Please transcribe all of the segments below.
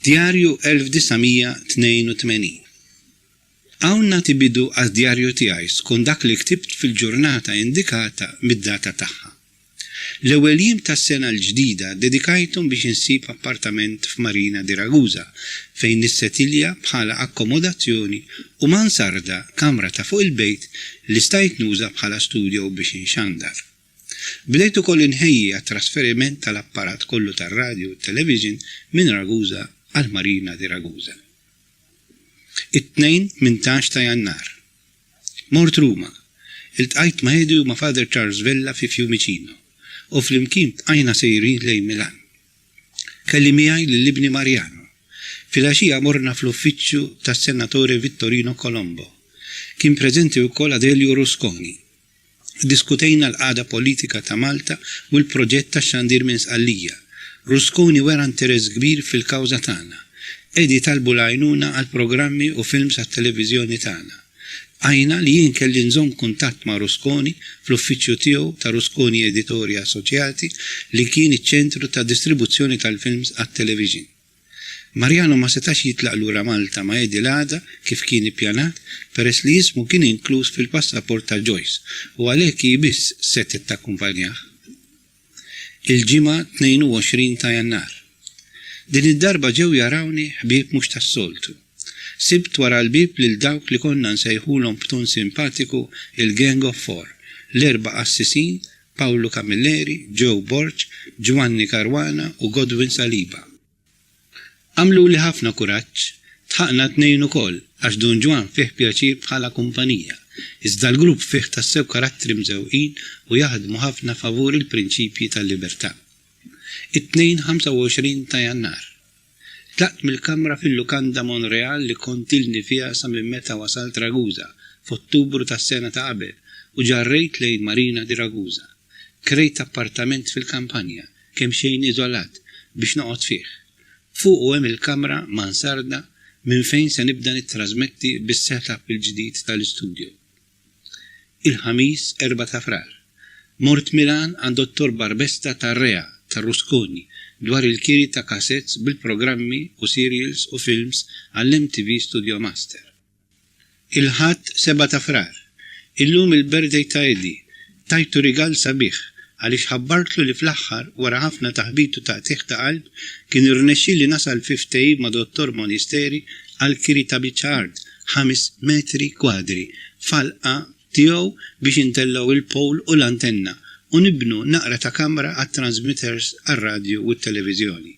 Djarju 1982. Hawn nagħti bidu għad-djarju tiegħi skont dak li ktibt fil-ġurnata indikata mid-data tagħha. L-ewwel jiem tas-sena l-ġdida dedikajthom biex insib appartament f'Marina di Ragusa fejn nissettilja bħala akkomodazzjoni u mansarda kamra ta' fuq il-bejt li stajt nuża bħala studio biex inxandar. Bdejt ukoll inħejji għat-trasferiment tal-apparat kollu tar-radju u t-television minn Ragusa għal Marina di Ragusa. It-tnejn 18 ta' Jannar. Mort Ruma. Iltqajt ma' Edu ma' Father Charles Vella fi Fiumicino u fl-imkien bqajna sejrin lejn Milan. Kelli miegħi lill-ibni Mariano. Fil-għaxija morna fl-uffiċċju tas-senatore Vittorino Colombo. Kien preżenti wkoll Adelio Rusconi. Diskutejna l-qagħda politika ta' Malta u l-proġett tax-xandir minn Sqallija. Rusconi wera interess kbir fil-kawża tagħna. Edi talbu l-għajnuna għal programmi u films għat-televiżjoni tagħna. Għajna li jien kelli nżomm kuntatt ma' Rusconi fl-uffiċċju tiegħu ta' Rusconi Editori Assoċjati li kien iċ-ċentru ta' distribuzzjoni tal-films għat-television. Mariano ma setax jitlaq lura Malta ma' Edi l-għada kif kien ippjanat peress li jismu kien inkluż fil-passaport ta' Joyce u għalhekk biss setet ta' kumpanjah. Il-ġimgħa 22 ta' Jannar. Din id-darba ġew jarawni ħbieb mhux tas-soltu. Sibt wara l-bib lil dawk li konna nsejħulhom b'tun simpatiku il-Gang of Four, l-erba' assisin, Paolo Camilleri, Joe Borch, Giovanni Caruana u Godwin Saliba. Għamlu li ħafna kuraġġ, tħaqna tnejn ukoll għax Don Juan fih pjaċir bħala kumpanija. Iżda l-grupp fih tassew karattri mżewqin u jaħdmu ħafna favur il-prinċipji tal-libertà. It-tnejn 25 ta' Jannar. Tlaqt mill-kamra fil-lukanda Monreal li kontilni fiha sa minn meta wasalt Ragusa f'Ottubru tas-sena ta' qabel u ġarrejt lejn Marina di Ragusa. Krejt appartament fil-kampanja kemm xejn iżolat biex noqgħod fih. Fuq hemm il-kamra mansarda minn fejn se nibda nittrażmetti bis-setup il-ġdid tal-istudju. Il-ħamis 4 ta' Frar. Mort Milan għand Dottor Barbesta tar-Rea ta' Rusconi dwar il-kiri ta' cassettes bil-programmi u serials u films għall-MTV Studio Master. Il-ħadd 7 ta' Frar. Illum il-birthday ta' Edi, tajtu rigal sabiħ għaliex ħabbartlu li fl-aħħar wara ħafna taħbitu ta' tiħ ta' qalb kien irnexxi li nasal fiftej ma' Dottor Monisteri għal-kiri ta' biċċard 5 metri kwadri falqa tiegħu biex intellaw il-pol u l-antenna u nibnu naqra ta' kamra għat-transmitters għal-radju u t-televizjoni.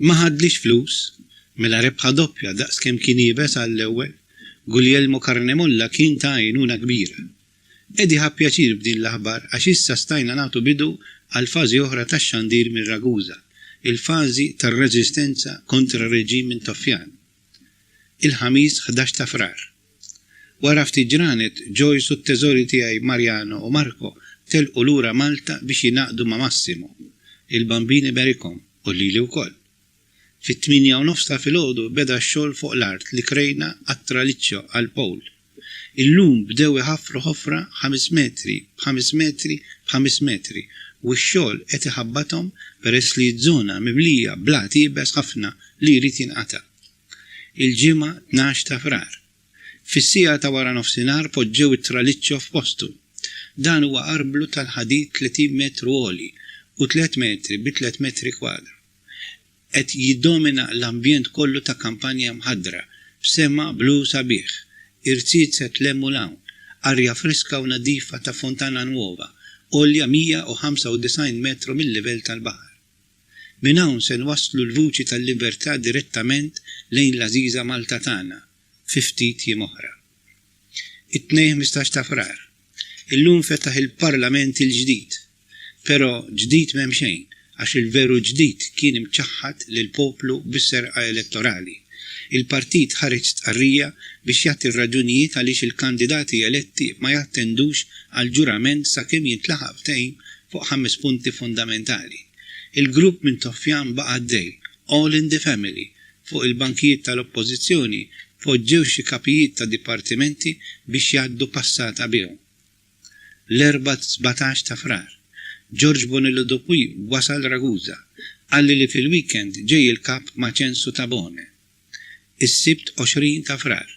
Ma ħadlix flus, mela rebħa doppja daqs kemm kien jibes għall-ewwel, Guglielmo Carnemolla kien ta' għajnuna kbira. Edi ħab pjaċir b'din l-aħbar għax issa stajna nagħtu bidu għal fażi oħra tax-xandir minn Ragusa, il-fażi tar-reżistenza kontra reġim Toffjan. Il-ħamis 11 ta' Frar. Wara ftit ġranet Joyce u t-teżori tiegħi Mariano u Marco telqu lura Malta biex jinaqdu ma' Massimo, il-bambini Berikom u lili wkoll. Fit-8:30 ta' filgħodu beda x-xogħol fuq l-art li krejna għat-traliċċjo għall-Pol. Illum bdew iħaffru ħofra 5 metri b'5 metri b'5 metri u x-xogħol qed iħabbathom peress li ż-żona mimlija blat jibes ħafna li jrid jinqata'. Il-ġimgħa 12 ta' Frar. Fis-sija ta' wara nofsinhar poġġew it-traliċċjo f'postu. Dan huwa qarblu tal-ħadid 30 metru għoli u 3 metri bi 3 metri kwadru. Qed jiddomina l-ambjent kollu ta' kampanja mħaddra b'sema blu sabiħ, irtizet lemmu lawn, arja friska u nadifa ta' Fontana Nuova, għolja 195 metru mill-livell tal-baħar. Minn hawn se nwasslu l-vuċi tal-libertà direttament lejn l-għażiża Malta tagħna, fi ftit jiem oħra. It-tnejn 15 ta' Frar. Illum fetaħ il-Parlament il-ġdid, però ġdid m'hemm xejn, għax il-veru ġdid kien imċaħħad lil poplu bis-serqa elettorali. Il-partit ħareġ stqarrija biex jagħti r-raġunijiet għaliex il-kandidati eletti ma jattendux għal ġurament sakemm jintlaħaq ftehim fuq 5 punti fundamentali. Il-grupp minn Toffjan baqa' għaddej, all in the family, fuq il-bankijiet tal-oppożizzjoni poġġew xi kapijiet ta' dipartimenti biex jgħaddu passata bihom. L-4 17 ta' Frar. George Bonello Dupuy wasal Ragusa. Għalli li fil-weekend ġej il-kap ma' ċensu ta' Bone. Is-sibt 20 ta' frar.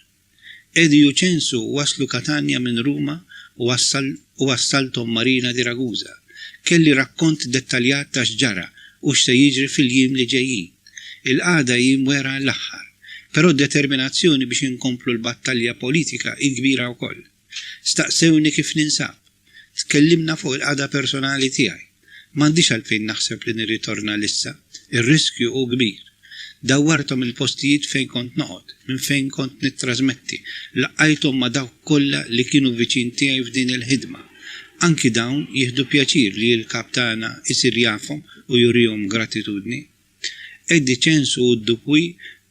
Ediju ċensu waslu Katania minn Ruma u wassaltom Marina di Ragusa. Kelli rakkont dettaljat ta' xġara u x'se jiġri fil-jiem li ġejjin. Il-qagħda jiem wera l-aħħar, però determinazzjoni biex inkomplu l-battalja politika kbira wkoll. Staqsewni kif ninsab. Tkellimna fuq il-qagħda personali tiegħi. M'għandix għalfejn naħseb li nirritorna lissa, ir-riskju hu kbir. Dawwartom il-postijiet fejn kont noqgħod, minn fejn kont nittrażmetti, laqajthom ma' dawk kollha li kienu viċin tiegħi f'din il-ħidma. Anki dawn jieħdu pjaċir li l-kap tagħna isir jafhom u jurihom gratitudni. Eddi ċensu u d-Dupwi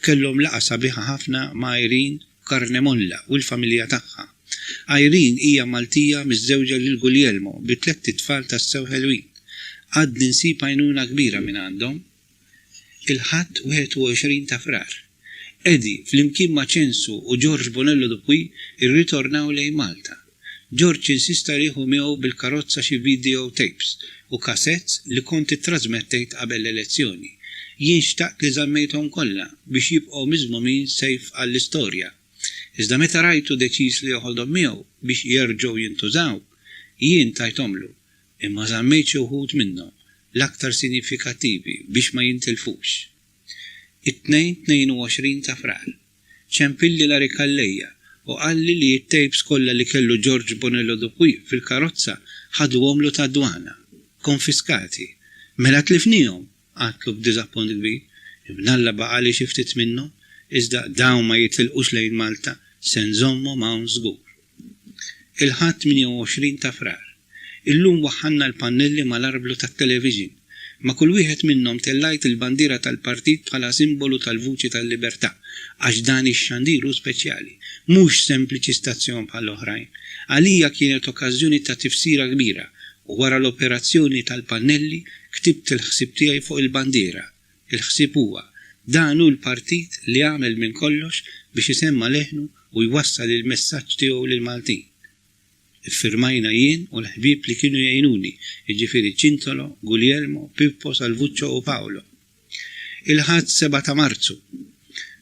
kellhom laqa sabiħa ħafna ma' Irene Carnemolla u l-familja tagħha. Irene hija Maltija miż-żewġa lil Guglielmo bi 3 tfal tas-sew ħelwin. Għad ninsib għajnuna kbira minn għandhom. Il-ħadd 21 ta' frar. Edi flimkien ma' ċensu u George Bonello Dupwi irritornaw lejn Malta. George insista rieħu miegħu bil-karozza xi video tapes u kassettes li kont ittrażmettejt qabel l-elezzjoni. Jien xtaqt li żammejthom kollha biex jibqgħu miżmumin sejf għall-istorja. Iżda meta rajtu deċiż li joħodhom miegħu biex jerġgħu jintużaw, jien tajtomlu, imma żammejt xi wħud minnhom l-aktar sinifikattivi biex ma jintilfux. It-tnejn 22 ta' frar. ċempilli la rikallejja u qalli li t-tapes kollha li kellu George Bonello Dupwi fil-karozza ħaduhomlu ta' dwana, konfiskati. Mela tlifnihom, għatlu b'diżappunt kbir, ibnalla baqali xi ftit minnhom, iżda dawn ma jitilqux lejn Malta se nżommhom hawn żgur. Il-ħadd 28 ta' frar. Illum waħħanna l-pannelli mal-arblu tat-television, ma kull wieħed minnhom tellajt il-bandiera tal-partit bħala simbolu tal-vuċi tal-libertà, għax dan ix-xandiru speċjali, mhux sempliċi stazzjon bħall-oħrajn. Għalija kienet okkażjoni ta' tifsira kbira u wara l-operazzjoni tal-pannelli ktibt il-ħsieb tiegħi fuq il-bandiera. Il-ħsieb huwa dan hu l-partit li għamel minn kollox biex isemma leħnu u jwassal il-messaġġ tiegħu lil Maltin. Iffirmajna jien u l-ħbieb li kienu jgħinuni, jiġifieri Cintolo, Guglielmo, Pippo, Salvuccio u Paolo. Il-ħadd 7 ta' Marzu.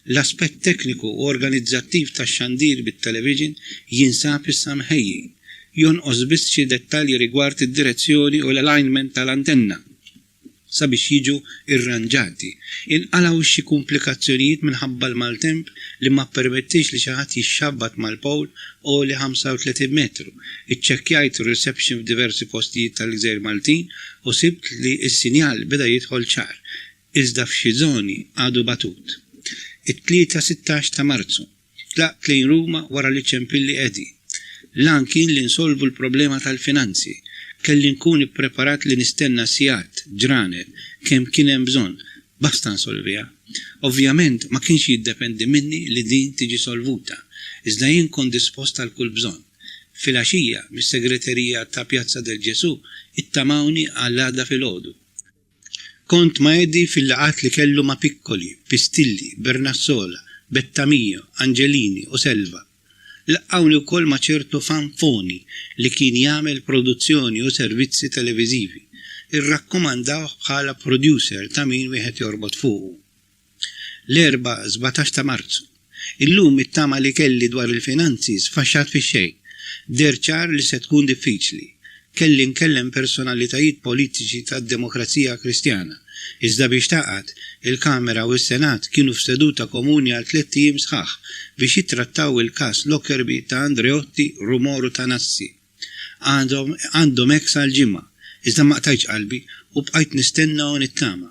L-aspett tekniku u organizzattiv tax-xandir bit-television jinsab issa mħejji. Jonqos biss xi dettalji rigward id-direzzjoni u l-alignment tal-antenna sabiex jiġu irranġati. Inqalaw xi komplikazzjonijiet minħabba l-maltemp li ma permettix li xi ħadd jixxabbat mal-powl u li 35 metru. Iċċekkjajt reception f'diversi postijiet tal-Gżejjer Maltin u sibt li s-sinjal beda jidħol ċar, iżda f'xi żoni għadu batut. It-3 16 ta' Marzu. Tlaqt lejn Ruma wara li ċempilli Edi. Lan kien li nsolvu l-problema tal-finanzi. Kelli nkun ippreparat li nistenna sigħat, ġranet, kemm kien hemm bżonn, basta nsolvija. Ovvjament ma kienx jiddependi minni li din tiġi solvuta, iżda jien kont disposta għal kull bżonn. Fil-għaxija mis-segreterija ta' Pjazza del Ġesu ittamawni għall-għada filgħodu. Kont ma' Edi fil-laqat li kellu ma' Piccoli, Pistilli, Bernassola, Bettamio, Angelini u Selva. Laqgħuni wkoll ma' ċertu Fanfoni li kien jagħmel produzzjoni u servizzi televiżivi. Irrakkomandaw bħala producer ta' min wieħed jorbot fuqu. L-erba' 17 ta' Marzu. Illum it-tama li kelli dwar il-finanzi sfaxxat fix-xejn. Derċar li se tkun diffiċli. Kelli nkellem personalitajiet politiċi tad-Demokrazija Kristjana. Iżda biex taqgħod, il-Kamera u s-Senat kienu f'seduta komuni għal 3 ijiem sħaħ biex jittrattaw il-każ Lockerbie ta' Andreotti Rumoru ta' Nassi. Għandhom hekk sal-ġimgħa, iżda ma qtajtx qalbi u bqajt nistenna u nittama.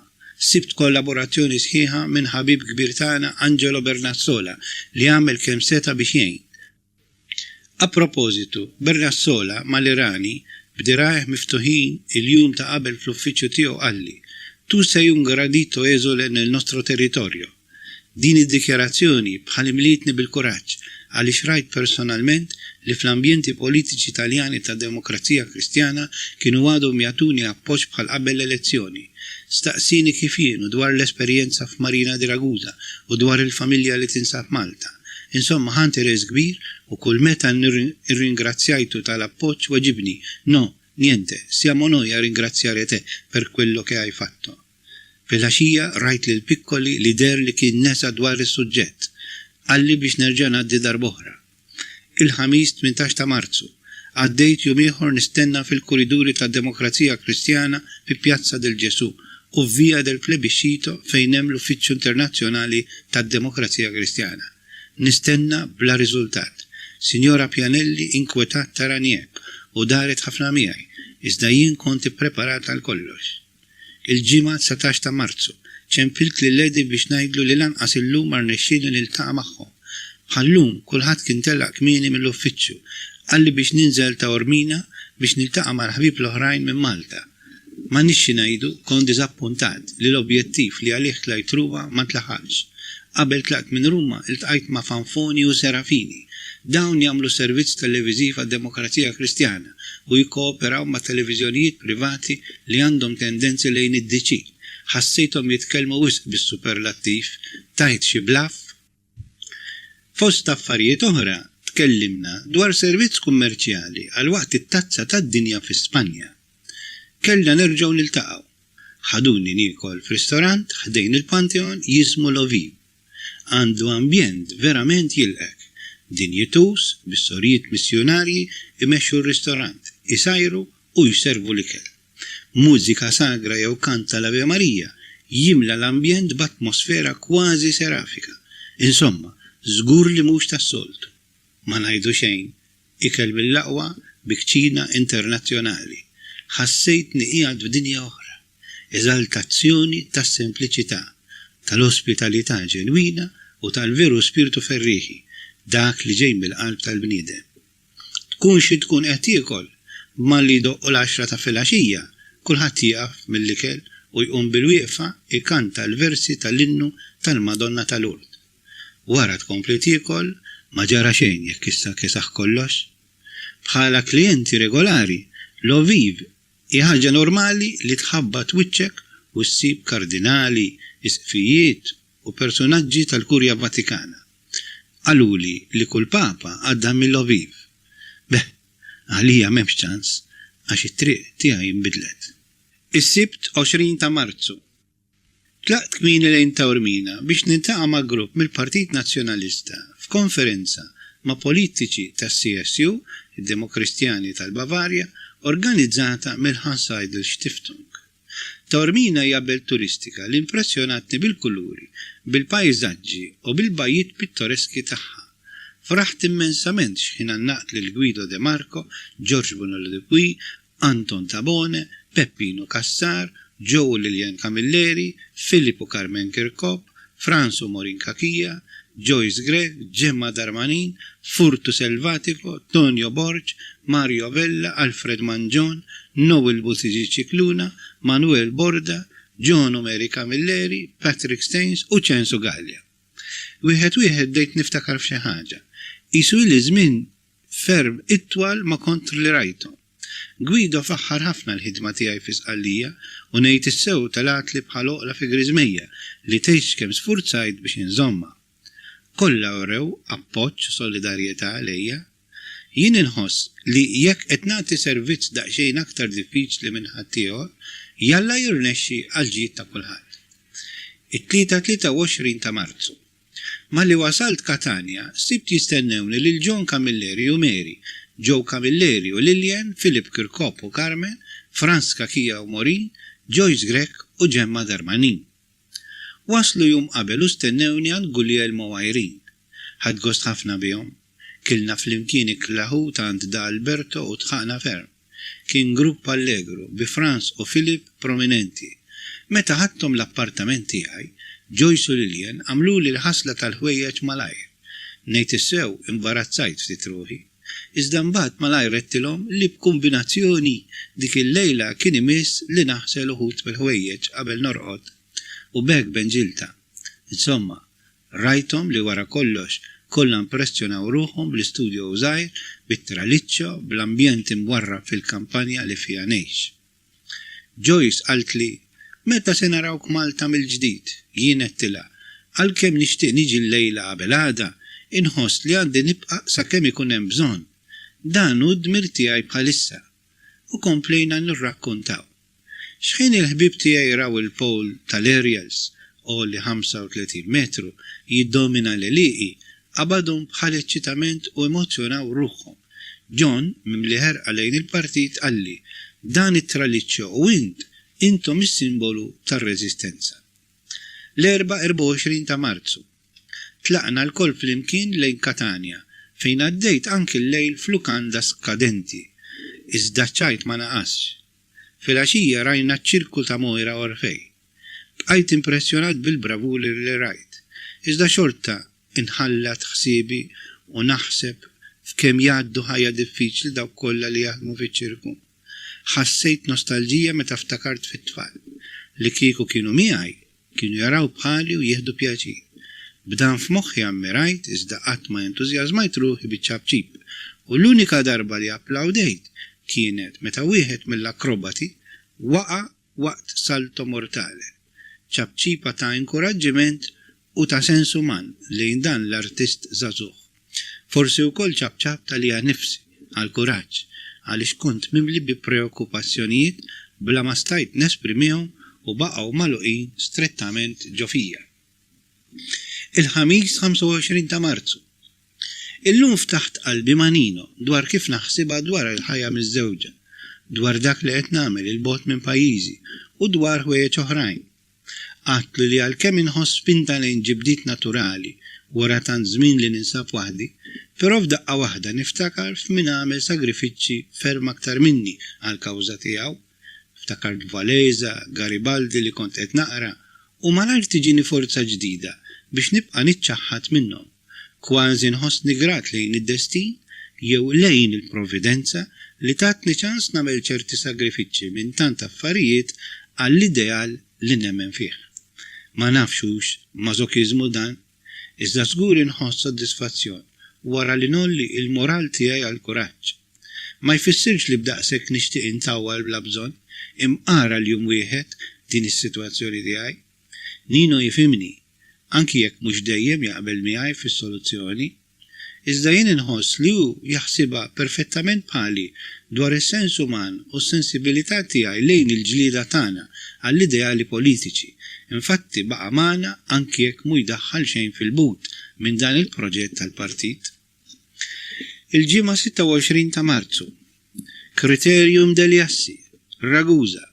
Sibt kollaborazzjoni sħiħa minn ħabib kbir tagħna Angelo Bernassola li għamel kemm seta biex jgħin. A propositu, Bernassola mal-Irani b'dirajh miftuħin il-jum ta' qabel fl-uffiċċju tiegħu qalli: Tu sei un gradito esole nel nostro territorio. Din id-dikjarazzjoni bħal imlietni bil-kuraġġ għaliex rajt personalment li fl-ambjenti politiċi Italjani ta' Demokrazija Kristjana kienu għadhom jagħtuni appoġġ bħal qabel l-elezzjoni. Staqsini kif jienu dwar l-esperjenza f'Marina di Ragusa u dwar il-familja li tinsab Malta. Insomma, ħan interes kbir u kull meta nirringrazzjajtu tal-appoġġ waġibni: No, niente, siamo noi a ringraziare te per quello che hai fatto. Fil-għaxija rajt li l-pikkoli li der li kien nesa dwar is-suġġett. Għalli biex nerġa' ngħaddi darb'oħra. Il-ħamis 18 ta' Marzu għaddejt jum ieħor nistenna fil-kuriduri tad-Demokrazija Kristjana fi Pjazza del Ġesu u via del Plebiscito fejn hemm l-Uffiċċju Internazzjonali tad-Demokrazija Kristjana. Nistenna bla riżultat. Sinjora Pianelli inkwetat tara niek u daret ħafna miegħi, iżda jien kont ippreparat għal kollox. Il-ġimgħa 19 ta' Marzu ċempilt lil ledi biex ngħidlu li lanqas illum ma rnexxieli niltaqa' magħhom. Bħallum kulħadd kien telaq kmieni mill-uffiċċju għalli biex ninżel ta' Ormina biex niltaqa' mal-ħbib l-oħrajn minn Malta. Ma nixxi ngħidu kont diżappuntat li l-objettiv li għalih tlajt Ruma ma tlaħaqx. Qabel tlaqt minn Ruma iltqajt ma' Fanfoni u Serafini. Dawn jagħmlu servizz televiżiv għad-Demokrazija Kristjana u jikkooperaw ma' televiżjonijiet privati li għandhom tendenzi lejn id-diċi. Ħassejthom jitkellmu wisq bis-superlattiv, tajt xi blaff. Fost affarijiet oħra tkellimna dwar servizz kummerċjali għal waqt it-tazza tad-dinja fi Spanja. Kellna nerġgħu niltaqgħu. Ħaduni niekol f'ristorant ħdejn il-Pantheon jismu Loviv. Għandu ambjent verament jilqek. Dinjitus, bis-sorijiet missjonarji imexxu r-ristorant, isajru u jservu l-ikel. Mużika sagra jew kant tal-Ave Marija jimla l-ambjent b'atmosfera kważi serafika. Insomma, żgur li mhux tas-soltu. Ma ngħidu xejn, ikel bil-laqwa bikċina internazzjonali. Ħassejtni qiegħed f'dinja oħra. Eżaltazzjoni tas-sempliċità, tal-ospitalità ġenwina u tal-veru spiritu ferriħi. Dak li ġej mill-qalb tal-bniedem. Tkun xi tkun qed tiekol, malli doqqu l-10 ta' filgħaxija, kulħadd jieqaf mill-ikel u jqum bil-wieqfa ikanta l-versi tal-innu tal-Madonna tal-Urd. Wara tkompli tiekol ma ġara xejn jekk issa kisaħ kollox. Bħala klijenti regolari, Loviv hi ħaġa normali li tħabbat wiċċek u ssib kardinali, isqfijiet u personaġġi tal-Kurja Vatikana. Għaluli li kull papa għadda mill-Loviv. Għalija m'hemmx ċans għax it-triq tiegħi jinbidlet. Is-Sibt 20 ta' Marzu. Tlaqt kmieni lejn Taormina biex nintaqa' ma' grupp mill-Partit Nazzjonalista f'konferenza ma' politiċi tas-CSU, id-Demokristjani tal-Bavarja, organizzata mill-Hans-Seidel Stiftung. Taormina hija belt turistika li impressjonatni bil-kuluri, bil-pajżaġġi u bil-bajjiet pittoreski tagħha. Fraħt immensament x'ħin għannaqt lil Guido De Marco, George Bonello de Puy, Anton Tabone, Peppino Cassar, Joe Lilian Camilleri, Filippo Carmen Kirkop, Franzo Morin Kakija, Joyce Gregg, Gemma Darmanin, Furtu Selvatico, Tonio Borg, Mario Vella, Alfred Mangion, Noel Buttigieg Cicluna, Manuel Borda, John Omeri Camilleri, Patrick Staines u Censo Gallia. Wieħed dejt niftakar f'xi ħaġa. Isu li żmien ferm itwal ma kont li rajtu. Guido faħħar ħafna l-ħidma tiegħi fi Sqallija u ngħid issew talat li bħal oqla fi Griżmejja li tgħix kemm sfurzajt biex inżomma. Kollha wrew appoġġ u solidarjetà għalejja. Jien inħoss li jekk qed nagħti servizz daqsxejn aktar diffiċli minn ħaddieħor, jalla jirnexxi għal ġid ta' kulħadd. It-23 ta' Marzu. Malli wasalt Katania, sibt jistennewni lil John Camilleri u Mary, Joe Camilleri u Lilian, Philip Kirkop u Carmen, Franz Kakija u Morin, Joyce Gregg u Gemma Darmanin. Waslu jum qabel u stennewni għand Guglielmo Wajrin. Ħadd gost ħafna bihom. Kilna flimkien iklaħu tant da Alberto u tħaqna ferm. Kien grupp allegru bi Franz u Filip prominenti. Meta ħadtom l-appartament tiegħi, Joyce u Lilian għamlu li l-ħasla tal-ħwejjeġ malajr. Ngħid issew imbarazzajt ftit ruħi. Iżda mbagħad malajr rettilhom li b'kombinazzjoni dik il-lejla kien imiss li naħsel uħud bil-ħwejjeġ qabel norqod u b'hekk benġilta. Insomma, rajthom li wara kollox kollha impressjonaw ruħhom bl-istudju żgħir bit-traliċċo bl-ambjent imwarrab fil-kampanja li fiha ngħix. Joyce qalt li meta se narawk Malta mill-ġdid, jien qedtilha, għalkemm nixtieq niġi l-lejla qabel għada, inħoss li għandi nibqa' sakemm ikun hemm bżonn. Dan hu d-dmir tiegħi bħalissa. U komplejna nirrakkuntaw. xħin il-ħbib tiegħi jraw il-pol tal-aerials u li 35 metru jiddomina l-liqi, qabadhom bħal eċċitament u emozjonaw ruħhom. John, mimli ħerqa lejn il-partit, qalli, dan it-traliċċju u intom is-simbolu tar-reżistenza. L-24 ta' Marzu. Tlaqna l-kol flimkien lejn Katania, fejn għaddejt anki l-lejl flukanda skadenti. Iżda ċajt ma naqasx. Fil-għaxija rajna ċirku ta' Mojra Orfej. Bqajt impressjonat bil-bravuri li rajt. Iżda xorta inħallat ħsiebi u naħseb f'kemm jgħaddu ħajja diffiċli dawk kollha li jaħdmu fiċ-ċirku. Ħassejt nostalġija meta ftakart fit-tfal li kieku kienu miegħi, kienu jaraw bħali u jieħdu pjaċir. B'dan f'moħħi ammirajt iżda qatt ma entużjażmajt ruħi biċ-ċabċib u l-unika darba li applawdejt kienet meta wieħed mill-akrobati waqa' waqt salto mortale. ċabċipa ta' inkoraġġiment u ta' sens uman lejn dan l-artist żagħżugħ. Forsi wkoll ċabċab tal-hija nifsi għal kuraġġ għaliex kont mimli bi preokkupazzjonijiet bla ma stajt nesprimihom u baqgħu magħluqin strettament ġo fija. Il-ħamis 25 ta' Marzu. Illum ftaħt qalbi manino dwar kif naħsibha dwar il-ħajja miż-żewġa, dwar dak li qed nagħmel il-bogħod minn pajjiżi u dwar ħwejjeġ oħrajn. Għatlu li għalkemm inħoss spinta lejn ġibdiet naturali wara tant żmien li ninsab waħdi, però f'daqqa waħda niftakar f'min għamel sagrifiċċji ferm aktar minni għal kawża tiegħu. Ftakart Valeza, Garibaldi li kont qed naqra u malajr tiġini forza ġdida biex nibqa' niċċaħħad minnhom. Kważi nħossni grat lejn id-destin jew lejn il-provvidenza li tatni ċans nagħmel ċerti sagrifiċċji minn tant affarijiet għall-ideal li nemmen fih. Ma nafxux mażokiżmu dan, iżda żgur inħoss soddisfazzjon wara li nolli il-moral tiegħi għal kuraġġ. Ma jfissirx li b'daqshekk nixtieq intawwal bla bżonn, imqara l-jum wieħed din is-sitwazzjoni tiegħi. Nino jifhimni, anki jekk mhux dejjem jaqbel miegħi fis-soluzzjoni, iżda jien inħoss li hu jaħsibha perfettament bħali dwar is-sens uman u s-sensibilità tiegħi lejn il-ġlieda tagħna għall-ideali politiċi. Infatti baqa' magħna anki jekk mhu jdaħħal xejn fil-but minn dan il-proġett tal-partit. Il-ġimgħa 26 ta' Marzu. Kriterium del Jassi, Ragusa.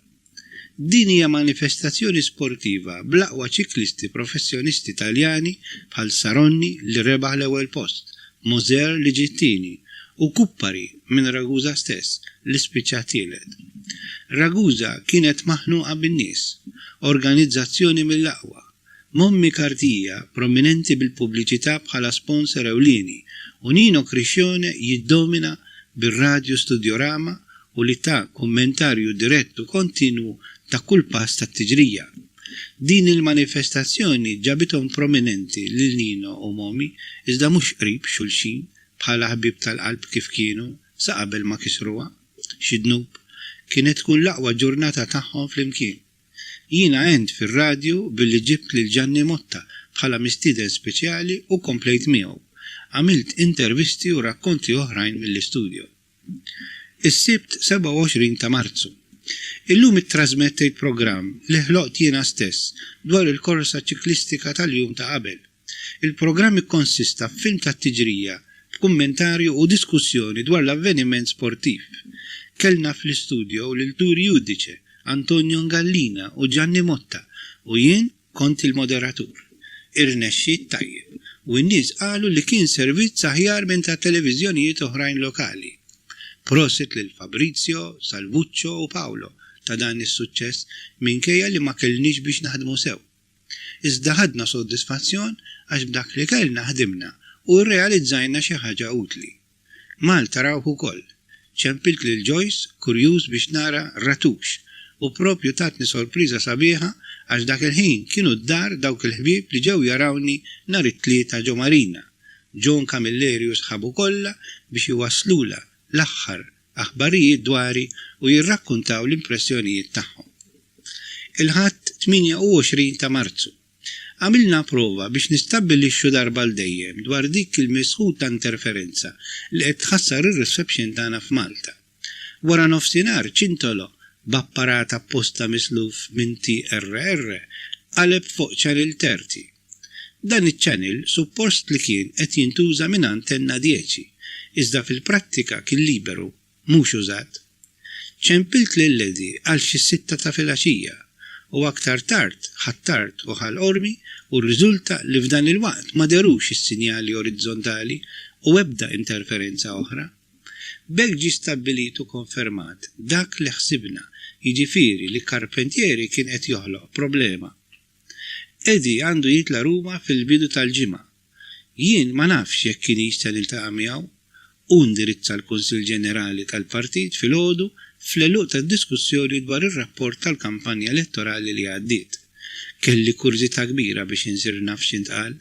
Din hija manifestazzjoni sportiva bl-aqwa ċiklisti professjonisti Taljani bħal Saronni li rebaħ l-ewwel post, Moser li ġittini u Kuppari minn Ragusa stess li spiċċa tielet. Ragusa kienet maħnuqa bin-nies, organizzazzjoni mill-aqwa. Mommi Kartija prominenti bil-pubbliċità bħala sponsor ewlieni u Nino Criscione jiddomina bir-radju Studiorama u li ta' kommentarju direttu kontinu ta' kull pass tat-tiġrija. Din il-manifestazzjoni ġabithom prominenti lil Nino u Momi iżda mhux qrib xulxin bħala ħbib tal-qalb kif kienu sa qabel ma kisruha. Xidnub kienet tkun l-aqwa ġurnata tagħhom flimkien. Jiena għend fir-radju billi ġibt lil Gianni Motta bħala mistieden speċjali u komplejt miegħu. Għamilt intervisti u rakkonti oħrajn mill-istudju. Is-sibt 27 ta' Marzu. Illum ittrażmettejt programm li ħloqt jiena stess dwar il-korsa ċiklistika tal-jum ta' qabel. Il-programm ikkonsista f'film tat-tiġrija, f'kummentarju u diskussjoni dwar l-avveniment sportiv. Kellna fl-istudju lil Tur Judice, Antonio Ngallina u Gianni Motta u jien kont il-moderatur. Irnexxiet tajjeb u n-nies qalu li kien servizz aħjar minn ta' televiżjonijiet oħrajn lokali. Prosit lil Fabrizio, Salvuccio u Paolo ta' dan is-suċċess minkejja li ma kellniex biex naħdmu sew. Iżda ħadna soddisfazzjon għax b'dak li kellna ħdimna u rrealizzajna xi ħaġa utli. Malta rawh ukoll. ċempilt lil Joyce kurjuż biex nara Ratux u propju tatni sorpriża sabiħa għax dak il-ħin kienu d-dar dawk il-ħbieb li ġew jarawni nhar it-tlieta ġo Marina. John Camilleri sħabu kollha biex iwasslula l-aħħar aħbarijiet dwari u jirrakkuntaw l-impressjonijiet tagħhom. Il-ħadd 28 ta' Marzu. Għamilna prova biex nistabbilixxu darba l-dejjem dwar dik il-misħud ta' interferenza li qed tħassar ir-reception tagħna f'Malta. Wara nofsinhar ċintolo b'apparat apposta misluf minn TRR qaleb fuq Channel 30. Dan iċ-channel suppost li kien qed jintuża minn Antenna 10, iżda fil-prattika kien liberu mhux użat. Ċempilt lil-ledi għal xi 6 ta' filgħaxija u aktar tard ħattart u ħal-qormi u rriżulta li f'dan il-waqt ma derux is-sinjali orizzontali u ebda interferenza oħra. B'hekk ġie stabbilit u konfermat dak li ħsibna, jiġifieri li Carpentieri kien qed joħloq problema. Eddie għandu jitla Ruma fil-bidu tal-ġimgħa. Jien ma nafx jekk kien jista' niltaqa' miegħu u ndirizza l-Kunsill Ġenerali tal-Partit filgħodu fl-eluq tad-diskussjoni dwar ir-rapport tal-kampanja elettorali li għaddiet. Kelli kurżità kbira biex insir naf x'intqal,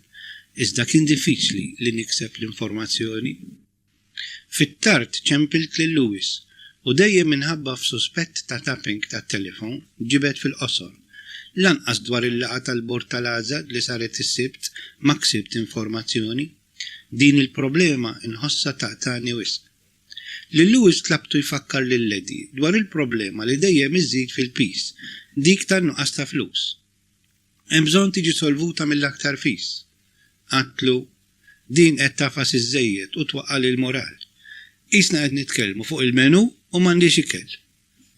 iżda kien diffiċli li nikseb l-informazzjoni. Fit-tard ċempilt lil Lewis u dejjem minħabba f'suspett ta' tapping tat-telefon ġibet fil-qosor. Lanqas dwar il-laqgħa tal-Bord tal-Għażad li saret is-Sibt ma ksibt informazzjoni. Din il-problema inħossha taqtani wisq. Lil Lewis tlabtu jfakkar lil-Eddie dwar il-problema li dejjem iżżid fil-pis, dik tan-nuqqas ta' flus. Hemm bżonn tiġi solvuta mill-aktar fis. Għatlu, din qed tafas iż-żejjed u twaqqal il-moral. Isna qed nitkellmu fuq il-menu u m'għandix ikel.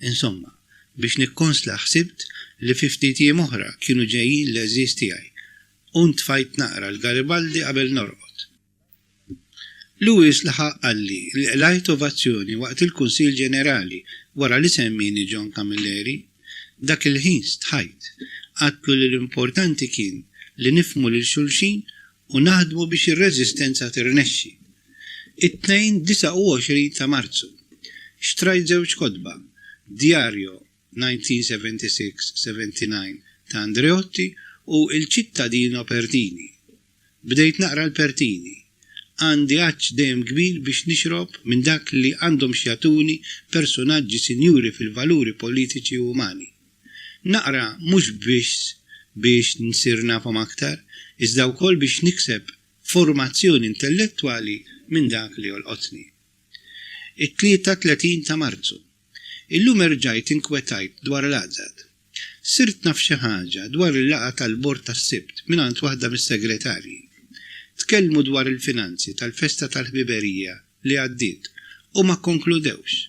Insomma, biex nikkonsla ħsibt li 50 jiem oħra kienu ġejjin l-eżiż tiegħi u ntfajt naqra l-Garibaldi qabel norqod. Lewis laħaq qalli li qlajt ovazzjoni waqt il-Kunsill Ġenerali wara li semmini John Camilleri, dak il-ħin stħajt għatlu li l-importanti kien li nifmu lil xulxin u naħdmu biex ir-reżistenza tirnexxi. It-tnejn 29 ta' Marzu. Xtrajt żewġ kotba, Diario 1976-79 ta' Andreotti u il-ċittadino Pertini. Bdejt naqra l-Pertini. Għandi għaċ dejjem kbir biex nixrob minn dak li għandhom xjatuni personaġġi sinjuri fil-valuri politiċi u umani. Naqra mhux biex nsir nafhom aktar, iżda wkoll biex nikseb formazzjoni intellettwali minn dak li jolqotni. It-33 ta' Marzu. Illum erġajt inkwetajt dwar l-Għażad. Sirt naf xi ħaġa dwar il-laqgħa tal-Bord tas-Sibt mingħand waħda mis-segretarji. Tkellmu dwar il-finanzi tal-festa tal-ħbiberija li għaddiet u ma konkludewx.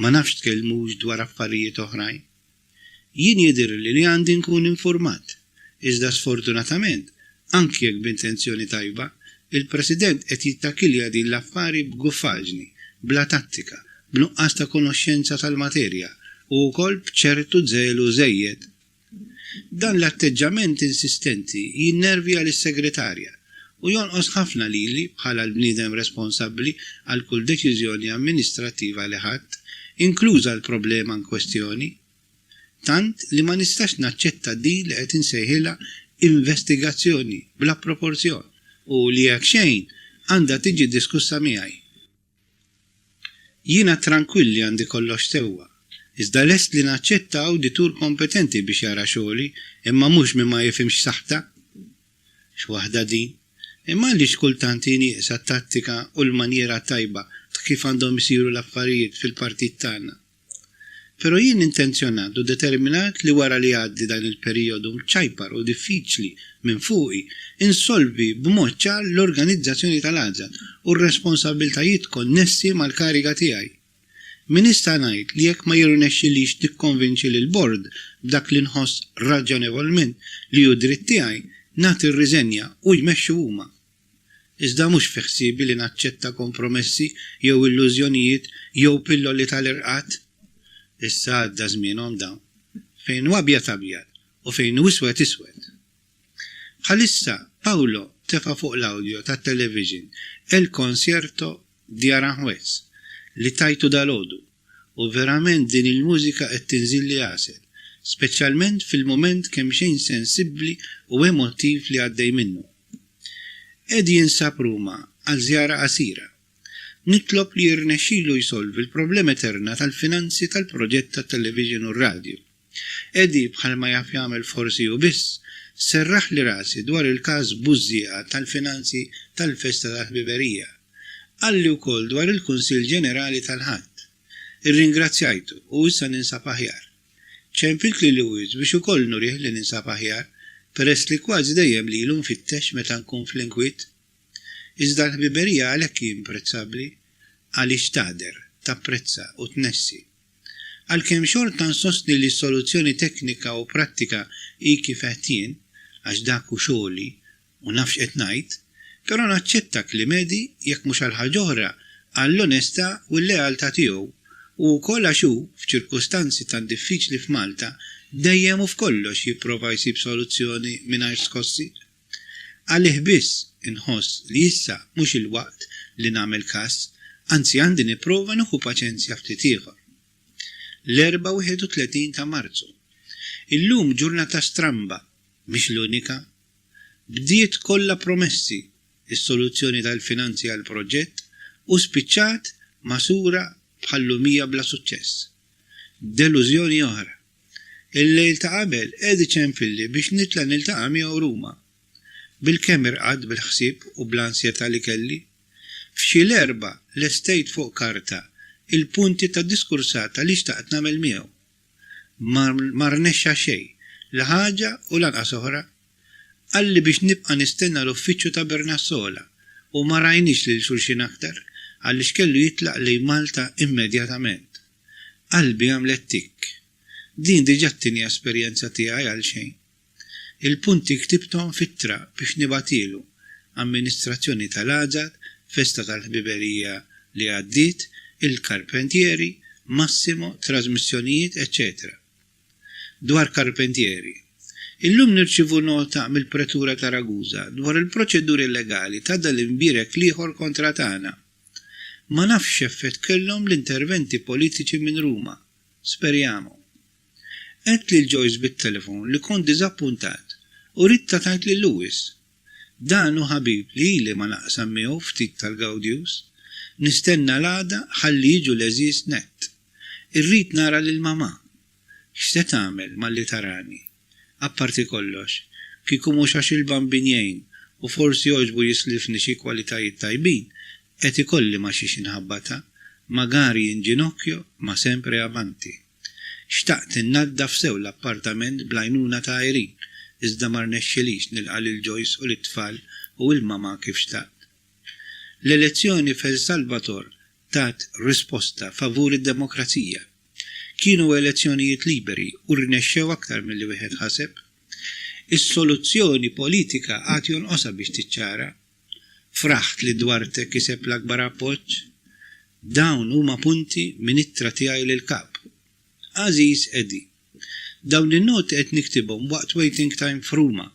Ma nafx tkellmux dwar affarijiet oħrajn. Jien jidher li għandi nkun informat, iżda sfortunatament, anki jekk b'intenzjoni tajba, il-President qed jittakilja din l-affari b'guffaġni, bla tattika, b'nuqqas ta' konoxxenza tal-materja u wkoll b'ċertu żelu żejjed. Dan l-atteġġament insistenti jinnervja lis-segretarja u jonqos ħafna lili bħala l-bniedem responsabbli għal kull deċiżjoni amministrattiva li ħadd, inkluża l-problema in kwestjoni, tant li ma nistax naċċetta din li qed insejħilha investigazzjoni bla proporzjon u li jekk xejn għandha tiġi diskussa miegħi. Jiena tranquilli għandi kollox sewwa, iżda lest li naċċetta awditur kompetenti biex jara xogħli, imma mhux minn ma jifhimx saħta. X'waħda din, imma li xkultant nieqsa t-tattika u l-maniera tajba ta' kif għandhom isiru l-affarijiet fil-partit tagħna. Però jien intenzjonat u determinat li wara li għaddi dan il-perjodu mċajpar u diffiċli minn fuqi insolvi b'mod ċar l-organizzazzjoni tal-Għażad u r-responsabiltajiet konnessi mal-kariga tiegħi. Min nista' ngħid li jekk ma jirnexxilix nikkonvinċi lil bord b'dak li nħoss raġonevolment li hu dritt tiegħi nagħti r-riżenja u jmexxu huma. Iżda mhux fi ħsiebi li naċċetta kompromessi jew illużjonijiet jew pilloli tal-irqat. Issa għadda żmienhom dawn, fejn hu abjad abjad u fejn hu iswed iswed. Bħalissa Paolo tefa' fuq l-awdjo tat-television El Concierto di Aranjuez li tajtu dalodu u verament din il-mużika qed tinżilli għasel, speċjalment fil-mument kemm xejn sensibbli u emotiv li għaddej minnu. Eddie jinsab Ruma għal żjara qasira. Nitlob li jirnexxielu jsolvi l-problema eterna tal-finanzi tal-proġett tat-television u r-radju. Eddie bħalma jaf jagħmel forsi u biss, serraħ li rasi dwar il-każ bużżieqa tal-finanzi tal-festa tal-ħbiberija. Għalli wkoll dwar il-Kunsill Ġenerali tal-Ħadd. Irringrazzjajtu u issa ninsab aħjar. Ċempilt li Lewis biex ukoll nurih li ninsab aħjar peress li kważi dejjem lilu nfittex meta nkun fl-inkwiet. Iżda l-ħbiberija għalhekk hi imprezzabbli għaliex taħder, tapprezza u tnessi. Għalkemm xorta nsostni li s-soluzzjoni teknika u prattika hi kif qed jien għax dak hu xogħli u nafx qed ngħid, però naċċetta klimedi jekk mhux għal ħaġa oħra għall-onestà u l-lealtà tiegħu u wkoll għax hu f'ċirkustanzi tan diffiċli f'Malta dejjem u f'kollox jipprova jsib soluzzjoni mingħajr skossi. Għalih biss inħoss li issa mhux il-waqt li nagħmel każ, anzi għandi nipprova nieħu paċenzja ftit ieħor. L-31 ta' Marzu. Illum ġurnata stramba, mhix l-unika. Bdiet kollha promessi is-soluzzjoni tal-finanzi għal proġett u spiċċat masura bħallumija bla suċċess. Delużjoni oħra. Il-lejl ta' qabel qedi ċempilli biex nitla' niltaqa' miegħu Ruma. Bil-kemm irqad bil-ħsieb u bl-ansjetà li kelli. F'xi l-erba' l-estejt fuq karta il-punti ta' diskursata li xtaqt nagħmel miegħu. Ma rnexxa xejn, la ħaġa u lanqas oħra. Qalli biex nibqa' nistenna l-uffiċċju ta' Bernassola u ma rajniex lil xulxin aktar għaliex kellu jitlaq lejn Malta immedjatament. Qalbi għamlet tikk. Din diġà t-tieni esperjenza tiegħi għal xejn. Il-punti ktibthom fittra biex nibatilu amministrazzjoni tal-Aġad, festa tal-ħbiberija li għaddiet, il-Karpentieri, Massimo, trasmissjonijiet, etc. Dwar Karpentieri. Illum nirċivu nota mill-Pretura ta' Ragusa dwar il-proċeduri legali ta' dal-imbirek liħor kontra tagħna. Ma nafx effett kellhom l-interventi politiċi minn Ruma. Sperjamo. Qed lil Joyce bit-telefon li kont diżappuntat u ritta tajt lil Lewis. Dan hu ħabib li ili ma naqsam miegħu ftit tal-Gawdius. Nistenna l-għada ħalli jiġu leżiż nett. Irrid nara lil mama. X'se tagħmel malli tarani? Apparti kollox, kieku mhux għax il-bambinjejn u forsi jogħġbu jislifni xi kwalitajiet tajbin, qed ikolli ma xi inħabbata, magari inġinokkjo ma sempre avanti. Xtaqt innaddaf sew l-appartament bl-għajnuna ta' Irene, iżda ma rnexxilix nilqa' lil Joyce u l-tfal u l-mama kif xtaqt. L-elezzjoni f'El Salvador tat risposta favur id-demokrazija. Kienu elezzjonijiet liberi u rnexxew aktar milli wieħed ħaseb. Is-soluzzjoni politika għad jonqosha biex tiċċara. Fraħt li Duarte kiseb l-akbar appoġġ. Dawn huma punti minn ittra tiegħi lil kap. Aziz Edi. Dawn in-noti qed niktibhom waqt waiting time f'Ruma.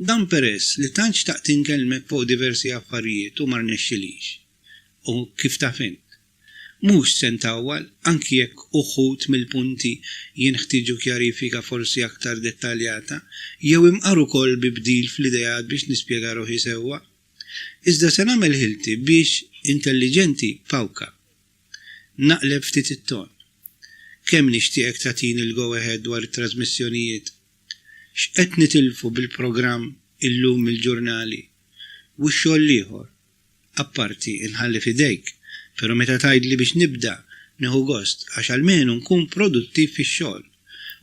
Dan peress li tant xtaqt inkellmek fuq diversi affarijiet u ma rnexxilix. U kif tafint. Mhux sentawwal anki jekk uħud mill-punti jinħtiġu kjarifika forsi aktar dettaljata, jew imqaru kol bibdil fl-idejat biex nispjega ruħi sewwa. Iżda se nagħmel ħilti biex intelligenti pawka. Naqleb ftit it-ton. Kemm nixtieqek tagħtini l-go ahead dwar it-trasmissjonijiet? X'qed nitilfu bil-programm illum il-ġurnali? U x-xogħol ieħor? Apparti inħalli fidejk. Pero meta tgħidli biex nibda nieħu gost għax almenu nkun produttiv fix-xogħol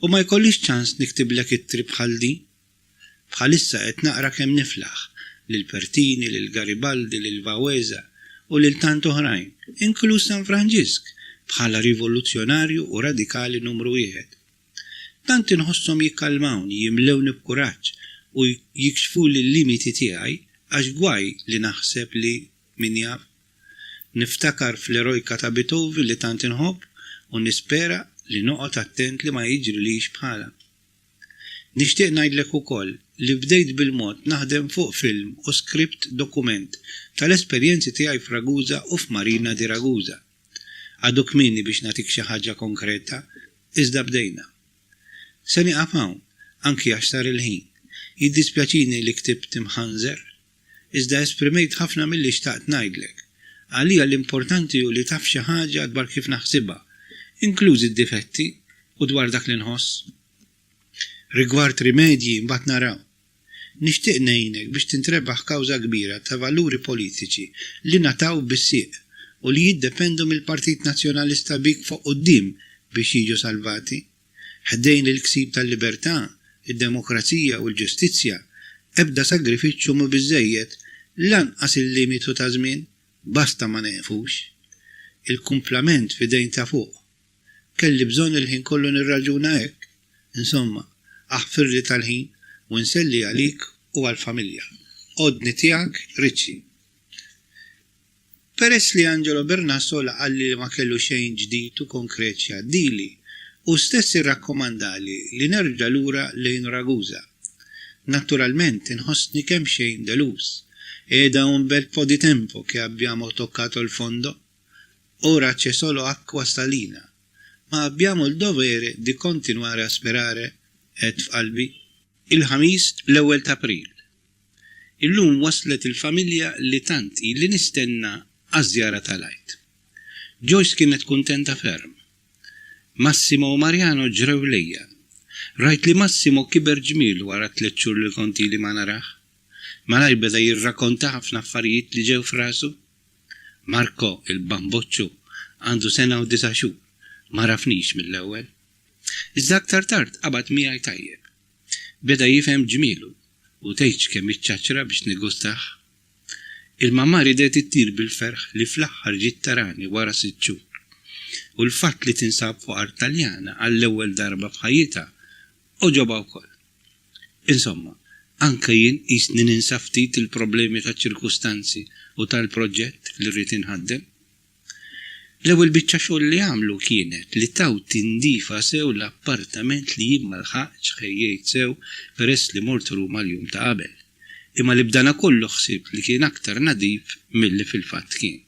u ma jkollix ċans niktiblek it-trib bħal din. Bħalissa qed naqra kemm niflaħ lil Pertini, lil Garibaldi, lil Vaweza u lil tant oħrajn, inkluż San Franġisk bħala rivoluzzjonarju u radikali numru 1. Tant inħossom jikkalmawni, jimlewni b'kuraġġ u jikxfu l-limiti tiegħi għax gwaj li naħseb li min jaf. Niftakar fl-erojka ta' Beethoven li tant inħobb u nispera li noqgħod attent li ma jiġrilix bħala. Nixtieq ngħidlek ukoll li bdejt bil-mod naħdem fuq film u skript dokument tal-esperjenzi tiegħi f'Ragusa u f'Marina di Ragusa. Għadu kmieni biex nagħtik xi ħaġa konkreta, iżda bdejna. Se nieqaf hawn, anki għax sar il-ħin. Jiddispjaċini li ktibt imħanżer, iżda esprimejt ħafna milli xtaqt ngħidlek. Għalija l-importanti u li taf xi ħaġa dwar kif naħsibha, inklużi d-difetti u dwar dak li nħoss. Rigward rimedji mbagħad naraw. Nixtieq ngħinek biex tintrebaħ kawża kbira ta' valuri politiċi li nataw bis-sieq u li jiddependu mill-Partit Nazzjonalista bik fuq quddiem biex jiġu salvati. Ħdejn il-ksib tal-libertà, id-demokrazija u l-ġustizzja ebda sagrifiċċju mu biżżejjed lanqas il-limitu ta' żmien basta ma neqfux. Il-kumplament f'idejn ta' fuq. Kelli bżonn il-ħin kollu nirraġuna hekk. Insomma, aħfirli tal-ħin u nselli għalik u għall-familja. Odni tiegħek Riċċi. Peress li Angelo Bernassola qalli li ma kellu xejn ġdid u konkret x'għaddili u stess irrakkomandali li nerġa' lura lejn Ragusa. Naturalmente inħossni kemm xejn delus. E da un bel po' di tempo che abbiamo toccato il fondo. Ora c'è solo acqua salina, ma abbiamo il dovere di continuare a sperare, et f'qalbi. Il-ħamis l-ewwel ta' April. Illum waslet il-familja li tant li nistenna għaż-żjara tal-għajt. Joyce kienet kuntenta ferm. Massimo u Mariano ġrew lejja. Rajt li Massimo kiber ġmiel wara 3 xhur li konti li ma naraħ. Malaj beda jirrakkonta ħafna affarijiet li ġew f'rasu. Marco il-bamboċċu għandu sena u 9 xhur. Ma rafnix mill-ewwel. Iżda aktar tard qabad miegħi tajjeb. Beda jifhem ġmielu u tgħidx kemm iċċaċra biex nigustaħ. Il-mamma ridet ittir bil-ferħ li fl-aħħar ġiet tarani wara 6 xhur. U l-fatt li tinsab fuq art Taljana għall-ewwel darba f'ħajjitha oġoba wkoll. Insomma, anke jien qisni ninsa ftit il-problemi taċ-ċirkustanzi u tal-proġett li rrid inħaddem. L-ewwel biċċa xogħol li għamlu kienet li taw tindifa sew l-appartament li jien ma lħaqx ħejjejt sew peress li mort Ruma l-jum ta' qabel. Imma li bdana kollu ħsieb li kien aktar nadif milli fil-fatt kien.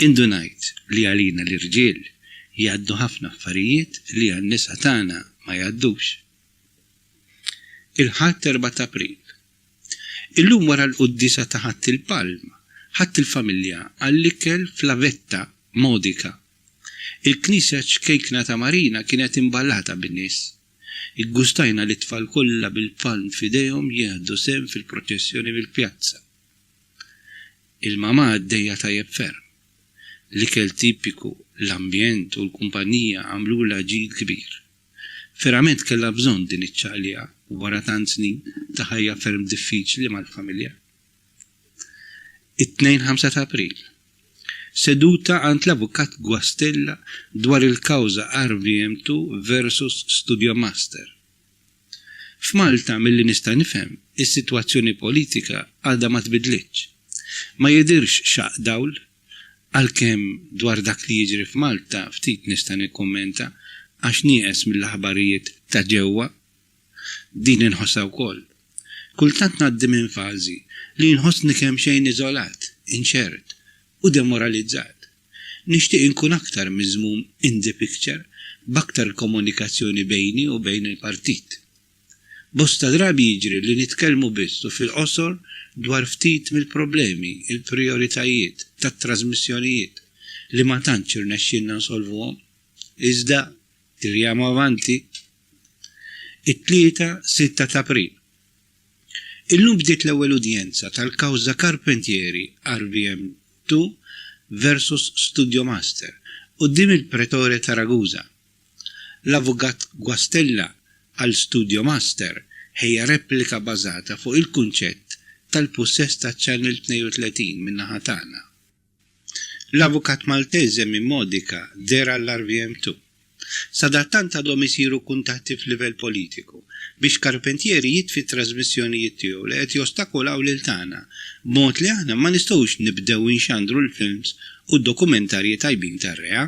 Indunajt li għalina l-irġiel jgħaddu ħafna affarijiet li għan-nisa tagħna ma jgħaddux. Il-ħadd 4 April. Illum wara l-quddisa ta' ħadd il-Palma, ħadd il-familja għall-ikel fl-Vetta Modica. Il-knisja ċkejkna ta' Marina kienet imballata bin-nies. Iggustajna li tfal kollha bil-palm f'idejhom jieħdu sem fil-proċessjoni bil-pjazza. Il-mamà għaddejja tajjeb ferm. L-ikel tipiku, l-ambjent u l-kumpanija għamlula ġid kbir. Verament kellha bżonn din iċ-ċalja wara tant snin ta' ħajja ferm diffiċli mal-familja. It-2 ta' April. Seduta għand l-avukat Guastella dwar il-kawża RVM2 versus Studio Master. F'Malta milli nista' nifhem, is-sitwazzjoni politika għadha ma tbidlitx. Ma jidirx xaq dawl għalkemm dwar dak li jiġri f'Malta ftit nista' nikkummenta għax nieqes mill-aħbarijiet ta' ġewwa. Din inħossha wkoll. Kultant ngħaddi minn fażi li nħossni kemm xejn iżolat, inċert u demoralizzat. Nixtieq inkun aktar miżmum in the picture b'aktar komunikazzjoni bejni u bejn il-partit. Bosta drabi jiġri li nitkellmu biss u fil-qosor dwar ftit mill-problemi, il-prioritajiet tat-trasmissjonijiet li ma tantx irnexxielna nsolvuhom. Iżda tirjamu avanti. It-3 6 ta' April. Illum bdiet l-ewwel udjenza tal-kawża Carpentieri RVM2 versus Studio Master quddiem il-pretore ta' Ragusa. L-avukat Guastella għal Studio Master ħejja replika bażata fuq il-kunċett tal-possess ta' Channel 32 min-naħa tagħna. L-avukat Maltese minn Modica dera l-RVM2. Sadattant għadhom isiru kuntatti f'livell politiku biex Carpentieri jitfi trasmissjonijiet tiegħu li qed jostakolaw lil tagħna b'mod li aħna ma nistgħux nibdew inxandru l-films u d-dokumentarji tajbin tar-rea.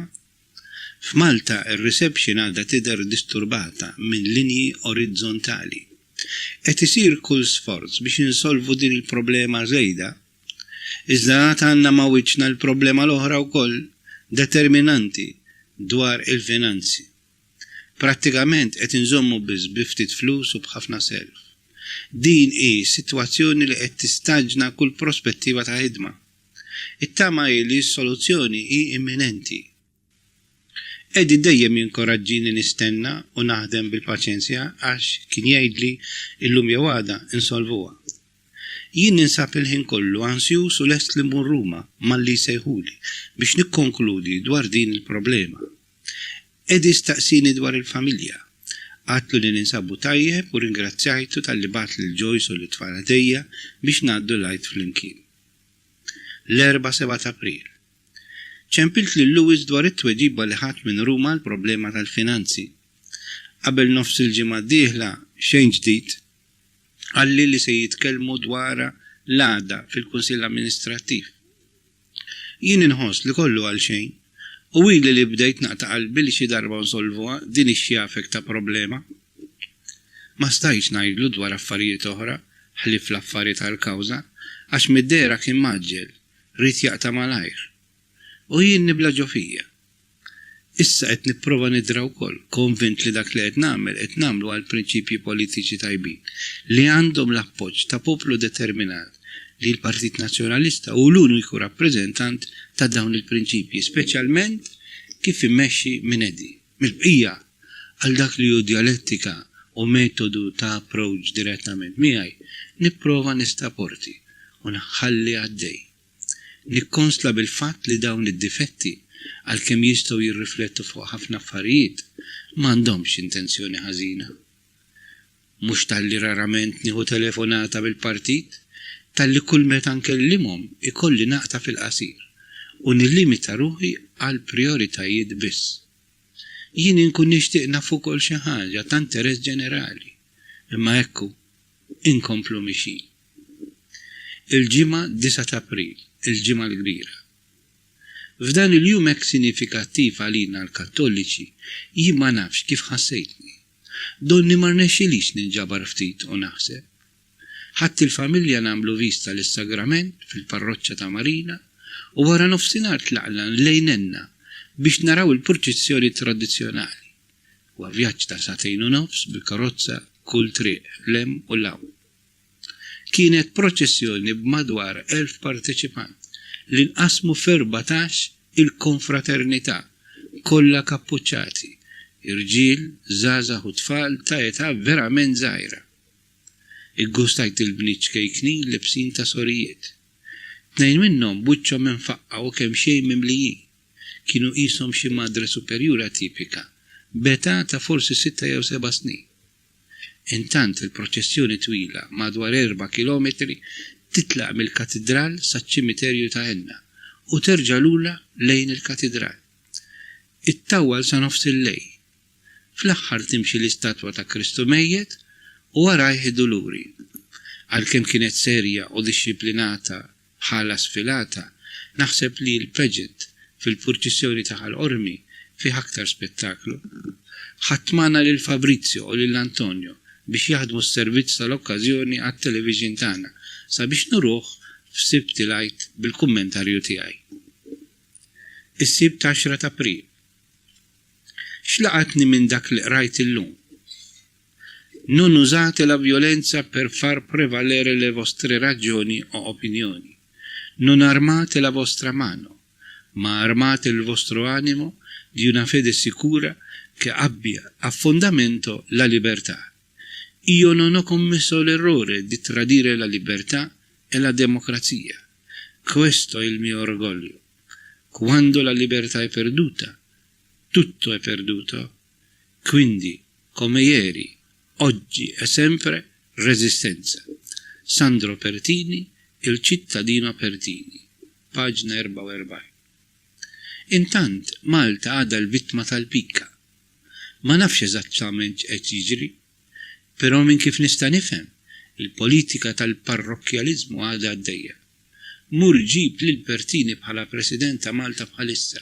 F'Malta ir-reception għadha tidher disturbata minn linji orizzontali. Qed isir kull sforz biex insolvu din il-problema żejda. Iżda għandna ma' wiċċna l-problema l-oħra wkoll determinanti dwar il-finanzi. Prattikament qed inżommu biss biftit flus u b'ħafna self. Din hi sitwazzjoni li qed tistaġna kull prospettiva ta' ħidma. It-tama hi li s-soluzzjoni hi imminenti. Edi dejjem jinkoraġġini nistenna u naħdem bil-paċenzja għax kien jgħidli illum jew għada insolvuha. Jien ninsab il-ħin kollu ansjus u lest li mmur Ruma malli jsejħuli biex nikkonkludi dwar din il-problema. Edi staqsini dwar il-familja. Għatlu li ninsabu tajjeb u ringrazzjajtu tal-li bat l-Joyce u l-tfal għadejja biex naddu lajt fl-imkien. L-4-7 April. ċempilt li Lewis dwar it-tweġiba li ħadd minn Ruma l-problema tal-finanzi. Qabel nofs il-ġimgħa d-dieħla xejn ġdid, għalli li se jitkellmu dwara l-għada fil-Kunsill Amministrattiv. Jien inħoss li kollu għal xejn, u ili li bdejt naqta' qalbi li xi darba nsolvuha din ix-xjafek ta' problema. Ma stajx ngħidlu dwar affarijiet oħra, ħlif l-affarijiet tal-kawża, għax mid-dera kien maġġel, rid jaqta' malajr. U jien nibla ġofija. Issa qed nipprova nidra wkoll, konvint li dak li qed nagħmlu għal prinċipji politiċi tajbin li għandhom l-appoġġ ta' poplu determinat li l-Partit Nazzjonalista u l-uniku rappreżentant ta' dawn il-prinċipji, speċjalment kif immexxi minn Edi. Mill-bqija għal dak li hu dialettika u metodu ta' approach direttament miegħi nipprova nistaporti u naħħalli għaddej. Nikkonsla bil-fatt li dawn id-difetti għalkemm jistgħu jirriflettu fuq ħafna affarijiet m'għandhomx intenzjoni ħażina. Mhux talli rarament nieħu telefonata bil-partit, talli kull meta nkellimhom ikolli naqta fil-qasir u nillimita ruħi għal prioritajiet biss. Jien inkun nixtieq naf ukoll xi ħaġa ta' interess ġenerali, imma hekku inkomplu mixin. Il-ġimgħa 9 April, il-ġimgħa l-kbira. F'dan il-jum hekk sinifikattiv għalina l-Kattoliċi, jien ma nafx kif ħassejtni. Donni ma rnexxilix ninġabar ftit u naħseb. Ħadd il-familja nagħmlu vista l-sagrament fil-parroċċa ta' Marina u wara nofsinhar tlaqna lejnenna biex naraw il-proċessjoni tradizzjonali. Wa vjaġġ ta' 2.5 bil-karozza kull triq lem u law. Kienet proċessjoni b'madwar 1000 parteċipant li nqasmu f'14 il-konfraternità kollha kappuċċati, irġiel, żgħażagħ u tfal ta' età verament żgħira. Iggustajt il-bniċ kejknin libsin ta' sorijiet. Tnejn minnhom buċċhom infaqqa u kemm xejn mimlijin. Kienu qishom xi madre superjura tipika, b'età ta' forsi 6 jew 7 snin. Intant il-proċessjoni twila madwar 4 kilometri titlaq mill-katedral saċ-ċimiterju ta' Enna u terġa' lula lejn il-katedral. Ittawwal sa nofs il-lejl. Fl-aħħar timxi l-istatwa ta' Kristu mejjed u wara jħidu luri. Għalkemm kienet serja u dixxiplinata bħala sfilata, naħseb li l-pageant fil-proċessjoni ta' Ormi fi aktar spettaklu. Ħatmana lil Fabrizio u lil Antonio biex jaħdmu s-servizz tal-okkażjoni għat-television tagħna sabiex nuruh f'Sibt Light bil-kummentarju tiegħi. Is-Sibt 10 April. Xlaqatni minn dak li qrajt illum. Non usate la violenza per far prevalere le vostre ragioni o opinioni. Non armate la vostra mano, ma armate il vostro animo di una fede sicura che abbia a fondamento la libertà. Io non ho commesso l'errore di tradire la libertà e la democrazia. Questo è il mio orgoglio. Quando la libertà è perduta, tutto è perduto. Quindi, come ieri, oggi e sempre, resistenza. Sandro Pertini, il cittadino Pertini. Pagina 44. Intant, Malta għadha l-vittma tal-pikka. Ma nafx eżattament qed jiġri, però minn kif nista' nifhem, il-politika tal-parrokkjaliżmu għadha għaddejja. Mur ġib lil Pertini bħala President ta' Malta bħalissa.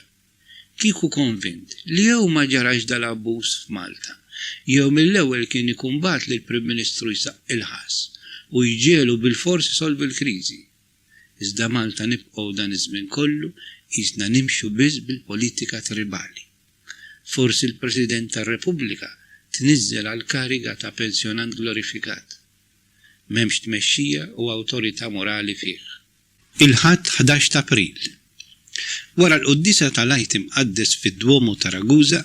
Kieku konvint li jew ma ġarax dal-abbuż f'Malta, jew mill-ewwel kien ikumbat li l-Prim Ministru jsaq il-ħas u jġielu bil-forsi solvi l-kriżi. Iżda Malta nibqgħu dan iż-żmien kollu jisna nimxu biss bil-politika tribali. Forsi l-President tar-Repubblika tniżżel għal kariga ta' pensjonant glorifikat. M'hemmx tmexxija u awtorità morali fih. Il-ħadd 11 April. Wara l-qoddisa tal-Għajt imqaddes fid-Duomo ta' Ragusa,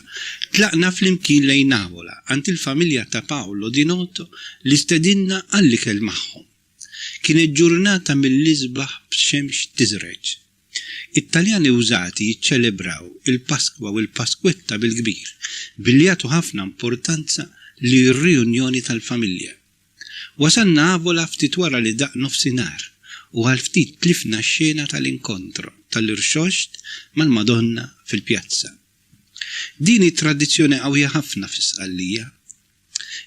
tlaqna flimkien lejn Avola għand il-familja ta' Paolo Di Noto li stedinna għall-ikel magħhom. Kienet ġurnata mill-isbaħ b'xemx tiżreġ. It-Taljani użati jiċċelebraw il-Paskwa u l-Paskwetta bil-kbir, billi jagħtu ħafna importanza li r-riunjoni tal-familja. Wasanna avola ftit wara li daq nofsinhar u għal ftit tlifna x-xena tal-inkontro tal-irxoxt mal-Madonna fil-pjazza. Din tradizzjoni qawwija ħafna fis-Sqallija.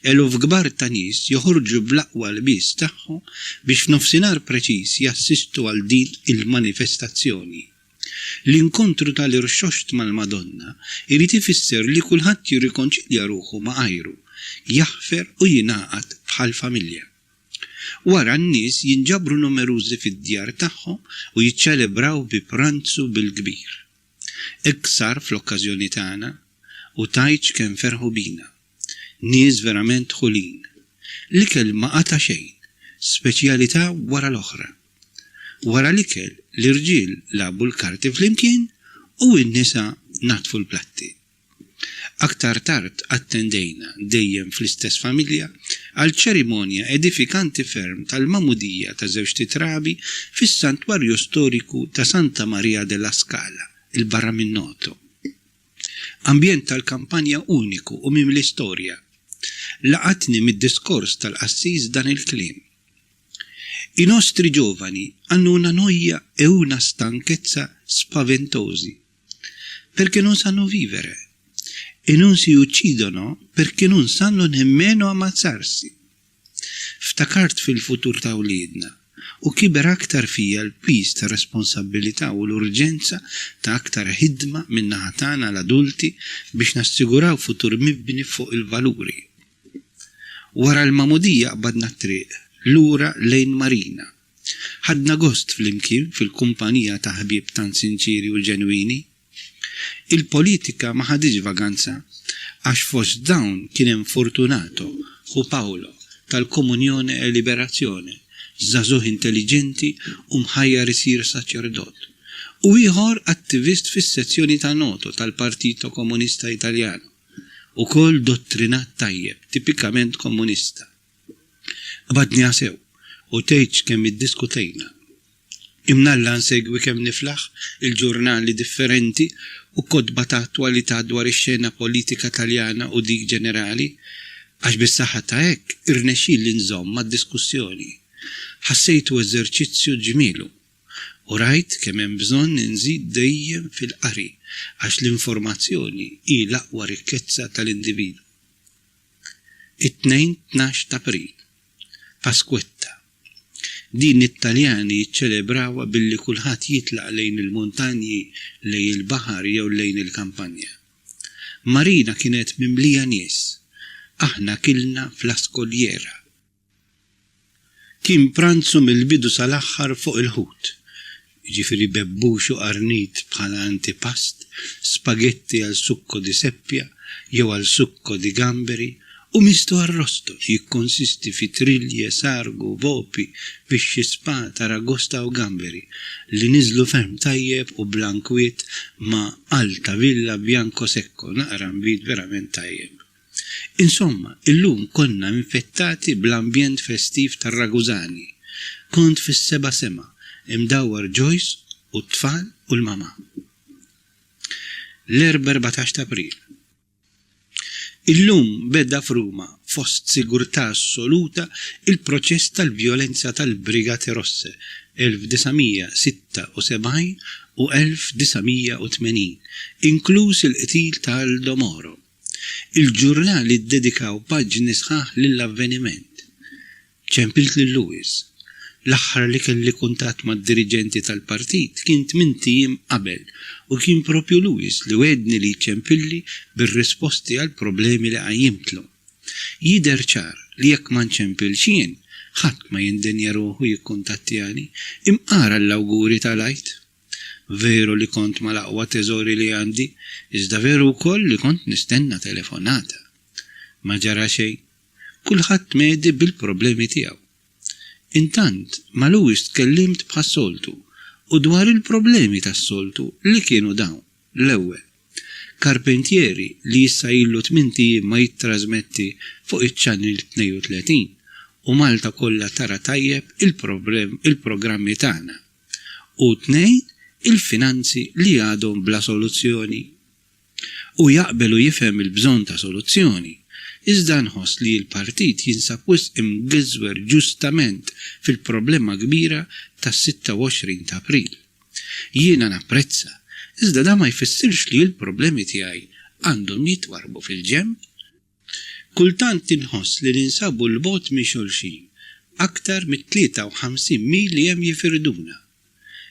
Eluf kbar ta' nies joħorġu bl-aqwa l-bies tagħhom biex f'nofsinhar preċiż jassistu għal din il-manifestazzjoni. L-inkontru tal-irxoxt mal-Madonna irid ifisser li kulħadd jirrikonċilja ruħu ma' għajru, jaħfer u jingħaqad bħal familja. Wara n-nies jinġabru numerużi fid-djar tagħhom u jiċċelebraw bi pranzu bil-kbir. Hekk sar fl-okkażjoni tagħna u tajġ kemm ferħu bina. Nies verament ħulin. L-ikel ma qata xejn, speċjalità wara l-oħra. Wara l-ikel l-irġiel labu l-karti flimkien u n-nisa natfu l-platti. Aktar tard attendejna dejjem fl-istess familja għal ċerimonja edifikanti ferm tal-Mamudija ta' żewġ titrabi fis-santwarju storiku ta' Santa Maria della Scala, il-barra minn Noto. Ambjent tal-kampanja uniku u mim l-istorja. Laqatni mid-diskors tal-qassiż dan il-kliem. I nostri giovani hanno una noia e una stanchezza spaventosi, perché non sanno vivere e non si uccidono perché non sanno nemmeno ammazzarsi. Ftakart fil-futur ta' wliedna u kiber aktar fija l-pis ta' responsabilità u l-urġenza ta' aktar ħidma min-naħa tagħna l-adulti biex nassiguraw futur mibni fuq il-valuri. Wara l-Mamudija qbadna t-triq lura lejn Marina. Ħadna gost flimkien fil-kumpanija ta' ħbieb tant sinċiri u ġenwini. Il-politika ma ħadix vaganza għax fost dawn kien hemm Fortunato u Paolo tal-Komunjoni e Liberazzjoni, żagħżugħ intelligenti u mħajjar isir saċerdot. U ieħor attivist fis-sezzjoni ta' Noto tal-Partito Komunista Italjano, ukoll dottrinat tajjeb, tipikament komunista. Badni għasew u tgħidx kemm iddiskutejna. Imnalla nsegwi kemm niflaħ il-ġurnali differenti u kodba ta' attwalità dwar ix-xena politika Taljana u dik ġenerali, għax bis-saħħa ta' hekk irnexxieli nżomm mad-diskussjoni. Ħassejtu eżerċizzju ġmielu u rajt kemm hemm bżonn inżid dejjem fil-qari għax l-informazzjoni hi l-aqwa rikkezza tal-individu. It-tnejn 12 ta' April, Paskwetta. Din it-Taljani jiċċelebrawha billi kulħadd jitlaq lejn il-muntanji, lejn il-baħar jew lejn il-kampanja. Marina kienet mimlija nies, aħna kilna fl-askoljera. Kien pranzu mill-bidu sal-aħħar fuq il-ħut. Ġifieri bebbux u qarnit bħala antipast, spaghetti għal succo di seppja jew għal succo di gamberi u misto arrosto jikkonsisti fi trilje, sargu, bopi, pixxi spata, ragosta u gamberi li niżlu ferm tajjeb u blankwiet ma' alta villa bianco secco naqra mbid verament tajjeb. Insomma, illum konna infettati bl-ambjent festiv tar-Ragusani. Kont fis-seba' sema, imdawwar Joyce u t-tfal u l-mama. L-14 ta' April. Illum beda f'Ruma fost sigurtà assoluta il-proċess tal-vjolenza tal-Brigate Rosse 1976 u 1980, inkluż il-qtil ta' Aldo Moro. Il-ġurnali ddedikaw paġni sħaħ lill-avveniment. ċempilt lil Lewis. L-aħħar li kelli kuntatt mad-diriġenti tal-partit kien 8 ijiem qabel u kien propju Lewis li wedni li ċempilli bir-risposti għal problemi li qajjimtlu. Jidher ċar li jekk ma nċempilx jien, ħadd ma jindenja ruħu jikkuntattjani imqara l-awguri tal-għajt. Veru li kont mal-aqwa teżori li għandi, iżda veru wkoll li kont nistenna telefonata. Ma ġara xejn, kulħadd medi bil-problemi tiegħu. Intant, ma Lewis tkellimt bħas-soltu u dwar il-problemi tas-soltu li kienu dawn. L-ewwel, Carpentieri li issa ilu 8 ijiem ma jittrażmetti fuq iċ-Channel 32 u Malta kollha tara tajjeb il-programmi tagħna. U 2 il-finanzi li għadhom bla soluzzjoni. U jaqbel u jifhem il-bżonn ta' soluzzjoni. Iżda nħoss li l-partit jinsab wisq imgiżwer ġustament fil-problema kbira tas-26 ta' April. Jiena napprezza, iżda da ma jfissirx li l-problemi tiegħi għandhom jitwarbu fil-ġemp. Kultant inħoss li ninsabu l-bot minn xulxin aktar mit-53 mil li hemm jifirduna.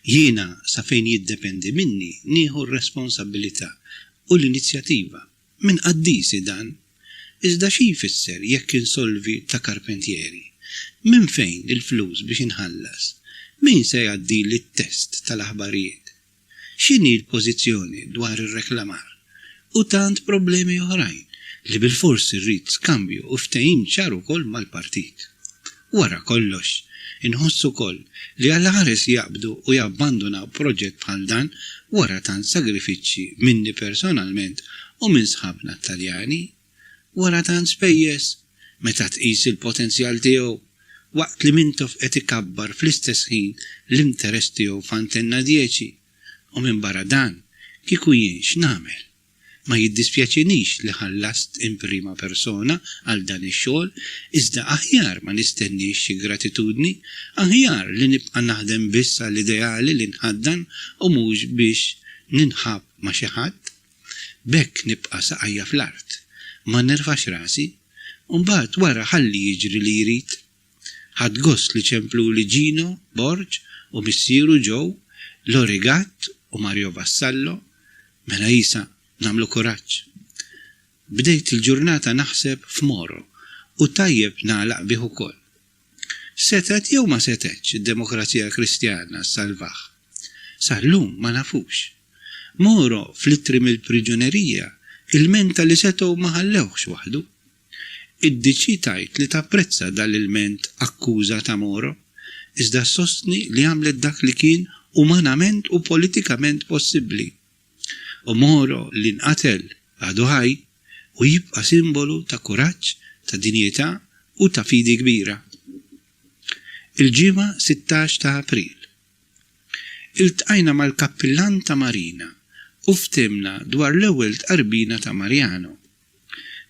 Jiena sa fejn jiddependi minni nieħu r-responsabilità u l-inizjattiva minn qaddisi dan. Iżda xi jfisser jekk insolvi ta' karpentieri? Minn fejn il-flus biex inħallas? Min se jgħaddi lit-test tal-aħbarijiet? X'inhi l-pożizzjoni dwar ir-reklamar? U tant problemi oħrajn li bil-forsi rrid skambju u ftehim ċar ukoll mal-partit. Wara kollox, inħossu koll li għal-ħares jaqbdu u jabbandunaw proġett bħal dan wara tant sagrifiċċji minni personalment u minn sħabna Taljani, wara tant spejjeż meta tqis il-potenzjal tiegħu waqt li mintof qed ikabbar fl-istess ħin l-interess tiegħu f'antenna 10 u minn barra dan kieku jien x'nagħmel. Ma jiddispjaċinix li ħallast in prima persona għal dan ix-xogħol, iżda aħjar ma nistenniex xi gratitudni, aħjar li nibqa' naħdem biss għall-ideali li nħaddan u mhux biex ninħab ma' xi ħadd. Bekk nibqa' saqajja fl-art, ma nerfax rasi, u mbagħad wara ħalli jiġri li jrid. Ħadd gost li ċemplu li Gino Borg u missieru Joe, Lorigat u Mario Vassallo, mela jisa namlu kuraġġ. Bdejt il-ġurnata naħseb f'Moro u tajjeb nagħlaq bih ukoll. Setet jew ma setetx id-Demokrazija Kristjana salvaħ. Sal-lum ma nafux. Moro fl-ittri mill-priġunerija il-menta li setgħu ma ħallewx waħdu. Iddeċitajt li tapprezza dal-ilment akkuża ta' Moro, iżda sostni li għamlet dak li kien umanament u politikament possibbli. U Moro li nqatel għadu ħaj u jibqa' simbolu ta' kuraġġ, ta' dinjità u ta' fidi kbira. Il-ġimgħa 16 ta' April. Iltqajna mal-kappillan ta' Marina u ftemna dwar l-ewwel tqarbina ta' Marjano.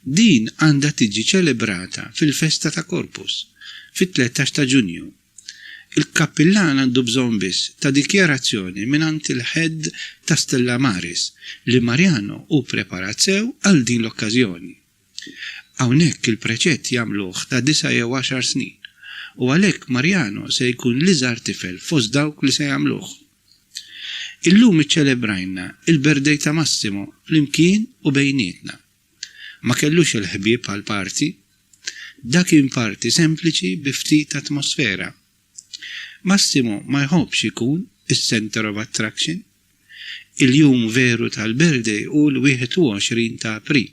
Din għandha tiġi ċelebrata fil-festa ta' Corpus fit-13 ta' Ġunju. Il-kappillan għandu bżonn biss ta' dikjarazzjoni minant il-ħedd ta' Stella Maris li Marjano u preparat sew għal din l-okkażjoni. Hawnhekk il-preċett jagħmluh ta' 9 jew 10 snin u għalhekk Marjano se jkun l-iżgħar tifel fost dawk li se jagħmluh. Illum iċċelebrajna il-birthday ta' Massimo flimkien u bejnietna. Ma kellux il-ħbieb għal parti, dak kien parti sempliċi bi ftit atmosfera. Massimo ma jħobbx ikun is-center of attraction. Il-jum veru tal-birthday u l-21 ta' April,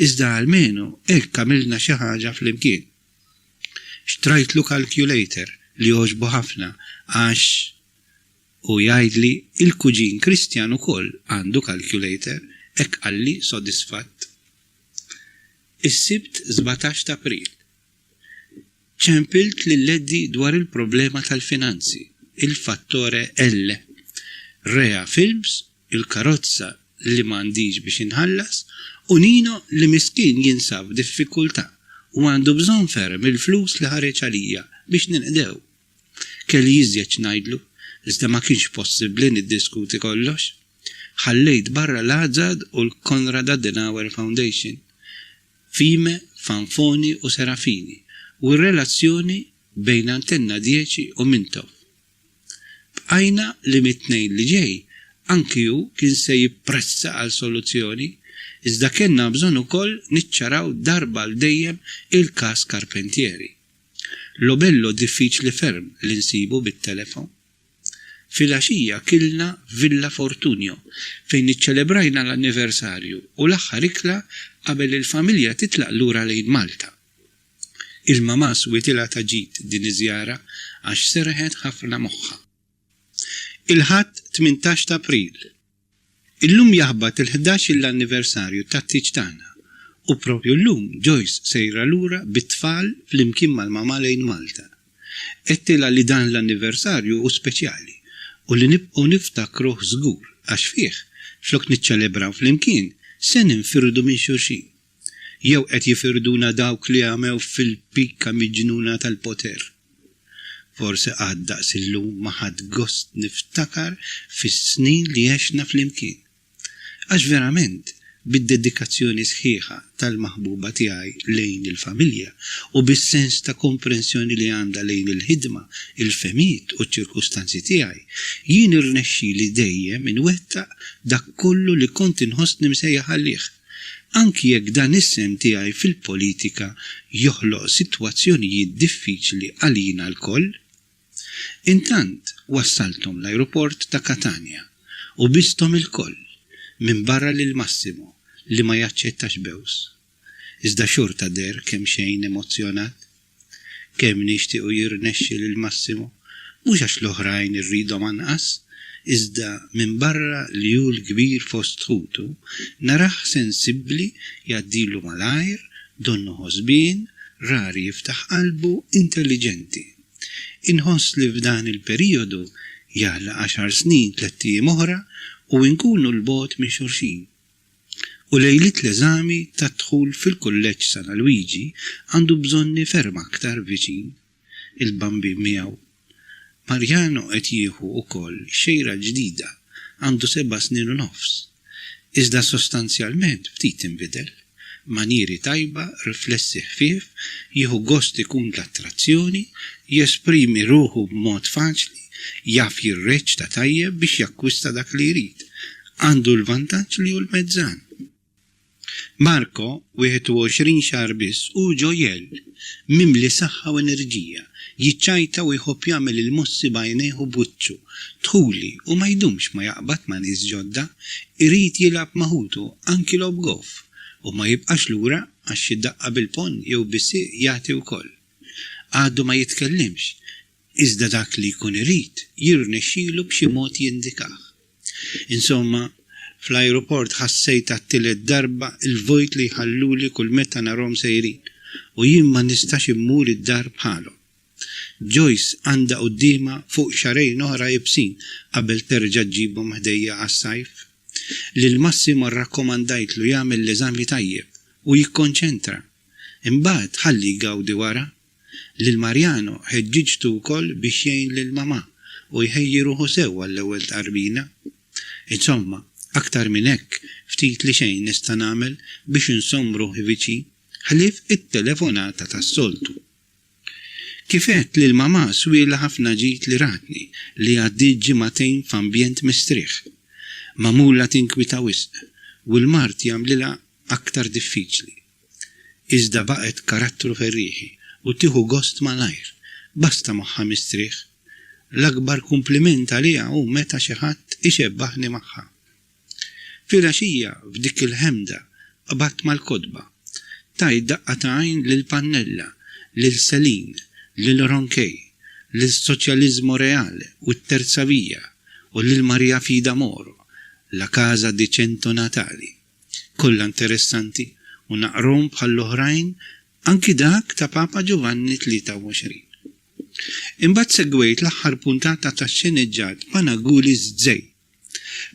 iżda għalmenu hekk għamilna xi ħaġa flimkien. Xtrajtlu calculator li jogħġbu ħafna għax u jgħidli il-kuġin Kristjan ukoll għandu calculator, hekk qalli sodisfatt. Is-Sibt 17 ta' April. ċempilt lill-leddi dwar il-problema tal-finanzi, il-fattore L. Rea Films, il-karozza li m'għandix biex inħallas, u Nino li miskin jinsab diffikultà u għandu bżonn ferm il-flus li ħareġ għalija biex ninqdew. Kelli jiżjed ngħidlu, iżda ma kienx possibbli niddiskuti kollox. Ħallejt barra l-Azzad u l-Konrad Adenauer Foundation, Fime, Fanfoni u Serafini, u r-relazzjoni bejn Antenna 10 u Mintof. Bqajna li mit-tnejn li ġej, anki hu kien se jipprezza għal soluzzjoni, iżda kellna bżonn ukoll niċċaraw darba l dejjem il-każ Karpentieri. Lobello diffiċli ferm li nsibu bit-telefon. Fil-għaxija kilna Villa Fortunio fejn iċċelebrajna l-anniversarju u l-aħħar ikla qabel il-familja titlaq lura lejn Malta. Il-mama switilha ta' ġid din iż-żjara għax serħet ħafna moħħha. Il-ħadd 18 ta' April. Illum jaħbad il-11 l-anniversarju tat-tieġ tagħna U propju llum Joyce sejra lura bit-tfal flimkien mal-mama lejn Malta. Qedtilha li dan l-anniversarju hu speċjali u li nibqgħu niftakruh żgur għax fih flok niċċelebraw flimkien se ninfirdu minn xulxin. Jew qed jifirduna dawk li għamew fil-pikka miġnuna tal-poter. Forse għaddaqs illum ma ħadd gost niftakar fis-snin li għexna flimkien. Għax verament bid-dedikazzjoni sħiħa tal-maħbuba tiegħi lejn il-familja u bis-sens ta' komprensjoni li għandha lejn il-ħidma, il-femiet u ċ-ċirkustanzi tiegħi, jien irnexxieli dejjem inwettaq dak kollu li kont inħossni msejjaħ għalih. Anki jekk dan is-sem tiegħi fil-politika joħloq sitwazzjonijiet diffiċli għalina l-koll. Intant wassalthom l-ajruport ta' Catania u bisthom il-koll minn barra lil Massimo li ma jaċċettax bews. Iżda xorta der kemm xejn emozzjonat, kemm nixtiequ jirnexxi lil Massimo, mhux għax l-oħrajn irridhom anqas, iżda minn barra li hu l-kbir fost ħutu, narah sensibbli jgħaddilu malajr, donnu ħosbien, rari jiftaħ qalbu, intelligenti. Inħoss li f'dan il-perjodu jagħlaq 10 snin 3 ijiem oħra u nkunu l-bogħod minn xulxin. U lejlit l-eżami ta' dħul fil-kulleġġ San Luigi għandu bżonni ferm aktar viċin. Il-bambi miegħu Marjano qed jieħu wkoll xejra ġdida għandu 7 snin u nofs. Iżda sostanzjalment ftit inbidel, manieri tajba, riflessi ħfief, jieħu gost ikun l-attrazzjoni, jesprimi ruħu b'mod faċli, jaf jirreċ ta' tajjeb biex jakkwista dak li jrid. Għandu l-vantaġġ li hu l-mezzan. Marco, 21 xahar biss, u ġojel, mimli saħħa u enerġija, jiċċajta u jħobb jagħmel il-mossi bajnejhu buċċu, tħuli u ma jdumx ma jaqbad ma' nies ġodda, irid jilgħab maħutu anki lob golf u ma jibqax lura għax jiddaqqa bil-pon jew bis-sieq jagħti wkoll. Għadu ma jitkellimx, iżda dak li jkun irid jirnexxielu b'xi mod jindikah. Insomma, fl-ajruport ħassejt għat-tielet darba il-vojt li jħalluli kull meta narhom sejrin u jien ma nistax immur id-dar bħalhom. Joyce għandha qudiema fuq xarejn oħra jibsin qabel terġa' ġġibhom ħdejja għas-sajf. Lil Massimo rrakkomandajtlu jagħmel l-eżami tajjeb u jikkonċentra. Imbagħad ħalli jgawdi wara. Lil Marjano ħeġġiġtu wkoll biex jgħin lil mama u jħejji ruħu sew għall-ewwel tqarbina. Insomma, aktar minn hekk ftit li xejn nista' nagħmel biex insomm ruħi viċin ħlief it-telefonata tas-soltu. Kif għedt lil mama swiela ħafna ġid li ratni li għaddiet ġimagħtejn f'ambjent mistrieħ. Magħmula tinkwita wisq u l-mart jagħmlilha aktar diffiċli. Iżda baqgħet karattru ferrieħi u tieħu gost malajr, basta moħħa mistrieħ. L-akbar kumpliment għaliha hu meta xi ħadd ixebbaħni magħha. Filgħaxija f'dik il-ħemda qabadt mal-kodba. Tajt daqqa ta' għajn lil Pannella, lil Selin, lil Ronkej, lil Soċjaliżmu Reale u t-Terza Via u lil Maria Fida Moro, la Casa di Cento Natali. Kollha interessanti u naqrom bħall-oħrajn anki dak ta' Papa Giovanni 23. Imbagħad segwejt l-aħħar puntata tax-xenegġat Panagoulis Żej.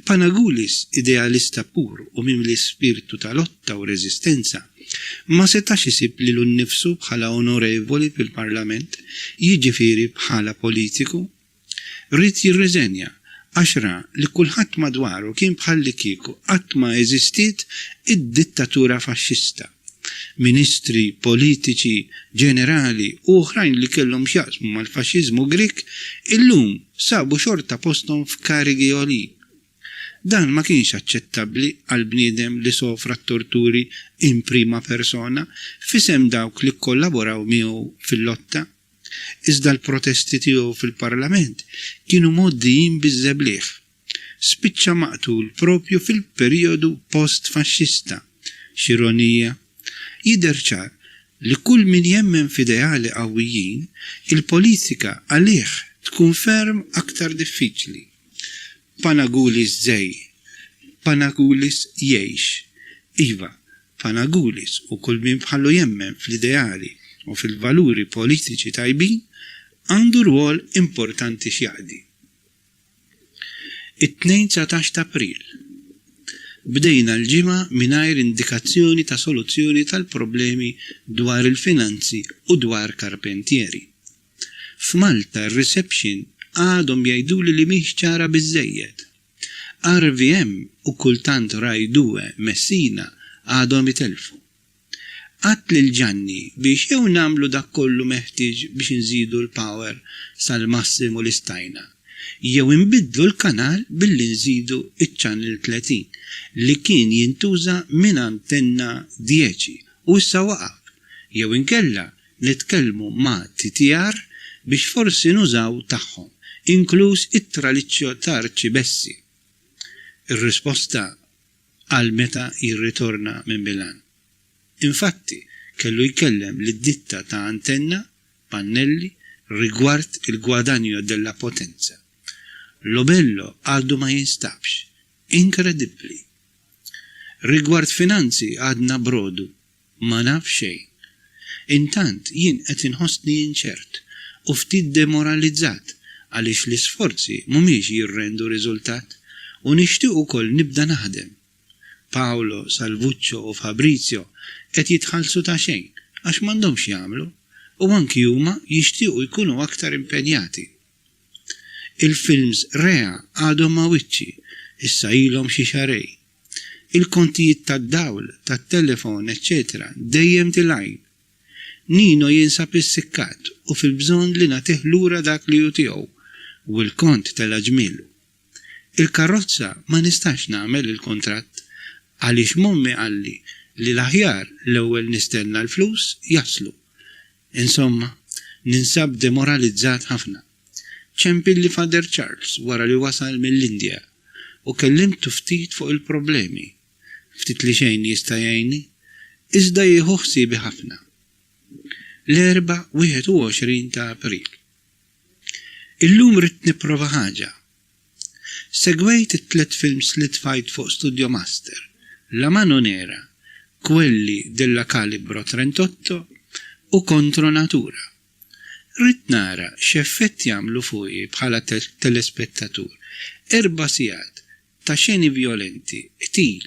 Panagoulis, idealista pur u mimli spiritu ta' lotta u reżistenza, ma setax isib lilu nnifsu bħala onorevoli fil-Parlament, jiġifieri bħala politiku. Rid jirriżenja għax ra li kulħadd madwaru kien bħalli kieku qatt ma eżistiet id-dittatura faxxista. Ministri, politiċi, ġenerali u oħrajn li kellhom x'jaqsmu mal-faxxiżmu Grik illum sabu xorta posthom f'karigi għolin. Dan ma kienx aċċettabbli għal bniedem li sofra t-torturi in prima persona fisem dawk li kollaboraw miegħu fil-lotta. Iżda l-protesti tiegħu fil-Parlament kienu moddijin biż-żeblieħ. Spiċċa maqtul propju fil-perjodu post-faxxista. X'ironija, jidher ċar li kull min jemmen f'ideali qawwijin, il-politika għalih tkun ferm aktar diffiċli. Panagoulis Żej, Panagoulis jgħix. Iva, Panagoulis u kull min bħallu jemmen fl-ideali u fil-valuri politiċi tajbin għandu rwol importanti x'jaqdi. It-19 ta' April bdejna l-ġimgħa mingħajr indikazzjoni ta' soluzzjoni tal-problemi dwar il-finanzi u dwar Carpentieri. F'Malta r-reception għadhom jgħiduli li mhix ċara biżżejjed. RVM u kultant Rajdue Messina għadhom itelfu. Qatt lil Ġanni biex jew nagħmlu dak kollu meħtieġ biex inżidu l-power sal-massimu li stajna, jew inbidlu l-kanal billi nżidu iċ-Channel 30 li kien jintuża minn antenna 10 u issa waqaf, jew inkella nitkellmu ma' TTR biex forsi nużaw tagħhom, inkluż it-traliċċju ta' Arċibessi. Ir-risposta għal meta jirritorna minn Milan. Infatti, kellu jkellem lid-ditta ta' antenna, pannelli, rigward il-gwadanju della potenza. Lobello għaddu ma jinstabx. Inkredibbli. Rigward finanzi għadna brodu, ma naf xejn. Intant jien qed inħossni inċert u ftit demoralizzat għaliex l-isforzi mhumiex jirrendu riżultat u nixtieq ukoll nibda naħdem. Paolo, Salvuccio u Fabrizio qed jitħallsu ta' xejn għax m'għandhomx jagħmlu u anki huma jixtiequ jkunu aktar impenjati. Il-films Rea għadhom ma' wiċċi, issa ilhom xi xarej. Il-kontijiet tad-dawl, tat-telefon, eċċetera, dejjem tilgħin. Nino jinsab is-sikkat u fil-bżonn li nagħtih lura dak li hu tiegħu u l-kont tal-ġmielu. Il-karozza ma nistax nagħmel il-kontratt għaliex mommi qalli li l-aħjar l-ewwel nistenna l-flus jaslu. Insomma, ninsab demoralizzat ħafna. ċempilli Father Charles wara li wasal mill-Indja u kellimtu ftit fuq il-problemi. Ftit li xejn jista' jgħinni, iżda jieħu ħsiebhi ħafna. L-erba' 21 ta' April. Illum rid nipprova ħaġa. Segwejt it-tlet films li tfajt fuq Studio Master, La Mano Nera, Quelli della Calibro 38 u Contro Natura. Rid nara x'effett jagħmlu fuqi bħala telespettatur 4 sigħat ta' xeni violenti, qtil,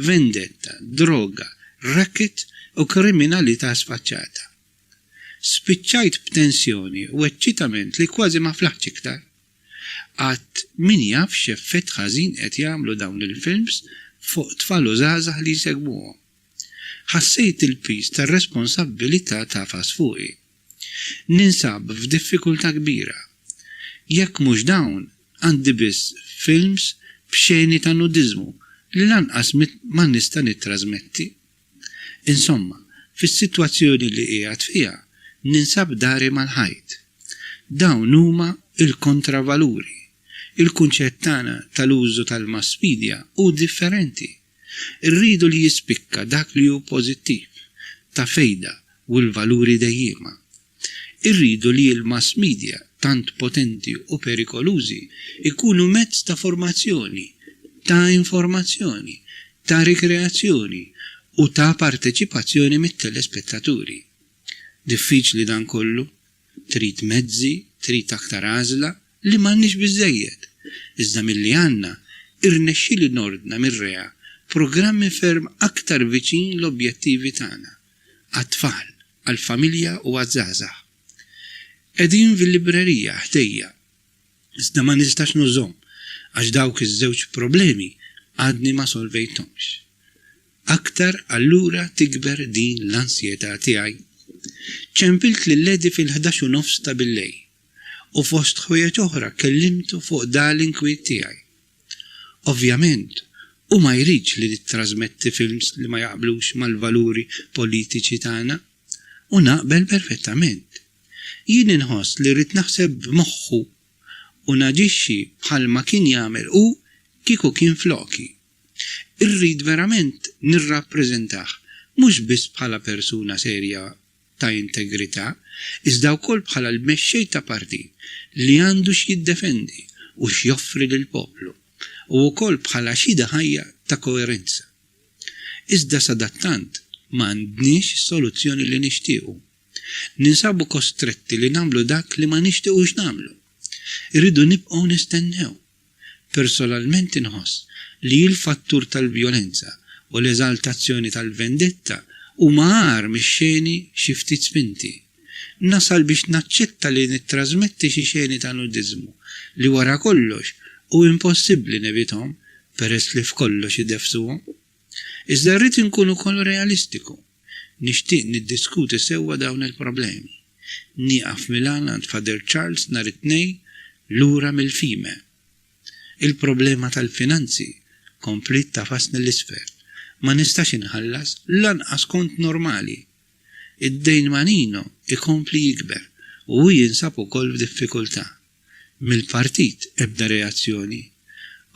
vendetta, droga, racket u kriminalità sfaċċata. Spiċċajt b'tensjoni u eċċitament li kważi ma flaħx iktar. Għadd min jaf x'effett ħażin qed jagħmlu dawn il-films fuq tfal u żgħażagħ li jsegwuhom. Ħassejt il-piż tar-responsabbilità tafas fuqi. Ninsab f'diffikultà kbira. Jekk mhux dawn għandi biss films b'xeni ta' nudiżmu li lanqas ma nista' nittrażmetti. Insomma, fis-sitwazzjoni li qiegħed fiha ninsab dari mal-ħajt. Dawn huma il-kontravaluri. Il-kunċett tagħna tal-użu tal-mass media hu differenti. Irridu li jispikka dak li hu pożittiv, ta' fejda u l-valuri dejjema. Irridu li l-mass media tant potenti u perikolużi ikunu mezz ta' formazzjoni, ta' informazzjoni, ta' rikreazzjoni u ta' parteċipazzjoni mit-telespettaturi. Diffiċli dan kollu, trid mezzi, trid aktar għażla li m'għandniex biżżejjed. Iżda milli għandna irnexxieli nordna mir-Rea programmi ferm aktar viċin l-objettivi tagħna, għat-tfal, għall-familja u għaż-żgħażagħ. Qegħdin fil-librerija ħdejja, iżda ma nistax nużhom għax dawk iż-żewġ problemi għadni ma solvejthomx. Aktar allura tikber din l-ansjetà tiegħi. ċempilt lil-ledi fil-11:nofs ta' billejl u fost ħwejjeġ oħra kellimtu fuq dal-inkwiet tiegħi. Ovvjament, u ma jridx li nittrażmetti films li ma jaqblux mal-valuri politiċi tagħna u naqbel perfettament. Jien inħoss li rrid naħseb b'moħħu u naġixxi bħalma kien jagħmel u kieku kien floki. Irrid verament nirrappreżentah mhux biss bħala persuna serja ta' integrità, iżda wkoll bħala l-mexxej ta' partit li għandu x'jiddefendi u x'joffri lill-poplu u wkoll bħala xhieda ħajja ta' koerenza. Iżda sadattant ma għandniex soluzzjoni li nixtiequ. Ninsabu kostretti li namlu dak li ma nixtiequx namlu. Irridu nibqgħu nistennew. Personalment inħoss li l-fattur tal-vjolenza u l-eżaltazzjoni tal-vendetta huma għar mix-xeni xi ftit spinti. Nasal biex naċċetta li nittrażmetti xi xeni ta' nudizmu li wara kollox u impossibbli nevithom peress li f'kollox idefsuhom. Iżda rrid inkun ukoll realistiku. Nixtieq niddiskuti sewwa dawn il-problemi. Nieqaf Milan għand Father Charles nhar it-tnejn lura mill-fime. Il-problema tal-finanzi komplit tafasni l-isfer. Ma nistax inħallas lanqas kont normali. Id-dejn manino ikompli jikber u jinsab ukoll f'diffikultà. Mill-partit ebda reazzjoni.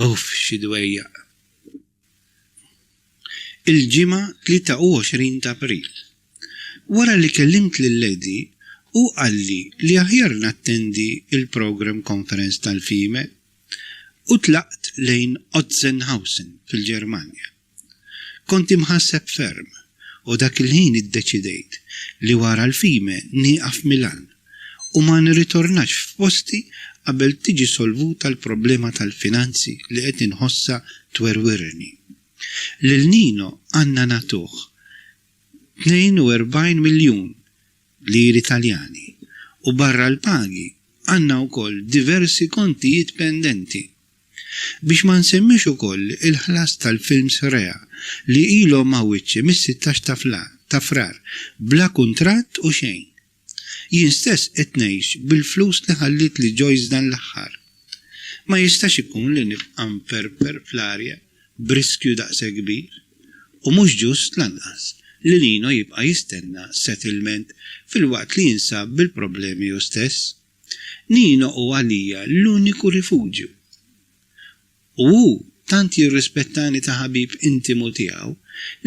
Uff, xi dwejjaq. Il-ġimgħa 23 ta' April. Wara li kellimt lil-Ledi u qalli li aħjar nattendi il-program conference tal-fime u tlaqt lejn Otzenhausen fil-Ġermanja. Kont imħasseb ferm u dak il-ħin iddeċidejt li wara l-fime nieqaf Milan u ma nirritornax f'posti qabel tiġi solvuta l-problema tal-finanzi li qed inħossa twerwirni. Lil Nino għandna natuh 42 miljun liri Taljani u barra l-pagi għandna wkoll diversi kontijiet pendenti. Biex ma nsemmix ukoll il-ħlas tal-films rea li ilhom mawwiċċi mis-16 ta' frar bla kuntratt u xejn. Jien stess qed ngħix bil-flus li ħallit li Joyce dan l-aħħar. Ma jistax ikun li nibqa' mperper fl-arja briskju daqse kbir u mhux ġust lanqas li Nino jibqa' jistenna settlement fil-waqt li jinsab bil-problemi hu stess. Nino u għalija l-uniku rifuġju. U tant jirrispettani ta' ħabib intimu tiegħu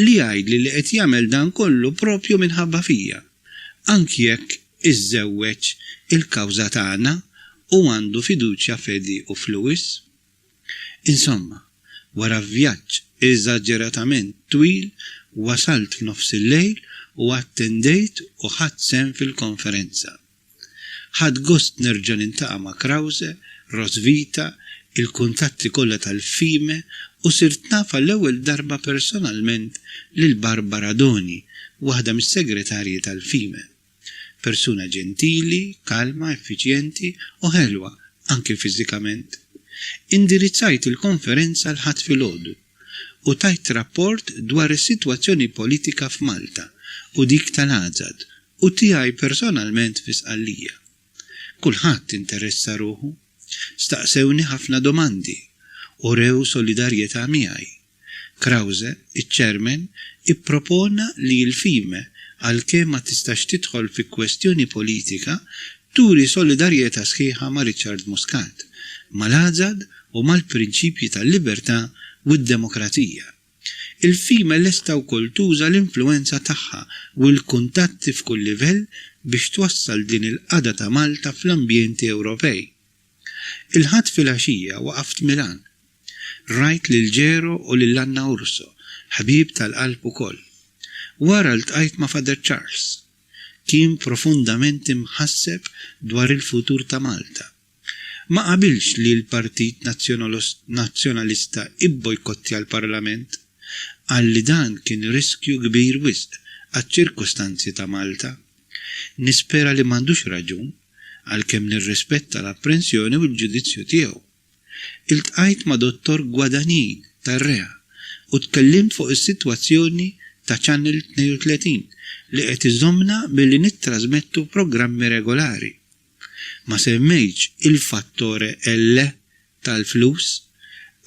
li jgħidli li qed jagħmel dan kollu propju minħabba fija, anki jekk iżżewweġ il-kawża tagħna u għandu fiduċja fedi u flus. Insomma, wara vjaġġ eżaġeratament twil wasalt f'nofs il-lejl u attendejt u ħadd sehem fil-konferenza. Ħadd gost nerġa' nintaqa' ma' Krause, Rosvita, il-kuntatti kollha tal-fime u sirt nafa l-ewwel darba personalment lil Barbara Doni, waħda mis-segretarji tal-fime. Persuna ġentili, kalma, effiċjenti u ħelwa anke fiżikament. Indirizzajt il-konferenza l-ħadd filgħodu u tajt rapport dwar is-sitwazzjoni politika f'Malta u dik tal-Għażad u tiegħi personalment fi Sqallija. Kulħadd interessa ruħu, staqsewni ħafna domandi u rew solidarjetà miegħi. Krause, iċ-chairman, ippropona li l-fime għalkemm ma tistax tidħol fi kwestjoni politika turi solidarjetà sħiħa ma' Richard Muscat, mal-Għażad u mal-prinċipji tal-libertà u d-demokrazija. Il-fime lesta wkoll tuża l-influenza tagħha u l-kuntatti f'kull livell biex twassal din il-qagħda ta' Malta fl-ambjenti Ewropej. Il-ħadd fil-għaxija waqaft Milan. Rajt lil Ġero u lil Anna Urso, ħabib tal-qalb ukoll. Wara ltqajt ma' Father Charles. Kien profondament imħasseb dwar il-futur ta' Malta. Ma qabilx li l-Partit Nazzjonalista ibbojkottja l-Parlament, għalli dan kien riskju kbir wisq għaċ-ċirkostanzi ta' Malta. Nispera li m'għandux raġun għalkemm nirrispetta l-apprensjoni u l-ġudizzju tiegħu. Iltqajt ma' Dottor Guadanin tar-Rea u tkellimt fuq is-sitwazzjoni ta' Channel 32 li qed iżommna billi nittrażmettu programmi regolari. Ma semmejx il-fattore L tal-flus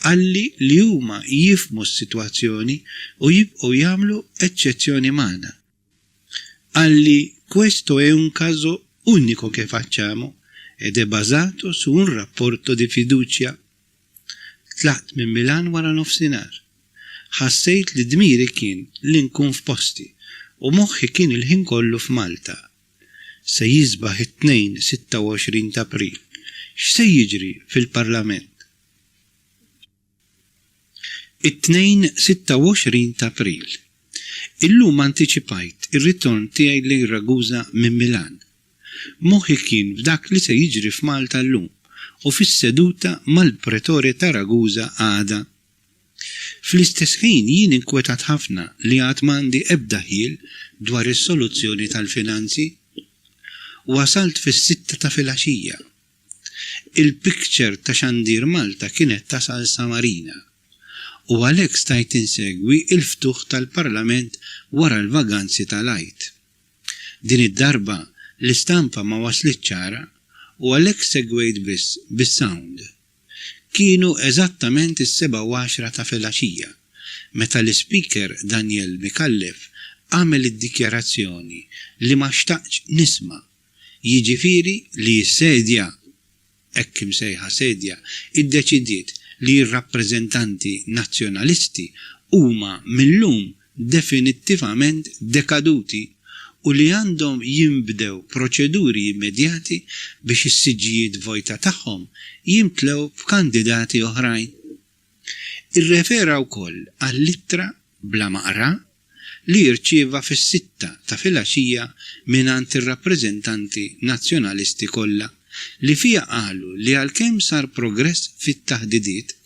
għalli li huma jifmu s-sitwazzjoni u jibqgħu jagħmlu eċċezzjoni magħna. Għalli questo è un caso unico che facciamo ed è basato su un rapporto di fiducia. Tlaqt minn Milan wara nofsinhar. Ħassejt li dmiri kien li nkun f'posti u moħħi kien il-ħin kollu f'Malta. Se jisbaħ it-tnejn 26 ta' April. X'se jiġri fil-Parlament? It-tnejn 26 ta' April. Illum anticipajt ir-ritorn tiegħi lejn Ragusa minn Milan. Moħħi kien f'dak li se jiġri f'Malta llum u fis-seduta mal-Pretore ta' Ragusa għada. Fl-istess ħin jien inkwetat ħafna li għad m'għandi ebda ħiel dwar is-soluzzjoni tal-finanzi. Wasalt fis-6 ta' filgħaxija. Il-picture ta' xandir Malta kienet tasal Samarina u għalhekk stajt insegwi il-ftuħ tal-Parlament wara l-vaganzi tal-Għid. Din id-darba l-istampa ma waslitx ċara u għalhekk segwejt biss bis-sound. Kienu eżattament is-7:10 ta' filgħaxija meta l-Speaker Daniel Mikallef għamel id-dikjarazzjoni li ma xtaqx nisma', jiġifieri li s-sedja hekk imsejħa sedja iddeċidiet li r-rappreżentanti nazzjonalisti huma millum definittivament dekaduti u li għandhom jinbdew proċeduri immedjati biex is-siġġijiet vojta tagħhom jimtlew f'kandidati oħrajn. Irrefera wkoll għall-ittra bla maqra li rċieva fis-6 ta' filgħaxija mingħand ir-rappreżentanti nazzjonalisti kollha li fija qalu li għalkemm sar progress fit-taħdidiet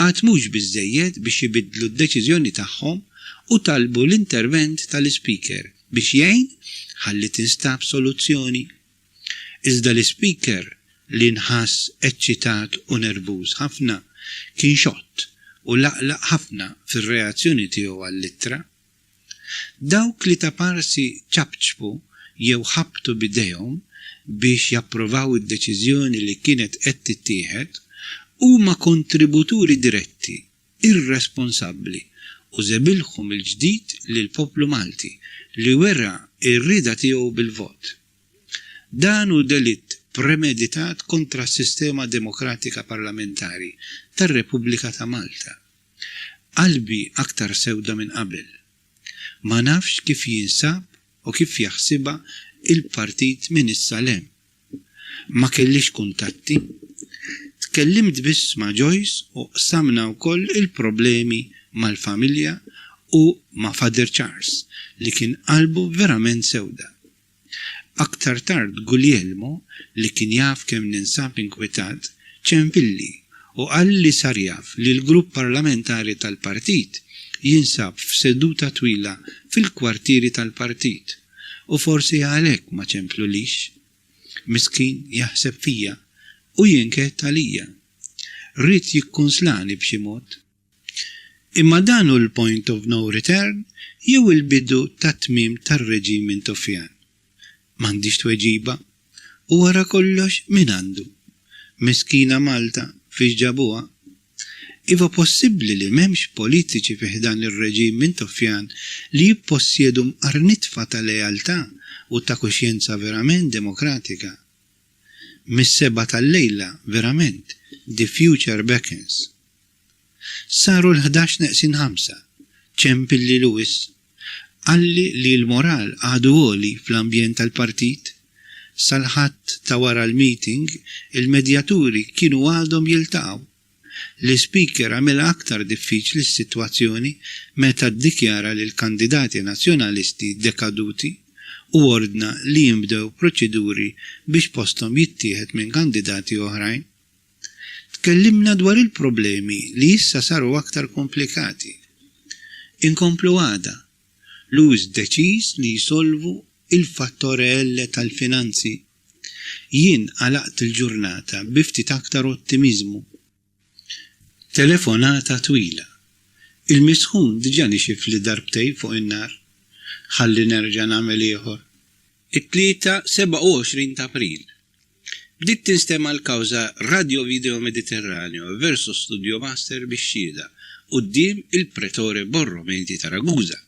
għad mhux biżżejjed biex jibidlu d-deċiżjoni tagħhom u talbu l-intervent tal-Speaker biex jgħin ħalli tinstab soluzzjoni. Iżda l-Speaker li nħass eċċitat u nervuż ħafna kien xott u laqlaq ħafna fir-reazzjoni tiegħu għall-ittra. Dawk li ta' parsi ċabċbu jew ħabtu bidejhom biex japprovaw id-deċiżjoni li kienet qed tittieħed huma kontributuri diretti, irresponsabbli u żebilhom il-ġdid lill-poplu Malti li wera r-rieda tiegħu bil-vot. Dan hu delitt premeditat kontra s-sistema demokratika parlamentari tar-Repubblika ta' Malta. Qalbi aktar sewda minn qabel. Ma nafx kif jinsab u kif jaħsibha il-partit minn is-Salem. Ma kellix kuntatti. Tkellimt biss ma' Joyce u qsamna wkoll il-problemi mal-familja u ma' Father Charles li kien qalbu verament sewda. Aktar tard Guglielmo li kien jaf kemm ninsab inkwetat ċempilli u qal li sar jaf li l-grupp parlamentari tal-partit jinsab f'seduta twila fil-kwartieri tal-partit u forsi għalhekk ma ċemplulix. Miskin jaħseb fija u jinket għalija. Rrid jikkunslani b'xi mod. Imma dan hu l-point of no return jew il-bidu ta' tmiem tar-reġim minn Tofjan. M'għandix tweġiba u wara kollox min għandu. Miskina Malta fiex ġabuha. Iva possibbli li m'hemmx politiċi fih dan ir-reġim minn Tofjan li jippossjedu mqarnitfa ta' lealtà u ta' kuxjenza verament demokratika. Mis-7 tal-lejla verament the future beckons. Saru l-11:05 ċempilli Lewis għalli li l-moral għadu għoli fl-ambjent tal-partit. Salħat ta' wara l-meeting il-medjaturi kienu għadhom jiltaqgħu. L-Speaker għamilha aktar diffiċli s-sitwazzjoni meta ddikjara li l-kandidati nazzjonalisti dekaduti u ordna li jimbdew proċeduri biex postom jittieħed minn kandidati oħrajn. Tkellimna dwar il-problemi li issa saru aktar komplikati. Inkomplu għada, Lewis deċiż li jisolvu il-fattore L tal-finanzi. Jien għalaqt il-ġurnata biftit aktar ottimizmu. Telefonata twila. Il-misħun diġà nixif li darbtej fuq in-nar. Ħalli nerġa' nagħmel ieħor. It-tlieta 27 ta' April. Bdiet tinstema' l-kawża Radio Video Mediterraneo versus Studio Master bix-xhieda quddiem il-Pretore Borrometi ta' Ragusa.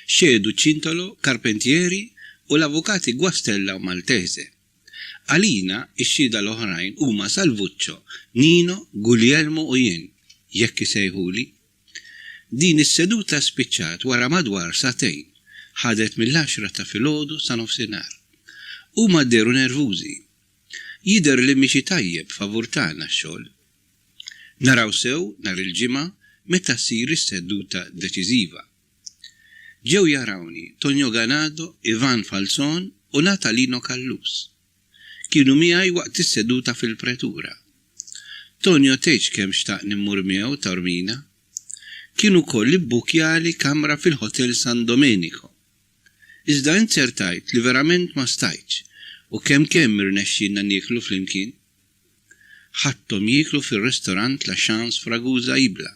Xedu Cintolo, Carpentieri u l-avukati Guastella u Maltese. Għalina ix-xhieda l-oħrajn huma Salvuccio, Nino, Guglielmo u jien, jekk isejħuli. Din is-seduta spiċċat wara madwar satejn, ħadet mill-10 ta' filgħodu sa nofsinhar. Huma dderu nervużi. Jidher li mixi tajjeb favur tagħna x-xogħol. Naraw sew nhar il-ġimgħa meta ssir is-seduta deċiżiva. Ġew jarawni Tonio Ganado, Ivan Falzon u Natalino Callus. Kienu miegħi waqt is-seduta fil-pretura. Tonio tgħid kemm xtaq nimmur miegħu Taormina. Kienu wkoll ibbukjali kamra fil-Hotel San Domenico. Iżda insertajt li verament ma stajtx u kemm irnexxinna nieklu flimkien. Ħadthom jieklu fir-ristorant La Chance Fragusa Ibla.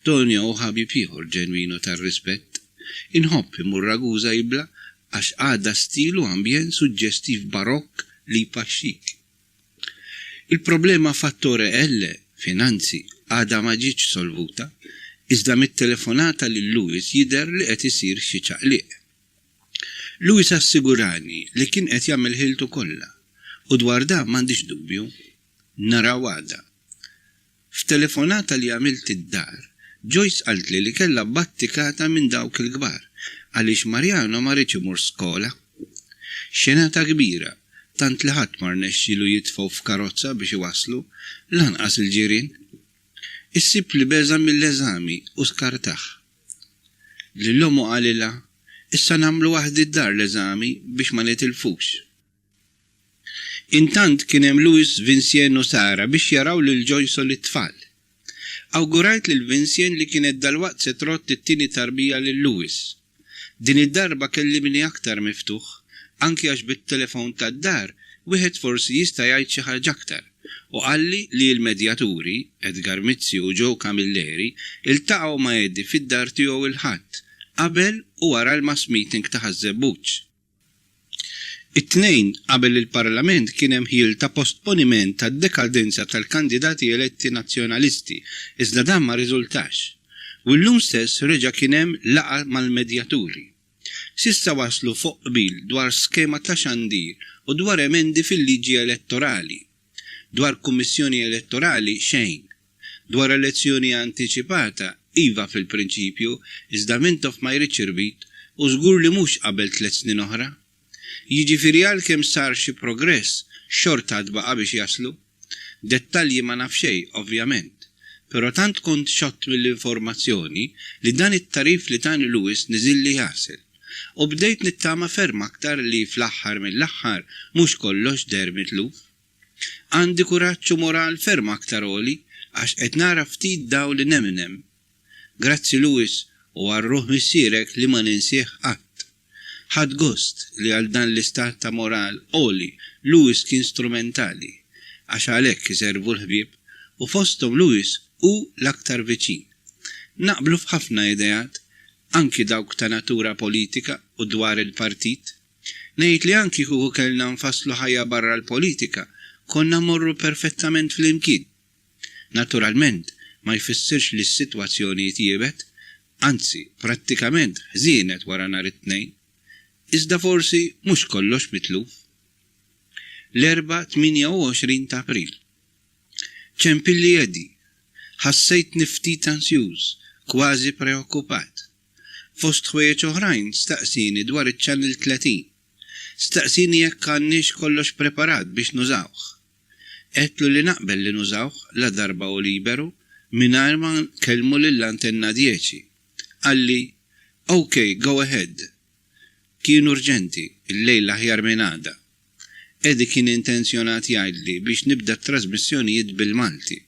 Tonio u ħabib ieħor ġenwinu tar-rispett. Inħobb imur Ragusa Ibla għax għadha stilu ambjent suġġestiv barokk li jpaxxik. Il-problema fattore L, finanzi, għadha ma ġietx solvuta, iżda mit-telefonata lil Lewis jidher li qed isir xi ċaqliq. Lewis assigurani li kien qed jagħmel ħiltu kollha u dwar dan m'għandix dubju. Naraw għada. F'telefonata li għamilt id-dar, Joyce qaltli li kellha battikata minn dawk il-kbar għaliex Mariano ma rridx imur skola. Xenata kbira, tant li ħadd ma rnexxielu jitfgħu f'karozza biex iwasslu, lanqas il-ġirien. Issib li beża mill-eżami u skartaħ. Lill-ommu qalilha, issa nagħmlu waħdi d-dar l-eżami biex ma nitilfux. Intant kien hemm Lewis, Vincien u Sara biex jaraw lil Joyce u l-tfal. Awgurajt lil Vincien li kienet dalwaqt se trott it-tieni tarbija lil Lewis. Din id-darba kellimni aktar miftuħ, anki għax bit-telefon tad-dar wieħed forsi jista' jgħid xi ħaġa aktar u qalli li l-medjaturi Edgar Mizzi u Joe Camilleri iltaqgħu ma' Eddie fid-dar tiegħu il-ħadd qabel u wara l-mass meeting ta' Ħażebbuġ. It-tnejn qabel il-Parlament kien hemm ħiel ta' postponiment tad-dekadenza tal-kandidati eletti nazzjonalisti, iżda dan ma riżultax. U llum stess reġa' kien hemm laqgħa mal-medjaturi. S'issa waslu fuq qbil dwar skema ta' xandir u dwar emendi fil-liġi elettorali. Dwar kummissjoni elettorali xejn. Dwar elezzjoni antiċipata iva fil-prinċipju, iżda mintof ma jridx irbit u żgur li mhux qabel 3 snin oħra. Jiġifieri għalkemm sar xi progress xorta tbaqa' biex jaslu. Dettalji ma naf xejn, ovvjament, però tant kont xott mill-informazzjoni li dan it-tarif li tani Lewis niżilli jasel. U bdejt nittama ferm aktar li fl-aħħar mill-aħħar mhux kollox der mitluf. Għandi kuraġġ u moral ferm aktar għoli għax qed nara ftit daw li nemnem. Grazzi Lewis u għarruħ missierek li ma ninsieħ qatt. Ħadd gost li għal dan l-istat ta' moral għoli Lewis kien strumentali għax għalhekk iservu l-ħbieb u fosthom Lewis u l-aktar viċin. Naqblu f'ħafna idejat, anki dawk ta' natura politika u dwar il-partit. Ngħid li anki kieku kellna nfasslu ħajja barra l-politika, konna morru perfettament flimkien. Naturalment, ma jfissirx li s-sitwazzjoni tjiebet, anzi, prattikament ħżienet wara nhar it-tnejn. Iżda forsi mhux kollox mitluf. L-erba' 28 ta' April. Ċempilli Eddie. Ħassejt ftit ansjuż, kważi preokkupat. Fost ħwejjeġ oħrajn staqsini dwar iċ-Channel 30. Staqsini jekk għandniex kollox preparat biex nużawh. Qedlu li naqbel li nużawh la darba u liberu mingħajr ma nkellmu lill-antenna 10. Qalli, "Okay, go ahead." Kien urġenti, il-lejla ħjar minn għada. Eddie kien intenzjonat jgħidli biex nibda t-trasmissjonijiet bil-Malti.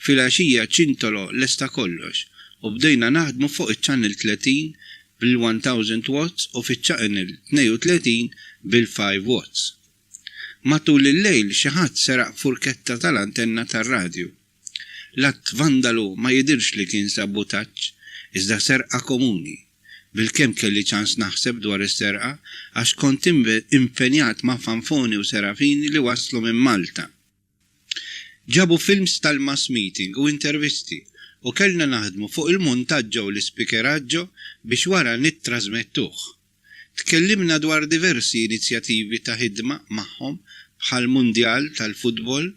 Fil-għaxija ċintolo lesta kollox u bdejna naħdmu fuq iċ-Channel 30 bil-1000 watts u fiċ-Channel 32 bil-5 watts. Matul il-lejl xi ħadd seraq furketta tal-antenna tar-radju. L-att vandalu ma jidirx li kien sabotaġġ, iżda serqa komuni. Bil-kemm kelli ċans naħseb dwar is-serqa għax kont impenjat ma' Fanfoni u Serafini li waslu minn Malta. Ġabu films tal-mass meeting u intervisti u kellna naħdmu fuq il-muntaġġo u l-ispikeraġġo biex wara nittrażmettuh. Tkellimna dwar diversi inizjattivi ta' ħidma magħhom bħal Mundjal tal-Futbol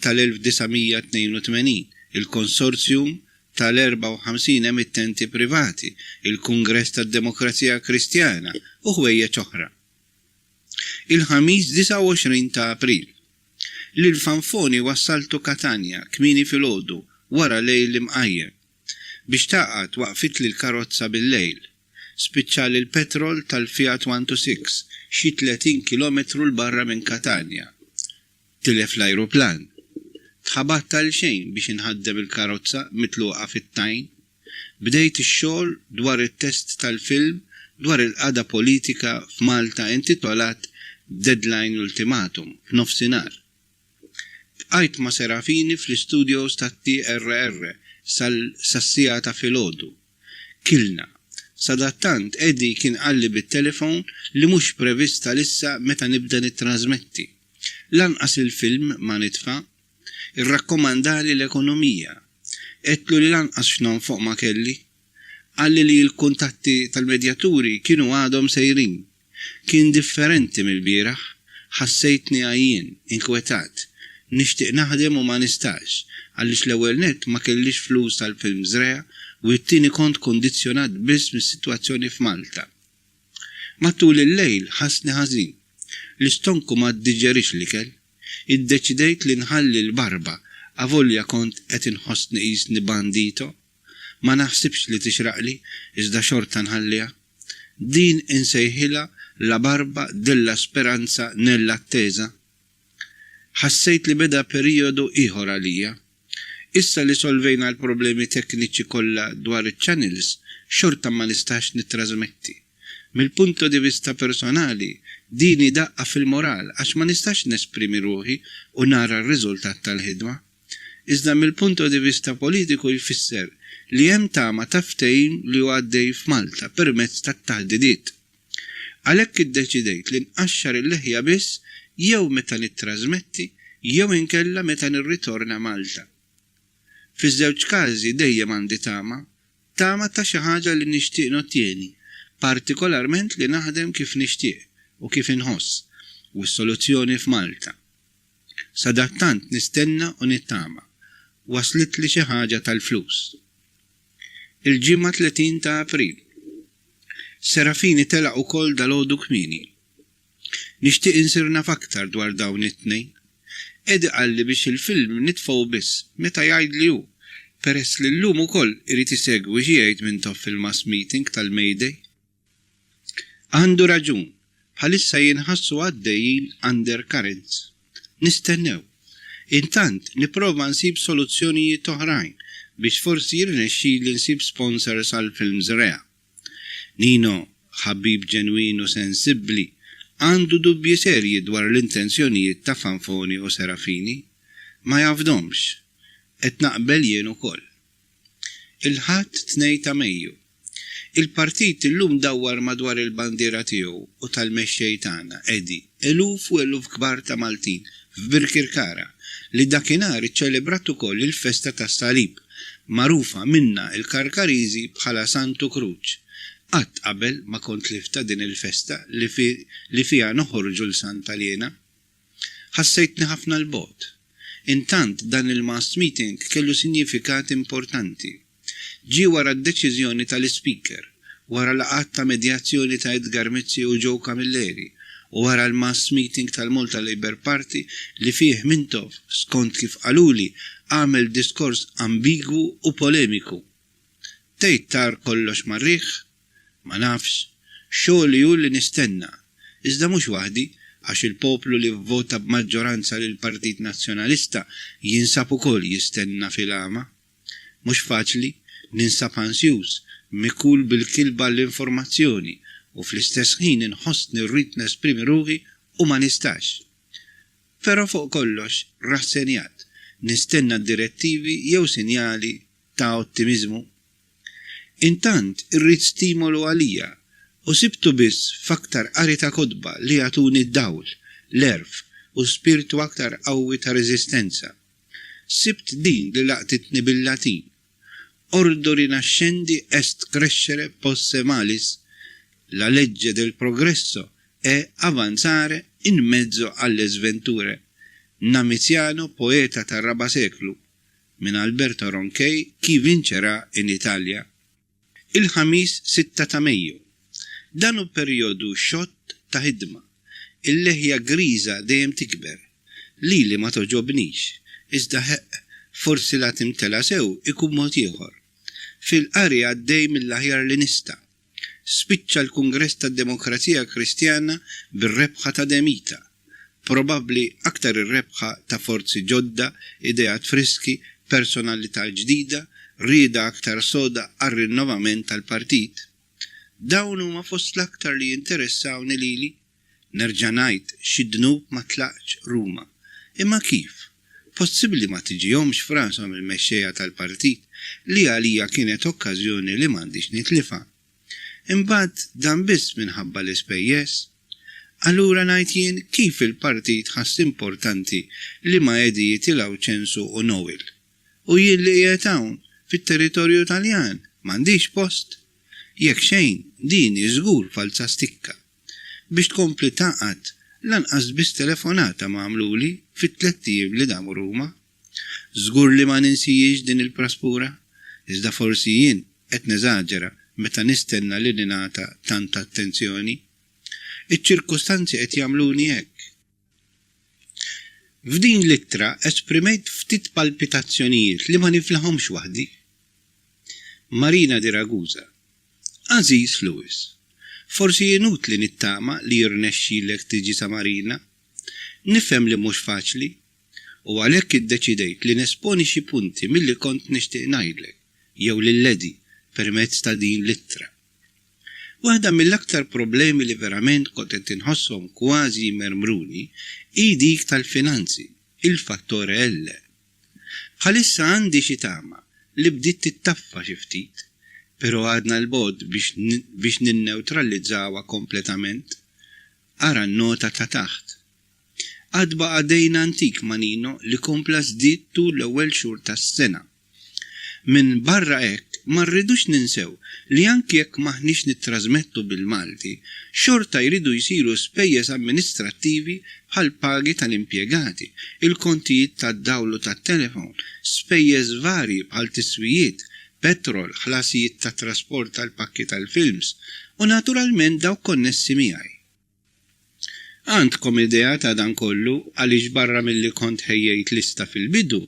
tal-1982, il-Konsorzjum tal-54 emittenti privati, il-Kungress tad-Demokrazija Kristjana u ħwejjeġ oħra. Il-ħamis 29 ta' April. Lil Fanfoni wassaltu Katania kmini filgħodu wara lejl imqajjem. Biex taqgħod waqfit li l-karozza bil-lejl. spiċċal il-petrol tal-Fiat 126 xi 30 kilometru l-barra minn Katania. Tilef l-ajruplan. Tħabat tal-xejn biex inħaddem il-karozza mitluqa fit-tajn. Bdejt ix-xogħol dwar it-test tal-film dwar il-qada politika f'Malta intitolat Deadline Ultimatum f'nofsinhar. Bqajt ma' Serafini fl-istudios tat-TRR sas-sija ta' filgħodu. Kilna. Sadattant Eddie kien qalli bit-telefon li mhux prevista lissa meta nibda nittrażmetti. Lanqas il-film ma nitfa', irrakkomandali l-ekonomija. Qedlu li lanqas x'nonfoq ma kelli. Qalli li l-kuntatti tal-medjaturi kienu għadhom sejrin. Kien differenti mill-bieraħ, ħassejtni għajjien, inkwetat. Nixtieq naħdem u ma nistax, għaliex l-ewwel nett ma kellix flus tal-film żreja u t-tieni kont kondizzjonat biss mis-sitwazzjoni f'Malta. Matul il-lejl ħassni ħażin. L-istonku ma ddiġġerix l-ikel. Iddeċidejt li nħalli l-barba avolja kont qed inħossni qisni bandito. Ma naħsibx li tixraqli iżda xorta nħalliha. Din insejħilha la barba della speranza nell-attesa. Ħassejt li beda periodu ieħor għalija. Issa li solvejna l-problemi tekniċi kollha dwar iċ-channels, xorta ma nistax nittrażmetti. Mill-punto di vista personali, dini daqqa fil-moral għax ma nistax nesprimi ruħi u nara r-riżultat tal-ħidma. Iżda mill-punto di vista politiku jfisser li hemm tama ta' ftehim li għaddej f'Malta permezz tat-taħdidiet. Għalhekk iddeċidejt li nqaxxar il-leħja biss jew meta nittrażmetti jew inkella meta nirritorna Malta. Fiż-żewġ każi dejjem għandi tama ta' xi ħaġa li nixtieq nottieni, partikolarment li naħdem kif nixtieq u kif inħoss, u s-soluzzjoni f'Malta. Sadattant nistenna u nittama. Waslit li xi ħaġa tal-flus. Il-ġimgħa 30 ta' April. Serafini telaq ukoll dalgħodu kmieni. Nixtieq insirna f'aktar dwar dawn it-tnejn. Edi qalli biex il-film nitfgħu biss meta jgħidli hu, peress li llum ukoll irid isegwi xi jgħid minn toff fil-mass meeting tal-Mayday. Għandu raġun, bħalissa jinħassu għaddejjin undercurrents. Nistennew. Intant nipprova nsib soluzzjonijiet oħrajn biex forsi jirnexxieli nsib sponsors għal films rea. Nino, ħabib ġenwin u sensibbli, għandu dubji serji dwar l-intenzjonijiet ta' Fanfoni u Serafini, ma jafdomx, qed naqbel jien ukoll. Il-ħadd 2 ta' Mejju. Il-partit illum dawwar madwar il-bandiera tiegħu u tal-mexxej tagħna Edi, eluf u eluf kbar ta' Maltin f'Birkirkara li dakinhar iċċelebrat ukoll il-festa tas-Salib, magħrufa minna il-Karkariżi bħala Santu Kruċ. Qatt qabel ma kont lifta din il-festa li fiha noħorġu l-Sant Aljena. Ħassejtni ħafna l-bogħod. Intant dan il-mass meeting kellu sinifikat importanti. Ġi wara d-deċiżjoni tal-Speaker, wara laqgħat ta' medjazzjoni ta' Edgar Mizzi u Joe Camilleri, u wara l-mass meeting tal-Malta Labour Party li fih Mintoff, skont kif qaluli, għamel diskors ambigwu u polemiku. Tgħid tar kollox marriħ? Ma nafx, xogħli hu li nistenna, iżda mhux waħdi għax il-poplu li vvota b'maġġoranza lil Partit Nazzjonalista jinsab ukoll jistenna fil-għama. Mhux faċli, ninsab ansjuż, mikul bil-kilba l-informazzjoni u fl-istess ħin inħossni rrid nesprimi ruħi u ma nistax. Però fuq kollox rassenjat, nistenna d-direttivi jew sinjali ta' ottimizmu. Intant irrid stimolu għalija u sibtu biss f'aktar qari ta' kodba li jagħtuni d-dawl, l-erf u spiritu aktar qawwi ta' reżistenza. Sibt din li laqtitni bil-Latin. Ordo rinascendi est crescere posse malis, la legge del progresso è avanzare in mezzo alle sventure. Namiziano, poeta ta' raba seklu, minn Alberto Ronchey, Chi vincerà in Italia. Il-ħamis 6 ta' Mejju. Danu perjodu xott ta' ħidma. Il-leħja griża dejjem tikber. Li ma toġobnix, iżda forsi la timtela sew ikun mod ieħor. Fil-qari għaddej mill-aħjar li nista'. spiċċa l-Kungress tad-Demokrazija Kristjana bir-rebħa ta' Demita, probabbli aktar ir-rebħa ta' forzi ġodda, ideat friski, personalità ġdida, rieda aktar soda għar-rinnovament tal-partit. Dawn huma fost l-aktar li jinteressawni lili. Nerġa' ngħid xi dnub ma tlaqx Ruma. Imma kif? Possibbli ma tiġihomx f'rashom il-mexxejja tal-partit li għalija kienet okkażjoni li m'għandix nitlifha. Imbagħad dan biss minħabba l-ispejjeż. Allura ngħid jien kif il-partit ħass importanti li ma jedi jitilgħu ċensu u Nowel. U jien li qiegħed hawn fit-territorju Taljan m'għandix post. Jekk xejn din żgur falsa stikka. Biex tkompli taqgħod lanqas biss telefonata ma għamluli fit-tliet tiem li damu Ruma. Żgur li ma ninsijiex din il-praspura, iżda forsi jien qed neżaġera meta nistenna li ningħata tanta attenzjoni. Iċ-ċirkustanzi qed jagħmluni hekk. F'din l-ittra esprimejt ftit palpitazzjonijiet li ma niflahomx waħdi. Marina di Ragusa. Aziz Lewis. Forsi jenut li nittama li jirnexxilek tiġi sa Marina. Nifhem li mhux faċli u għalhekk iddeċidejt li nesponi xi punti milli kont nixtieq ngħidlek jew lil-ledi permezz ta' din l-ittra. Waħda mill-aktar problemi li verament kont qed inħosshom kważi mermruni hi dik tal-finanzi, il-fattore L. Bħalissa għandi xi tama li bdiet tittaffa xi ftit, però għadna l-bod biex ninneutralizzawha kompletament. Ara n-nota ta' taħt. Għadba għadejna antik manino li kompla żdied tul l-ewwel xhur tas-sena. Minn barra hekk ma rridux ninsew li anke jekk maħniex nittrażmettu bil-Malti, xorta jridu jsiru spejjeż amministrattivi bħal pagi tal-impjegati, il-kontijiet tad-dawlu tat-telefon, spejjeż varji bħal tiswijiet, petrol, ħlasijiet ta' trasport tal-pakki tal-films u naturalment dawk konnessi miegħi. Għandkom idea ta' dan kollu għaliex barra milli kont ħejjejt lista fil-bidu,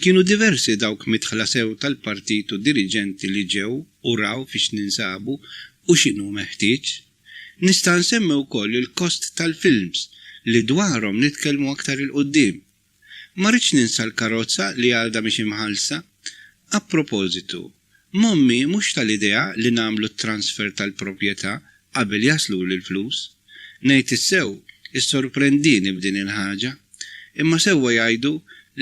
kienu diversi dawk mitħlasew tal-partit u diriġenti li ġew u raw fiex ninsabu u x'inhu meħtieġ. Nista' nsemmi wkoll il-kost tal-films li dwarhom nitkellmu aktar il-qudiem. Ma rridx ninsa l-karozza li għadha mhix imħallsa. A propositu, mommi mhux tal-idea li nagħmlu t-transfer tal-proprjetà qabel jaslu l-flus. Ngħid issew, issorprendini b'din il-ħaġa, imma sewwa jgħidu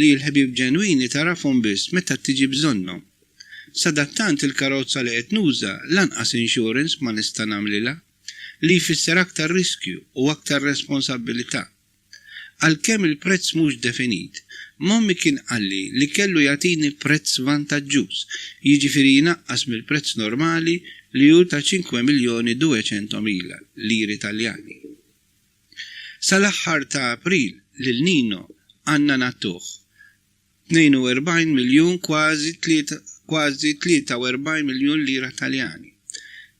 li l-ħbieb ġenwini tarafhom biss meta tiġi bżonnhom. Sadattant il-karozza li qed nuża lanqas insurance ma nista' nagħmlilha li jfisser aktar riskju u aktar responsabilità. Għalkemm il-prezz mhux definit, mommi kien qalli li kellu jagħtini prezz vantaġġuż, jiġifieri jnaqqas mill-prezz normali li hu ta' 5,200,000 liri Taljani. Sal-aħħar ta' April lil Nino għandna nagħtuh 42 miljun kważi 43 miljun lira Taljani.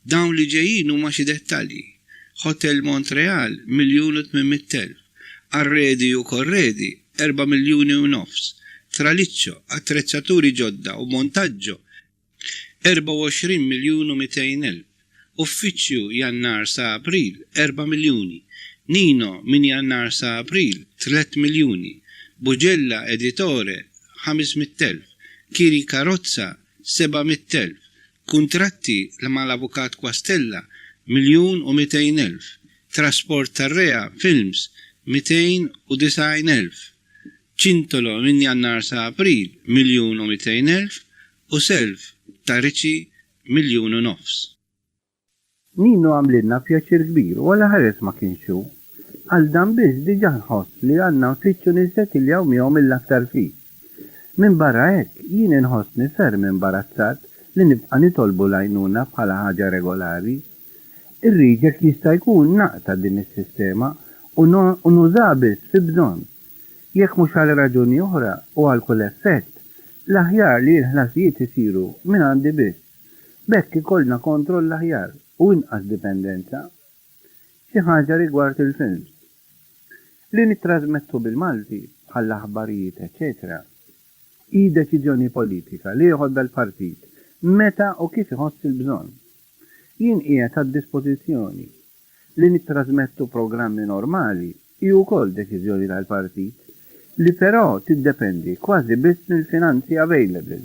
Dawn li ġejjin huma xi dettalji. Hotel Montreal 1,800,000, arredi u korredi 4 miljuni u nofs, traliccio, attrezzaturi ġodda u montaġġo 24 miljun u 200,000, uffiċċju Jannar sa April 4 miljuni, Nino min Jannar sa April 3 miljuni, Buġella editore 500,000, Kiri karozza 700,000, kuntratti mal-avukat Quastella 1,200,000, trasport tar-rea films 290,000, ċintolo min Jannar sa April 1,200,000 u self ta' Riċi 1,5 miljun. Nino għamlilna pjaċir kbir u għala ħares ma kienxu. Għal dan biss diġà nħoss li għandna uffiċċju nissettiljaw miegħu mill-aktar fis. Minn barra hekk jien inħossni ferm imbarazzat li nibqa' nitolbu l-għajnuna bħala ħaġa regolari. Irrid jekk jista' jkun naqta' din is-sistema u nużaha biss fi bżonn. Jekk mhux għal raġuni oħra u għal kull effett, l-aħjar li l-ħlasijiet isiru minn għandi biss. Bekk ikollna kontroll aħjar u inqas dipendenza. Xi ħaġa rigward il-films. Li nittrażmettu bil-Malti bħall aħbarijiet eċetera. Hi deċiżjoni politika li jieħodha l-partit meta u kif iħoss il-bżonn. jien qiegħed għad-dispożizzjoni li nittrasmettu programmi normali hi wkoll deċiżjoni tal-partit li però tiddependi kważi biss mill-finanzi available.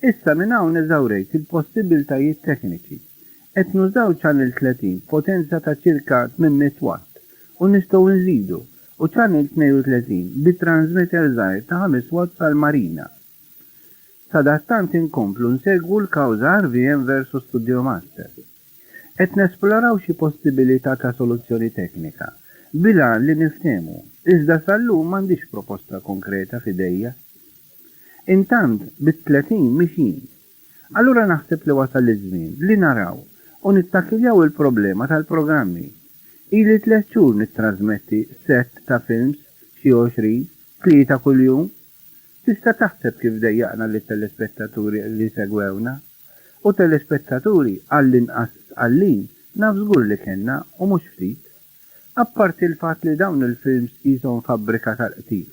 Issa minn hawn eżawrejt il-possibiltajiet tekniċi. Qed nużaw Channel 30 potenza ta' ċirka 800 watt u nistgħu nżidu u Channel 32 bit-transmitter żgħir ta' 5 watt għall-marina. Sadattant inkomplu nsegwu l-kawża RVM versus Studio Master. Qed nesploraw xi possibilità ta' soluzzjoni teknika bila li niftehmu, iżda sal-lum m'għandix proposta konkreta f'idejja. Intant bit-30 mixin. Allura naħseb li wasal iż-żmien li naraw u nittakiljaw il-problema tal-programmi. Ili 3 xhur nittrażmetti set ta' films xi 20, 3 kuljum. Tista' taħseb kif dejjaqna lit telespettaturi li segwewna u telespettaturi għall-inqas għallin naf żgur li kellna u mhux ftit. Apparti l-fatt li dawn il-films qishom fabbrika tal-qtil,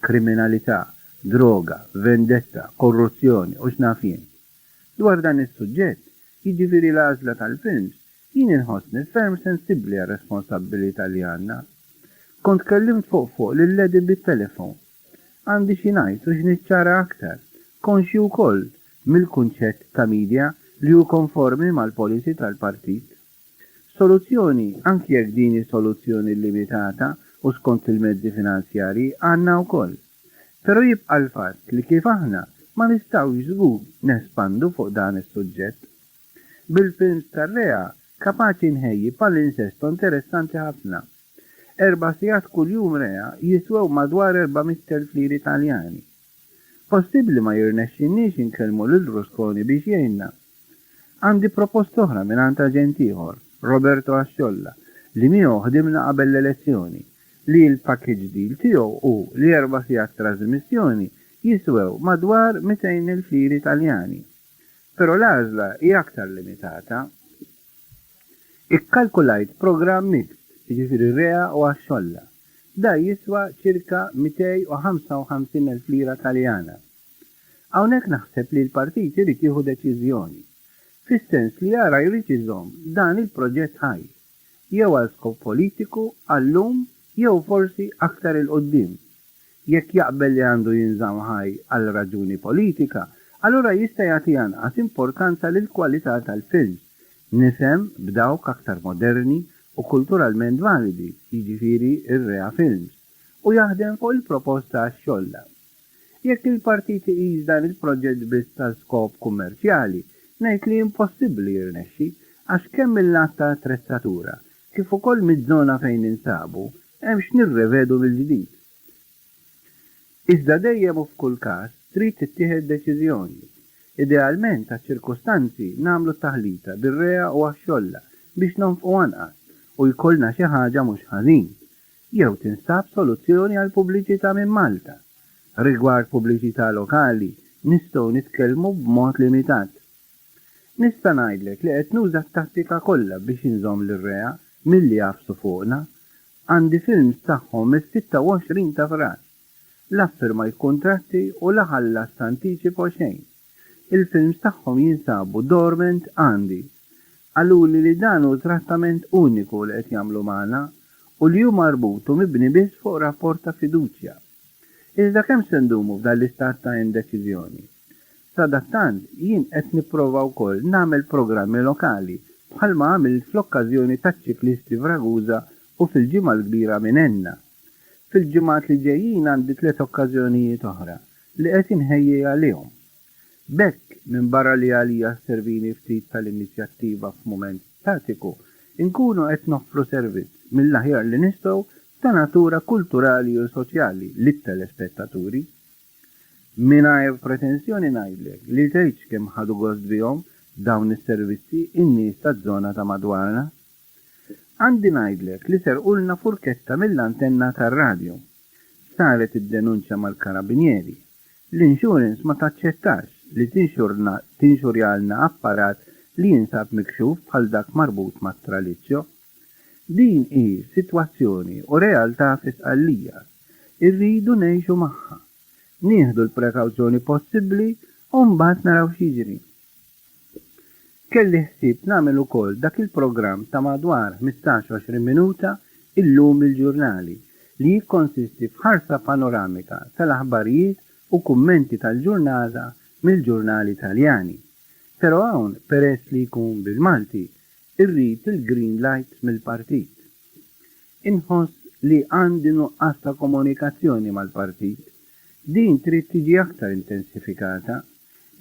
kriminalità, droga, vendetta, korruzzjoni u x'naf jien. Dwar dan is-suġġett, jiġifieri l-għażla tal-films, jien inħossni ferm sensibbli għar-responsabbilità li għandna. Kont kellimt fuq lil-ledi bit-telefon. Għandi xi ngħid u x'niċċara aktar, konxi wkoll mill-kunċett ta' media li hu konformi mal-policy tal-partit. Soluzzjoni, anki jekk din soluzzjoni limitata u skont il-mezzi finanzjari għandna wkoll. Però jibqa' l-fatt li kif aħna ma nistgħux żgur nespandu fuq dan is-suġġett. Bil-films tar-rea kapaċi nħejji pal-insesto interessanti ħafna. 4 sigħat kuljum rea jiswew madwar 400,000 liri Taljani. Possibbli ma jirnexxinniex inkellmu lil Rusconi biex jgħinna. Għandi proposta oħra minn aġent ieħor, Roberto Asciolla, li miegħu ħdimna qabel l-elezzjoni, li l-package deal tiegħu u li 4 sigħat trasmissjoni jiswew madwar 200,000 liri Taljani. Però l-għażla hija aktar limitata. Ikkalkulajt programm mix, jiġifieri rea u Asciolla. Da jiswa ċirka 255,000 lira Taljana. Hawnhekk naħseb li l-partit irid jieħu deċiżjoni. Fis-sens li jara jrid iżomm dan il-proġett ħaj, jew għal skop politiku għallum jew forsi aktar il-qoddim. Jekk jaqbel li għandu jinżamm ħaj għal raġuni politika, allura jista' jagħti anqas importanza lil kwalità tal-films, nifhem b'dawk aktar moderni u kulturalment validi, jiġifieri ir-rea films, u jaħdem fuq il-proposta għax-xolla. Jekk il-partit iqis dan il-proġett biss tal-skop kummerċjali, ngħid li impossibbli jirnexxi għax kemm il-lat ta' attrezzatura kif ukoll miż-żona fejn insabu hemm x'nirrevedu mill-ġdid. Iżda dejjem u f'kull każ trid tittieħed deċiżjoni. Idealment ta' ċirkustanzi nagħmlu taħlita bir-rea u għax-xolla biex nonfqu anqas u jkollna xi ħaġa mhux ħażin. Jew tinstab soluzzjoni għal pubbliċità minn Malta. Rigward pubbliċità lokali nistgħu nitkellmu b'mod limitat. Nista' ngħidlek li qed nuża t-tattika kollha biex inżomm lir-rea milli jafsu fuqna. Għandi films tagħhom is-26 ta' frar. L-affirma l-kontratti u l-ħallas anticipo xejn. Il-films tagħhom jinsabu dormant għandi. Għaluli li dan hu trattament uniku li qed jagħmlu magħna u li hu marbut u mibni biss fuq rapport ta' fiduċja. Iżda kemm se ndumu f'dan l-istat ta' indeċiżjoni? Sadattant, jien qed nipprova wkoll nagħmel programmi lokali bħalma għamilt fl-okkażjoni taċ-ċiklisti f'Ragusa u fil-ġimgħa l-kbira minn Enna. Fil-ġimgħat li ġejjin għandi 3 okkażjonijiet oħra li qed inħejji għalihom. Bekk minn barra li għalija servini ftit tal-inizjattiva f'mument statiku, inkunu qed noffru servizz mill-aħjar li nistgħu ta' natura kulturali u soċjali lit-telespettaturi. Mingħajr pretenzjoni ngħidlek li tgħidx kemm ħadu gost bihom dawn is-servizzi in-nies taż-żona ta' madwarna. Għandi ngħidlek li serqulna furketta mill-antenna tar-radju. Saret id-denunċja mal-karabinieri. L-insurance ma taċċettax li tinxurjalna apparat li jinsab mikxuf bħal dak marbut mat-traliċċjo. Din hi sitwazzjoni u realtà fisqallija. Irridu ngħixu magħha. Nieħdu l-prekawzjoni possibbli u mbagħad naraw x'jiġri. kelli ħsieb nagħmel ukoll dak il-programm ta' madwar 15-20 minuta illum il-ġurnali li jikkonsisti f'ħarsa panoramika tal-aħbarijiet u kummenti tal-ġurnata mill-ġurnali Taljani. Però hawn peress li jkun bil-Malti irrid il-green light mill-partit. Inħoss li għandi nuqqas ta' komunikazzjoni mal-partit. Din trid tiġi aktar intensifikata.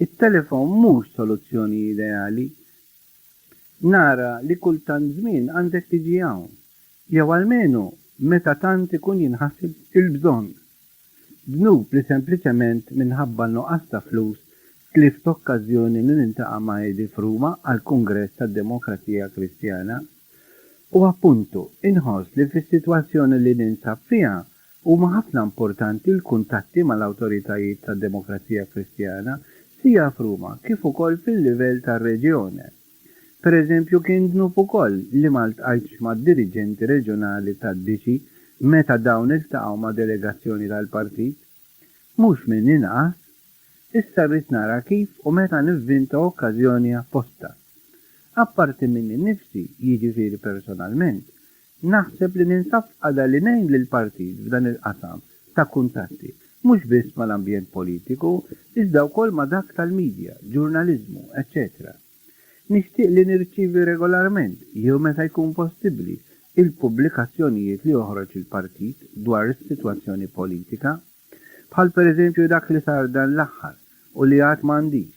It-telefon mhux soluzzjoni ideali. Nara li kultant żmien għandek tiġi hawn. Jew almenu meta tant ikun jinħassib il-bżonn. Bnub li sempliċement minħabba nuqqas ta' flus tlift okkażjoni li nintaqa' ma' Edi f'Ruma għall-Kungress tad-Demokrazija Kristjana u appuntu inħoss li fis-sitwazzjoni li ninsab fiha huma ħafna importanti l-kuntatti mal-awtoritajiet tad-Demokrazija Kristjana sija f'Ruma kif ukoll fil-livell tar-reġjone. Pereżempju kien dnub ukoll li ma ltqajtx mad-diriġenti reġjonali tad-DCI meta dawn iltaqgħu ma' delegazzjoni tal-partit. Mhux minn inqas, issa rrid nara kif u meta nivvinta okkażjoni apposta. Apparti minni nnifsi, jiġifieri personalment, naħseb li ninsab għada li ngħin lill-partit f'dan il-qasam ta' kuntatti, mhux biss mal-ambjent politiku, iżda wkoll ma' dak tal-medja, ġurnaliżmu, eċċetera. Nixtieq li nirċievi regolarment jew meta jkun possibbli il-pubblikazzjonijiet li joħroġ il-partit dwar is-sitwazzjoni politika, bħal pereżempju dak li sar dan l-aħħar u li għad m'għandix.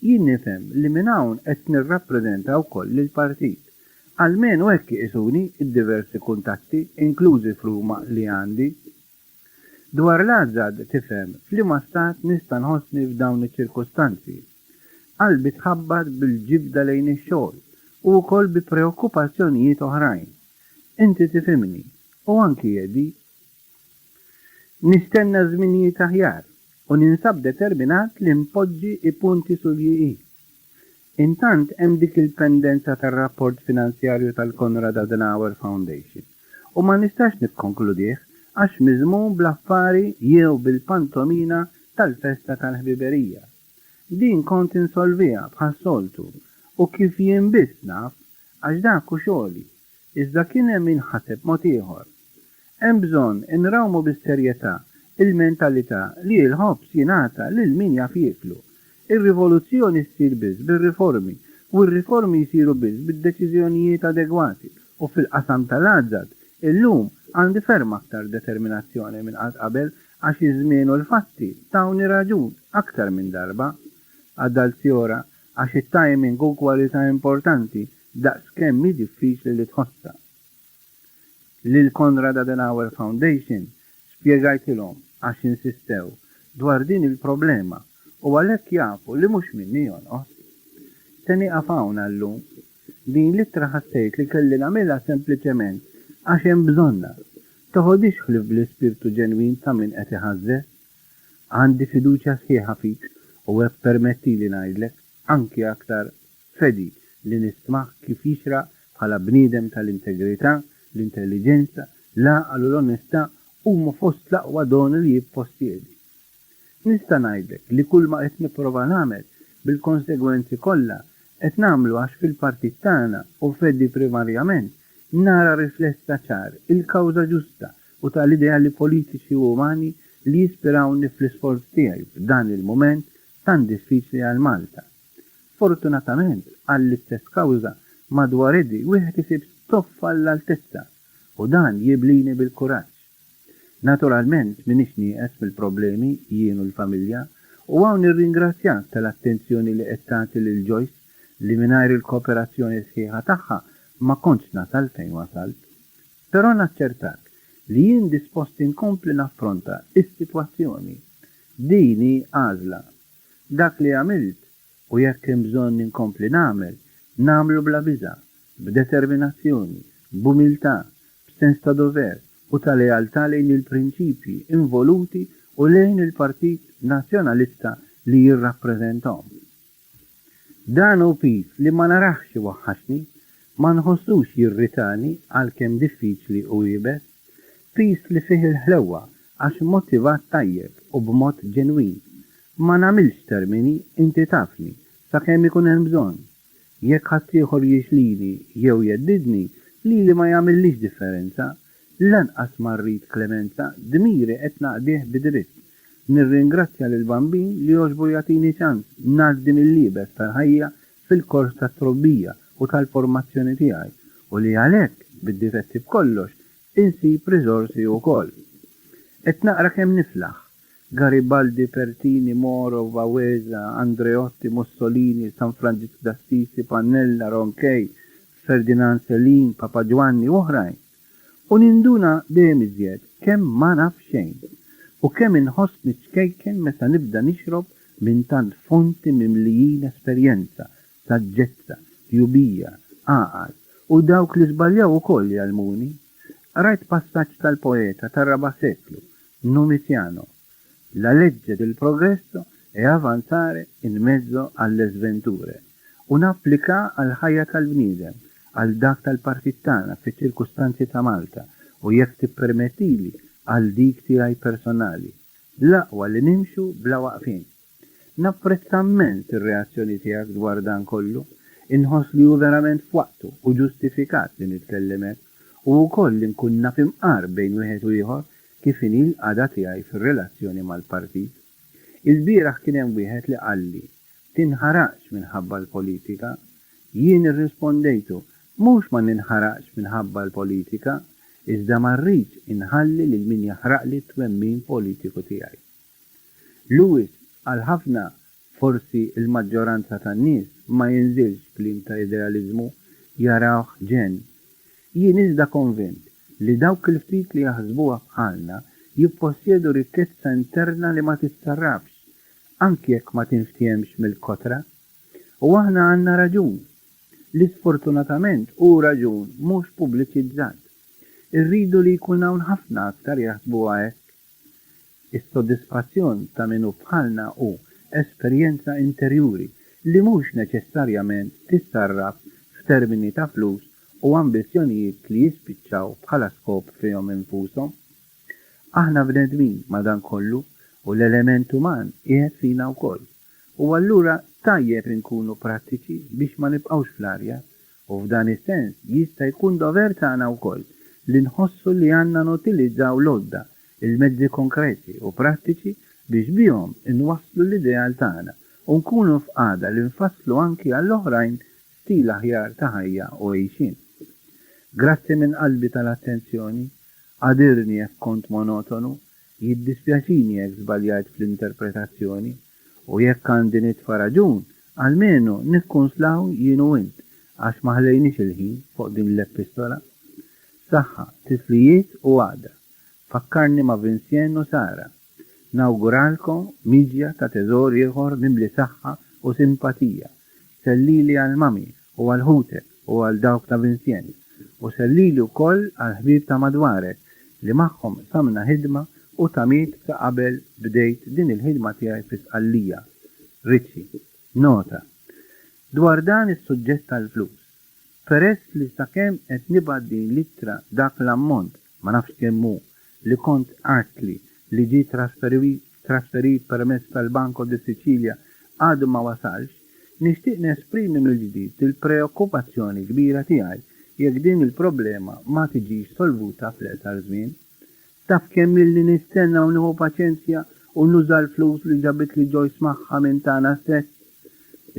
Jien nifhem li minn hawn qed nirrappreżenta wkoll lill-partit. Almenu hekk iqisuni id-diversi kuntatti inklużi f'Ruma li għandi. Dwar l-għażad tifhem f'liema stat nista' nħossni f'dawn iċ-ċirkostanzi. Qalbi tħabbat bil-ġibda lejn ix-xogħol u wkoll bi preokkupazzjonijiet oħrajn. Inti tifhimni u anki Edi. Nistenna żminijiet aħjar u ninsab determinat li npoġġi i-punti sul-jieqi. Intant hemm dik il-pendenza tar-rapport finanzjarju tal-Konrad Adenauer Foundation u ma nistax nikkonkludih għax miżmum bl-affari jew bil-pantomina tal-festa tal-ħbiberija. Din kont insolvija bħas-soltu u kif jien biss naf għax dak hu xogħli, iżda kien hemm inħaseb mod ieħor. Hemm bżonn inrawmu bis-serjetà il-mentalità li l-ħobbs jingħata lil min jaf jieklu. Ir-rivoluzzjoni ssir biss bir-riformi u r-riformi jsiru biss bid-deċiżjonijiet adegwati u fil-qasam tal-għażad illum għandi ferm aktar determinazzjoni minn qatt qabel għax iż-żmien u l-fatti tawni raġun aktar minn darba. Għaddalzjora għax it-timing u kwalità importanti daqskemm hi diffiċli li tħossha. Lil Konrad Adenauer Foundation spjegajtilhom għax insistew dwar din il-problema u għalhekk jafu li mhux minni jonqos. Se nieqaf hawn llum. Din littra ħassejt li kelli nagħmilha sempliċement għax hemm bżonna. Toħodix ħlif bl-ispirtu ġenwin ta' min qed iħażżef. Għandi fiduċja sħiħa fik u hekk permettili ngħidlek anki aktar fedi li nisma' kif jixraq bħala bniedem tal-integrità, l-intelligenza, l-għaqal u l-onestà huma fost l-aqwa doni li jippostiedi. Nista' ngħidlek li kull ma qed nipprova nagħmel bil-konsegwenzi kollha qed nagħmlu għax fil-partit tagħna u feddi primarjament nara riflessa ċar il-kawża ġusta u tal-ideali politiċi u umani li jispirawni fl-isforz tiegħi f'dan il-mument tan diffiċli għal Malta. Fortunatament għall-istess kawża madwar Edi wieħed isib stoffa l-altezza u dan jiblini bil-kuraġġ. Naturalment minix nieqes mill-problemi jien u l-familja u hawn nirringrazzjak tal-attenzjoni li qed tagħti lil Joyce li mingħajr il-kooperazzjoni sħiħa tagħha ma kontx nasal fejn wasalt. Però naċċertak li jien dispost inkompli naffronta is-sitwazzjoni. Dini għażla. Dak li għamilt u jekk hemm bżonn inkompli nagħmlu bla biża', b'determinazzjoni, b'umiltà, b'sens ta' dover u ta' lealtà lejn il-prinċipji involuti u lejn il-Partit Nazzjonalista li jirrappreżentahom. Dan hu pis li ma naraħx iwaħħaxni, ma nħossux jirritani għalkemm diffiċli u jibes, pis li fih il-ħlewwa għax motivat tajjeb u b'mod ġenwin. Ma nagħmilx termini inti tafni sakemm ikun hemm bżonn. Jekk ħaddieħor jixlili jew jeddidni li ma jagħmellix differenza, lanqas ma rrid klemenza, dmiri qed naqdih bidritt. Nirringrazzja lil bambin li jogħġbu jagħtini ċans ngħaddi mill-libes tal-ħajja fil-kors tat-trobbija u tal-formazzjoni tiegħi u li għalhekk bid-difetti b'kollox insib riżorsi wkoll. Qed naqra kemm niflaħ. Garibaldi, Pertini, Moro, Vaweza, Andreotti, Mussolini, San Francisco d'Assisi, Pannella, Roncai, Ferdinand Selin, Papa Giovanni u oħrajn. U ninduna dejjem iżjed kemm ma naf xejn u kemm inħoss niċkejken meta nibda nixrob minn tant fonti mimlijin esperjenza, saġġezza, tjubija, għaqal u dawk li żbaljaw ukoll jgħalmuni. Rajt passaġġ tal-poeta tar-raba' seklu, Numizjano. La legge del progresso è avanzare in mezzo alle sventure. Un'applika għal ħajja tal-bniedem, għal dak tal-partit tagħna fiċ-ċirkustanzi ta' Malta u jekk tippermettili għal dik tiegħi personali. L-aqwa li nimxu bla waqfin. Napprezza immens ir-reazzjoni tiegħek dwar dan kollu, inħoss li hu verament f'waqtu u ġustifikat li nitkellem hekk u wkoll li nkun naf imqar bejn wieħed u ieħor kif inhi l-qagħda tiegħi fir-relazzjoni mal-partit. Il-bieraħ kien hemm wieħed li qalli tinħaraqx minħabba l-politika. Jien irrispondejtu mhux ma ninħaraqx minħabba l-politika, iżda ma rridx inħalli lil min jaħraqli t-twemmin politiku tiegħi. Lewis għal ħafna forsi il-maġġoranza tan-nies ma jinżilx klim ta' idealizmu jarawh ġen. Jien iżda konvint li dawk il-ftit li jaħsbuha bħalna jippossjedu rikkezza interna li ma tissarrafx, anki jekk ma tinftihemx mill-kotra, u aħna għandna raġun. Li sfortunatament hu raġun mhux pubbliċizzat. Irridu li jkun hawn ħafna aktar jaħsbuha hekk. Is-sodisfazzjon ta' minnu bħalna hu esperjenza interjuri li mhux neċessarjament tissarraf f'termini ta' flus u ambizzjonijiet li jispiċċaw bħala skop fihom infushom. Aħna bnedmin madankollu u l-element uman qiegħed fina wkoll. U allura tajjeb inkunu prattiċi biex ma nibqgħux fl-arja u f'dan is-sens jista' jkun dover tagħna wkoll li nħossu li għandna nutilizzaw l-għodda, il-mezzi konkreti u prattiċi biex bihom inwasslu l-ideal tagħna u nkunu f'qagħda li nfasslu anki għall-oħrajn stil aħjar ta' ħajja u għejxin. Grazzi minn qalbi tal-attenzjoni, għadirni jekk kont monotonu, jiddispjaċini jekk żbaljajt fl-interpretazzjoni u jekk għandi nitfa' raġun, almenu nikkunslaw jien u int għax ma ħlejniex il-ħin fuq din l-epistola. Saħħa, tiflijiet u għada. Fakkarni ma' Vincien u Sara. Nawguralkom miġja ta' teżor ieħor mimli saħħa u simpatija. Sellili għal mami u għal ħutek u għal dawk ta' Vincien. U sellili wkoll għal ħbib ta' madwarek li magħhom samna ħidma u tamiet ta' qabel bdejt din il-ħidma tiegħi fis-Qallija. Ricci. Nota. Dwar dan is-suġġett tal-flus. Peress li sakemm qed nibgħat din littra dak l-ammont ma nafx kemm hu li kont għatli li ġie trasferit permezz tal-Banko di Sicilia għadu ma wasalx, nixtieq nesprimi mill-ġdid il-preokkupazzjoni kbira tiegħi jekk din il-problema ma tiġix solvuta fl-qasar żmien. Taf kemm milli nistenna u nieħu paċenzja u nuża l-flus li ġabit li Joyce magħha minn tagħna stess.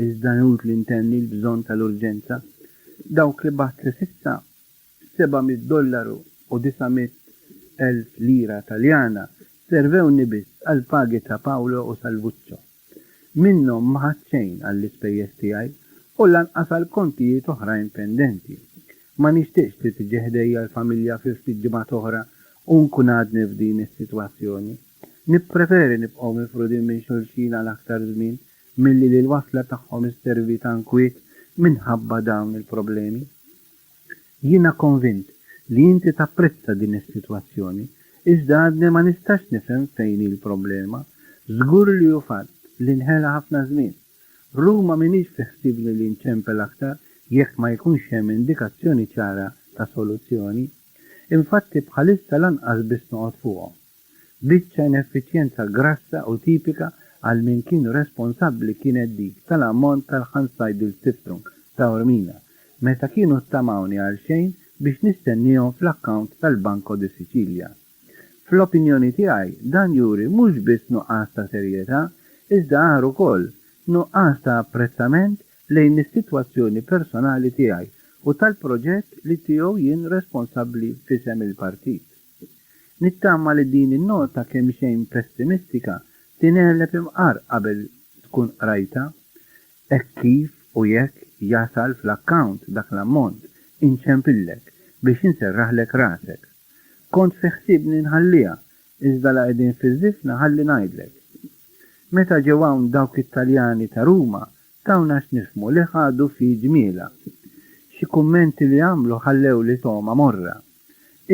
Iżda nut li ntenni l-bżonn tal-urġenza. Dawk li baħt li sissa $700 u 900,000 lira taljana servewni biss għal pagi ta' Paolo u Salvuccio. Minnhom ma ħadd xejn għall-ispejjeż tiegħi u lanqas għal kontijiet oħrajn pendenti. Ma nixtieqx li tiġi ħdejja l-familja fi ftit ġimgħat oħra u nkun għadni f'din is-sitwazzjoni. Nippreferi nibqgħu mifrudin minn xulxin għal aktar żmien milli li l-wasla tagħhom isservi ta' nkwiet minħabba dawn il-problemi. Jiena konvint li inti tapprezza din is-sitwazzjoni, iżda għadni ma nistax nifhem fejn il-problema. Żgur li hu fatt li nħela ħafna żmien. Ruma minix fiħsibni li nċempel aktar jekk ma jkunx hemm indikazzjoni ċara ta' soluzzjoni. Infatti bħalissa lanqas biss noqgħod fuqhom. Biċċa ineffiċjenza grassa u tipika għal min kienu responsabbli kienet dik tal-ammont tal-Hans Seidel Stiftung ta' Ormina, meta kienu ttamawni għal xejn biex nistennihom fl-akkawnt tal-Banko di Siċilja. Fl-opinjoni tiegħi dan juri mhux biss nuqqas ta' serjetà, iżda għar ukoll nuqqas ta' apprezzament lejn is-sitwazzjoni personali tiegħi u tal-proġett li tiegħu jien responsabbli f'isem il-partit. Nittama li din in-nota kemm xejn pessimistika tinelep imqar qabel tkun qrajta, hekk kif u jekk jasal fl-akkawnt dak l-ammont inċempillek biex inserraħlek rasek. Kont fiħsibni nħallija, iżda la qegħdin fiż-żifna ħalli ngħidlek. Meta ġew hawn dawk it-Taljani ta' Ruma, tawna x'nifhmu li ħadu fi ġmiela. Xi kummenti li għamlu ħallew li toma morra.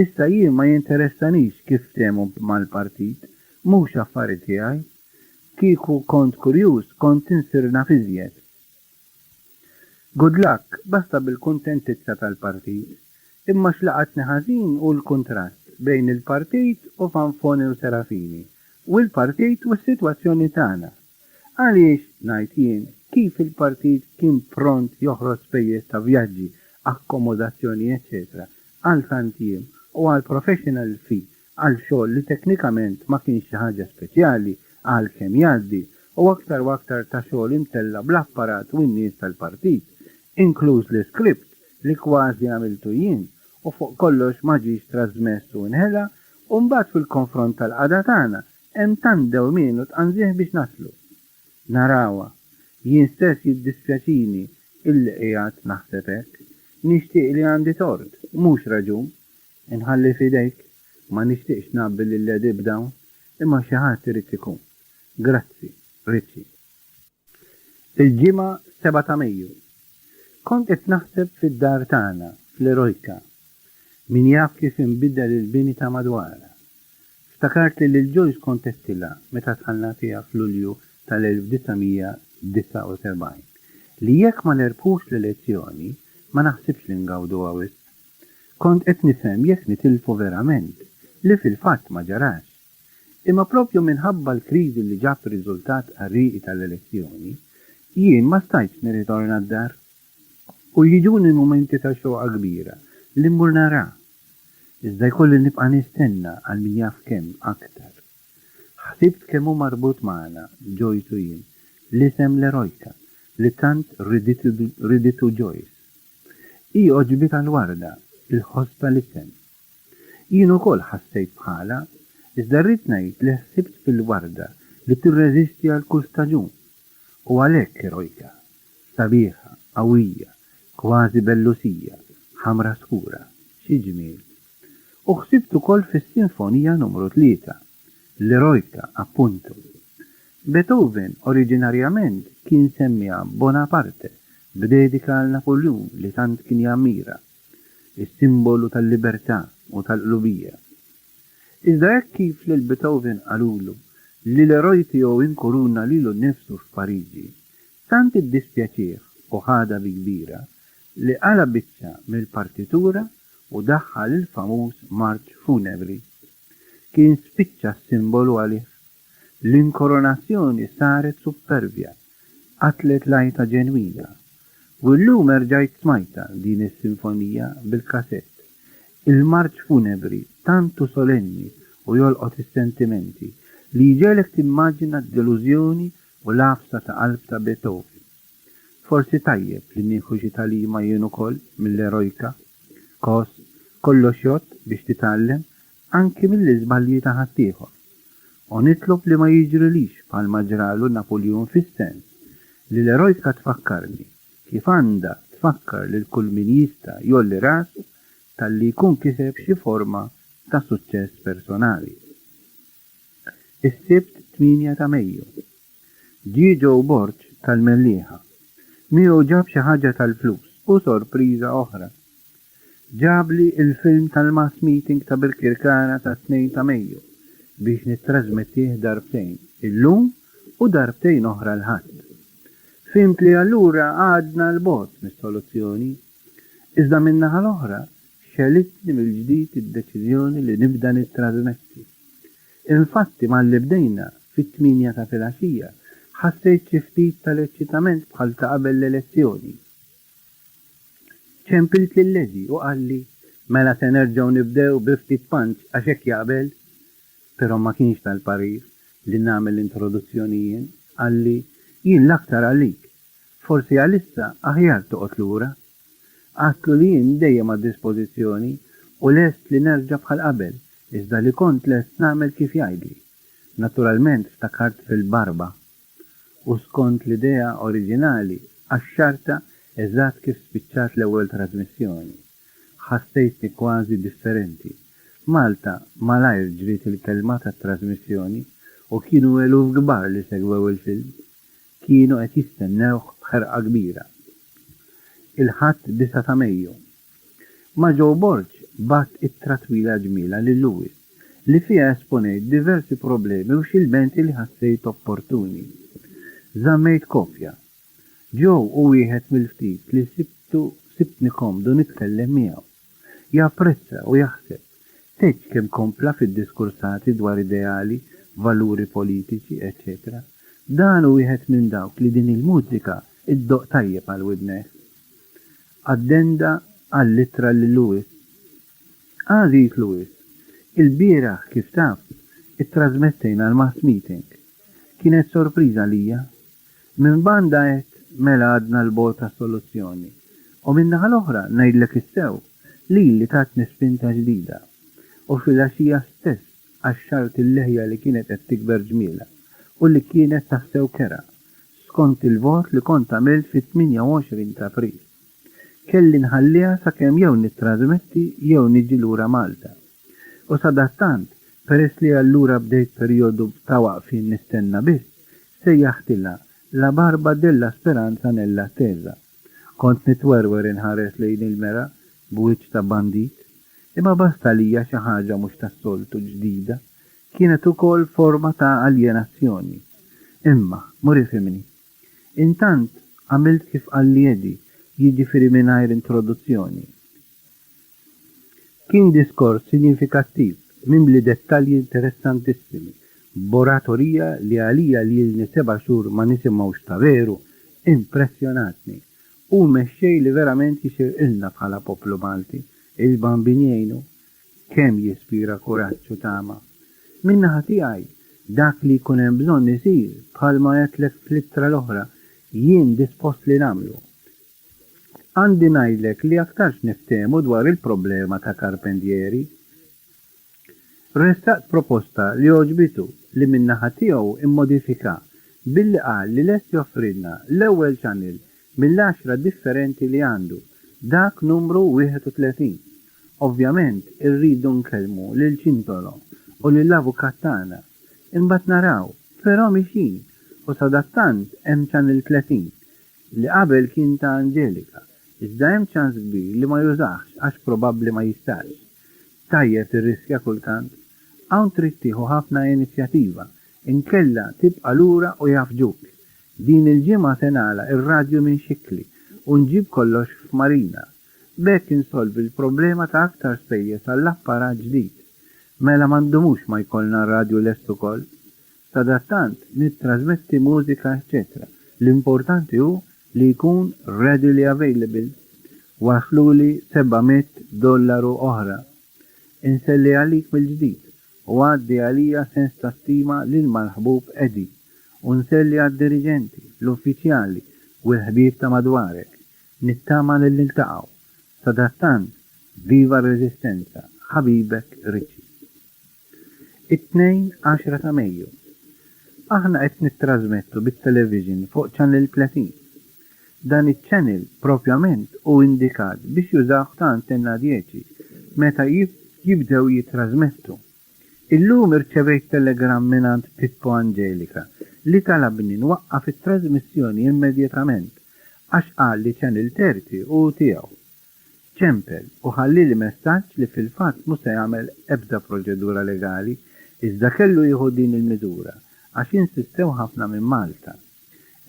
Issa jien ma jinteressanix kif temu mal-partit, mhux affarijiet tiegħi. Kieku kont kurjuż kont insirna fiżjed. Good luck, basta bil-kuntentizza tal-partit, imma xlaqatni ħażin u l-kontrast bejn il-partit u Fanfoni u Serafini, u l-partit u s-sitwazzjoni tagħna. Għaliex ngħid jien kif il-partit kien pront joħroġ spejjeż ta' vjaġġi, akkomodazzjoni, eċetera, għal tantiem u għal professional fee għal xogħol li teknikament ma kienx xi ħaġa speċjali għal kemm jgħaddi u aktar ta' xogħol imtella bl-apparat u n-nies tal-partit, inkluż l-iskript li kważi għamiltu jien u fuq kollox ma ġiex trasmess u nħela u mbagħad fil-konfront tal-qagħda tagħna hemm tant dewmien u tqanżih biex naslu. Narawha, jien stess jiddispjaċini illi qiegħed naħseb hekk, nixtieq li għandi tort, mhux raġun, inħalli f'idejk, ma nixtieqx naqbel il-ledib dawn, imma xi ħadd irid ikun. Grazzi, Ricci. Il-ġimgħa 7 ta' Mejju. Kont qed naħseb fid-dar tagħna, fl-Erojka. Min jaf kif inbidel il-bini ta' madwara. Ftakart li l-Joyce kontestilla meta tħallna fiha f'Lulju tal-1979 li jekk ma nerbħux l-elezzjoni ma naħsibx li ngawdu għawis. Kont qed nifhem jekk nitilfu verament li fil-fatt ma ġarax. Imma propju minħabba l-kriżi li ġab riżultat qarriqi tal-elezzjoni, jien ma stajtx nirritorna d-dar. U jiġuni momenti ta' xoqa kbira li mmur nara. Iżda jkolli nibqa' nistenna għal min jaf kemm aktar. Ħsibt kemm hu marbut magħna, Joyce u jien, l-isem l-Erojka li tant riditu Joyce. Hi oġbit għal-warda, il-ħosta l-isem. Jien ukoll ħassejt bħala, iżda rrid ngħid li ħsibt fil-warda li tirreżisti għal kull staġun. U għalhekk Erojka, sabiħa, qawwija, kważi bellusija, ħamra skura, xi ġmiel. U ħsibt ukoll fis-Sinfonija numru 3, l-Erojka appuntu. Beethoven oriġinarjament kien semmija Bonaparte b'dedika għal Napoleon li tant kien jammira, is-simbolu tal-libertà u tal-qlubija. Iżda hekk kif lil Beethoven qalulu li l-eroj tiegħu inkuruna lilu nnifsu f'Pariġi, tant iddispjaċih u ħada bi kbira li qala biċċa mill-partitura u daħħal il-famuż Marċ Funebri. Kien spiċċa s-simbolu għalih. L-inkoronazzjoni saret superbja, qatlet lajta ġenwina. U llum erġajt smajta din is-sinfonija bil-kasett. Il-Marċ Funebri tantu solenni u jolqot is-sentimenti li jġelek timmaġina d-delużjoni u l-afsa ta' qalb ta' Beethoven. Forsi tajjeb li nieħu xi talima jien ukoll mill-Erojka, kos kollox jott biex titgħallem anki mill-iżbalji ta' ħaddieħor. U nitlob li ma jiġrilix bħalma ġralu Napoleon fis-sens li l-Erojka tfakkarni kif għandha tfakkar lil kull min jista' jolli rasu talli jkun kiseb xi forma ta' suċċess personali. Is-Sibt 8 ta' Mejju. Ġie Joe Borch tal-Mellieħa. Miegħu ġab xi ħaġa tal-flus u sorpriża oħra. Ġabli il-film tal-mass meeting ta' Birkirkana ta' 2 ta' Mejju biex nittrażmettih darbtejn illum u darbtejn oħra l-ħadd. Fimt li allura għadna l-bot mis-soluzzjoni, iżda min-naħa l-oħra xelitni mill-ġdid id-deċiżjoni li nibda nittrażmetti. Infatti malli bdejna fit-8 ta' filgħaxija ħassejt xi ftit tal-eċċitament bħal ta' qabel l-elezzjoni. ċempilt lill-leġi u qalli mela se nerġgħu nibdew biftit punch għax hekk jaqbel. Però ma kienx tal-parir li nagħmel l-introduzzjoni jien, qalli jien l-aktar għalik. Forsi għalissa aħjar toqgħod lura. Għatlu li jien dejjem għad-dispożizzjoni u lest li nerġa' bħal qabel, iżda li kont lest nagħmel kif jgħidli. Naturalment ftakart fil-barba u skont l-idea oriġinali għax-xarta eżatt kif spiċċat l-ewwel trasmissjoni. Ħassejtni kważi differenti. Malta malajr ġriet il-kelma tat-trasmissjoni u kienu eluf kbar li segwew il-film. Kienu qed jistennewh b'ħerqa kbira. Il-ħadd 9 ta' Mejju. Ma' Joe Borg batt ittra twila ġmila lil Lewis li fiha esponejt diversi problemi u xilmenti li ħassejt opportuni. Żammejt kopja. Joe u wieħed mill-ftit li sibtni komdu nitkellem miegħu. Japprezza u jaħseb teġ kemm kompla fid-diskursati dwar ideali, valuri politiċi, etc. Dan u wieħed minn dawk li din il-mużika id-doq tajjeb għal widneh. Addenda għall-ittra lil Lewis. Għażiż Lewis, il-bieraħ kif taf it-trasmettejna l-mass meeting. Kienet sorpriża lija. Minn banda qed mela għadna l-bol ta' soluzzjoni. U minnaħa l-oħra ngħidlek issew li tatni spinta ġdida. U fil-għaxija stess għaxxart il-leħja li kienet qed tikber ġmiela u li kienet taħsew kera skont il-vot li kont għamilt fit-28 ta' April. Kelli nħalliha sakemm jew nittrażmetti jew niġi lura Malta. U sadattant, peress li allura bdejt perjodu ta' waqfin nistenna biss, sejjaħtilha la barba della speranza nell'attesa. Kont nitwerwer inħares lejn il-mera b'wiċċ ta' bandit, imma basta lija xi ħaġa mhux tas-soltu ġdida, kienet ukoll forma ta' aljenazzjoni. Imma, mur ifhimni. Intant għamilt kif qalliedi, jiġifieri mingħajr introduzzjoni. Kien diskors sinifikattiv, mimli dettalji interessantissimi, b'oratorija li għalija li l-7 xhur ma nisimgħux ta' veru, impressjonatni. U mexxej li verament jixir ilna bħala poplu Malti, il-bambinjejnu, kemm jispira kuraġġ u tama. Minnaħa tiegħi dak li jkun hemm bżonn isir bħalma għedlek fl-ittra l-oħra jien dispost li nagħmlu. Għandi ngħidlek li aktarx niftehmu dwar il-problema ta' Carpentieri. Ressaqt proposta li oġbitu li minnaħa tiegħu immodifika billi qal li lest joffrilna l-ewwel channel mill-10 differenti li għandu, dak numru 31. Ovvjament, irridu nkellmu lil ċintolo u lill-avukat tagħna. Imbagħad naraw, però mixin, u sadattant hemm channel 30 li qabel kien ta' Angelika. Iżda hemm ċans kbir li ma jużax għax probabbli ma jistax. Tajjeb irriskja kultant, hawn trid tieħu ħafna inizjattiva, inkella tibqa' lura u jafġuk. Din il-ġimgħa se nagħlaq ir-radju minn xikli u nġib kollox f'Marina. Bekk insolvi l-problema ta' aktar spejjeż għall-apparat ġdid. Mela m'għandhomux ma jkollna radju lest ukoll. Sadattant nittrażmetti mużika etc. L-importanti hu li jkun readily available. Wasluli $700 oħra. Inselli għalik mill-ġdid u għaddi għalija sens ta' stima lil malħbub Edi. Unselli għad-dirigenti, l-uffiċjali u l-ħbib ta' madwarek. Nittama l-niltaqaw. Sadattant, viva r-rezistenza, ħabibek Riċi. 2-10 ta' Mejju. Aħna qed nittrażmettu bit-television fuq Channel 30. Dan iċ-channel propjament u indikat biex jużaw ta' antenna 10 meta jibdew jitrażmettu. Illum irċevejt telegram minant Pippo Angelika li talabni nwaqqaf it-trasmissjoni immedjatament għax qal li Channel 30 u tiegħu. ċempel u ħalli li messaġġ li fil-fatt mhux se jagħmel ebda proċedura legali iżda kellu jieħu din il-miżura għax insistew ħafna minn Malta.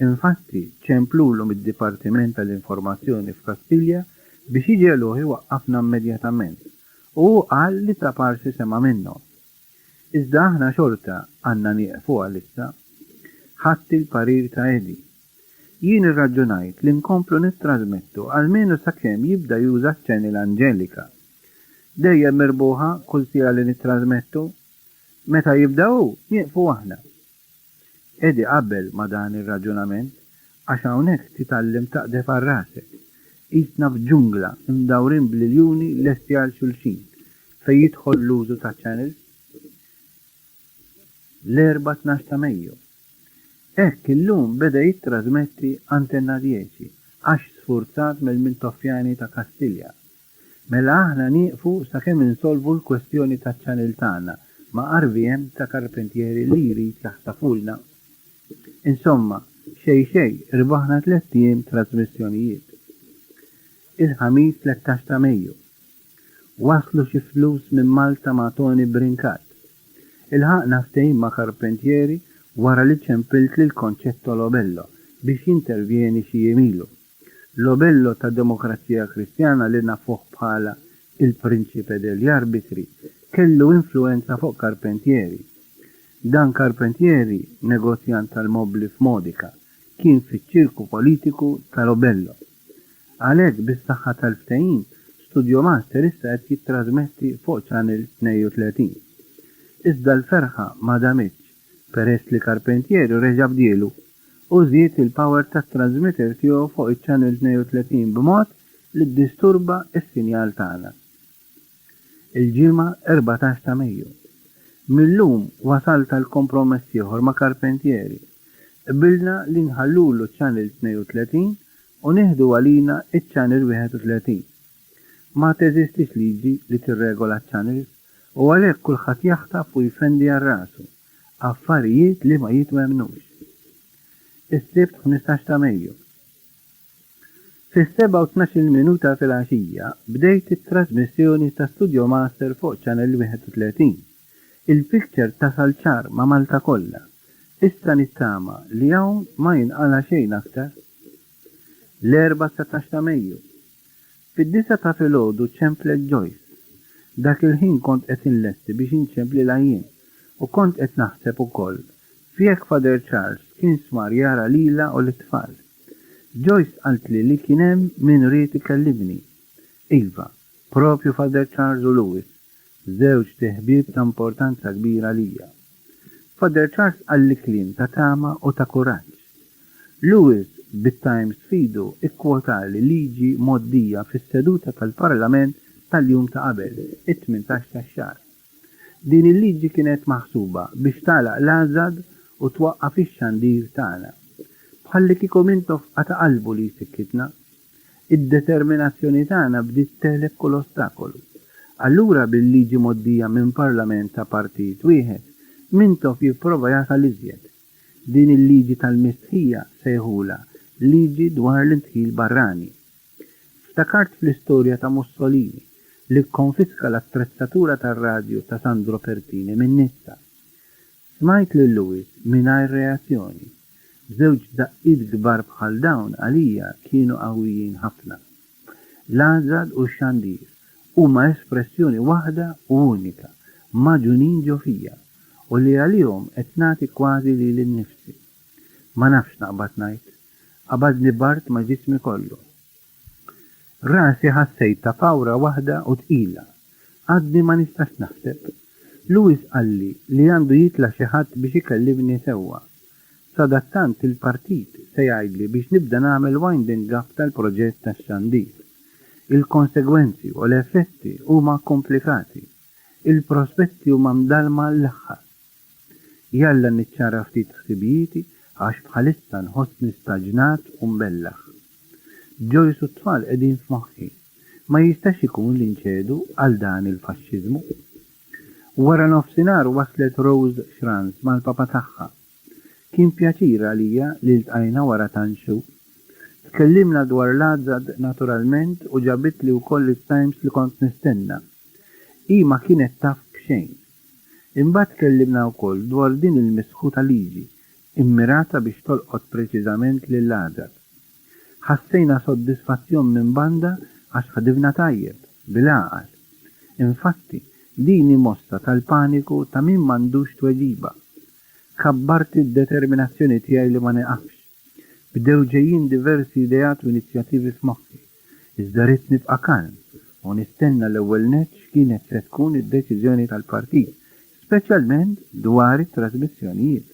Infatti ċemplulu mid-Dipartiment tal-Informazzjoni f'Kastilja biex jiġeluh iwaqqafna immedjatament u qal li ta' parsi sema minnhom. Iżda aħna xorta għandna nieqfu għalissa ħadd il-parir ta' Edi. Jien irraġunajt li nkomplu nittrażmettu almenu sakemm jibda juża ċ-channel Angelika. Dejjem mirbuħa kull sija li nittrażmettu, meta jibdaw nieqfu aħna. Edi qabel ma dan ir-raġunament għax hawnhekk titgħallem taqdef ar-rasek. Qisna f'ġungla imdawrin b'liljuni lesti għal xulxin fejn jidħol l-użu ta' channels. L-4 ta' Mejju. Hekk illum beda jittrażmetti Antenna 10 għax sfurzat mill-Mintoffjani ta' Kastilja. Mela aħna nieqfu sakemm insolvu l-kwestjoni ta' ċanil tagħna ma' RVM ta' Karpentieri li jrid jaħtafulna. Insomma, xej irbaħna 3 ijiem trasmissjonijiet. Il-ħamis 13 ta' Mejju. Waslu xi flus minn Malta ma' Tony Brinkat. Il-ħaqna ftehim ma' Karpentieri wara li ċempilt li l-konċetto Lobello biex jintervjeni xi jemilu. Lobello ta' Demokrazija Kristjana li nafuh bħala il-Prinċipe degli Arbitri kellu influenza fuq Karpentieri. Dan Karpentieri, negozjant tal-mobli f'Modica, kien fiċ-ċirku politiku ta' Lobello. Għalhekk bis-saħħa tal-ftehim, Studio Master issa qed jittrażmetti fuq Channel 32. Iżda l-ferħa ma damitx peress li Karpentieri reġa' bdielu u żied il-power tat-trasmitter tiegħu fuq iċ-Channel 32 b'mod li ddisturba s-sinjal tagħna. Il-ġimgħa 14 ta' Mejju. Millum wasal tal-kompromess ieħor ma' Karpentieri. Qbilna li nħallulu ċ-Channel 32 u nieħdu għalina iċ-Channel 31. Ma teżistix liġi li tirregola ċ-channels u għalhekk kulħadd jaħtaf u jfendi għal rasu. Affarijiet li ma jitwemnux. Is-sibt 15 ta' Mejju. Fis-7:12 minuta fil-għaxija bdejt it-trasmissjoni ta' Studio Master fuq Channel 31. Il-picture tasal ċar ma' Malta kollha. Issa nittama li hawn ma jinqala xejn aktar. L-4 ta' Mejju. Fid-9 ta' filgħodu ċemplet Joyce. Dak il-ħin kont qed inlesti biex inċempli l-għajjien. U kont qed naħseb ukoll fjek Father Charles kien smar jara lila u l-tfal. Joyce qaltli li kien hemm min ried ikellimni. Iva, propju Father Charles u Lewis, żewġ teħbieb ta' importanza kbira lija. Father Charles qalli kliem ta' tama u ta' kuraġġ. Lewis bit-Times fidu ikkwotali liġi moddija fis-seduta tal-Parlament tal-jum ta' qabel, it-18 tax-xahar. Din il-liġi kienet maħsuba biex tagħlaq l-għażad u twaqqaf ix-xandir tagħna. Bħalli kieku mintof qata' qalbu li jsikkitna. Id-determinazzjoni tagħna bdiet teħleb kull ostakolu. Allura bil-liġi moddija minn parlament ta' partit wieħed, mintof jipprova jasal iżjed. Din il-liġi tal-mistħija sejħula liġi dwar l-intħil barrani. Ftakart fl-istorja ta' Mussolini li konfiska l-attrezzatura tar-radju ta' Sandro Pertini minn Nizza. Smajt lil Lewis mingħajr reazzjoni. Żewġ daqqiet kbar bħal dawn għalija kienu qawwijin ħafna. L-għażad u x-xandir huma espressjoni waħda u unika, maġunin ġo fija, u li għalihom qed nagħti kważi lili nnifsi. Ma nafx naqbad ngħid, qabadni bart ma' ġismi kollu. Rasi ħassejt ta' pawra waħda u tqila. Għadni ma nistax naħseb. Lewis qalli li għandu jitla xi ħadd biex ikellimni sewwa. Sadattant il-partit se jgħidli biex nibda nagħmel winding up tal-proġett tax-xandir. Il-konsegwenzi u l-effetti huma komplikati. Il-prospetti huma mdalma l-aħħar. Jalla niċċara ftit ħsibijieti għax bħalissa nħossni staġnat u mbellaħ. Joyce u t-tfal qegħdin f'moħħi. Ma jistax ikun li nċedu għal dan il-faxxiżmu. Wara nofsinhar waslet Rose Schranz mal-papa tagħha. Kien pjaċir għalija li ltqajna wara tanxu. Tkellimna dwar l-għażad naturalment u ġabit li wkoll it-Times li kont nistenna. Hi ma kienet taf b'xejn. Imbagħad tkellimna wkoll dwar din il-misħuta liġi immirata biex tolqot preċiżament lill-għażad. Ħassejna soddisfazzjon minn banda għax ħadibna tajjeb, bil-għaqal. Infatti, dini mossa tal-paniku ta' min m'għandux tweġiba. Kabbart id-determinazzjoni tiegħi li ma neqafx. Bdew ġejjin diversi ideat u inizjattivi f'moħħi. Iżda rrid nibqa' kalm u nistenna l-ewwel nett x'kienet se tkun id-deċiżjoni tal-partit, speċjalment dwar it-trasmissjonijiet.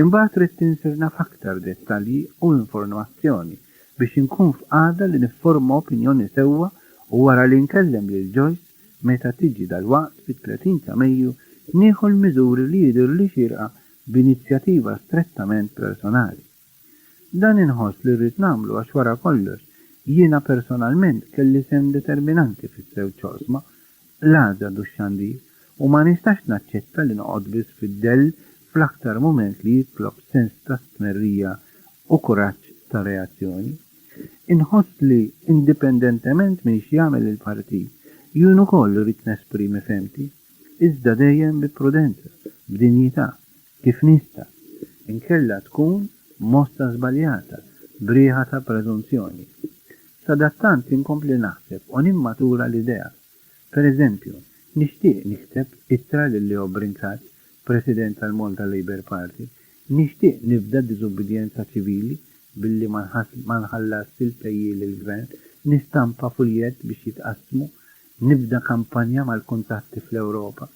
Imbagħad rrid tinsirna f'aktar dettalji u informazzjoni biex inkun f'qagħda li nifforma opinjoni sewwa u wara li nkellem lil Joyce meta tiġi dal-waqt fit-30 ta' Mejju nieħu l-miżuri li jidhirli xierqa b'inizjattiva strettament personali. Dan inħoss li rrid nagħmlu għax wara kollox jiena personalment kelli sem determinanti fis-żewġ oqsma, l-għażla u x-xandir, u ma nistax naċċetta li noqgħod biss fid-dell fl-aktar mument li jitlob sens ta' stmerrija u kuraġġ ta' reazzjoni. Inħoss li indipendentement minn x'jagħmel il-partit, jien ukoll rrid nesprimi femti, iżda dejjem bi prudenza, b'dinjità, kif nista', inkella tkun mossa żbaljata, brieħa ta' preżunzjoni. Sadattant inkompli naħseb u nimmatura l-idea. Per eżempju, nixtieq nikteb ittra lil Leo Brincat, President tal-Malta Labour Party, nixtieq nibda diżobbedjenza ċivili billi ma nħallas il-pejji lill-gvern, nistampa fuljet biex jitqassmu, nibda kampanja mal-kuntatti fl-Ewropa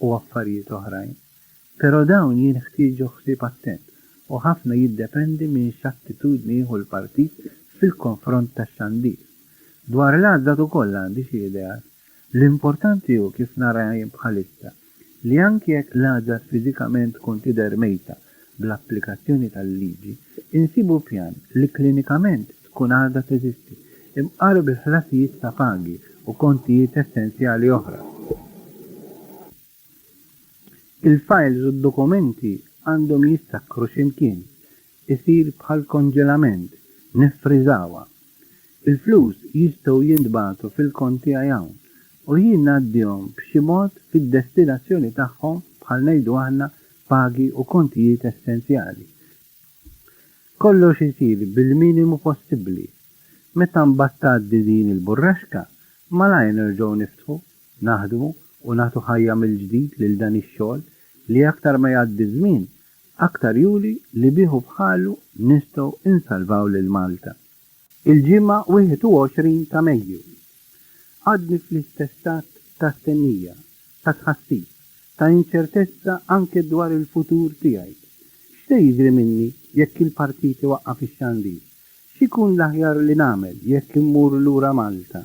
u affarijiet oħrajn. Però dawn jien ħtieġu ħsieb attent u ħafna jiddependi minn x'attitudni jieħu l-partit fil-konfront tax-xandir. Dwar l-għadda ukoll għandi xi ideat. L-importanti hu kif nara jien bħalissa li anke jekk l-għadda fiżikament tkun tidher mejta bl-applikazzjoni tal-liġi, insibu pjan li klinikament tkun għadda teżisti imqarb il-ħlasijiet ta' pagi u kontijiet essenzjali oħra. Il-files u d-dokumenti għandhom jissakru x'imkien, isir bħal konġelament, nifriżawa. Il-flus jistgħu jintbagħtu fil-konti hawn u jien ngħaddihom b'xi mod fid-destinazzjoni tagħhom bħal ngħidu aħna pagi u kontijiet essenzjali. Kollox isir bil-minimu possibbli. Meta mbagħad tgħaddi din il-burraxka, malajr nerġgħu niftħu, naħdmu u nagħtu ħajja mill-ġdid lil dan ix-xogħol li aktar ma jgħaddi żmien, aktar juri li bieħu bħalu nistgħu insalvaw lil Malta. Il-ġimgħa 21 ta' Mejju. Għadni fl-istess stat ta' stennija, ta' tħassib, ta' inċertezza anke dwar il-futur tiegħi. X'se jiġri minni jekk il-partit iwaqqaf ix-xandir? X'ikun l-aħjar li nagħmel jekk immur lura Malta?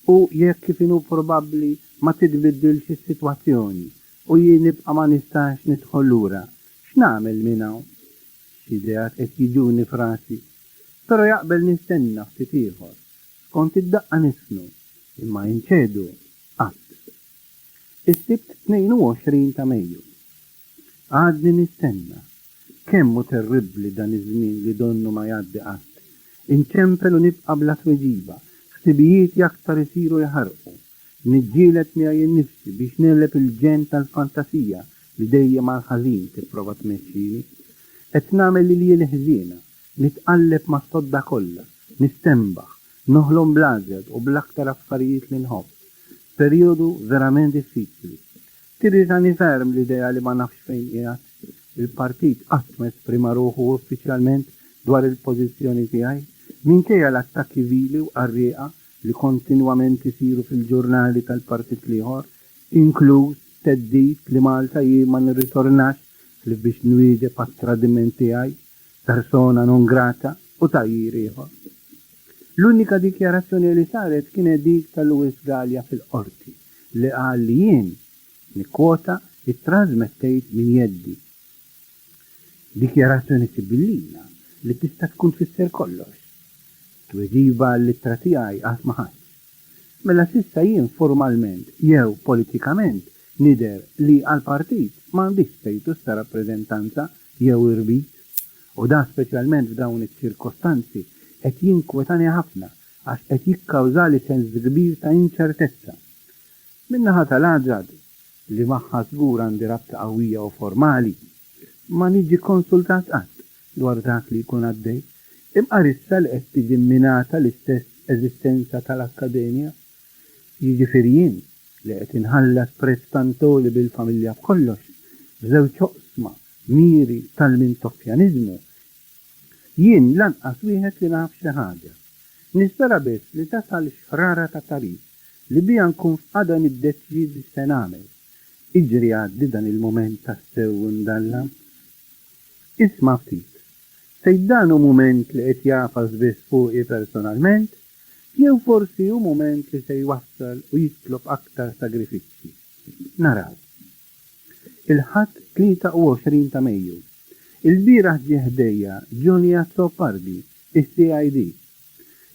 U jekk kif inhu probabbli ma titbiddilx is-sitwazzjoni u jien nibqa' ma nistax nidħol lura, x'nagħmel minn hawn? X'idejat qed jiġuni frasi, però jaqbel nistenna ftit ieħor. Skont id-daqqa nisnu, imma jinċedu qatt. Is-sibt 22 ta' Mejju. Għadni nistenna. Kemmu terribbli dan iż-żmien li donnu ma jgħaddi qatt. Inċempel u nibqa' bla tweġiba, ħsibijiet aktar isiru jħarqu. Niġġielet miegħi nnifsi biex nirleb il-ġen tal-fantasija li dejjem mal-ħażin tipprova tmexxini. Qed nagħmel li jien ħżiena, nitqalleb ma' sodda kollha, nistembaħ, noħlom blażed u bl-aktar affarijiet li nħobb. Perjodu verament diffiċli. Tirritani ferm l-idea li ma nafx fejn qiegħed. Il-partit qatt ma esprima ruħu uffiċjalment dwar il-pożizzjoni tiegħi, minkejja l-attakki vili u qarrieqa li kontinwament isiru fil-ġurnali tal-partit ieħor, inkluż teddid li Malta jien ma nirritornax li biex nwieġeb għat-tradiment tiegħi, persona non grata u tajjir ieħor. L-unika dikjarazzjoni li saret kienet dik tal-Luis Gallia fil-qorti li qal li jien nikkwota it-trasmettejt minn jeddi. Dikjarazzjoni sibillina li tista' tkun tfisser kollox. Tweġiba l-ittra tiegħi qatt ma ħadx. Mela s'issa jien formalment jew politikament nidher li għall-partit m'għandix status ta' rappreżentanza jew irbit, u da speċjalment f'dawn iċ-ċirkostanzi qed jinkwetani ħafna għax qed jikkawżali sens kbir ta' inċertezza. Min-naħa tal-Aġad li magħha żgur għandi rabta qawwija u formali, ma niġi konsultat qatt dwar dak li jkun għaddej, imqar issa li qed tiġi minata l-istess eżistenza tal-Akkademja. Jiġifieri jien li qed inħallas prezz tantoli bil-familja b'kollox, b'żewġ oqsma miri tal-mintoffjaniżmu, Jien lanqas wieħed li naf xi ħaġa. Nispera biss li tasal xrara ta' tarif li bija nkun f'qada niddeċidi se nagħmel. Iġri għaddi dan il-moment ta' sew ndallam. Isma' ftit. Se dan hu mument li qed jafas biss fuqi personalment, jew forsi hu mument li se jwassal u jitlob aktar sagrifiċċji. Naraw. Il-ħadd 23 ta' Mejju. Il-bieraħ ġie ħdejja Giulia Zopardi, is-CID.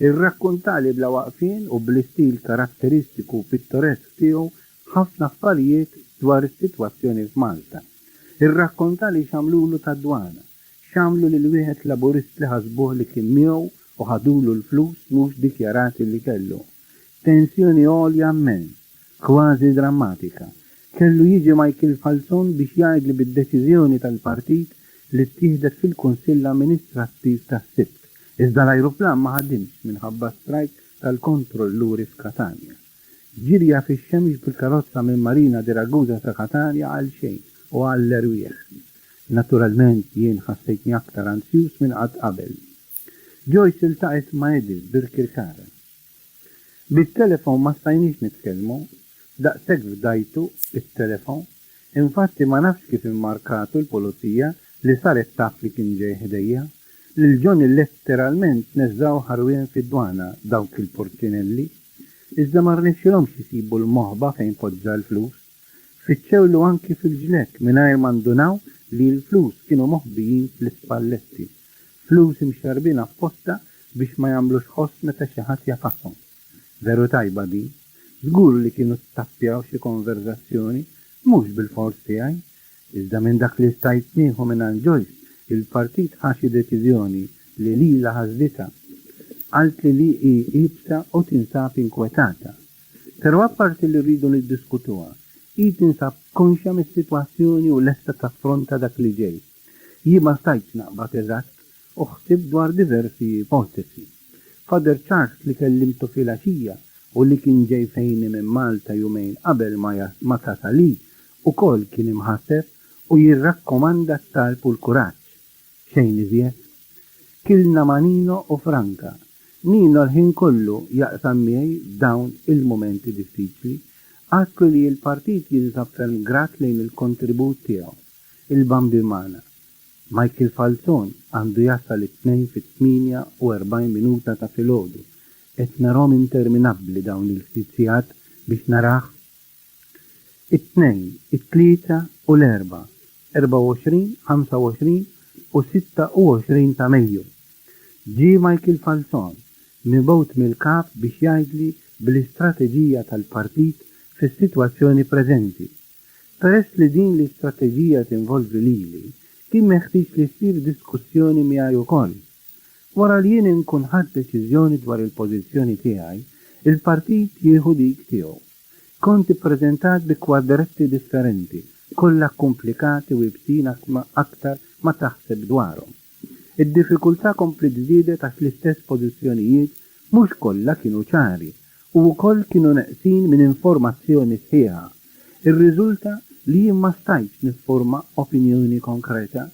Ir-rakkuntali bla waqfien u bl-istil karatteristiku pittoresk tiegħu ħafna affarijiet dwar is-sitwazzjoni f'Malta. Ir-rakkuntali xamlulu tad-dwana, xamlu lil wieħed laburist li ħasbuh li kien miegħu u ħadulu l-flus mhux dikjarati li kellu. Tensjoni għolja immens, kważi drammatika. Kellu jiġi Michael Falzon biex jgħidli bid-deċiżjoni tal-partit li ttieħdet fil-Kunsill Amministrattiv tas-Sibt. Iżda l-ajruplan ma ħadimx minħabba strajk tal-kontrolluri f'Katania. Ġirja fix-xemx bil-karozza minn Marina di Ragusa ta' Katania għal xejn u għall-erwieħ. Naturalment jien ħassejtni aktar ansjus minn qatt qabel. Joyce iltaqet ma' Edith bil-Kirkara. Bit-telefon ma stajniex nitkellmu, daqshekk fdajtu it-telefon, infatti ma nafx kif immarkatu l-pulizija li saret taf li kien ġej ħdejja. Lil Johnny letteralment neżżaw ħarwien fid-dwana dawk il-portinelli, iżda ma rnexxilhomx isibu l-moħba fejn poġġa l-flus. Fiċċewlu anki fil-ġlek mingħajr ma ndunaw li l-flus kienu moħbijin fl-ispalletti. Flus imxarbin apposta biex ma jagħmlux ħoss meta xi ħadd jafashom. Veru tajba din, żgur li kienu tappjaw xi konverzazzjoni, mhux bil-fors tiegħi, iżda minn dak li stajt nieħu minn Joyce, il-partit ħaxi deċiżjoni li lila ħażdita, għalt li ibsa u tinsab inkwetata. Però apparti li rridu niddiskutuha, tinsab konxja mis-sitwazzjoni u lesta taffronta dak li ġej. Jien ma stajtx naqbad eżatt u ħsib dwar diversi ipotesi. Father Charles li kellimtu filgħaxija u li kien ġej fejni minn Malta jumejn qabel ma tasali ukoll kien imħasseb u jirrakkomanda t-talb u l-kuraġġ. Xejn iżjed. Kilna ma' Nino u Franka. Nino l-ħin kollu jaqsam miegħi dawn il-momenti diffiċli, għatlu li l-partit jinsab ferm grat lejn il-kontribut tiegħu. Il-bambi magħna. Michael Falzon għandu jasal it-tnejn fit-48 minuta ta' filgħodu. Qed narhom interminabbli dawn il-ftizzijat biex naraħ it-tnejn, it-tlieta u l-erba', 24, 25 u 26 ta' Mejju. Ġi Michael Falzon mibgħut mill-kap biex jgħidli bl-istrateġija tal-partit fis-sitwazzjoni preżenti. Peress li din l-istrateġija tinvolvi lili, kien meħtieġ li ssir diskussjoni miegħi ukoll. Wara li jien inkun ħadd deċiżjoni dwar il-pożizzjoni tiegħi, il-partit jieħu dik tiegħu. Kont ippreżentat bi kwadretti differenti, kollha komplikati u jibsin aktar ma taħseb dwarhom. Id-diffikultà kompli żdiedet għax l-istess pożizzjonijiet mhux kollha kienu ċari u wkoll kienu neqsin minn informazzjoni sħiħa. Ir-riżulta li jien ma stajtx nifforma opinjoni konkreta.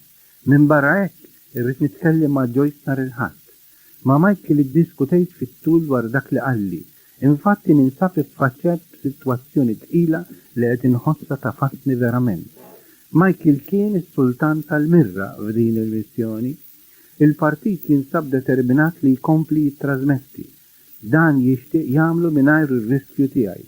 Minn barra hekk irrid nitkellem ma' Joyce nhar il-Ħadd. Ma' Michael iddiskutejt fit-tul dwar dak li qalli. Infatti ninsab iffaċċjat b'sitwazzjoni tqila li qed inħossha tafatni verament. Michael kien is-sultan tal-mirra f'din il-missjoni. Il-partit jinsab determinat li jkompli jittrażmetti. Dan jixtieq jagħmlu mingħajr ir-riskju tiegħi.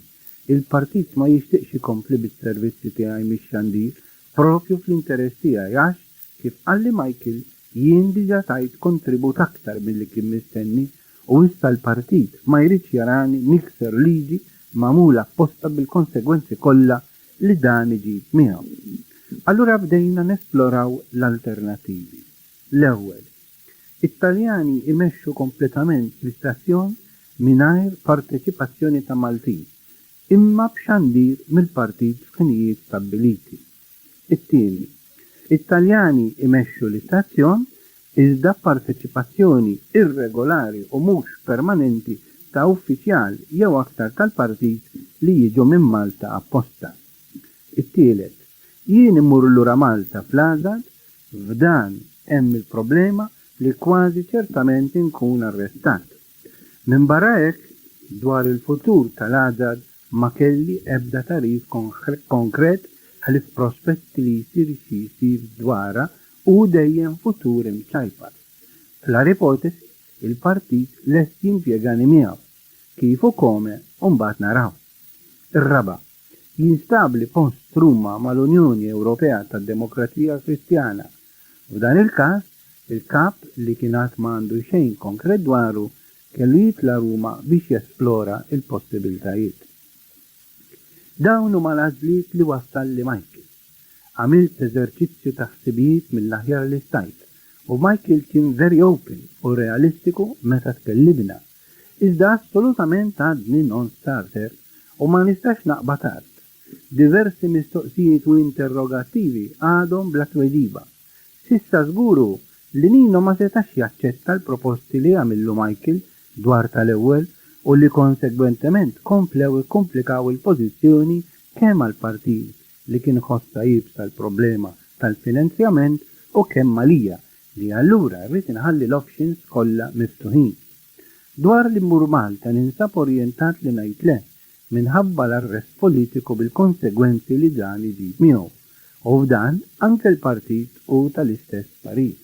Il-partit ma jixtieqx ikompli bis-servizzi tiegħi mix-xandir propju fl-interess tiegħi għax kif qalli Michael jien diġà tajt kontribut aktar milli kien mistenni u issa l-partit ma jridx jarani nikser liġi magħmula apposta bil-konsegwenzi kollha li dan iġib miegħu. Allura bdejna nesploraw l-alternativi. L-ewwel, it-Taljani imexxu kompletament l-istazzjon mingħajr parteċipazzjoni ta' Maltin, imma b'xandir mill-partit f'ħinijiet stabbiliti. It-tieni, it-Taljani imexxu l-istazzjon iżda parteċipazzjoni irregolari u mhux permanenti ta' uffiċjal jew aktar tal-partit li jiġu minn Malta apposta. It-tielet, jien immur lura Malta fl-Għażad, f'dan hemm il-problema li kważi ċertament inkun arrestat. Minn barra hekk, dwar il-futur tal-Azad ma kelli ebda tarif konkret ħalif prospetti li jisir dwara u dejjem futur imċajpar. Fl-ar ipotesi, il-partit lest jimpjegani miegħu kif u kome u mbagħad naraw. Ir-raba' jinstabli post Ruma mal-Unjoni Ewropea tad-Demokrazija Kristjana. F'dan il-każ, il-kap li kien qatt m'għandu xejn konkret dwaru kellu jitla Ruma biex jesplora il-possibiltajiet. Dawn huma l-għażliet li wassal li Michael. Għamilt eżerċizzju ta' ħsibijiet mill-aħjar li stajt u Michael kien very open u realistiku meta tkellimna. Iżda assolutament għadni non-starter u ma nistax naqbad tard. Diversi mistoqsijiet u interrogativi għadhom bla tweġiba. Sissa żguru li Nino ma setax jaċċetta l-proposti li għamillu Michael dwar tal-ewwel u li konsegwentement komplew ikkomplikaw il-pożizzjoni kemm għall-partit li kien ħossa jibsa l-problema tal-finanzjament u kemm għalija li allura rrid inħalli l-options kollha miftuħin. Dwar li mmur Malta ninsab orjentat li ngħid le minħabba l-arrest politiku bil-konsegwenzi li dan iġib miegħu u f'dan anke l-partit u tal-istess parir.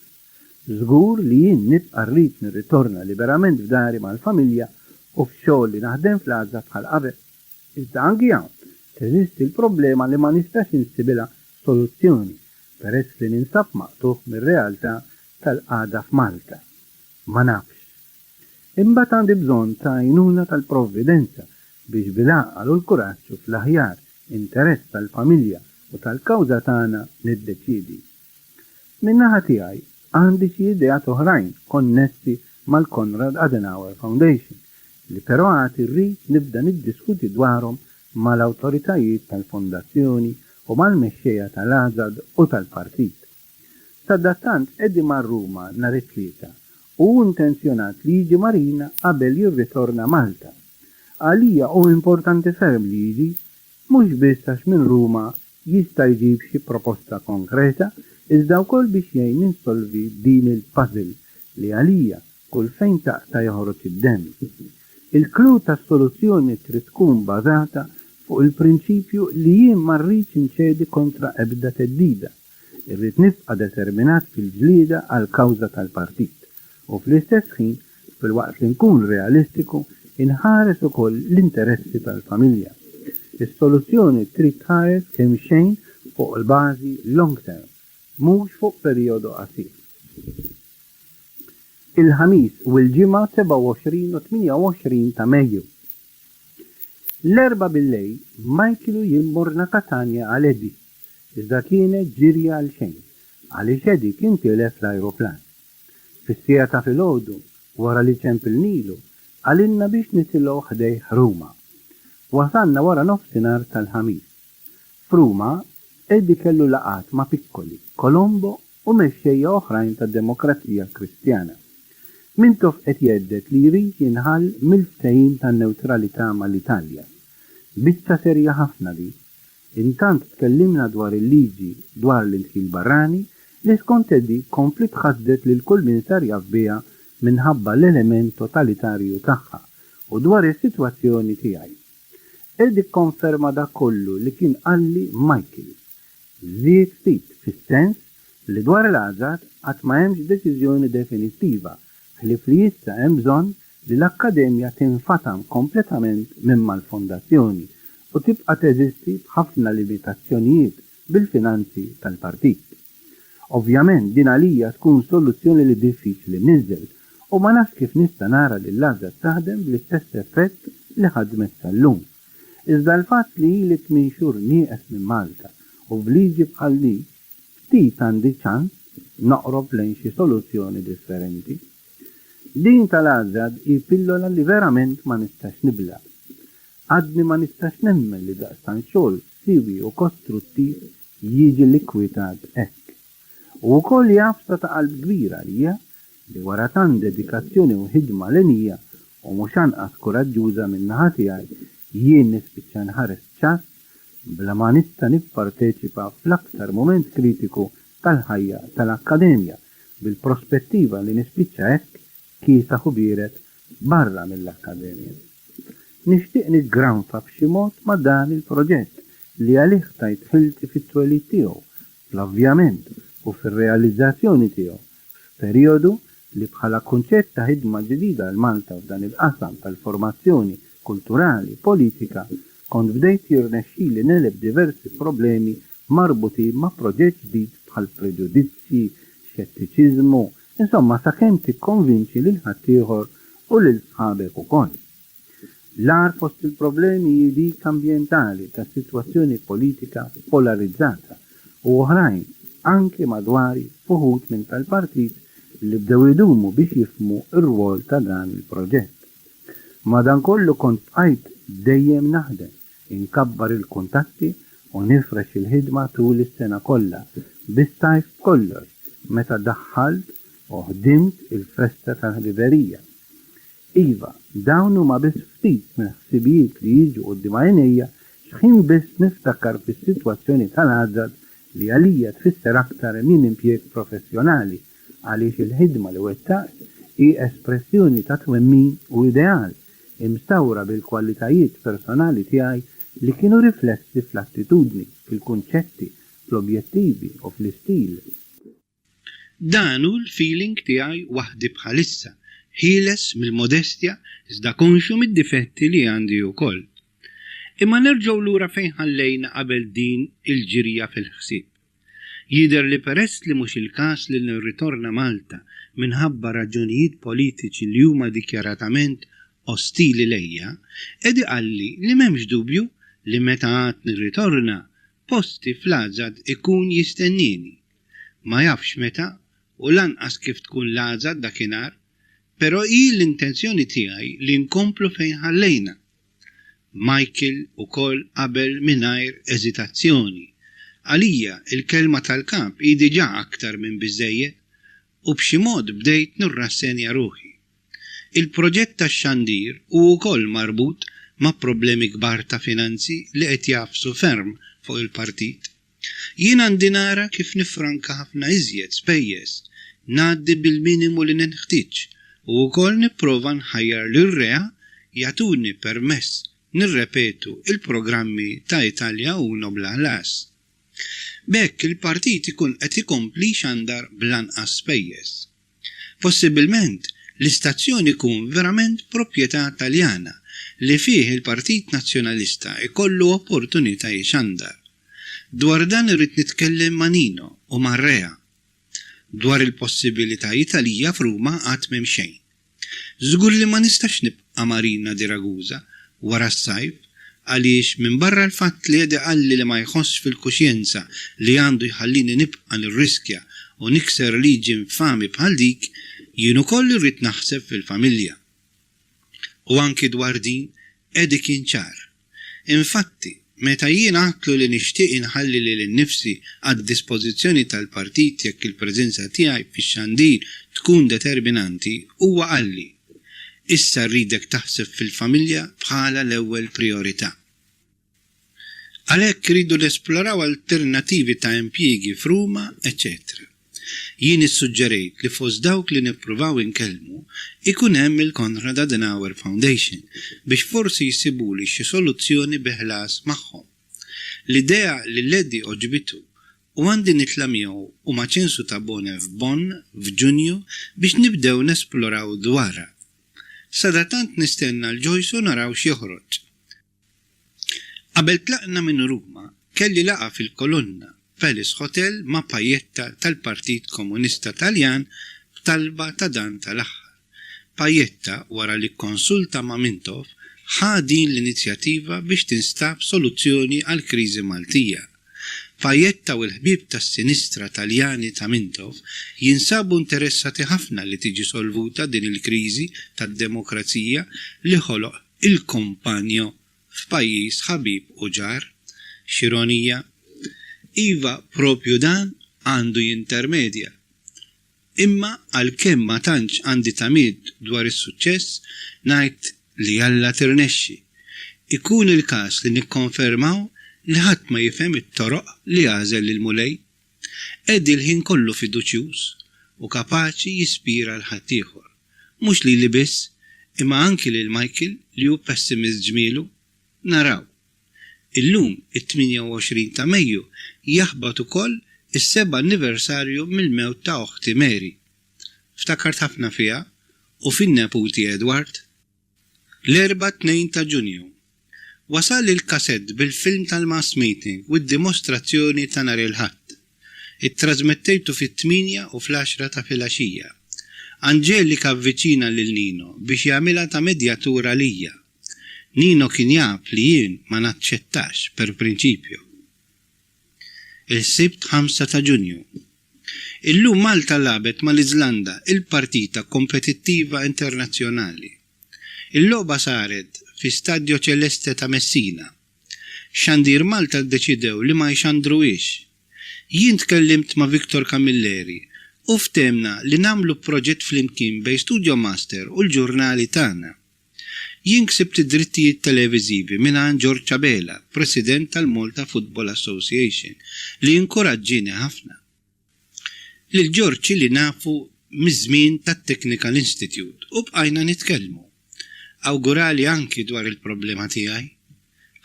Żgur li jien nibqa' rrid nirritorna liberament f'dari mal-familja u f'xogħol li naħdem fl-Azad bħal qabel. Iżda anki hawn teżisti l-problema li ma nistax insibilha soluzzjoni peress li ninsab maqtugħ mir-realtà tal-qagħda f'Malta. Ma nafx. Imbagħad għandi bżonn ta' għajnuna tal-provvidenza biex bil-għaqal u l-kuraġġ fl-aħjar interess tal-familja u tal-kawża tagħna niddeċiedi. Min-naħa tiegħi għandi xi ideat oħrajn konnessi mal-Konrad Adenauer Foundation li però għad irrid nibda niddiskuti dwarhom mal-awtoritajiet tal-fondazzjoni u mal-mexxejja tal-Azad u tal-partit. Sadattant qegħdi mar-Ruma nhar it-tlieta u intenzjonat li jiġi Marina qabel jirritorna Malta. Għalija u importanti ferm li jiġi mhux biss għax minn Ruma jista' jġib xi proposta konkreta iżda wkoll biex jgħin insolvi din il-puzzle li għalija kull fejn taqta' joħroġ id-demm. Il-klu tas-soluzzjoni trid tkun bażata fuq il-prinċipju li jien ma rridx inċedi kontra ebda teddida. Irrid nibqa' determinat fil-ġlieda għal kawża tal-partit u fl-istess ħin fil-waqt li nkun realistiku inħares ukoll l-interessi tal-familja. Is-soluzzjoni trid tħares kemm xejn fuq il-bażi long term, mhux fuq perjodu qasir. Il-ħamis u l-ġimgħa 27 u 28 ta' Mejju. L-erba' bil-lejl Michael jimmurna Katania għal Eddie, iżda kienet ġirja għal xejn, għaliex Eddie kien tilef l-ajruplan. Fis-sija ta' filgħodu wara li ċemp il-Nilu għalinna biex nitilgħu ħdejh Ruma. Wasanna wara nofsinhar tal-ħamis. F'Ruma Eddie kellu laqat ma' Piccoli, Colombo u mexxejja oħrajn tad-Demokrazija Kristjana. Mintof qed jeddet li jrid jinħall mill-ftehim tan-newtralità mal-Italja. Biċċa serja ħafna di. Intant tkellimna dwar il-liġi dwar l-ilħil barrani li skont Eddie kompli tħaddet lil kull min sar jaf biha minħabba l-element totalitarju tagħha u dwar is-sitwazzjoni tiegħi. Eddie konferma da kollu li kien qalli Michael. Żied ftit fis-sens li dwar il-Azad qatt ma hemmx deċiżjoni definittiva ħlief li issa hemm bżonn li l-Akkademja tinfatam kompletament minn mal-fondazzjoni u tibqa' teżisti b'ħafna limitazzjonijiet bil-finanzi tal-partit. Ovvjament din għalija tkun soluzzjoni li diffiċli niżel u ma nafx kif nista' nara li l-Azad taħdem bl-istess effett li ħadmet sal-lum. Iżda l-fatt li ili 8 xhur nieqes minn Malta u bliġi bħal di ftit għandi ċans noqrob lejn xi soluzzjoni differenti. Din tal-Azad hi pillola li verament ma nistax nibla. Għadni ma nistax nemmen li daqstan xogħol siwi u kostruttiv jiġi likwitat hekk. U wkoll jafsa ta' qalb kbira hija li wara tant dedikazzjoni u ħidma lenija u mhux anqas kuraġġuża min-naħa tiegħi jien nispiċċa nħares ċas bla ma nista' nipparteċipa fl-aktar mument kritiku tal-ħajja tal-Akkademja bil-prospettiva li nispiċċa hekk kiesa ħubieret barra mill-Akkademja. Nixtieq niggrawnfa b'xi mod ma' dan il-proġett li għalih tajt ħilti fit-twelid tiegħu, fl-avvjament u fir-realizzazzjoni tiegħu f'perjodu li bħala kunċett ta' ħidma ġdida l Malta f'dan il-qasam tal-formazzjoni kulturali, politika, kont bdejt jirnexxili neleb diversi problemi marbuti ma' proġett ġdid bħal preġudizzi, xettiċiżmu, insomma sakemm tikkonvinċi lil ħaddieħor u lil sħabek ukoll. L-ar fost il-problemi dik ambjentali ta' sitwazzjoni politika polarizzata u oħrajn anke madwari fuħut minn tal-partit li bdew idumu biex jifmu ir-rwol ta' dan il-proġett. Madankollu kont bqajt dejjem naħdem, inkabbar il-kuntatti u nifrex il-ħidma tul is-sena kollha, bis-sajf kollox, meta daħħalt u ħdimt il-festa tal-ħbiberija. Iva, dawn huma biss ftit minn ħsibijiet li jiġu quddiem għajnejja x'ħin biss niftakar fis-sitwazzjoni tal-għażad li għalija tfisser aktar minn impjieg professjonali għaliex il-ħidma li wettaqt hi espressjoni ta' twemmin u ideal imstawra bil-kwalitajiet personali tiegħi li kienu riflessi fl-attitudni, fil-kunċetti, fl-objettivi u fl-istil. Danu l-feeling tiegħi waħdi bħalissa, ħieles mill-modestja iżda konxu mid-difetti li għandi wkoll. Imma nerġgħu lura fejn ħallejna qabel din il-ġirja fil-ħsieb. Jidher li peress li mhux il-każ li nirritorna Malta minħabba raġunijiet politiċi li huma dikjaratament ostili lejja, edi qalli li m'hemmx dubju li meta għad nirritorna posti fl-għażad ikun jistennini. Ma jafx meta u lanqas kif tkun l-għażad dakinhar, però hi l-intenzjoni tiegħi li nkomplu fejn ħallejna. Michael ukoll qabel mingħajr eżitazzjoni. Għalija il-kelma tal-kamp hi diġà aktar minn biżejjed u b'xi mod bdejt nirrassenja ruħi. Il-proġett tax-xandir hu wkoll marbut ma' problemi kbar ta' finanzi li qed jafsu ferm fuq il-partit. Jien għandi nara kif nifranka ħafna iżjed spejjeż, ngħaddi bil-minimu li neħtieġ u wkoll nipprova nħajjar lir-rea jagħtuni permess nirrepetu il-programmi ta' Italja u bla ħlas. Bekk il-partit ikun qed ikompli xandar blanqas spejjeż. Possibilment l-istazzjoni ikun verament proprjetà Taljana li fih il-Partit Nazzjonalista ikollu opportunità jixandar. Dwar dan irrid nitkellem ma' Nino u ma' Rea. Dwar il-possibilitajiet għalija f'Ruma qatt m'hemm xejn. Żgur li ma nistax nibqa' Marina di Ragusa wara s-sajf għaliex minn barra l-fatt li jedi qalli li ma jħoss fil-kuxjenza li għandu jħallini nibqa' nirriskja u nikser liġi infami bħal dik, jien ukoll irrid naħseb fil-familja. U anki dwar din edi kien ċar. Infatti, meta jien għaqlu li nixtieq inħalli lil innifsi għad-dispożizzjoni tal-partit jekk il-preżenza tiegħi fix-xandir tkun determinanti, huwa qalli issa rridek taħseb fil-familja bħala l-ewwel priorità. Għalhekk iridu nesploraw alternattivi ta' impjiegi f'Ruma, eċetera. Jien issuġġerejt li fost dawk li nippruvaw inkellmu ikun hemm il-Konrad Adenauer Foundation biex forsi jsibuli xi soluzzjoni biħlas magħhom. L-idea li l-Leddi oġbitu u għandi nitla miegħu u ma' ċensu ta' Bonn f'Bonn f'Ġunju biex nibdew nesploraw dwarha. Sadatant nistenna l-Ġojsu naraw x'joħroġ. Qabel tlaqna minn Ruma kelli laqa fil-Kolonna Palace Hotel ma' Pajetta tal-Partit Komunista Taljan b'talba ta' dan tal-aħħar. Pajetta wara li konsulta ma' Mintov ħadin l-inizjattiva biex tinstab soluzzjoni għal kriżi Maltija. Pajetta u l-ħbib tas-sinistra Taljani ta' Mintov jinsabu interessati ħafna li tiġi solvuta din il-kriżi tad-demokrazija li ħoloq il-kompanjo f'pajjiż ħabib u ġar. Xironija, iva propju dan għandu jintermedja. Imma għalkemm ma tantx għandi tamid dwar is-suċċess ngħid li Alla tirnexxi. Ikun il-każ li nikkonfermaw li ħadd ma jifhem it-toroq li għażel lil Mulej. Eddi l-ħin kollu fiduċjuż u kapaċi jispira l-ħaddieħor. Mhux li biss, imma anki lil Michael li hu pessimist ġmielu. Naraw. Illum it-28 ta' Mejju jaħbad ukoll is-7 anniversarju mill-mewt ta' oħti Mary. Ftakart ħafna fiha u fin-neputi Edward. L-4 ta' Ġunju wasal il-kasett bil-film tal-mass meeting u d-dimostrazzjoni ta' nhar il-Ħadd. Ittrażmettejtu fit-8 u fl-10 ta' filgħaxija. Angelika avviċina lil Nino biex jagħmilha ta' medjatura lija. Nino kien jaf li jien ma naċċettax per prinċipju. Il-Sibt 5 ta' Ġunju. Illum Malta labet mal-Iżlanda il-partita kompetittiva internazzjonali. Il-logħba saret fi Stadio Celeste ta' Messina. Xandir Malta ddeċidew li ma jxandruwix. Jien tkellimt ma' Viktor Camilleri u ftemna li namlu proġett flimkien bej Studio Master u l-ġurnali tagħna. Jien ksibt id-drittijiet televiżivi minn George Abela, President tal-Malta Football Association, li inkoraġġini ħafna. Lil George li nafu miż-żmien tat-Technical Institute u bqajna nitkellmu. Awgurali anki dwar il-problema tiegħi.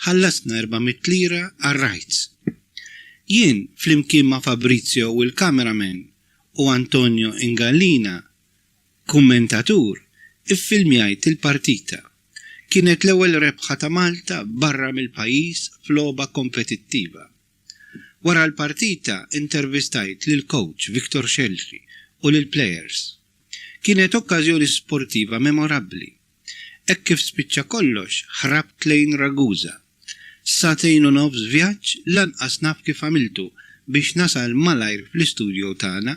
Ħallasna 400 lira għar-rights. Jien flimkien ma' Fabrizio u l-cameraman u Antonio Ingallina, kummentatur, iffilmjajt il-partita. Kienet l-ewwel rebħa ta' Malta barra mill-pajjiż f'logħba kompetittiva. Wara l-partita intervistajt lil coach Viktor Xeltri u lil players. Kienet okkażjoni sportiva memorabbli. Hekk kif spiċċa kollox ħrabt lejn Ragusa. 2 u nofs vjaġġ lanqas naf kif għamiltu biex nasal malajr fl-istudju tagħna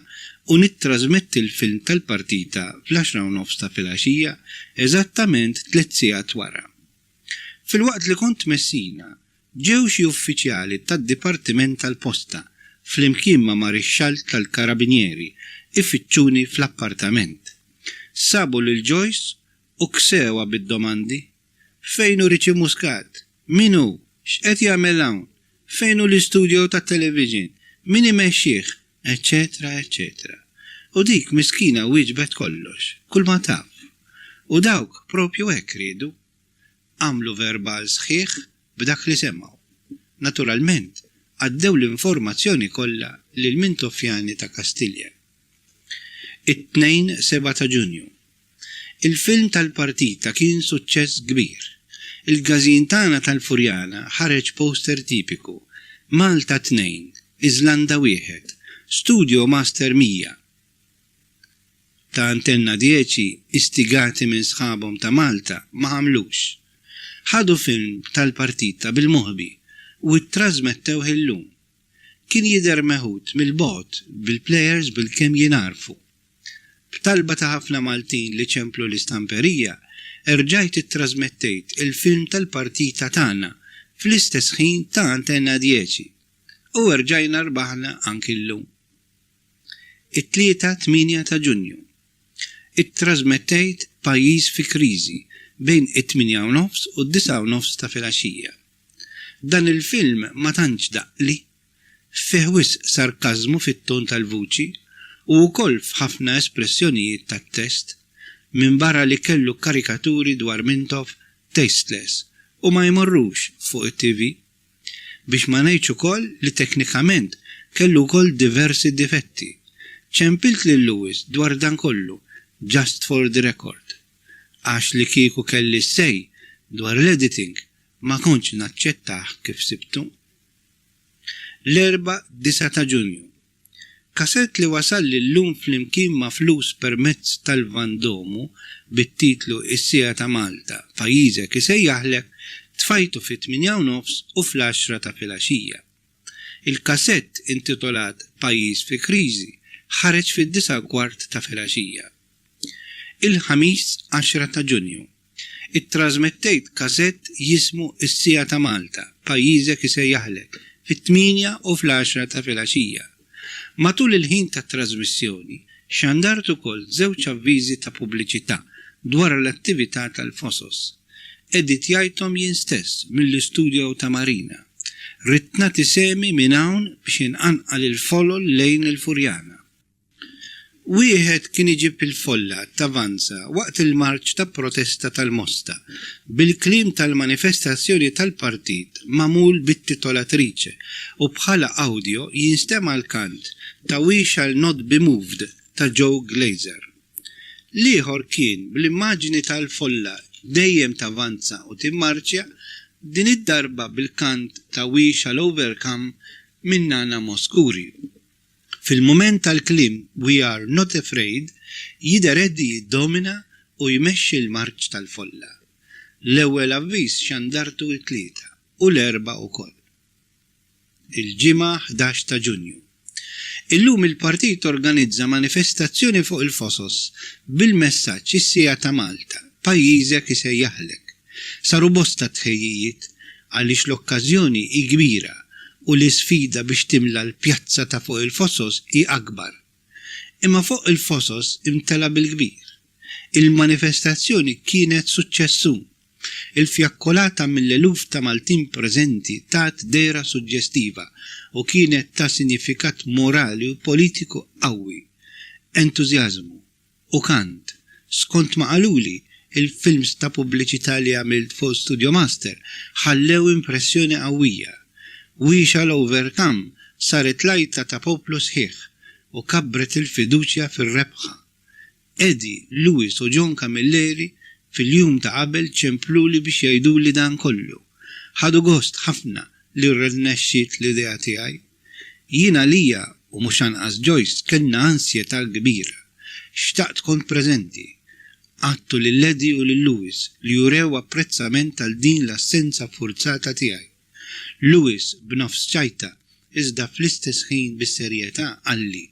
u nittrażmetti l-film tal-partita fl-10 u nofs ta' filgħaxija eżattament 3 sigħat wara. Filwaqt li kont Messina, ġew xi uffiċjali tad-Dipartiment tal-Posta flimkien ma' Marixxall tal-Karabinieri ifittxuni fl-appartament. Sabu lil Joyce u ksewa bid-domandi. Fejn hu Riċi Muscat? Min hu? X'qed jagħmel hawn? Fejn hu l-istudju tat-television? Min imexxih? Eċetera, eċetera. U dik miskina wieġbet kollox, kull ma taf. U dawk propju hekk riedu. Għamlu verbal sħiħ b'dak li semgħu. Naturalment, għaddew l-informazzjoni kollha lil Mintofjani ta' Kastilja. It-2 7 ta' Ġunju. Il-film tal-partita kien suċċess kbir. Il-gażin tagħna tal-Furjana ħareġ poster tipiku. Malta 2, Iżlanda 1, Studio Master 100. Ta' Antenna 10 istigati minn sħabhom ta' Malta ma għamlux. Ħadu film tal-partita bil-moħbi u it-trażmettew illum. Kien jidher meħud mill-bogħod bil-plejers bil-kemm jinarfu. B'talba ta' ħafna Maltin li ċemplu l-istamperija, erġajt it-trażmettejt il-film tal-partita tagħna fl-istess ħin ta' Antenna 10 u erġajna rbaħna anki llum. It-3 8 ta' Ġunju. It-trażmettejt Pajjiż fi kriżi bejn it-8 u nofs u d-9 u nofs ta' filgħaxija. Dan il-film ma tantx daqli, fih wisq sarkażmu fit-ton tal-vuċi u wkoll f'ħafna espressjonijiet tat-test minn barra li kellu karikaturi dwar Mintoff tasteless u ma jmorrux fuq it-TV biex ma ngħidx ukoll li teknikament kellu wkoll diversi difetti. Ċempilt lil Lewis dwar dan kollu, just for the record, għax li kieku kelli sej dwar l-editing ma kontx naċċettaħ kif sibtu. L-4 9 ta' Ġunju. Kasett li wasal llum flimkien ma' flus permezz tal-Vandomu bit-titlu Is-Sija ta' Malta, pajjiżek isejjaħlek, tfajtu fit-8 u nofs u fl-10 ta' filgħaxija. Il-kasett intitolat Pajjiż fi kriżi ħareġ fid-9 kwart ta' filgħaxija. Il-ħamis 10 ta' Ġunju. It-trażmettejt kasett jismu Is-Sija ta' Malta, pajjiżek isejjaħlek, fit-8 u fl-10 ta' filgħaxija. Matul il-ħin ta' trasmissjoni, xandart ukoll żewġ avviżi ta' pubbliċità dwar l-attività tal-Fosos. Editjajthom jien stess mill-istudju ta' Marina. Ritna tisemi minn hawn biex inqanqal il-folol lejn il-Furjana. Wieħed kien iġib il-folla t'avanza waqt il-marċ ta' protesta tal-Mosta bil-klim tal-manifestazzjoni tal-partit mamul bit-titolatriċe u bħala audio jinstema l-kant ta' We Shall Not Be Moved ta' Joe Glazer. Liħor kien bl-immaġini tal-folla dejjem t'avanza u timmarċja din id-darba bil-kant ta' We Shall Overcome minn Nana Mouskouri. Fil-moment tal-klim We Are Not Afraid jidher Eddie jiddomina u jmexxi l-marċ tal-folla. L-ewwel avviż xandartu t-tlieta u l-erba' ukoll. Il-ġimgħa 11 ta' Ġunju. Illum il-partit organizza manifestazzjoni fuq il-Fosos bil-messaġġ is-sija ta' Malta, pajjiżek isejjaħlek. Saru bosta tħejjijiet għaliex l-okkażjoni hi kbira u l-isfida biex timla l-pjazza ta' fuq il-Fosos hi akbar. Imma fuq il-Fosos imtela bil-kbir. Il-manifestazzjoni kienet suċċessu. Il-fjakkolata mill-eluf ta' Maltin preżenti tat dera suġġestiva u kienet ta' sinifikat morali u politiku qawwi, entużjażmu u kant. Skont ma qaluli, il-films ta' pubbliċità li għamilt fuq Studio Master ħallew impressjoni qawwija. We Shall Overcome saret lajta ta' poplu sħiħ u kabbret il-fiduċja fil-rebħa. Eddie, Lewis u John Camilleri fil-jum ta' qabel ċempluli biex jgħiduli dan kollu. Ħadu gost ħafna li rrennexxiet l-idea tiegħi. Jiena lija u mhux anqas Joyce kellna ansjetà kbira. Xtaqt kont preżenti. Għattu lil Eddie u lil Lewis li jurew apprezzament għal din l-assenza forzata tiegħi. Lewis b'nofs ċajta iżda fl-istess ħin bis-serjetà għalli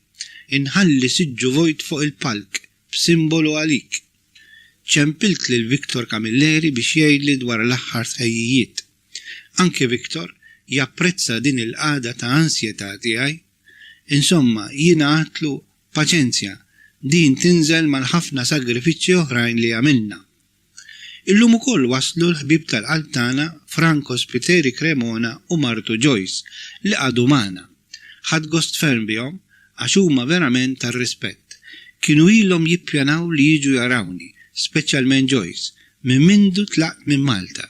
inħalli siġġu vojt fuq il-palk b'simbolu għalik. ċempilt lil Victor Camilleri biex jgħidli dwar l-aħħar tħejjijiet. Anke Victor japprezza din il-qagħda ta' ansjetà tiegħi. Insomma, jiena għatlu paċenzja, din tinżel mal-ħafna sagrifiċċji oħrajn li għamilna. Illum ukoll waslu l-ħbib tal-qalb tagħna Franco Spiteri Cremona u Martu Joyce li għadu magħna. Ħadd gost ferm bihom għax huma verament tar-rispett. Kienu ilhom jippjanaw li jiġu jarawni, speċjalment Joyce, minn mindu tlaqt minn Malta.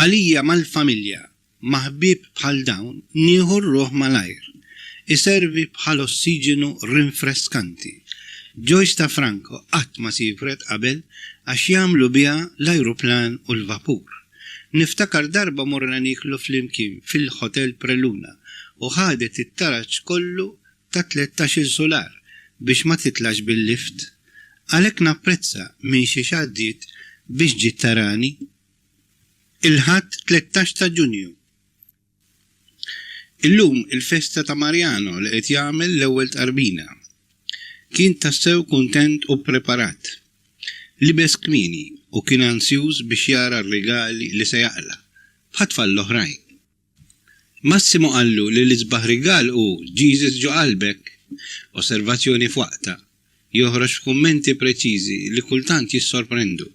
Għalija mal-familja ma' ħbieb bħal dawn nieħu r-ruħ malajr. Iservi bħal ossiġenu rinfreskanti. Joyce ta' Franco qatt ma sifret qabel għax jagħmlu biha l-ajruplan u l-vapur. Niftakar darba morna niklu flimkien fil-Hotel Preluna u ħadet it-taraġġ kollu ta' 13 solar biex ma titlax bil-lift. Għalhekk napprezza minn xi xaddiet biex ġiet tarani. Il-ħadd 13 ta' Ġunju. Illum il-festa ta' Mariano li qed jagħmel l-ewwel tqarbina. Kien tassew kuntent u preparat. Libes kmini u kien ansjuż biex jara r-regali li se jaqla, bħatfall l-oħrajn. Massimo qallu li l-isbaħ rigal u Jesus ġo qalbek, osservazzjoni f'waqta, joħroġ f'kummenti preċiżi li kultant jissorprendu.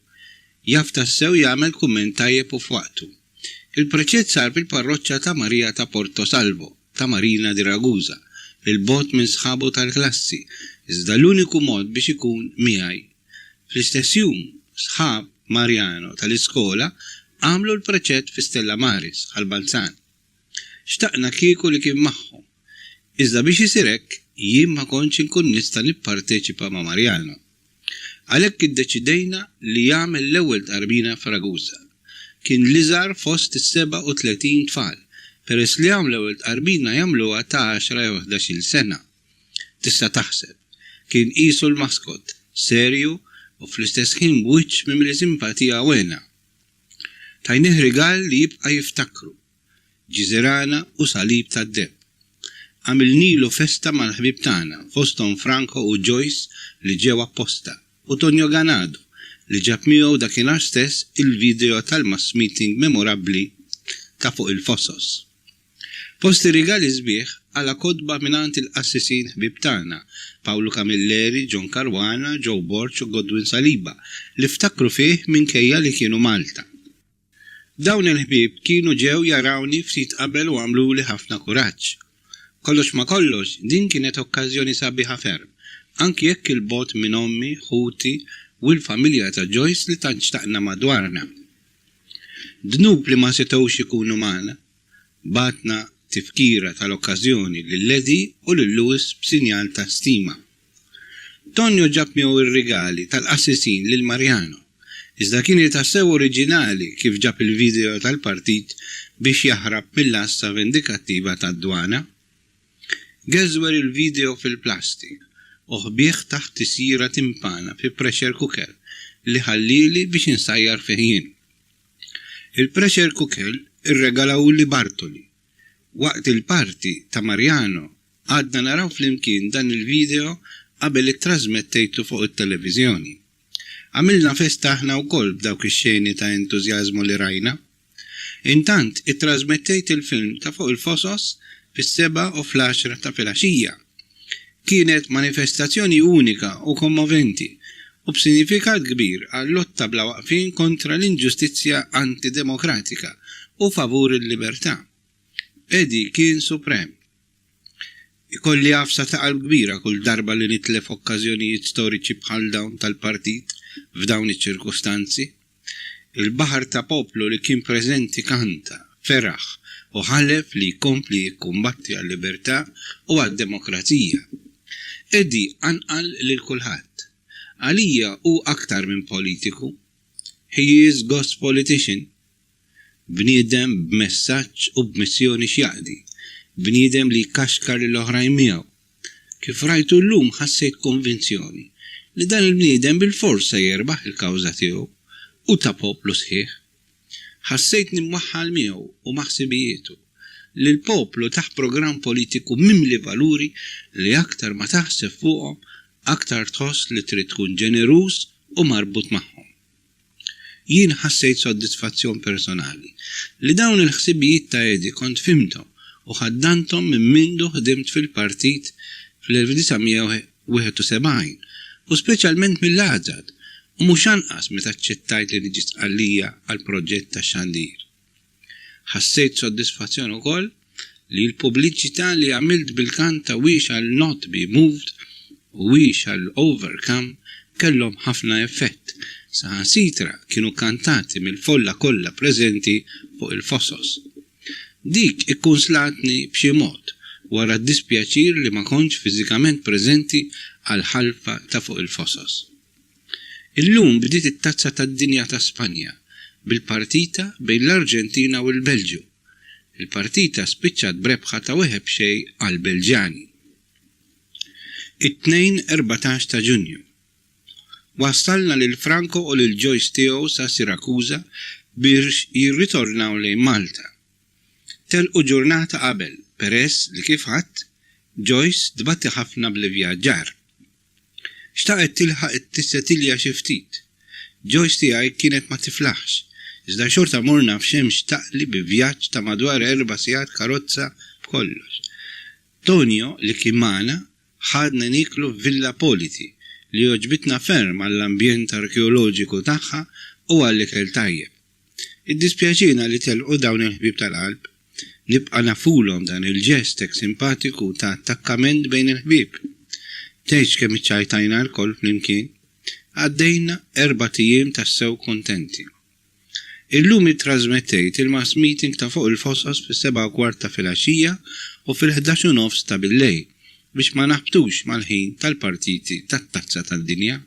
Jaf tassew jagħmel kumment tajjeb u f'waqtu. Il-preċett sar fil-parroċċa ta' Marija ta' Porto Salvo, ta' Marina di Ragusa, il-bot minn sħabu tal-klassi, iżda l-uniku mod biex ikun miegħi. Fl-istess jum, sħab Mariano tal-iskola għamlu l-preċett fi Stella Maris, għal-Balzan. Xtaqna kieku li kien magħhom. Iżda biex isirek, jien ma kontx inkun nista' nipparteċipa ma' Mariano. Għalhekk iddeċidejna li jagħmel l-ewwel tqarbina f'Ragusa. Kien l-iżgħar fost is-37 tfal, peress li għamlu l-ewwel tqarbina jagħmluha ta' 10 jew 11-il sena. Tista' taħseb, kien qisu l-maskot, serju u fl-istess ħin b'wiċċ mimli simpatija wena. Tajnih rigal li jibqa' jiftakru, ġiżerana u salib tad-deb. Għamilnilu festa mal-ħbib tagħna, fosthom Franco u Joyce li ġew apposta, u Tonio Ganado li ġab miegħu dakinhar stess il-video tal-mass meeting memorabbli ta' fuq il-Fosos. Posti rigali sbieħ għala kodba minant il-qassisin ħbib tagħna, Paolo Camilleri, John Caruana, Joe Borch u Godwin Saliba, li ftakru fih minkejja li kienu Malta. Dawn il-ħbib kienu ġew jarawni ftit qabel u għamlu li ħafna kuraġġ. Kollox ma kollox, din kienet okkażjoni sabiħa ferm, anki jekk il-bot minn ommi, ħuti u l-familja ta' Joyce li tant xtaqna madwarna. Dnub li ma setgħux ikunu magħna, batna tifkira tal-okkażjoni lil-Ledi u lil-Lewis b'sinjal ta' stima. Tonio ġab miegħu ir-rigali tal-qassisin lil Mariano, iżda kien tassew oriġinali kif ġab il-video tal-partit biex jaħrab mill-asta vendikattiva tad-dwana. Geżwer il-video fil-plastik u ħbieħ taħt tisira timpana fi pressure cooker li ħallili biex insajjar fiħin. Il-pressure cooker irregalaw li Bartoli. Waqt il-parti ta' Mariano għadna naraw flimkien dan il-video qabel it-trasmettejtu fuq it-televiżjoni. Għamilna festa aħna wkoll b'dawk ix-xeni ta' entużjażmu li rajna. Intant it-trasmettejt il-film ta' fuq il-Fosos fis-7 u fl-10 ta' filgħaxija. Kienet manifestazzjoni unika u kommoventi u b'sinifikat kbir għall-lotta bla waqfin kontra l-inġustizzja antidemokratika u favur il-libertà. Edi kien suprem. Ikolli għafsa ta' qalb kbira kull darba li nitlef okkażjonijiet storiċi bħal dawn tal-partit f'dawn iċ-ċirkustanzi. Il-baħar ta' poplu li kien preżenti kanta, feraħ u ħalef li jkompli jikkumbatti għal-libertà u għad-demokrazija. Edi anqal lil kulħadd. Għalija u aktar minn politiku. He is God's politician. Bniedem b'messaġġ u b'missjoni x'jaqdi. Bniedem li jkaxkar l-oħrajn miegħu. Kif rajtu llum ħassejt konvinzjoni li dan il-bniedem bil-forsa jerbaħ il-kawża tiegħu u ta' poplu sħiħ. Ħassejt nimwaħħal miegħu u maħsibijietu li l-poplu taħt programm politiku mimli valuri li aktar ma taħseb fuqhom aktar tħoss li trid tkun ġeneruż u marbut magħhom. Jien ħassejt soddisfazzjon personali li dawn il-ħsibijiet ta' Edi kont fimthom u ħaddanthom minn mindu ħdimt fil-partit fl-1971 u speċjalment mill-għażad u mhux anqas meta ċċettajt li niġi tqallija għall-proġett tax-xandir. Ħassejt soddisfazzjon ukoll li l-pubbliċità li għamilt bil-kanta We Shall Not Be Moved u We Shall Overcome kellhom ħafna effett. Saħansitra kienu kantati mill-folla kollha preżenti fuq il-Fosos. Dik ikkunslatni b'xi mod wara d-dispjaċir li ma kontx fiżikament preżenti għal ħalfa ta' fuq il-Fosos. Illum bdiet it-tazza tad-dinja ta' Spanja bil-partita bejn l-Arġentina u l-Belġju. Il-partita spiċċat brebħa ta' 1-0 għall-Belġjani. It-tnejn 14 ta' Ġunju. Wassalna lil Franco u lil Joyce tiegħu sa' Sirakuża biex jirritornaw lejn Malta. Telqu ġurnata qabel peress li kif ħadd Joyce dbatti ħafna bl-ivvjaġġar. Xtaqet tilħaq it-tissetilja xi ftit. Joyce tiegħi kienet ma tiflaħx, iżda xorta morna f'xemx taqli bi vjaġġ ta' madwar 4 sigħat karozza b'kollox. Tonio li kien magħna ħadna niklu f'Villa Politi li oġbitna ferm għall-ambjent arkeoloġiku tagħha u għall-ikel tajjeb. Iddispjaċina li telqu dawn il-ħbieb tal-qalb, nibqa' nafulhom dan il-ġestek simpatiku ta' attakkament bejn il-ħbieb. Tgħidx kemm iċċajtajna l-koll flimkien, għaddejna 4 ijiem tassew kontenti. Illum ittrażmettejt il-mass meeting ta' fuq il-Fosos fis-7:15 ta' filgħaxija u fil-11:nofs ta' billejl biex ma naħbtux mal-ħin tal-partiti tat-tazza tad-dinja.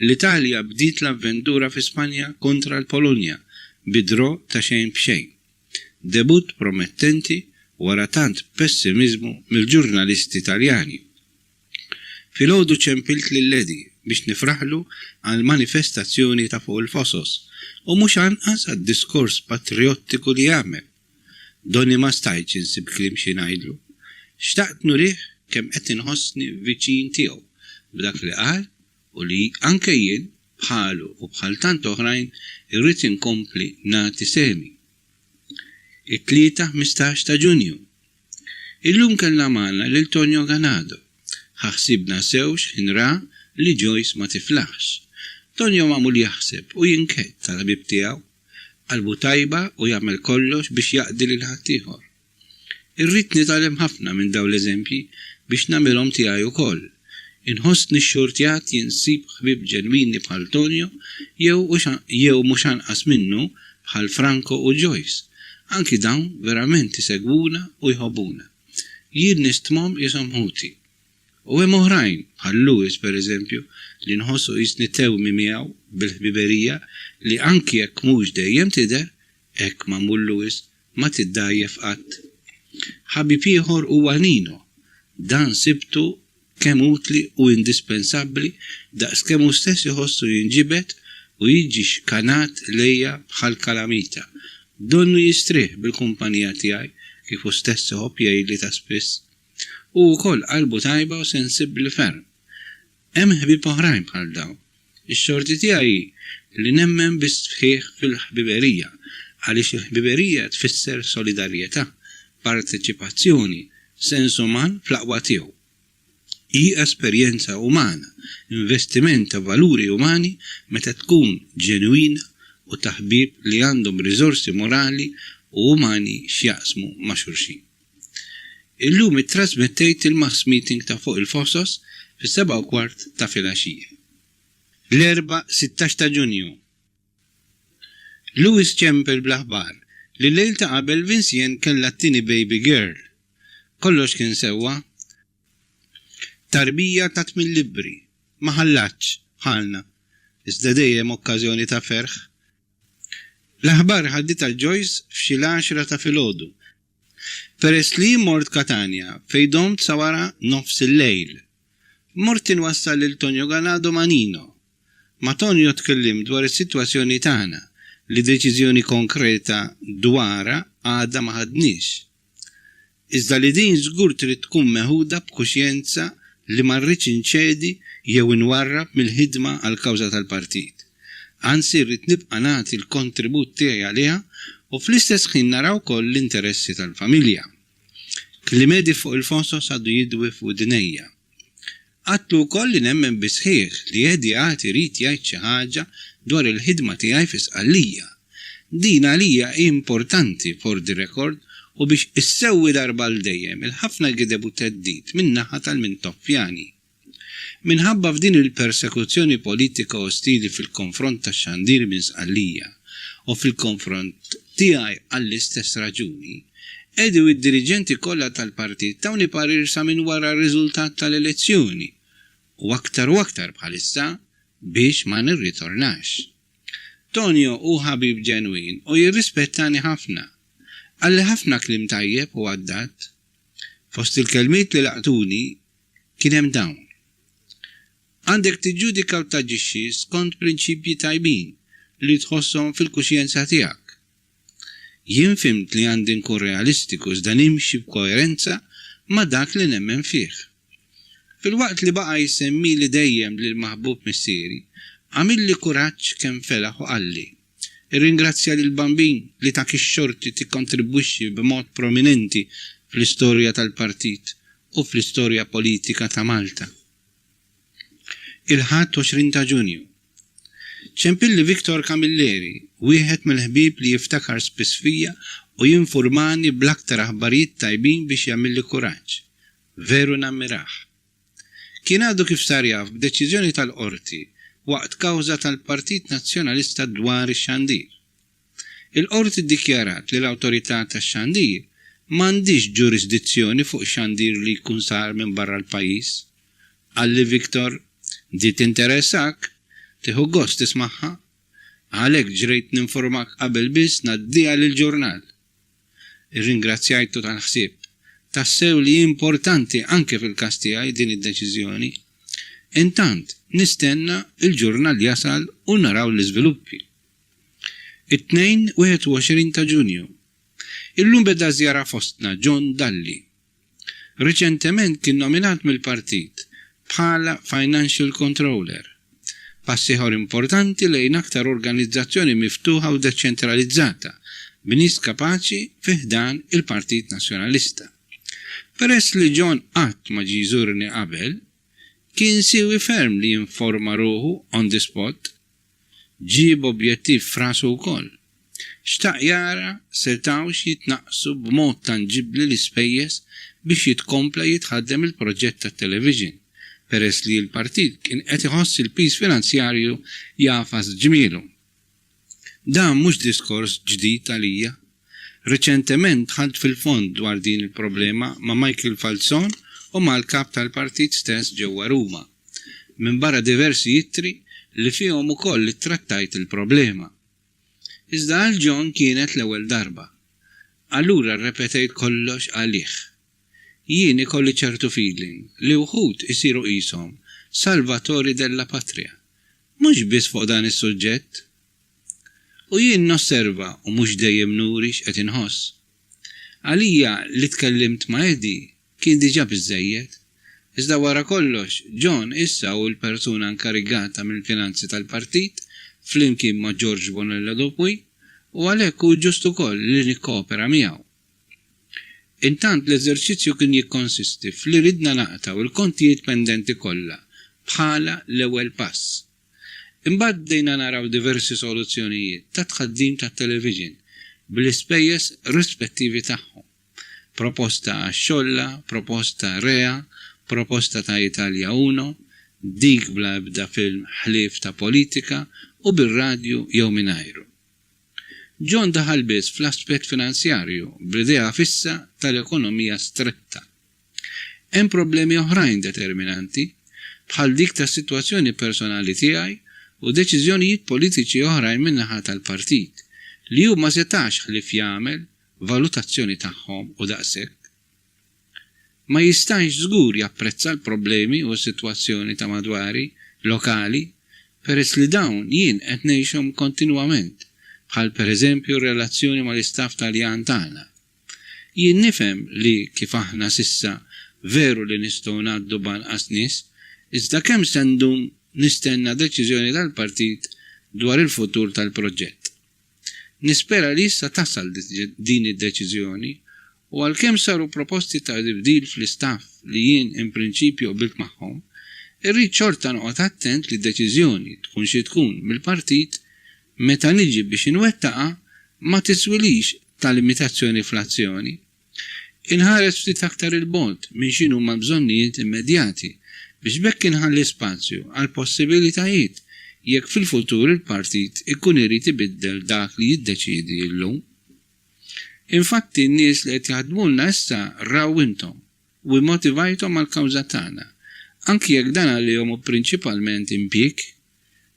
L-Italja bdiet l-avventura fi Spanja kontra l-Polonja bidro ta' xejn b'xejn. Debut promettenti wara tant pessimizmu mill-ġurnalisti Taljani. Filgħodu ċempilt lil-Ledi biex nifraħlu għal manifestazzjoni ta' fuq il-Fosos u mhux anqas għad-diskors patriottiku li jagħmel. Donni ma stajtx insib kliem xi ngħidlu. Xtaqt nurih kemm qed inħossni viċin tiegħu b'dak li qal u li anke jien bħalu u bħal tant oħrajn irrid inkompli nagħti semi. It-tlieta 15 ta' Ġunju. Illum kellna magħna lil Tonio Ganado. Ħaħsibna sewx ħinra li Joyce ma tiflaħx. Tonio magħmul jaħseb u jinkett tal-ħbieb tiegħu qalbu tajba u jagħmel kollox biex jaqdi lil ħaddieħor. Irrid nitalem ħafna minn dawn l-eżempji biex nagħmilhom tiegħi wkoll. Inħoss nix-xortjat jinsib ħbieb ġenwini bħal Tonio jew mhux anqas minnu bħal Franco u Joyce. Anki dawn verament isegwuna u jħobbuna. Jien nistmhom ishom ħuti. U hemm oħrajn bħal Lewis pereżempju li nħossu jisni tewmi miegħu bil-ħbiberija li anki jekk mhux dejjem tidher hekk Mamul Lewis ma tiddajjef qatt. Ħabib ieħor huwa Nino. Dan sibtu kemm utli u indispensabbli daqskemm hu stess iħossu jinġibed u jiġi xkanat lejja bħal kalamita. Donnu jistrieħ bil-kumpanija tiegħi kif hu stess iħobb jgħidli ta' spiss. U wkoll qalbu tajba u sensibbli ferm. Hemm ħbieb oħrajn bħal dawn. Ix-xorti tiegħi li nemmen bisħieħ fil-ħbiberija għaliex il-ħbiberija tfisser solidarjetà, parteċipazzjoni, sens uman fl-aqwa tiegħu. Hi esperjenza umana, investiment ta' valuri umani meta tkun ġenwina u taħbib li għandhom riżorsi morali u umani x'jaqsmu ma' xulxin. Illum ittrasmettejt il-mass meeting ta' fuq il-Fossos fis-7:15 ta' filgħaxija. L-erba' 16 ta' Ġunju. Lewis ċempel bl-aħbar li l-lejl ta' qabel Vincent kellha t-tieni baby girl. Kollox kien sewwa. Tarbija ta' 8 libri, ma ħallax bħalna, iżda dejjem okkażjoni ta' ferħ. L-aħbar ħaddita Joyce f'xi l-10 ta' filgħodu. Peress li mort Katania fejn domt sa wara nofs il-lejl. Mort inwassal lil Tonio Ganado ma' Nino. Ma' Tonio tkellim dwar is-sitwazzjoni tagħna li deċiżjoni konkreta dwarha għadha ma ħadniex. Iżda li din żgur trid tkun meħuda b'kuxjenza li ma rridx inċedi jew inwarrab mill-ħidma għal kawża tal-partit. Anzi rrid nibqa' nagħti l-kontribut tiegħi għaliha u fl-istess ħin naraw wkoll l-interessi tal-familja. Klimedi fuq il-Fossos għadu jidwi fuq dinejja. Għatlu wkoll li nemmen bisħieħ li Edi għad irid jgħid xi ħaġa dwar il-ħidma tiegħi fi Sqallija. Din għalija importanti for the record u biex issewwi darba l dejjem il-ħafna gideb u teddid min-naħa tal-Mintoffjani. Minħabba f'din il-persekuzzjoni politika ostili fil-konfront tax-Xandir minn Sqallija u fil-konfront tiegħi għall-istess raġuni, Edi u d-dirigenti kollha tal-partit tawni parir sa minn wara r-riżultat tal-elezzjoni u aktar bħalissa biex ma nirritornax. Tonio u ħabib ġenwin u jirrispettani ħafna. Għalli ħafna klim tajjeb u għaddat. Fost il-kelmiet li laqtuni kien hemm dawn. Għandek tiġġudika u taġixxi skont prinċipji tajbin li tħossom fil-kuxjenza tiegħek. Jien fimt li għandi nkun realistiku iżda nimxi b'koerenza ma' dak li nemmen fih. Fil-waqt li baqa' jsemmi li dejjem lil maħbub missieri, għamil li kuraġġ kemm felaħ u qalli. Irringrazzja lil bambin li ta' kix-xorti tikkontribwixxi b'mod prominenti fl-istorja tal-partit u fl-istorja politika ta' Malta. Il-ħadd 20 ta' Ġunju. ċempilli Viktor Kamilleri, wieħed mill-ħbieb li jiftakar spiss fija u jinformani bl-aktar aħbarijiet tajbin biex jagħmilli kuraġġ. Veru nammirah. Kien għadu kif sar jaf b'deċiżjoni tal-qorti waqt kawża tal-Partit Nazzjonalista dwar ix-Xandir. Il-qorti ddikjarat li l-awtorità tax-Xandir m'għandix ġurisdizzjoni fuq Xandir li jkun sar minn barra l-pajjiż. Għalli Viktor, di tinteressak, tieħu gost tismaħħa, għalhekk ġrejt ninformak qabel biss ngħaddiha lill-ġurnal. Irringrazzjajtu tal-ħsieb. Tassew li importanti anke fil-każ tiegħi din id-deċiżjoni. Intant nistenna il-ġurnal jasal u naraw l-iżviluppi. It-tnejn 21 ta' Ġunju. Illum beda żjara fostna John Dalli. Riċentement kien nominat mill-partit bħala Financial Controller. Passiħor importanti lejn aktar organizzazzjoni miftuħa u deċentralizzata b'nies kapaċi fiħdan il-Partit Nazzjonalista. Peress li John qatt ma ġie jżurni qabel, kien siwi ferm li jinforma ruħu on the spot, ġieb objettiv f'rasu wkoll. Xtaq jara setawx jitnaqsu b'mod tanġibli l-ispejjeż biex jitkompla jitħaddem il-proġett tat-television, peress li l-partit kien qed iħoss il-piż finanzjarju jafas ġmielu. Dan mhux diskors ġdid għalija. Reċentement ħadd fil-fond dwar din il-problema ma' Michael Falzon u mal-kap tal-partit stess ġewwa Ruma, minn barra diversi jittri li fihom ukoll ittrattajt il-problema. Iżda għal John kienet l-ewwel darba. Allura rrepetejt kollox għalih. Jien ikolli ċertu feeling li wħud isiru qishom salvatori della patria, mhux biss fuq dan is-suġġett. U jien nosserva u mhux dejjem nuri x'qed inħoss. Għalija li tkellimt ma' Eddie kien diġà biżżejjed, iżda wara kollox John issa hu l-persuna inkarigata mill-finanzi tal-partit flimkien ma' George Bonella Dupuy u għalhekk hu ġust ukoll li nikkoopera miegħu. Intant l-eżerċizzju kien jikkonsisti f'li ridna naqtaw il-kontijiet pendenti kollha bħala l-ewwel pass. Imbagħad bdejna naraw diversi soluzzjonijiet ta' tħaddim tat-television bl-ispejjeż rispettivi tagħhom. Proposta għax-xolla, proposta Rea, proposta ta' Italja Uno, dik bla ebda film ħlief ta' politika u bil-radju jew mingħajru. John daħal biss fl-aspett finanzjarju b'idea fissa tal-ekonomija stretta. Hemm problemi oħrajn determinanti bħal dik ta' sitwazzjoni personali tiegħi u deċiżjonijiet politiċi oħrajn min-naħa tal-partit li hu ma setax ħlief jagħmel valutazzjoni tagħhom u daqshekk. Ma jistax żgur japprezza l-problemi u s-sitwazzjoni ta' madwari lokali peress li dawn jien qed ngħixhom kontinwament, bħal pereżempju relazzjoni mal-istaff Taljan tagħna. Jien nifhem li kif aħna sissa veru li nistgħu ngħaddu banqas nies, iżda kemm se ndum nistenna deċiżjoni tal-partit dwar il-futur tal-proġett. Nispera li issa tasal din id-deċiżjoni u għalkemm saru proposti ta' tibdil fl-istaff li jien in prinċipju qbilt magħhom, irrid xorta noqgħod attent li d-deċiżjoni tkun xi tkun mill-partit meta niġi biex inwettaqa ma tiswilix ta' limitazzjoni fl-azzjoni. Inħares ftit aktar il-bont minn x'inhu ma' bżonnijiet immedjati biex bekk inħalli spazju għal possibilitajiet jekk fil-futur il-partit ikun irid ibiddel dak li jiddeċiedi llum. Infatti n-nies li qed jaħdmulna issa raw intom u immotivajthom għall-kawża tagħna, anki jekk dan għalihom hu prinċipalment impjieg,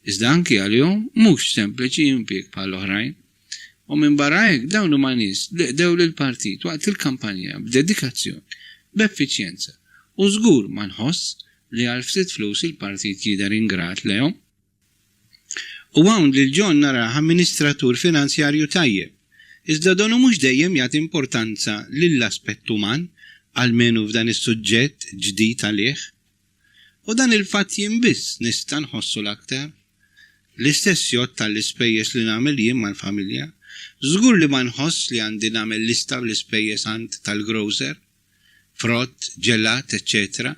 iżda anki għalihom mhux sempliċi impjieg bħal oħrajn. U minn barra hekk dawn huma nies li qdew lill-partit waqt il-kampanja b'dedikazzjoni, b'effiċjenza u żgur ma nħoss li għal ftit flus il-partit jidher ingrat lehom. U hawn lil John narah amministratur finanzjarju tajjeb, iżda donu mhux dejjem jagħti importanza lill-aspett uman għalmenu f'dan is-suġġett ġdid għalih. U dan il-fatt jien biss nista' nħossu l-aktar. L-istess jgħod tal-ispejjeż li nagħmel jien mal-familja, żgur li ma nħoss li għandi nagħmel lista bl-ispejjeż għand tal-grocer, frott, ġelat, eċċetera,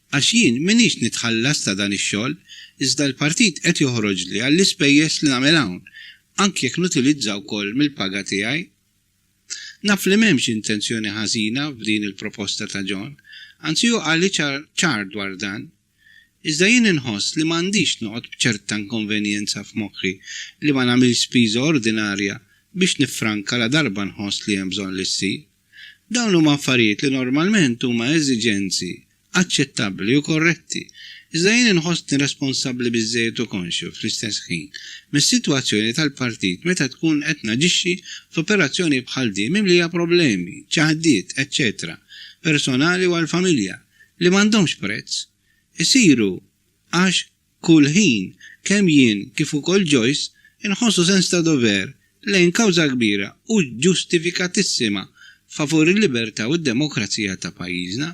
għax jien minix nitħallas ta' dan ix-xogħol, iżda l-partit qed joħroġ li għall-ispejjeż li nagħmel hawn, anke jekk nutilizza wkoll mill-paga tiegħi. Naf li m'hemmx intenzjoni ħażina f'din il-proposta ta' John, anzi hu qal li ċar dwar dan. Iżda jien inħoss li m'għandix noqgħod b'ċerta inkonvenjenza f'moħħi li ma nagħmilx spiża ordinarja biex nifranka la darba nħoss li hemm bżonn li ssir. Dawn huma affarijiet li normalment huma eżiġenzi aċċettabbli u korretti, iżda jien inħossni responsabbli biżżejjed u konxju fl-istess ħin mis-sitwazzjoni tal-partit meta tkun qed naġixxi f'operazzjoni bħal din mimlija problemi, ċaħdiet, eċċetera, personali u għall-familja li m'għandhomx prezz. Isiru għax kull ħin kemm jien kif ukoll Joyce inħossu sens ta' dover lejn kawża kbira u ġustifikatissima favur il-libertà u d-demokrazija ta' pajjiżna.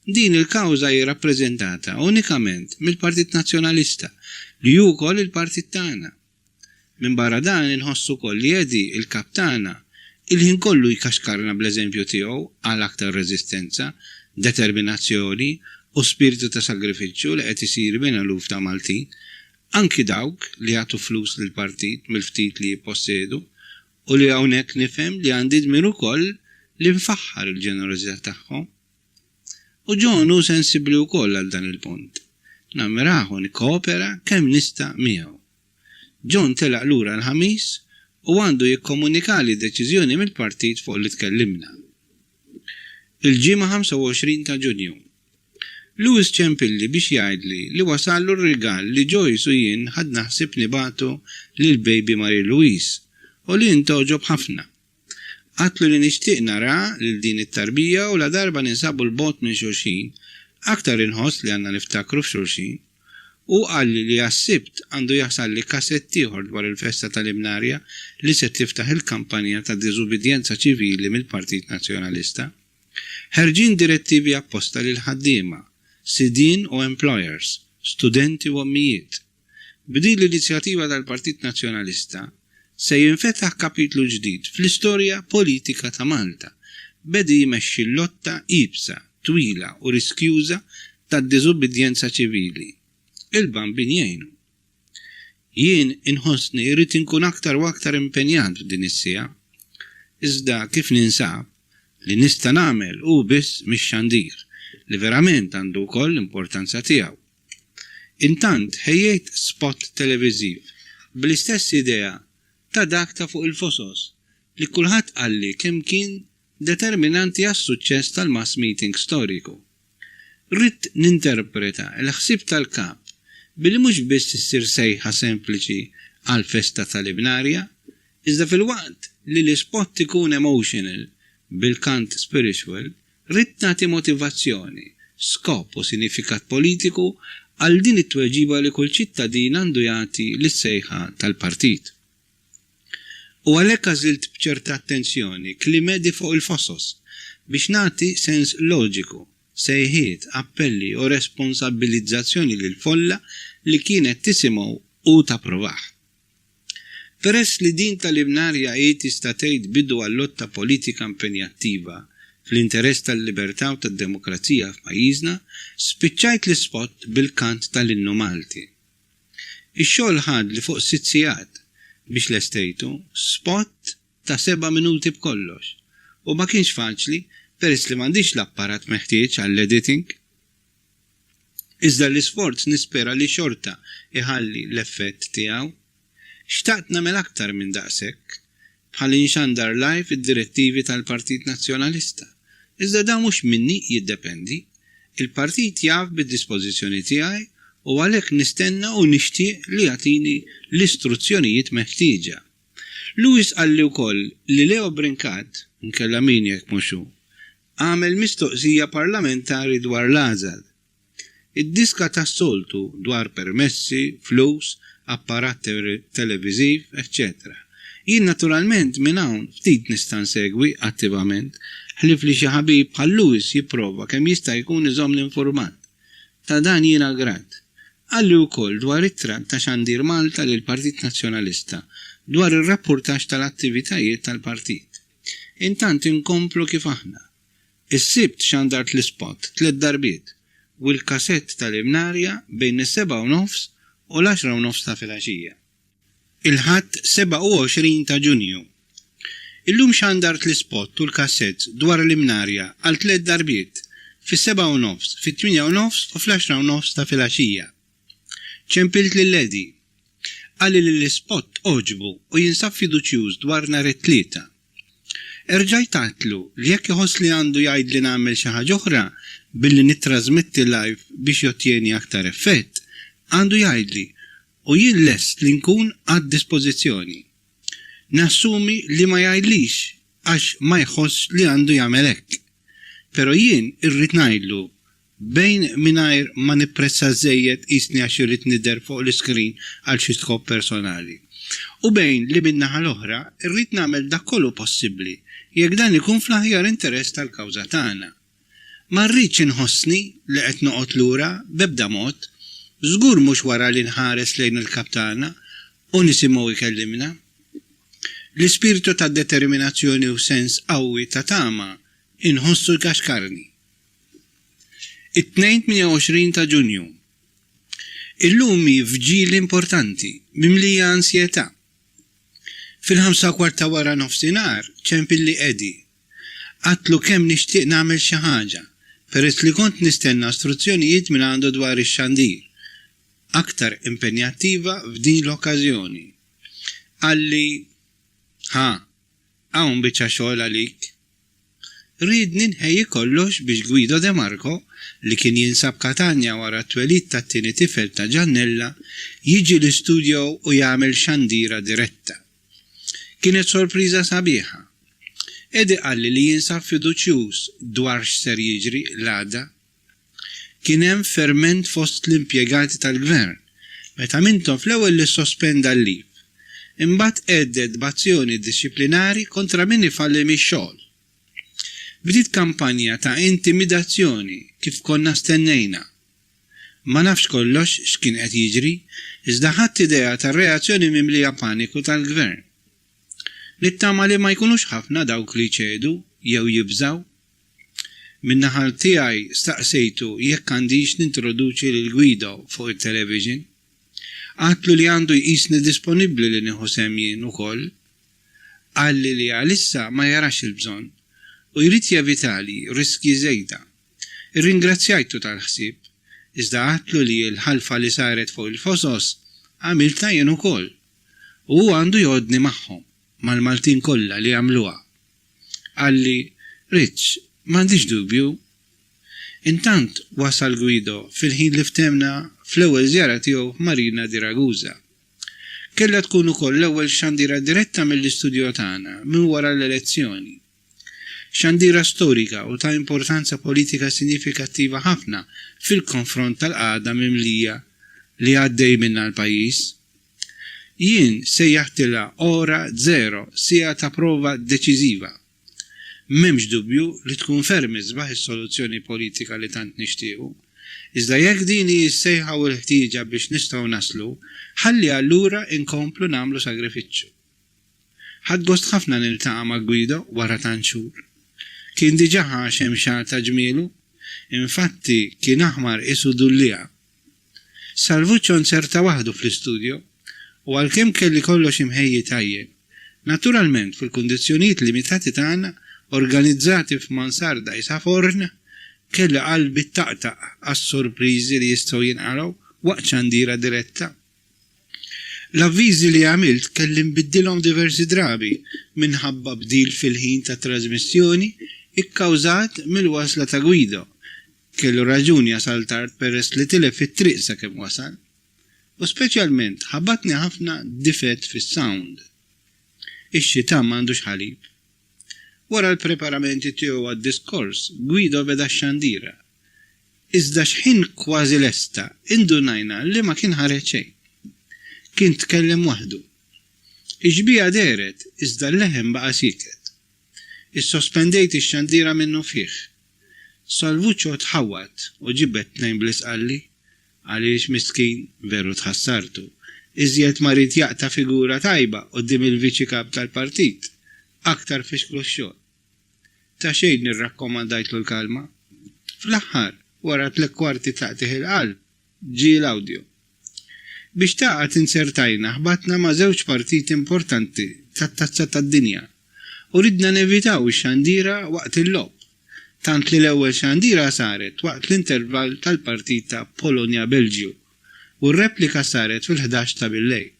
Din il-kawża hi rappreżentata unikament mill-Partit Nazzjonalista li hu wkoll il-partit tagħna. Minn barra dan inħossu wkoll li Eddie il-kap tagħna il-ħin kollu jkaxkarna bl-eżempju tiegħu għal aktar reżistenza, determinazzjoni u spiritu ta' sagrifiċċju li qed isir bejn eluf ta' Maltin, anki dawk li jagħtu flus lill-partit mill-ftit li jippossedu u li hawnhekk nifhem li għandi dmir ukoll li nfaħħar il-ġenerożità tagħhom. U John hu sensibbli wkoll għal dan il-punt. Nammiraħu nikkoopera kemm nista' miegħu. John telaq lura l-ħamis u għandu jikkomunikali deċiżjoni mill-partit fuq li tkellimna. Il-ġimgħa 25 ta' Ġunju. Lewis ċempilli biex jgħidli li wasallu r-rigal li Joyce u jien ħad naħseb nibatu lil baby Mary Louise u li intoġob ħafna. Għatlu li nixtieq nara lil din it-tarbija u la darba ninsabu l-bot minn xulxin, aktar inħoss li għandna niftakru f'xulxin, u għalli li għassibt għandu jasal li kasett ieħor dwar il-festa tal-Imnarja li se tiftaħ il-kampanja ta' diżubidjenza ċivili mill-Partit Nazzjonalista. Ħerġin direttivi apposta lil ħaddiema, sidin u employers, studenti u ommijiet. B'din l-inizjattiva tal-Partit Nazzjonalista se jinfetaħ kapitlu ġdid fl-istorja politika ta' Malta, bedi jmexxi l-lotta ibsa, twila u riskjuża tad-diżubidjenza ċivili. Il-bambin jgħinu. Jien inħossni irrid inkun aktar u aktar impenjat f'din is-sija, iżda kif ninsab li nista' nagħmel hu biss mix-xandir li verament għandu wkoll l-importanza tiegħu. Intant ħejjejt spot televiżiv bl-istess idea ta' dak ta' fuq il-fosos li kulħadd qalli kemm kien determinanti għas-suċċess tal-mass meeting storiku. Rrid ninterpreta l-ħsieb tal-kap billi mhux biss issir sejħa sempliċi għal festa tal-Imnarja, iżda fil-waqt li l-ispot ikun emotional bil-kant spiritual, rrid nagħti motivazzjoni, skop u sinifikat politiku għal din it-tweġiba li kull ċittadin għandu jagħti lis-sejħa tal-partit. U għalhekk għażilt b'ċerta attenzjoni klimedi fuq il-fosos biex nagħti sens loġiku, sejħiet, appelli u responsabilizzazzjoni lil folla li kienet tisimgħu u tapprovaħ. Peress li din tal-Imnarja tista' tgħid bidu għall-lotta politika impenjattiva fl-interess tal-libertà u tad-demokrazija f'pajjiżna, spiċċajt l-ispot bil-kant tal-innu Malti. Ix-xogħol ħad li fuq 6 sigħat biex lestejtu spot ta' 7 minuti b'kollox u ma kienx faċli peress li m'għandix l-apparat meħtieġ għall-editing. Iżda l-isforz nispera li xorta iħalli l-effett tiegħu. Xtaqt nagħmel aktar minn daqshekk bħal inxandar live id-direttivi tal-Partit Nazzjonalista. Iżda da mhux minni jiddependi. Il-partit jaf bid-dispożizzjoni tiegħi u għalhekk nistenna u nixtieq li jagħtini l-istruzzjonijiet meħtieġa. Lewis qalli wkoll li Leo Brincat, nkella min jekk mhux hu, għamel mistoqsija parlamentari dwar l-għażal. Id-diska tas-soltu dwar permessi, flus, apparat televiżiv, etc. Jien naturalment minn hawn ftit nista' nsegwi attivament ħlif li xi ħabib bħal Lewis jipprova kemm jista' jkun iżommni informat. Ta' dan jiena grat. Qalli wkoll dwar it-tratt ta' xandir Malta lil Partit Nazzjonalista dwar ir-rapportaġġ tal-attivitajiet tal-partit. Intant inkomplu kif aħna. Issibt xandart l-ispot 3 darbiet u l-kasett tal-Imnarja bejn is-7:30 u l-10:30 ta' filgħaxija. Il-ħadd 27 ta' Ġunju. Illum xandart l-ispot u l-kassett dwar l-Imnarja għal 3 darbiet fis-7:30, fit-8:30 u fl-10:30 ta' filgħaxija. ċempilt lil-ledi. Qalli li l-ispot oġbu u jinsab fiduċjuż dwar nhar it-tlieta. Erġajt għatlu li jekk iħoss li għandu jgħid li nagħmel xi ħaġa oħra billi nittrażmitti live biex jottieni aktar effett, għandu jgħidli u jien lest li nkun għad-dispożizzjoni. Nassumi li ma jgħidlix għax ma jħoss li għandu jagħmel hekk. Però jien irrid ngħidlu bejn mingħajr ma nippressa żejjed qisni għax irid nidher fuq l-iskrin għal xi skop personali. U bejn li bin-naħa l-oħra irrid nagħmel dak kollu possibbli jekk dan ikun fl-aħjar interess tal-kawża tagħna. Ma rridx inħossni li qed noqgħod lura b'ebda mod, żgur mhux wara li nħares lejn il-kaptana u nisimgħu jkellimna. L-ispirtu ta' determinazzjoni u sens qawwi ta' tama inħossu jkaxkarni. It-2 28 ta' Ġunju. Illumi f'ġil importanti, mimlija ansjetà. Fil-5 wara nofsinhar ċempilli Edi. Għatlu kemm nixtieq nagħmel xi ħaġa, peress li kont nistenna istruzzjonijiet minn għandu dwar ix-xandir. Aktar impenjattiva f'din l-okkażjoni. Għalli, hawn biċċa xogħol għalik. Ridni nħejji kollox biex Guido De Marco, li kien jinsab Katania wara t-twelid tat-tieni tifel ta' Giannella, jiġi l-istudio u jagħmel xandira diretta. Kienet sorpriża sabiħa. Edi qalli li jinsab fiduċjuż dwar x'ser jiġri l-għada. Kien hemm ferment fost l-impjegati tal-gvern, meta mintom fl-ewwel li sospenda l-lif. Imbagħad għedded b'azzjoni disciplinari kontra min ifalli mix-xogħol. Bdiet kampanja ta' intimidazzjoni kif konna stennejna. Ma nafx kollox x'kien qed jiġri, iżda ħadd idea tar-reazzjoni mimlija paniku tal-gvern. Nittama li ma jkunux ħafna dawk li ċedu jew jibżaw. Min-naħa tiegħi staqsejtu jekk għandix nintroduċi lil Guido fuq it-television. Għatlu li għandu jqisni disponibbli li nieħu sem jien ukoll. Għalli li għalissa ma jarax il-bżonn u jrid jevitali riski żejda. Irringrazzjajtu tal-ħsieb, iżda għatlu li l-ħalfa li saret fuq il-fosos għamilta jien ukoll. U għandu jgħodni magħhom mal-Maltin kollha li għamluha. Għalli, Rich, m'għandix dubju. Intant wasal Guido fil-ħin li ftemna fl-ewwel żjara tiegħu f'Marina di Ragusa. Kellha tkun ukoll l-ewwel xandira diretta mill-istudju tagħna minn wara l-elezzjoni. Xandira storika u ta' importanza politika sinifikattiva ħafna fil-konfront tal-qagħda mimlija li għaddej minna l-pajjiż. Jien sejjaħtilha ora 0 sija ta' prova deċiżiva. M'hemmx dubju li tkun ferm isbaħ is-soluzzjoni politika li tant nixtiequ, iżda jekk din hi s-sejħa u l-ħtieġa biex nistgħu naslu, ħalli allura inkomplu nagħmlu sagrifiċċju. Ħadd gost ħafna niltaqa' ma' Guido wara tant xhur. Kien diġà ħaxem xahar ta' ġmielu, infatti kien aħmar isu dullija. Salvuccio nserta waħdu fl-istudju u għalkemm kelli kollox imħejji tajjeb. Naturalment fil-kundizzjonijiet limitati tagħna organizzati f'mansarda isa forn, kelli qalbi taqtaq għas-sorpriżi li jistgħu jinqalgħu waqt xandira diretta. L-avviżi li għamilt kelli nbiddilhom diversi drabi minħabba bdil fil-ħin ta' trasmissjoni ikkawżat mill-wasla ta' Guido. Kellu raġuni jasal tard peress li tilef fit-triq sakemm wasal. U speċjalment ħabbatni ħafna difett fis-sound. Ix-xita m'għandux ħalib. Wara l-preparamenti tiegħu għad-diskors, Guido beda x-xandira. Iżda x'ħin kważi lesta, indunajna li ma kien ħareġ xejn. Kien tkellem waħdu. Iġbija deret, iżda l-leħem baqa' siket. Issospendejt ix-xandira minnu fih. Salvuccio tħawat u ġibet tnejn bl-isqalli, għaliex miskin veru tħassartu. Iżjed marit jaqta figura tajba qudiem il-viċi kap tal-partit, aktar fixklu x-xogħol. Ta' xejn nirrakkomandajtlu l-kalma. Fl-aħħar, wara 3/4 taqtih il-qalb, ġie l-awdju. Biex taqa' tinsertajna ħbatna ma' żewġ partiti importanti tat-tazza tad-dinja u ridna nevitaw ix-xandira waqt il-logħb. Tant li l-ewwel xandira saret waqt l-intervall tal-partita Polonja-Belġju u r-replika saret fil-11 ta' billejl.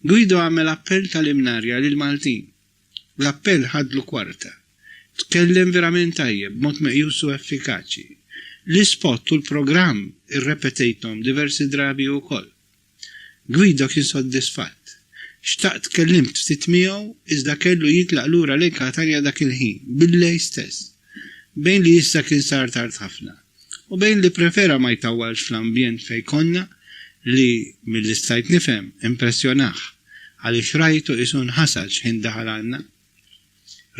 Guido għamel appell tal-imnarja lil Maltin. L-appell ħadlu kwarta. Tkellem verament tajjeb b'mod meqjus u effikaċi. L-ispot u l-programm irrepetejthom diversi drabi wkoll. Guido kien soddisfatt. Xtaqt kellimt ftit miegħu iżda kellu jitlaq lura lejn Katania dak il-ħin, billejl stess. Bejn li issa kien sar tard ħafna u bejn li prefera ma jtawwalx fl-ambjent fejn konna li mill-istajt nifhem impressjonaħ għaliex rajtu isu nħasad x'ħin daħal għandna.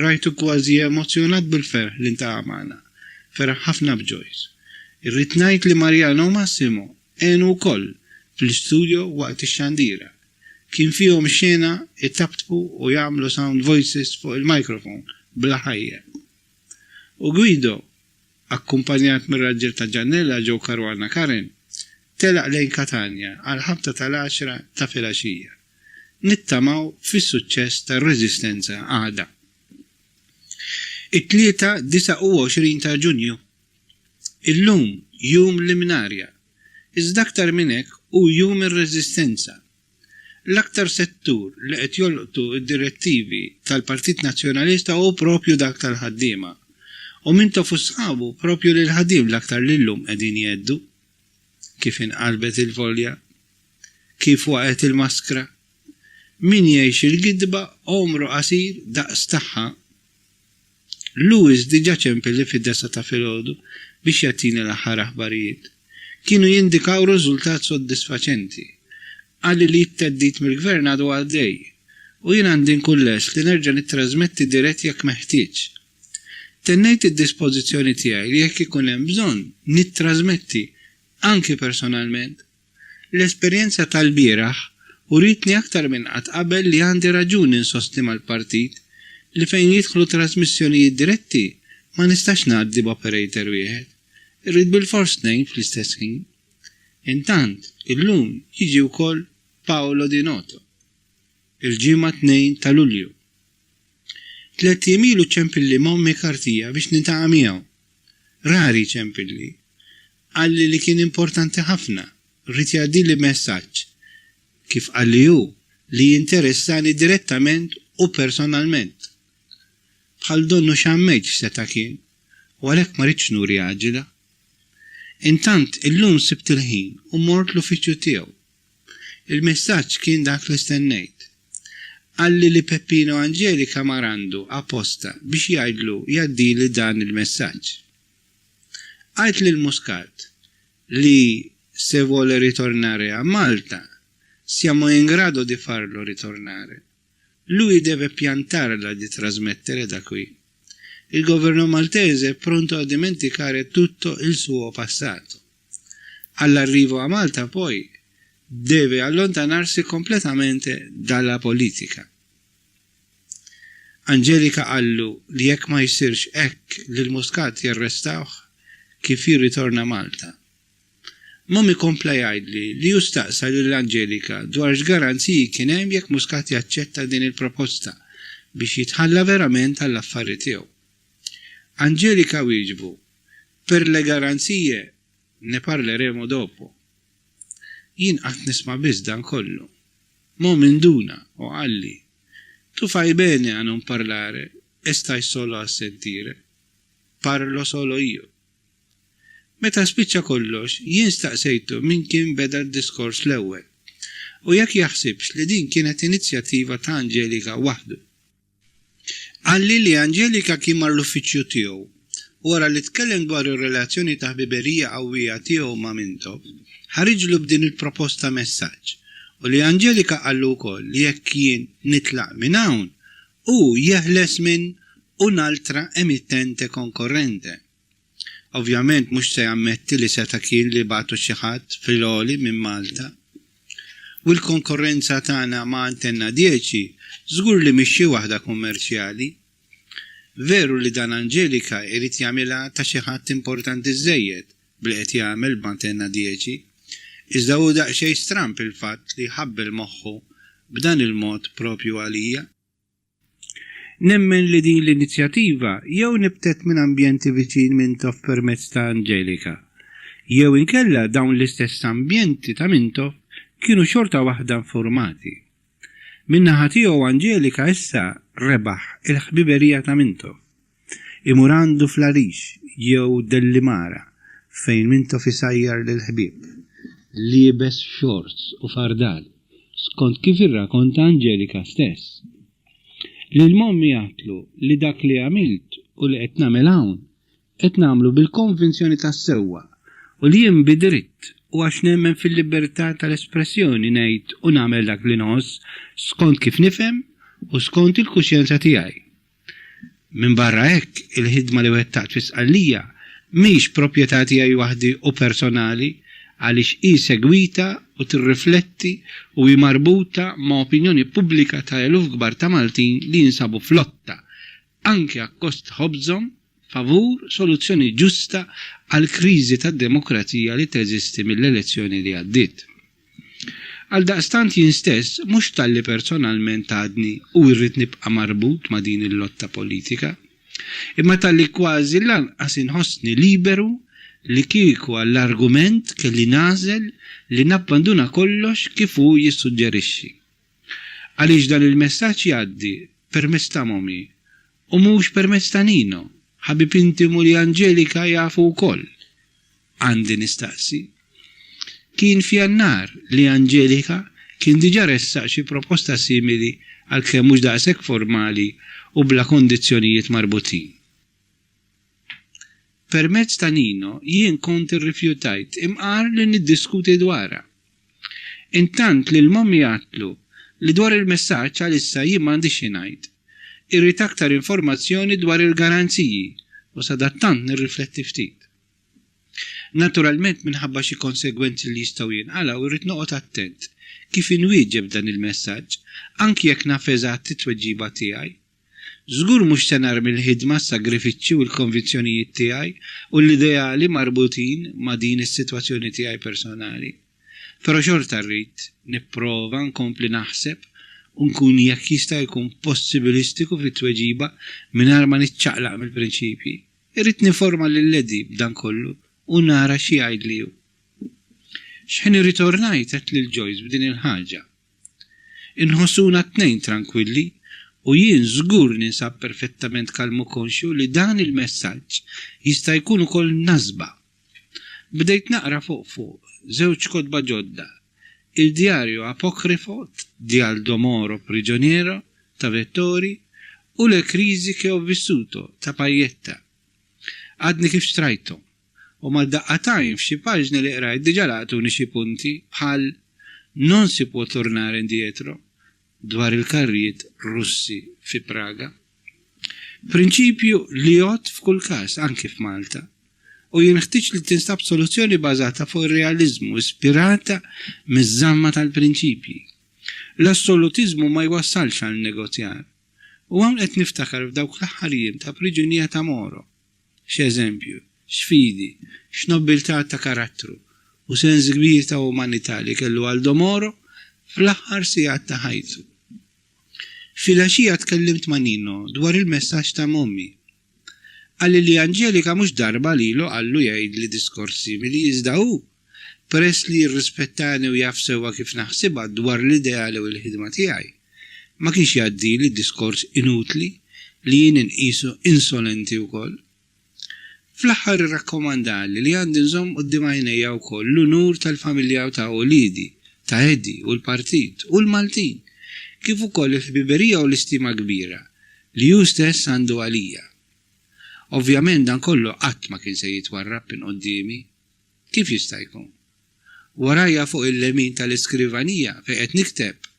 Rajtu kważi emozjonat bil-ferħ li ntaqa' magħna. Ferħ ħafna b'Joyce. Irrid ngħid li Mariano u Massimo għenu wkoll fl-istudju waqt ix-xandira. Kien fihom xena ittabtbu u jagħmlu sound voices fuq il-mikrofon bla ħajja. U Guido, akkumpanjat mir-raġġel ta' Giannella ġew Karwana Karen, telaq lejn Katania għal-ħabta tal-10 ta' filgħaxija. Nittamaw fis-suċċess tar-Reżistenza għada. It-tlieta 29 ta' Ġunju. Illum jum liminarja. Iżda aktar minn hekk hu jum ir-Reżistenza. L-aktar settur li qed jolqtu d-direttivi tal-Partit Nazzjonalista hu propju dak tal-ħaddiema. U mintu fusħabu propju lil ħaddim l-aktar lillum qegħdin jgħeddu. Kif inqalbet il-folja, kif waqgħet il-maskra, min jgħix il-gidba omru qasir daqs tagħha. Lewis diġà ċempilli fid-9 ta' filgħodu biex jagħtina l-aħħar aħbarijiet. Kienu jindikaw riżultat soddisfaċenti. Għalli li t-teddit mill-gvern għadu għaddej u jien għandi nkun lest li nerġa' nittrażmetti dirett jekk meħtieġ. Tennejt id-dispożizzjoni tiegħi li jekk ikun hemm bżonn nittrażmetti anki personalment. L-esperjenza tal-bieraħ uritni aktar minn qatt qabel li għandi raġuni insosti mal-partit li fejn jidħlu trasmissjonijiet diretti ma nistax ngħaddi b'operator wieħed. Irrid bil-fors ngħid fl-istess ħin. Intant, illum jiġi wkoll Paolo Di Noto. Il-ġimgħa 2 ta' Lulju. 3 jimilu ċempilli mommi kartija biex nitaqa' miegħu. Rari ċempilli. Għalli li kien importanti ħafna, rrid jgħaddili messaġġ kif qalli hu li jinteressani direttament u personalment. Bħal donnu xammejt x'seta' kien, u għalhekk ma rridx nuri għaġila. Intant illum sibt il-ħin u mort l-uffiċċju tiegħu. Il-messaġġ kien dak li stennejt. Għalli li Peppino Angelika Marandu apposta biex jgħidlu jgħaddili dan il-messaġġ. Għajt lil Muscat li se vuole ritornare a Malta, siamo in grado di farlo ritornare. Lui deve piantarla di trasmettere da qui. Il governo maltese è pronto a dimenticare tutto il suo passato. All'arrivo a Malta poi deve allontanarsi completamente dalla politica. Angelika qallu li jekk ma jsirx hekk li l-Muscat jarrestawh kif jirritorna Malta. Mommi kompla jgħidli li justaqsa lill-Angelika dwar x'garanziji kien hemm jekk Muscat jaċċetta din il-proposta biex jitħalla verament għall-affarijiet tiegħu. Angelika wieġbu, per le garanzie ne parleremo dopo. Jien qatt nisma' biss dan kollu. Mo minduna u għalli, tu fai bene a non parlare e stai solo a sentire. Parlo solo io. Meta spiċċa kollox, jien staqsejtu min kien beda d-diskors l-ewwel. U jekk jaħsibx li din kienet inizjattiva ta' Angelika waħdu. Għalli li Angelika kien mar l-uffiċċju tiegħu wara li tkellem dwar ir-relazzjoni ta' ħbiberija qawwija tiegħu ma' Mintoff, ħariġlu b'din il-proposta messaġġ u li Angelika qallu wkoll li jekk jien nitlaq minn hawn u jeħles minn un'altra emittente konkurrente. Ovvjament mhux se jammetti li seta' kien li bagħtu xi ħadd fil-għoli minn Malta. U l-konkurrenza tagħna ma' Antenna 10 żgur li mhix waħda kummerċjali. Veru li dan Angelika irid jagħmilha ta' xi ħadd importanti żejjed bli qed jagħmel b'Antenna 10, iżda hu daqsxejn stramp il-fatt li ħabbel moħħu b'dan il-mod propju għalija. Nemmen li din l-inizjattiva jew nibtet minn ambjenti viċin Mintoff permezz ta' Angelika, jew inkella dawn l-istess ambjenti ta' Mintoff kienu xorta waħda informati. Min-naħa tiegħu Angelika issa rebaħ il-ħbiberija ta' Mintoff. Imurandu fl-Arix jew Dellimara fejn Mintoff isajjar lil-ħbieb. Liebes shorts u fardal, skont kif irrakonta Angelika stess. Lil-mommi jgħatlu li dak li għamilt u li qed nagħmel hawn qed nagħmlu bil-konvinzjoni tas-sewwa u li jien bidritt u għax nemmen fil-libertà tal-espressjoni ngħid u nagħmel dak li nħoss skont kif nifhem u skont il-kuxjenza tiegħi. Minn barra hekk il-ħidma li wettaqt fis-qallija mhix proprjetà tiegħi waħdi u personali għaliex hi segwita u tirrifletti u hi marbuta ma' opinjoni pubblika ta' eluf kbar ta' Maltin li jinsabu flotta anke akkost ħobżhom favur soluzzjoni ġusta għal kriżi tad-demokrazija li teżisti mill-elezzjoni li għaddiet. Għal daqstant jien stess mhux talli personalment għadni u rrid nibqa' marbut ma' din il-lotta politika, imma talli kważi lanqas inħossni liberu li kieku għall-argument kelli nażel li nabbanduna kollox kif hu jissuġġerixxi. Għaliex dan il-messaġġ jgħaddi permezz ta' Momi u mhux permezz ta' Nino, ħabib intimu li Angelika jafu wkoll. Għandi nistaqsi. Kien f'Jannar li Angelika kien diġà ressaq xi proposta simili għalkemm mhux daqshekk formali u bla kondizzjonijiet marbutin. Permezz ta' Nino jien kont irrifjutajt imqar li niddiskuti dwarha. Intant li l-Momi jgħatlu li dwar il-messaġġ għalissa jien m'għandix xi ngħid. Irrid aktar informazzjoni dwar il-garanziji u sadattant nirrifletti ftit. Naturalment minħabba xi konsegwenzi li jistgħu jinqalgħu irrid noqgħod attent kif inwieġeb dan il-messaġġ anki jekk naf eżatt it-tweġiba tiegħi. Żgur mhux se narmi l-ħidma, s-sagrifiċċji u l-konvinzjonijiet tiegħi u l-ideali marbutin ma' din is-sitwazzjoni tiegħi personali. Però xorta rrid nipprova nkompli naħseb u nkun jekk jista' jkun possibilistiku fit-tweġiba mingħajr ma niċċaqlaq mill-prinċipji. Irrid niforma lil-ledi b'dan kollu u nara xi jgħidli hu. X'ħin irritornajt qed lil Joyce b'din il-ħaġa. Inħossuna t-tnejn tranquilli u jien żgur ninsab perfettament kalmu konxju li dan il-messaġġ jista' jkun ukoll nażba. Bdejt naqra fuq żewġ kotba ġodda, il-diario apocrifo di Aldo Moro prigioniero ta' Vettori u le crisi che ho vissuto ta' Pajetta. Għadni kif strajtom u ma' daqqatajn f'xi paġni li qrajt diġà laqtuni xi punti bħal non si può tornare indietro dwar il-karrijiet Russi fi Praga. Prinċipju li jgħod f'kull każ anke f'Malta u jinħtieġ li tinstab soluzzjoni bażata fuq ir-realiżmu ispirata miż-żamma tal-prinċipji. L-assolutizmu ma jwassalx għal negozjar. U hawn qed niftakar f'dawk l-aħħar jiem ta' priġuniera ta' Moro. X'eżempju, x'fidi, x'nobiltà ta' karattru u sens kbir ta' umanità li kellu Aldo Moro fl-aħħar sigħat ta' ħajtu. Filgħaxija tkellimt ma' Nino dwar il-messaġġ ta' Momi. Għalli li Angelika mhux darba lilu għallu jgħidli diskors simili iżda hu peress li jirrispettani u jaf sewwa kif naħsibha dwar l-ideali u l-ħidma tiegħi. Ma kienx jgħaddili diskors inutli li jien inqisu insolenti wkoll. Fl-aħħar irrakkomandali li għandi nżomm quddiem għajnejja wkoll l-unur tal-familja ta' Olidi, ta' Edi u l-Partit u l-Maltin, kif ukoll il-ħbiberija u l-istima kbira li hu stess għandu għalija. Ovvjament dan kollu qatt ma kien se jitwarrab minn qudiemi. Kif jista' jkun? Warajja fuq il-lemin tal-iskrivanija fejn qed nikteb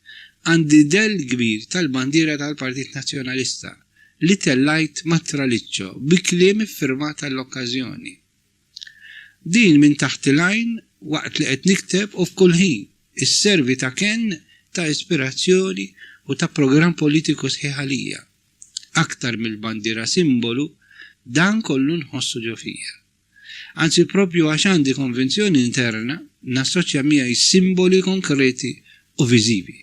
għandi del kbir tal-bandiera tal-Partit Nazzjonalista li tellajt ma' traliccio bi kliem iffirmat tal-okkażjoni. Din minn taħt il-għajn waqt li qed nikteb u f'kull ħin isservi ta' kenn ta' ispirazzjoni u ta' programm politiku sħiħalija. Aktar mill-bandiera simbolu dan kollu nħossu ġo fija. Anzi propju għax għandi konvenzjoni interna nassoċja miegħi simboli konkreti u viżivi.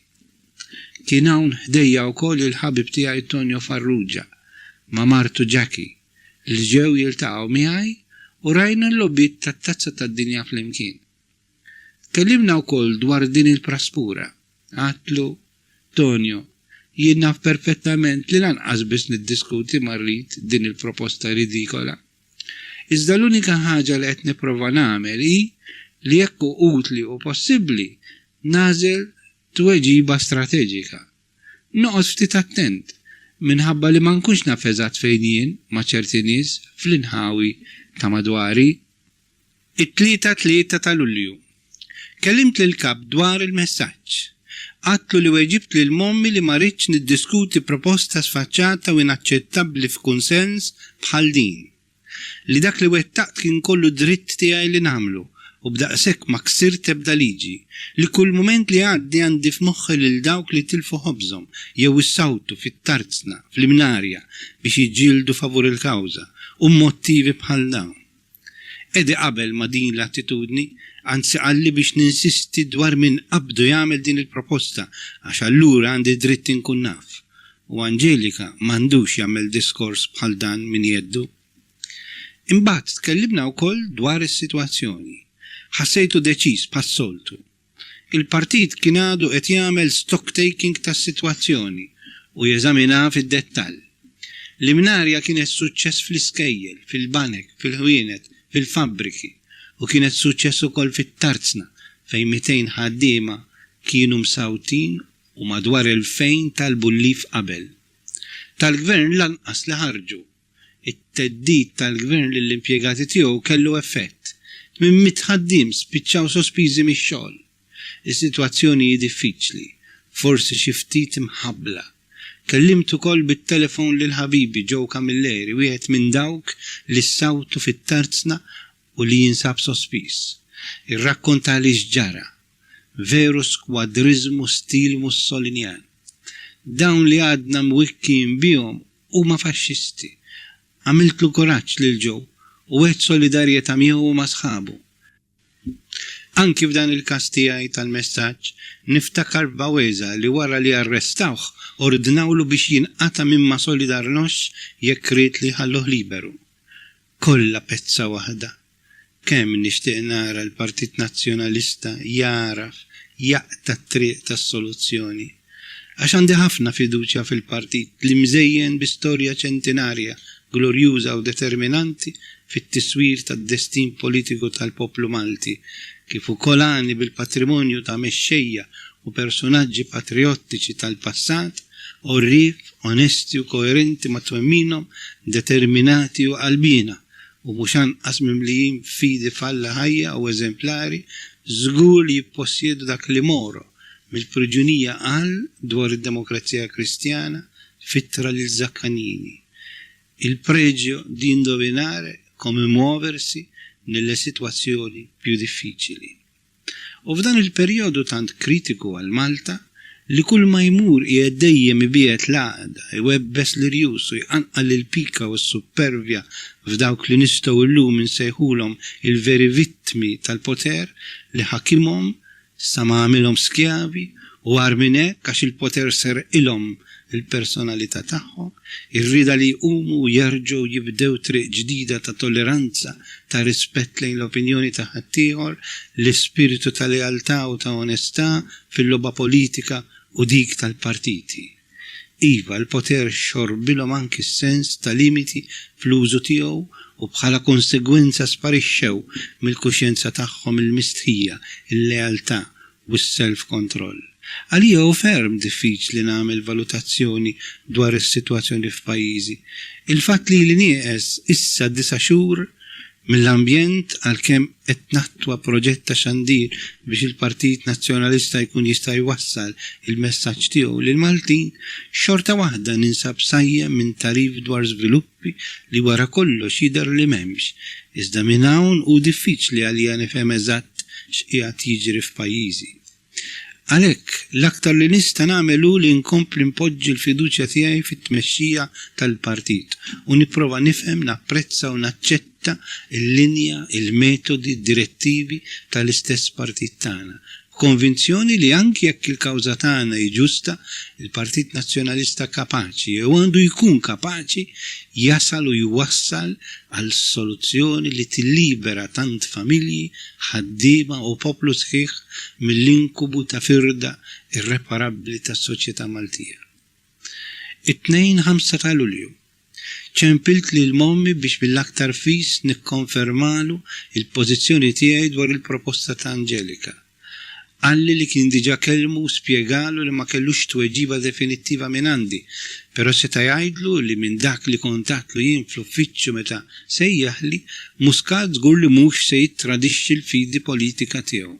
Kien hawn ħdejja wkoll il-ħabib tiegħi Tonio Farrugia ma' martu Jackie li ġew jiltaqgħu miegħi u rajna l-lobbiet tat-tazza tad-dinja flimkien. Kellimna wkoll dwar din il-praspura. Għatlu Tonio jien naf perfettament li lanqas biss niddiskuti marrit din il-proposta ridikola. Iżda l-unika ħaġa li qed nipprova nagħmel hi li jekk utli u possibbli nażel tweġiba strateġika. Noqgħod ftit attent minħabba li ma nkunx naf eżatt fejn jien ma' ċerti nies fl-inħawi ta' madwari. It-3 ta' Lulju. Kellimt lil-kap dwar il-messaġġ. Għatlu li weġibt li l-Mommi li ma rridx niddiskuti proposta sfaċċata u inaċċettabbli f'kunsens bħal din. Li dak li wettaqt kien kollu dritt tiegħi li nagħmlu u b'daqshekk ma ksir tebda liġi li kull mument li għaddi għandi f'moħħi lil dawk li tilfu ħobżhom jew issawtu fit-tarzna fl-imnarja biex jiġġieldu favur il-kawża u mottivi bħal dawn. Edi qabel ma din l-attitudni anzi qalli biex ninsisti dwar min qabdu jagħmel din il-proposta għax allura għandi dritt inkun naf. U Angelika m'għandux jagħmel diskors bħal dan min jeddu. Imbagħad tkellimna wkoll dwar is-sitwazzjoni. Ħassejtu deċiż pas-soltu. Il-partit kien għadu qed jagħmel stock taking tas-sitwazzjoni u jeżaminha fid-dettall. L-imnarja kienet suċċess fl-iskejjel, fil-banek, fil-ħwienet, fil-fabbriki u kienet suċċess ukoll fit-tarzna fejn 200 ħaddiema kienu msawtin u madwar 2000 tal-bullif qabel. Tal-gvern lanqas li ħarġu. It-teddid tal-gvern lill-impjegati tiegħu kellu effett. Minn 100 ħaddiem spiċċaw sospiżi mix-xogħol. Is-sitwazzjoni hi diffiċli, forsi xi ftit imħabbla. Kellimt ukoll bit-telefon lil ħabibi Joe Camilleri, wieħed minn dawk li ssawtu fit-tarzna u li jinsab sospiż. Irrakkonta li x'ġara. Veru skwadriżmu stil Mussolinjan. Dawn li għadna mwikkin bihom huma faxxisti. Għamiltlu koraġġ lil Joe u għedt solidarjetà miegħu ma' sħabu. Anki f'dan il-każ tiegħi tal-messaġġ niftakar b'Baweza li wara li arrestawh ordnawlu biex jinqata' minn ma solidarnox jekk ried li ħalluh liberu. Kollha pezza waħda. Kemm nixtieq nara l-Partit Nazzjonalista jaraf jaqta' t-triq tas-soluzzjoni. Għax għandi ħafna fiduċja fil-partit li mżejjen bi-storja ċentinarja glorjuża u determinanti fit-tiswir tad-destin politiku tal-poplu Malti, kif ukoll għani bil-patrimonju ta' mexxejja u personaġġi patriottiċi tal-passat, orrif, onesti u koerenti ma' twemminhom, determinati u qalbina, u mhux anqas mimlijin fidi falla ħajja u eżemplari, żgur li jipposjedu dak li moro mill-priġunija qal dwar id-demokrazija kristjana fittra lil Zaccagnini. Il pregio di indovinare come muoversi nelle situazioni più difficili. U f'dan il-perjodu tant kritiku għal Malta li kull ma jmur dejjem ibiet l-għaqda, iwebbes l-irjus u jqanqal il-pika u s-supervja f'dawk li nistgħu llum insejħulhom il-veri vittmi tal-poter li ħakimhom sa ma għamilhom skjavi u għar minn hekk għax il-poter ser ilhom il-personalità tagħhom, ir-rida li jqumu u jerġgħu jibdew triq ġdida ta' tolleranza, ta' rispett lejn l-opinjoni ta' ħaddieħor, l-ispiritu ta' lealtà u ta' onestà fil-logħba politika u dik tal-partiti. Iva, l-poter xorbilhom anki s-sens ta' limiti fl-użu tiegħu u bħala konsegwenza sparixxew mill-kuxjenza tagħhom il-mistħija, il-lealtà u s-self-control. Għalija u ferm diffiċli nagħmel valutazzjoni dwar is-sitwazzjoni f'pajjiżi. Il-fatt li nieqes issa 9 xhur mill-ambjent għalkemm qed nattwa proġett ta' xandir biex il-Partit Nazzjonalista jkun jista' jwassal il-messaġġ tiegħu lil Maltin, xorta waħda ninsab sajjem minn tarif dwar żviluppi li wara kollox jidher li m'hemmx. Iżda minn hawn hu diffiċli għalija nifhem eżatt x'qiegħed jiġri f'pajjiżi. Għalhekk l-aktar li nista' nagħmel hu li nkompli npoġġi l-fiduċja tiegħi fit-tmexxija tal-partit u nipprova nifhem, napprezza u naċċetta il-linja, il-metodi, direttivi tal-istess partit tagħna. Konvinzjoni li anki jekk il-kawża tagħna hi ġusta, il-Partit Nazzjonalista kapaċi u għandu jkun kapaċi jasal u jwassal għal soluzzjoni li tillibera tant familji, ħaddiema u poplu sħiħ mill-inkubu ta' firda irreparabbli tas-soċjetà Maltija. It-2 ta' Lulju ċempilt li l-mommi biex mill-aktar fis nikkonfermalu il-pożizzjoni tiegħi dwar il-proposta ta' Angelika. Għalli li kien diġa kelmu spjegalu li ma kellux tweġiba definittiva minn għandi, pero seta' jgħidlu li minn dak li kontatlu jien fl-uffiċċju meta sejjaħli, Muscat żgur li mhux se jittradixxi l-fidi politika tiegħu.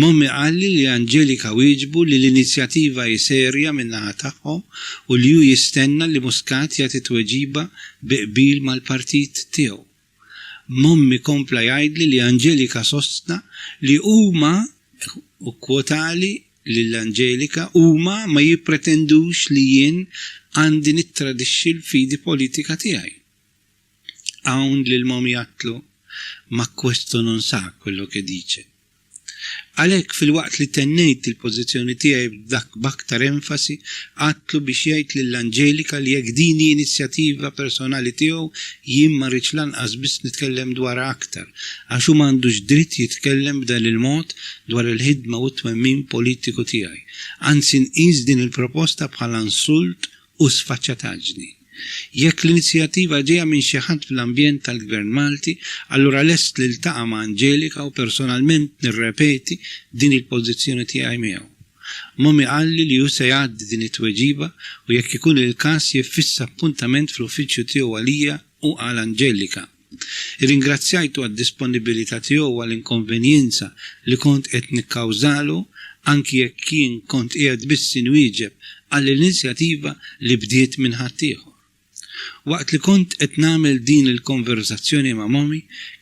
Mommi għalli li Angelika wieġbu li l-inizjattiva jiserja min-naħa tagħhom u li hu jistenna li Muscat jagħti tweġiba biqbil mal-partit tiegħu. mommi kompla jgħidli li Angelika sostna li huma u kwotali l-Angelika huma ma jippretendux li jien għandi nittradixxi l-fidi politika tiegħi. Hawn li l-mommi jgħatlu ma questo non sa quello che dice. Għalhekk fil-waqt li tennejt il-pożizzjoni tiegħi b'dak b'aktar enfasi għatlu biex jgħid lill-Angelika li jekk din inizjattiva personali tiegħu jien ma rridx lanqas biss nitkellem dwarha aktar għax hu m'għandux dritt jitkellem b'dan il-mod dwar il-ħidma u t-twemmin politiku tiegħi. Anzi nqis din il-proposta bħala insult u sfaċċataġni. Jekk l-inizjattiva ġejja minn xi ħadd fl-ambjent tal-Gvern Malti, allura lest li ltaqa' ma' Angelika u personalment nirrepeti din il-pożizzjoni tiegħi miegħu. Mommi qalli li hu se jgħaddi din it-tweġiba u jekk ikun il-każ jiffissa appuntament fl-uffiċċju tiegħu għalija u għal Angelika. Irringrazzjajtu għad-disponibilità tiegħu għall-inkonvenjenza li kont qed nikkawżalu anki jekk kien kont qiegħed biss inwieġeb għall-inizjattiva li bdiet minn ħadd ieħor. Waqt li kont qed nagħmel din il-konverzazzjoni ma' mommi,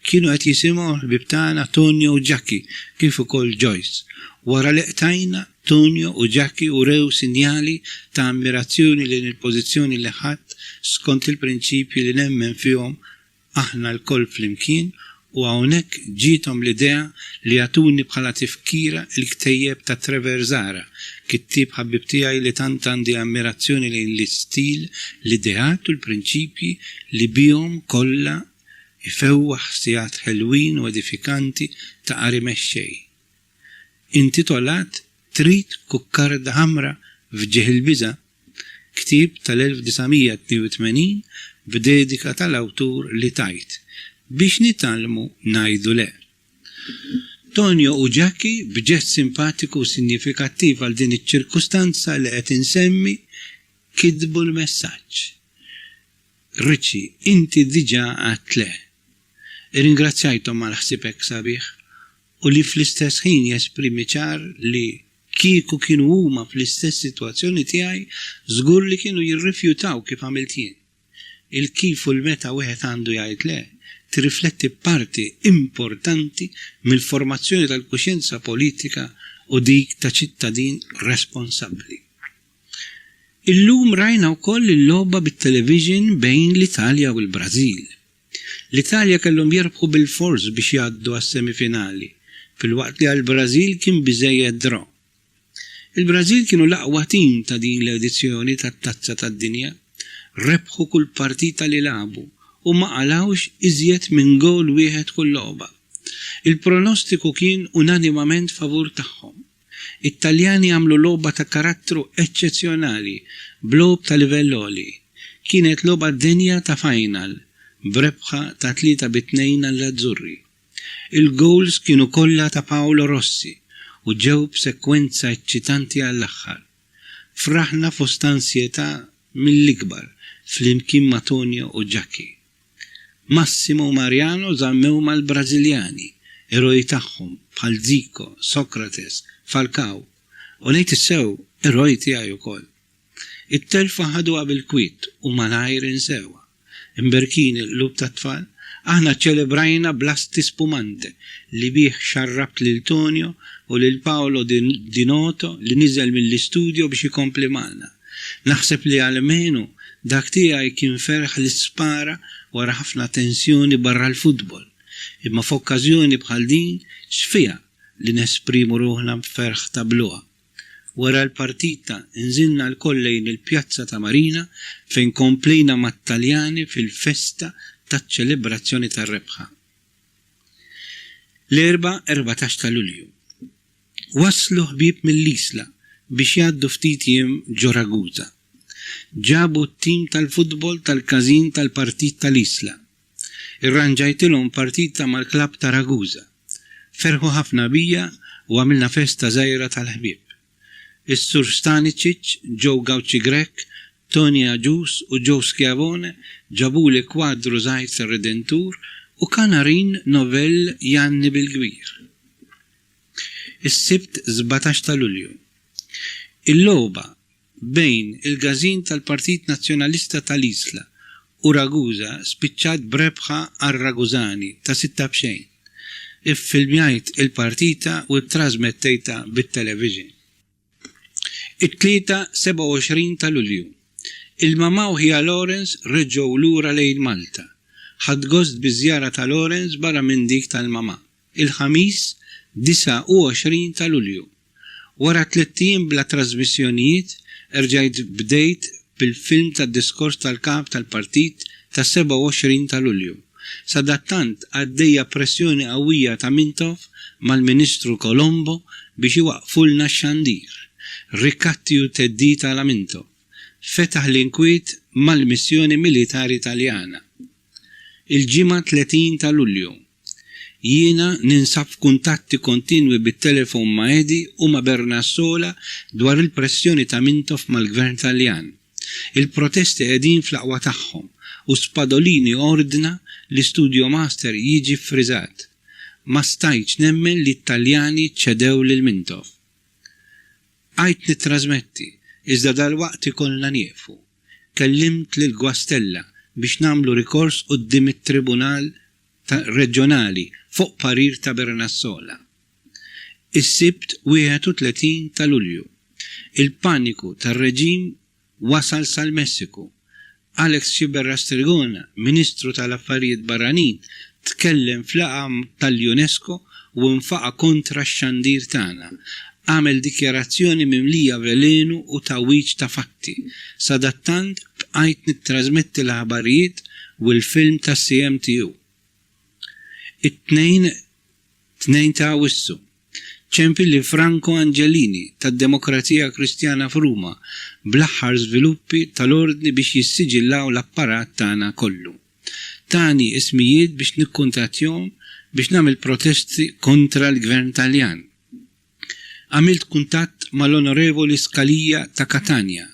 kienu qed jisimgħu l-ħbieb tagħna Tonio u Jackie kif ukoll Joyce. Wara li qtajna Tonio u Jackie urew sinjali ta' ammirazzjoni lejn il-pożizzjoni li ħadd skont il-prinċipji li nemmen fihom aħna l-koll flimkien u hawnhekk ġietom l-idea li jagħtuni bħala tifkira l-ktejjeb ta' Trevor Zara, kittib ħabib tiegħi li tant għandi ammirazzjoni lejn l-istil, l-ideat u l-prinċipji li bihom kollha ifewwaħ ħsijat ħelwin u edifikanti ta' qari mexxej. Intitolat Trid kukkarda ħamra f'ġieħ il-biża', ktib tal-1982 b'dedika tal-awtur li tajt biex nitalmu ngħidu le. Tonio u Jackie b'ġest simpatiku u sinifikattiv għal din iċ-ċirkustanza li qed insemmi kidbu l-messaġġ. Riċi, inti diġà għadt le. Irringrazzjajthom għal ħsiebek sabiħ u li fl-istess ħin jesprimi ċar li kieku kienu huma fl-istess sitwazzjoni tiegħi żgur li kienu jirrifjutaw kif għamilt jien. Il-kif u l-meta wieħed għandu jgħid le tirrifletti parti importanti mill-formazzjoni tal-kuxjenza politika u dik ta' ċittadin responsabbli. Illum rajna wkoll il-logħba bit-television bejn l-Italja u l-Brażil. L-Italja kellhom jerbħu bil-fors biex jgħaddu għas-semifinali, filwaqt li għall-Brażil kien biżejjed draw. Il-Brażil kienu l-aqwa tim ta' din l-edizzjoni tat-Tazza tad-Dinja, rebħu kull partita li labu u ma qalawx iżjed minn gol wieħed kull logħba. Il-pronostiku kien unanimament favur tagħhom. It-Taljani għamlu logħba ta' karattru eċċezzjonali, blob ta' livell għoli. Kienet logħba dinja ta' final, brebħa ta' 3-2 għall-Azzurri. Il-goals kienu kollha ta' Paolo Rossi u ġew b'sekwenza eċċitanti għall-aħħar. Fraħna fost ansjetà mill-ikbar flimkien ma' Tonio u Jackie. Massimo u Mariano żammew mal-Brażiljani, eroj tagħhom bħal Zico, Socrates, Falcao, u ngħid issew eroj tiegħi wkoll. It-telfa ħaduha bil-kwiet u malajr insewa. Imberkin il-lub tat-tfal, aħna ċelebrajna blasti spumante li bih xarrabt lil Tonio u lil Paolo Di Noto li niżel mill-istudju biex ikompli magħna. Naħseb li għalmenu dak tiegħi kien ferħ l-ispara wara ħafna tensjoni barra l-futbol, imma f'okkażjoni bħal din xfija li nesprimu ruħna b'ferħ tabluha. Wara l-partita nżilna l-koll lejn il-pjazza ta' Marina fejn komplejna mat-Taljani fil-festa taċ-ċelebrazzjoni tar-rebħa. L-erba' 14 ta' Lulju. Waslu ħbieb mill-Isla biex jgħaddu ftit jiem ġo Ragusa. Ġabu t-tim tal-futbol tal-kazin tal-partit tal-Isla. Irranġajtilhom partita mal-klab ta' Ragusa. Ferħu ħafna bija u għamilna festa żgħira tal-ħbieb. Is-Sur Stanicic, Joe Gauci Grek, Tony Agius u Joe Schiavone ġabuli kwadru żgħir tar-Redentur u kanarin novell Janni bil-Gwir. Is-Sibt 17 ta' Lulju. Il-logħba bejn il-gazin tal-Partit Nazzjonalista tal-Isla u Ragusa spiċċat brebħa għal-Ragusani ta' 6-2. Iffilmjajt il-partita u trasmettejta bit-television. It-tlieta 27 ta' Lulju. Il-mama u ħija Lawrence reġgħu lura lejn Malta. Ħadd gost biżjara ta' Lawrence barra minn dik tal-mama. Il-ħamis 29 ta' Lulju. Wara 3 bla trasmissjonijiet erġajt bdejt bil-film tad-diskors tal-kap tal-partit ta' 27 ta' Lulju. Sadattant għaddejja pressjoni qawwija ta' Mintoff mal-Ministru Colombo biex iwaqfulna x-xandir. Rikatti u teddita la Mintoff. Fetaħ l-inkwiet mal-missjoni militari Taljana. Il-ġimgħa 30 ta' Lulju. Jiena ninsab f'kuntatti kontinwi bit-telefon ma' Edi u ma' Bernassola dwar il-pressjoni ta' Mintoff mal-Gvern Taljan. Il-protesti qegħdin fl-aqwa tagħhom u Spadolini ordna li Studio Master jiġi friżat. Ma stajtx nemmen li t-Taljani ċedew lil Mintoff. Għajt nittrasmetti, iżda dal-waqt ikollna nieqfu. Kellimt lil Gwastella biex namlu rikors quddiem it-Tribunal Reġjonali fuq parir ta' Bernassola. Is-Sibt 31 ta' Lulju. Il-paniku tar-reġim wasal sal-Messiku. Alex Xiberra-Strigona, Ministru tal-Affarijiet Barranin, tkellem fl-laqgħa tal-UNESCO u nfaqa kontra x-xandir tagħna. Għamel dikjarazzjoni mimlija velenu u tawwiġ ta' fatti. Sadattant bqajt nittrażmetti l-aħbarijiet u l-film ta' CMTU. It-2 ta' Awwissu. ċempi li Franco Angelini tad-Demokrazija Kristjana f'Ruma bl-aħħar żviluppi tal-ordni biex jissiġillaw l-apparat tagħna kollu. Tani ismijiet biex nikkuntattjahom biex nagħmel protesti kontra l-Gvern Taljan. Għamilt kuntatt mal-Onorevoli Scalia ta' Catania.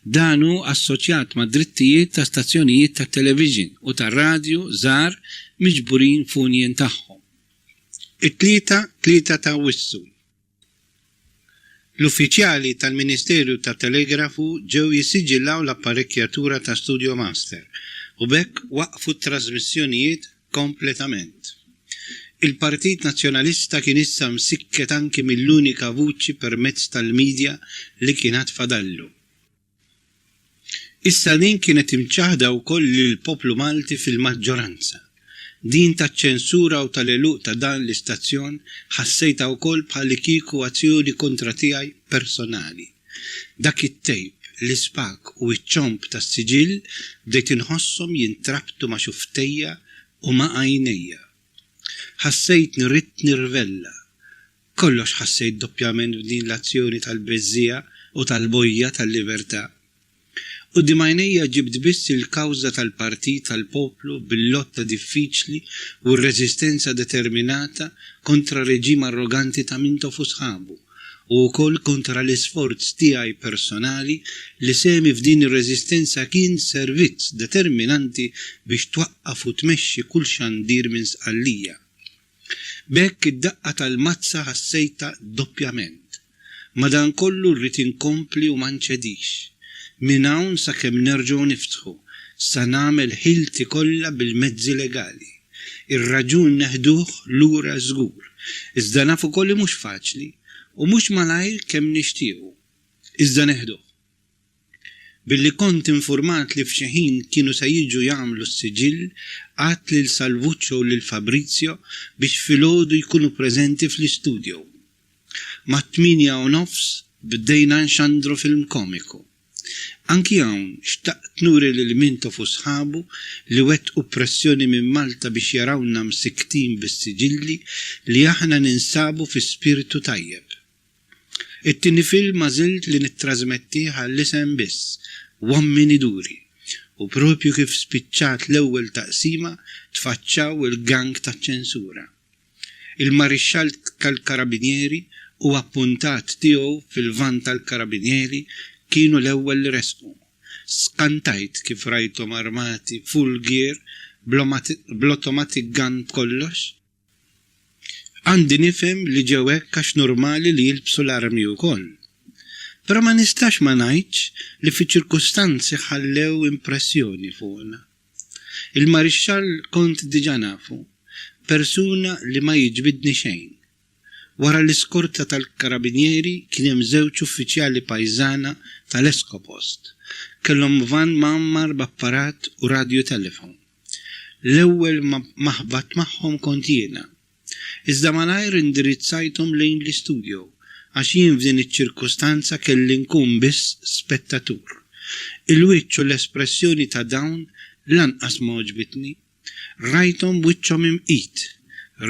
Danu assoċjat ma' drittijiet ta' stazzjonijiet ta' television u ta' radio żgħar miġburin funjen tagħhom. It-3 ta' Awwissu. L-uffiċjali tal-Ministerju ta' Telegrafu ġew jissiġillaw l-apparekjatura ta' Studio Master u bekk waqfu t-trasmissjonijiet kompletament. Il-Partit Nazzjonalista kien issa msikket anki mill-unika vuċi permezz tal-medja li kienet fadallu. Issa din kienet imċaħda wkoll lill-poplu Malti fil-maġġoranza. Din ta' ċensura u tal-eluq ta' dan l-istazzjon ħassejta wkoll bħalli kieku azzjoni kontra tiegħi personali. Dak it-tejp, l-ispak u ċ-ċomp tas-siġil bdejt inħossom jintrabtu ma' xuftejja u ma' għajnejja. Ħassejt nirrid nirvella. Kollox ħassejt doppjament f'din l-azzjoni tal-beżżija u tal-bojja tal-libertà. U dimajnejja ġibt biss il-kawża tal-partit tal-poplu bil-lotta diffiċli u r-reżistenza determinata kontra reġim arroganti ta' Mintoff u sħabu u wkoll kontra l-isforz tiegħi personali li semi f'din ir-reżistenza kien servizz determinanti biex twaqqaf u tmexxi kull xandir minn sqallija. Bekk id-daqqa tal-mazza ħassejta doppjament. Madankollu rrid inkompli u ma nċedix. Minn hawn sakemm nerġgħu niftħu, sa nagħmel ħilti kollha bil-mezzi legali. Ir-raġun neħduh lura żgur, iżda naf ukoll li mhux faċli u mhux malajr kemm nixtiequ. Iżda neħduh. Billi kont infurmat li f'xi ħin kienu se jiġu jagħmlu s-siġill, għadt lil Salvuccio u lil Fabrizio biex filgħodu jkunu preżenti fl-istudju. Ma' 8:30 bdejna nxandru film komiku. Anki hawn xtaqt nuri lil Mintoff u sħabu li wettqu pressjoni minn Malta biex jarawna msiktin bis-siġilli li aħna ninsabu fi spiritu tajjeb. It-tieni film ma żilt li nittrażmettih għall-isem biss, Uomini Duri, u propju kif spiċċat l-ewwel taqsima tfaċċaw il-gang taċ-ċensura. Il-Marixxall tal-Karabinieri u appuntat tiegħu fil-van tal-Karabinieri kienu l-ewwel li resqu. Skantajt kif rajthom armati full gear bl-automatic gun kollox. Għandi nifhem li ġew hekk għax normali li jilbsu l-armi wkoll. Però ma nistax ma ngħidx li fi ċirkustanzi ħallew impressjoni fuqna. Il-Marixxall kont diġà nafu, persuna li ma jiġbidni xejn. Wara l-iskorta tal-karabinieri kien hemm żewġ uffiċjali pajżana tal-Eskopost. Kellhom van mammar b'apparat u radju telefon. L-ewwel maħbat magħhom kont jiena. Iżda malajr indirizzajthom lejn l-istudju għax jien f'din iċ-ċirkustanza kelli nkun biss spettatur. Il-wiċċ u l-espressjoni ta' dawn lanqas ma oġbitni. Rajthom wiċċhom imqit,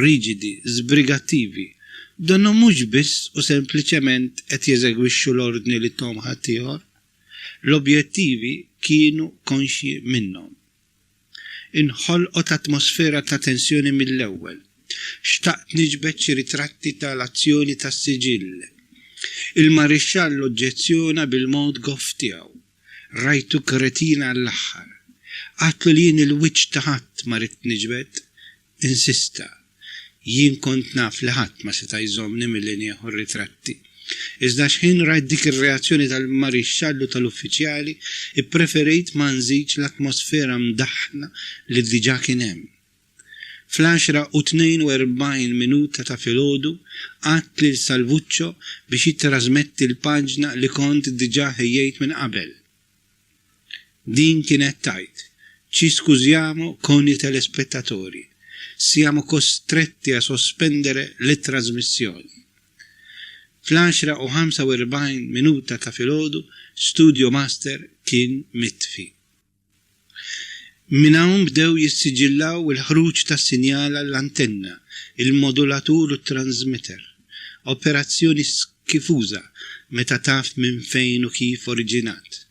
riġidi, żbrigattivi. Donhom mhux biss u sempliċement qed jeżegwixxu l-ordni li tom ħaddieħor. L-objettivi kienu konxji minnhom. Inħolqot atmosfera ta' tensjoni mill-ewwel. Xtaqt niġbed xi ritratti tal-azzjoni tas-siġill. Il-Marixxall oġġezzjona bil-mod goff tiegħu. Rajtu kretina għall-aħħar. Għatlu li jien il-wiċċ ta' ħadd ma rid niġbed. Insista. Jien kont naf li ħadd ma seta' jżommni milli nieħu ritratti. Iżda x'ħin rajt dik ir-reazzjoni tal-Marixxall u tal-uffiċjali, ippreferejt ma nżidx l-atmosfera mdaħħna li diġà kien hemm. Fl-10:42 minuta ta' filgħodu għadt lil Salvuccio biex jittrażmetti l-paġna li kont diġà ħejjejt minn qabel. Din kienet tajt: ci scusiamo con i telespettatori. Siamo costretti a sospendere le trasmissioni. Fl-10:45 minuta ta' filgħodu Studio Master kien mitfi. Minn hawn bdew jissiġillaw il-ħruġ tas-sinjala l-antenna, il-modulatur u t-transmitter. Operazzjoni skifuża meta taf minn fejn u kif oriġinat.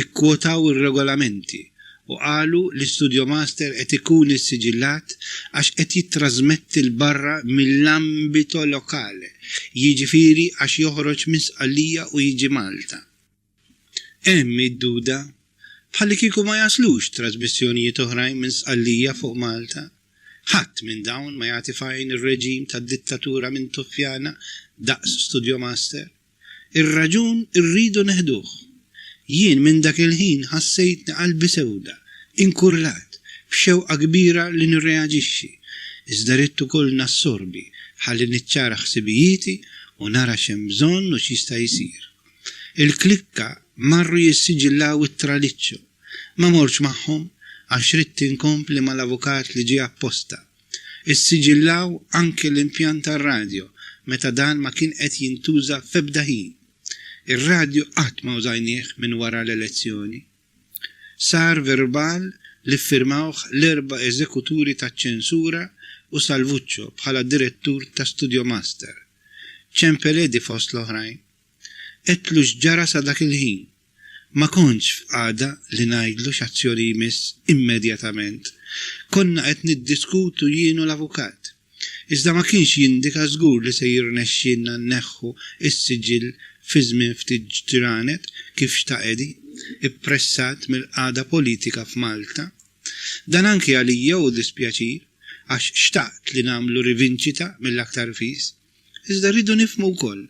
Ikkwotaw ir-regolamenti u qalu li Studio Master qed ikun issiġillat għax qed jittrażmetti l-barra mill-ambito lokali, jiġifieri għax joħroġ minn Sqallija u jiġi Malta. Hemm id-duda bħalli kieku ma jaslux trasmissjonijiet oħrajn minn Sqallija fuq Malta. Ħadd minn dawn ma jagħti fajn ir-reġim tad-dittatura minn Tuffjana daqs Studio Master. Ir-raġun irridu neħduh. Jien minn dak il-ħin ħassejtni qalbi sewda, inkurlat, b'xewqa kbira li nirreaġixxi. Iżda rid ukoll nassorbi ħalli niċċara ħsibijieti u nara x'hemm bżonn u x'jista' jsir. Il-klikka marru jissiġillaw it-traliccio. Ma morx magħhom għax rid inkompli mal-avukat li ġie apposta. Issiġillaw anke l-impjant tar-radju meta dan ma kien qed jintuża f'ebda ħin. Ir-radju qatt ma użajnieh minn wara l-elezzjoni. Sar verbal li ffirmawh l-erba' eżekuturi taċ-ċensura u Salvuccio bħala direttur ta' Studio Master. Ċempeledi fost l-oħrajn. Qedlu x'ġara sa dak il-ħin. Ma kontx f'qagħda li ngħidlu x'azzjoni jmiss immedjatament. Konna qed niddiskutu jien u l-avukat. Iżda ma kienx jindika żgur li se jirnexxinna nneħħu is-siġill fi żmien ftit ġranet kif xtaqedi, ippressat mill-qagħda politika f'Malta. Dan anke għalija u dispjaċir għax xtaqt li nagħmlu rivinċita mill-aktar fis. Iżda rridu nifhmu wkoll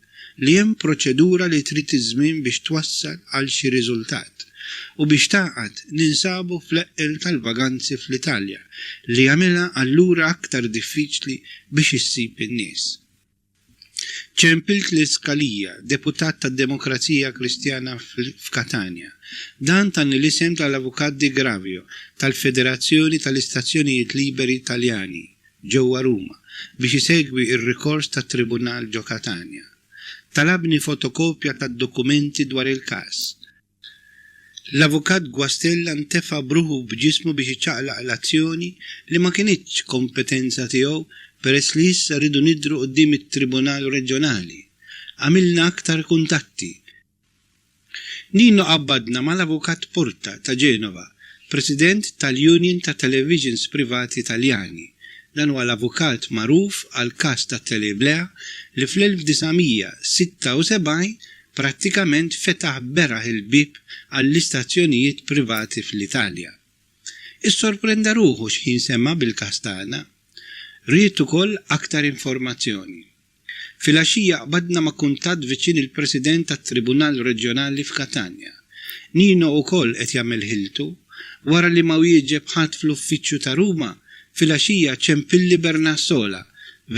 li hemm proċedura li trid iż-żmien biex twassal għal xi riżultat u biex taqgħod ninsabu fl-eqqel tal-vaganzi fl-Italja li jagħmilha allura aktar diffiċli biex issib in-nies. Ċempilt l-Sqallija, deputat tad-Demokrazija Kristjana f'Katania. Dan tanni l-isem tal-Avukat Di Gravio tal-Federazzjoni tal-Istazzjonijiet Liberi Italjani ġewwa Ruma biex isegwi ir-rikors tat-Tribunal ġo Katania. Talabni fotokopja tad-dokumenti dwar il-każ. L-Avukat Guastella ntefa' bruħu b'ġismu biex iċċaqlaq l-azzjoni li ma kienitx kompetenza tiegħu peress li issa rridu nidhru quddiem it-Tribunal Reġjonali. Għamilna aktar kuntatti. Nino qabbadna mal-Avukat Porta ta' Ġenova, President tal-Union ta' Televisions Privati Italjani. Dan huwa l-avukat magħruf għal każ ta' Teleblea li fl-1976 prattikament fetaħ beraħ il-bib għall-istazzjonijiet privati fl-Italja. Is-sorprenda ruħu x'ħin semma bil-każ tagħna. Rrid ukoll aktar informazzjoni. Fil-għaxija qbadna ma' kuntatt viċin il-President tat-Tribunal Reġjonali f'Katania. Nino wkoll qed jagħmel ħiltu wara li ma wieġeb ħadd fl-uffiċċju ta' Ruma fil-għaxija ċempilli Bernassola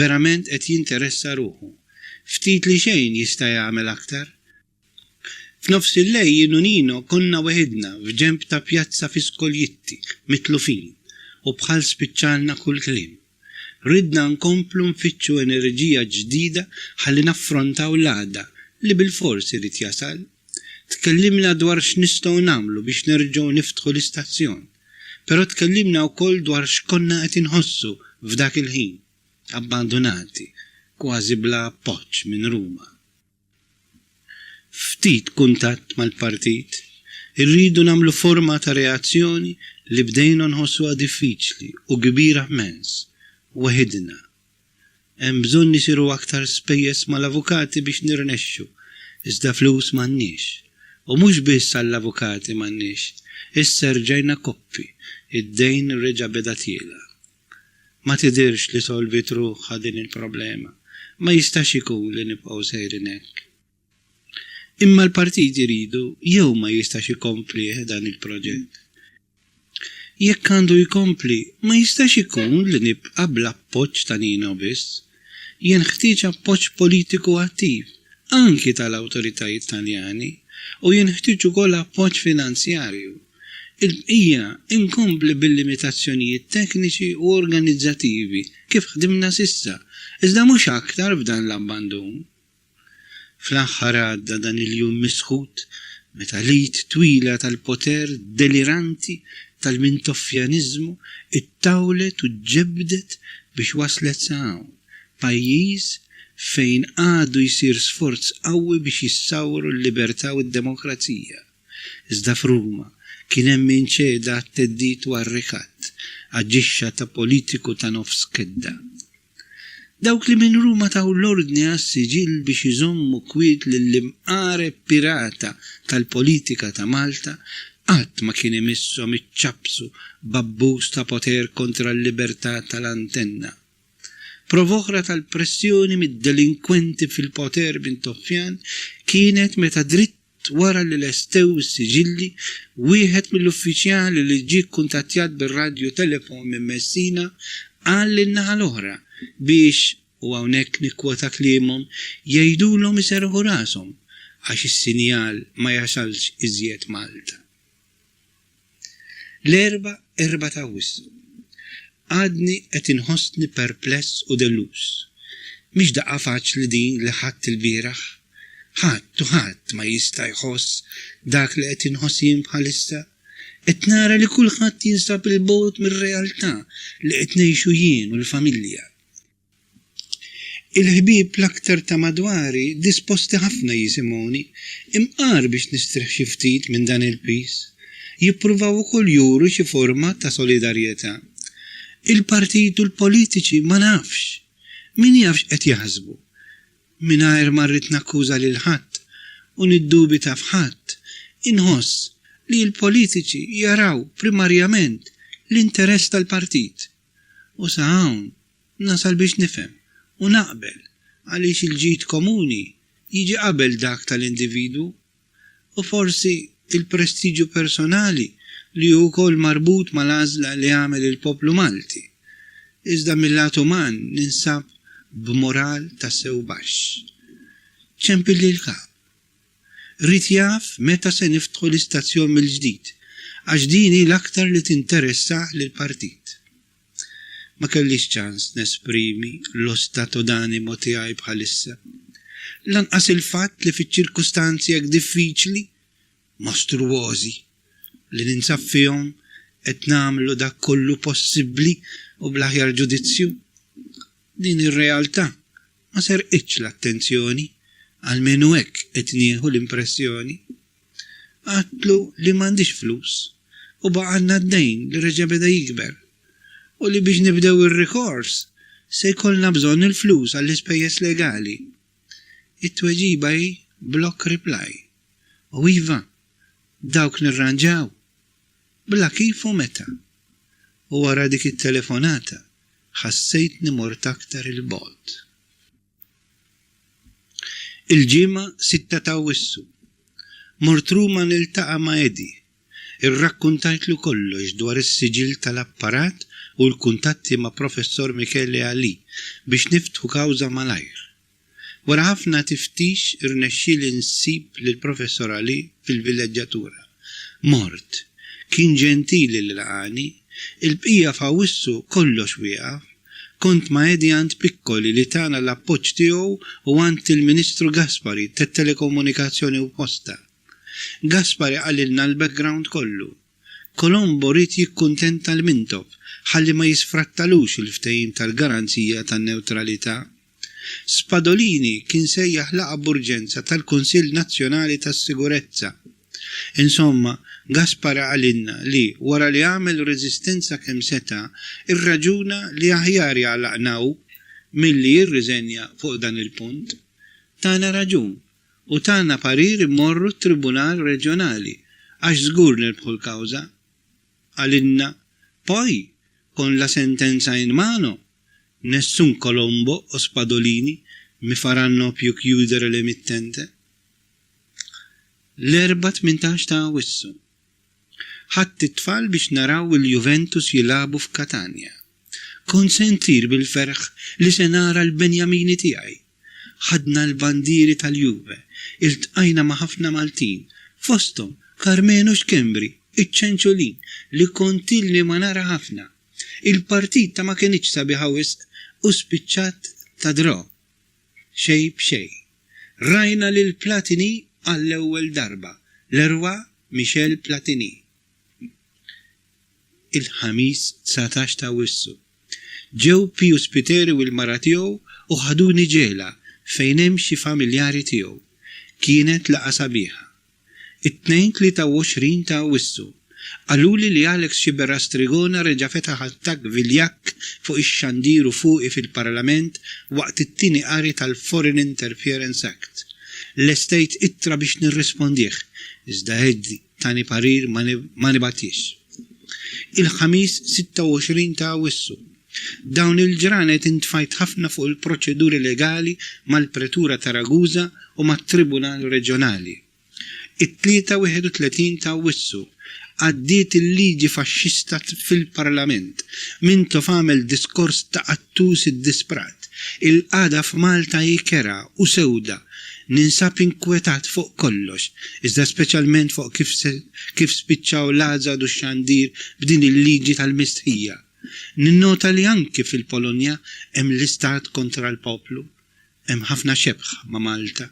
verament qed jinteressa ruħu. Ftit li xejn jista' jagħmel aktar. F'nofs il-lejl jien u Nino konna weħidna f'ġenb ta' pjazza Fiskoljitti mitlufin u bħal spiċċalna kull kliem. Ridna nkomplu nfittxu enerġija ġdida ħalli naffrontaw l-għada li bil-forsi rid jasal. Tkellimna dwar x'nistgħu nagħmlu biex nerġgħu niftħu l-istazzjon, però tkellimna wkoll dwar x'konna qed inħossu f'dak il-ħin, abbandonati, kważi bla appoġġ minn Ruma. Ftit kuntatt mal-partit, irridu nagħmlu forma ta' reazzjoni li bdejna nħossuha diffiċli u kbira immens, waħidna. Hemm bżonn isiru aktar spejjeż mal-avukati biex nirnexxu, iżda flus m'għandniex. U mhux biss għall-avukati m'għandniex, issa rġajna koppi, id-dejn reġa' beda tjiela. Ma tidirx li solvit ruħha din il-problema, ma jistax ikun li nibqgħu sejrin hekk. Imma l-partit iridu jew ma jistax ikompli dan il-proġett. Jekk għandu jkompli, ma jistax ikun li nibqa' bl-appoġġ ta' Nino biss. Jien ħtieġ appoġġ politiku attiv, anki tal-awtoritajiet Taljani, u jinħtieġ ukoll appoġġ finanzjarju. Il-bqija inkompli bil-limitazzjonijiet tekniċi u organizzattivi kif ħdimna sissa, iżda mhux aktar f'dan l-abbandun. Fl-aħħar għadda dan il-jum misħut meta lit twila tal-poter deliranti tal-mintoffjaniżmu it-tawlet u ġebdet biex waslet sa hawn pajjiż fejn għadu jsir sforz qawwi biex jissawru l-libertà u d-demokrazija. Iżda f'Ruma kien hemm min ċeda t-teddit u għar-rikat, aġixxa ta' politiku ta' nofs kedda. Dawk li minn Ruma taw l-ordni għas-siġil biex iżommu kwiet lill-imqare pirata tal-politika ta' Malta qatt ma kien imisshom iċċabsu babbuż ta' poter kontra l-libertà tal-antenna. Provoħra tal-pressjoni mid-delinkwenti fil-poter Mintoffjan kienet meta dritt wara li lestew is-siġilli wieħed mill-uffiċjali li ġie kuntattjat bir-radju telefon minn Messina qal lin-naħa l-oħra biex, u hawnhekk nikkwota kliemhom, jgħidulhom iserħu rashom għax is-sinjal ma jasalx iżjed Malta. L-4 ta' Awwissu. Għadni qed inħossni perpless u delus. Mhix daqqa faċli din li ħadd il-bieraħ. Ħadd ma jista' jħoss dak li qed inħoss jien bħalissa. Qed nara li kulħadd jinsab il-bogħod mir-realtà li qed ngħixu jien u l-familja. Il-ħbieb l-aktar ta' madwari disposti ħafna jisimgħuni imqar biex nistrieħ xi ftit minn dan il-pis. Jippruvaw ukoll juru xi forma ta' solidarjetà. Il-partitu l-politiċi ma nafx, min jafx qed jaħsbu. Mingħajr ma rrid nakkuża lil ħadd u niddubita f'ħadd, inħoss li l-politiċi jaraw primarjament l-interess tal-partit. U sa hawn nasal biex nifhem u naqbel għaliex il-ġid komuni jiġi qabel dak tal-individu u forsi il-prestiġju personali li hu wkoll marbut mal-għażla li għamel il-poplu Malti. Iżda mill-lat uman ninsab b'moral ta' sew baxx. ċempilli l-kap. Rid jaf meta se niftħu l-istazzjon mill-ġdid, għax din hi l-aktar li tinteressa lill-partit. Ma kellix ċans nesprimi l-ostato d'animo tiegħi bħalissa. Lanqas il-fatt li fiċ-ċirkustanzi hekk diffiċli, mostruożi, li ninsab fihom qed nagħmlu dak kollu possibbli u bl-aħjar ġudizzju. Din ir-realtà ma serqitx l-attenzjoni, għalmenu hekk qed nieħu l-impressjoni. Għatlu li m'għandix flus u baqgħanna d-dejn li reġa' beda jikber u li biex nibdew ir-rikors se jkollna bżonn il-flus għall-ispejjeż legali. It-tweġiba hi block reply. U iva, dawk nirranġaw bla kif u meta. U wara dik it-telefonata ħassejtni mort aktar il-bogħod. Il-ġimgħa 6 ta' Awwissu. Mort Ruma niltaqa' ma' Edi. irrakkuntajtlu kollox dwar is-siġil tal-apparat u l-kuntatti ma' Professor Michele Ali biex niftħu kawża malajr. Wara ħafna tiftix irnexxieli nsib lill-Professor Ali fil-villeġġatura. Mort, kien ġentili li laqani, il-bqija f'Awwissu kollox wieqaf, kont ma' Edi għand Piccoli li tana l-appoġġ tiegħu u għand il-Ministru Gaspari tat-Telekomunikazzjoni u Posta. Gaspari għalilna l-background kollu. Colombo rid jikkuntenta l-Mintof ħalli ma jisfrattalux il-ftehim tal-garanzija tan-neutralità. Spadolini kien sejjaħ laqa b'urġenza tal-Kunsill Nazzjonali tas-Sigurezza. Insomma, Gaspari għalilna li wara li għamel reżistenza kemm seta' irraġuna li aħjar jgħalaqnaw milli jirriżenja fuq dan il-punt. Tana raġun u tana parir immorru t-Tribunal Reġjonali għax żgur nirbħu l-kawża. Għalilna, poi, con la sentenza in mano, nessun Colombo o Spadolini mi faranno più chiudere l'emittente. L-18 ta' Awwissu. Ħadd it-tfal biex naraw il-Juventus jilabu f'Katania. Konsentir bil-ferħ li se nara l-Benjamini tiegħi. Ħadna l-bandiri tal-Juve, iltqajna ma' ħafna Maltin, fosthom Carmenu Xkembri, iċ-ċenċolin li kontilni ma nara ħafna. Il-partita ma kienx sabiħa wisq u spiċċat ta' dro. Xej b'xej. Rajna lil Platini għall-ewwel darba, l-erwa Michel Platini. Il-ħamis 19 ta' Awwissu. Ġew Pius Piteri u l-mara tiegħu u ħaduni ġela fejn hemm xi familjari tiegħu. Kienet laqa sabiħa. It-23 ta' Awwissu. Għaluli li Alex Xiberrastrigona reġa' fetaħ attakk viljak fuq ix-xandiru fuqi fil-Parlament waqt it-tieni qari tal-Foreign Interference Act. L-estate ittra biex nirrispondih, iżda ħeddi tani parir ma nibatix. Il-ħamis 26 ta' Awwissu. Dawn il-ġranet intfajt ħafna fuq il-proċeduri legali mal-Pretura ta' Ragusa u mat-Tribunal Reġjonali. It-31 ta' Awwissu għaddiet il-liġi faxxista fil-Parlament. Mintof għamel diskors ta' attus id-disprat. Il-qada f'Malta jikera u sewda. Ninsab inkwetat fuq kollox, iżda speċjalment fuq kif spiċċaw l-għażad u x-xandir b'din il-liġi tal-mistħija. Ninnota li anki fil-Polonja hemm l-istat kontra l-poplu, hemm ħafna xebħ ma' Malta.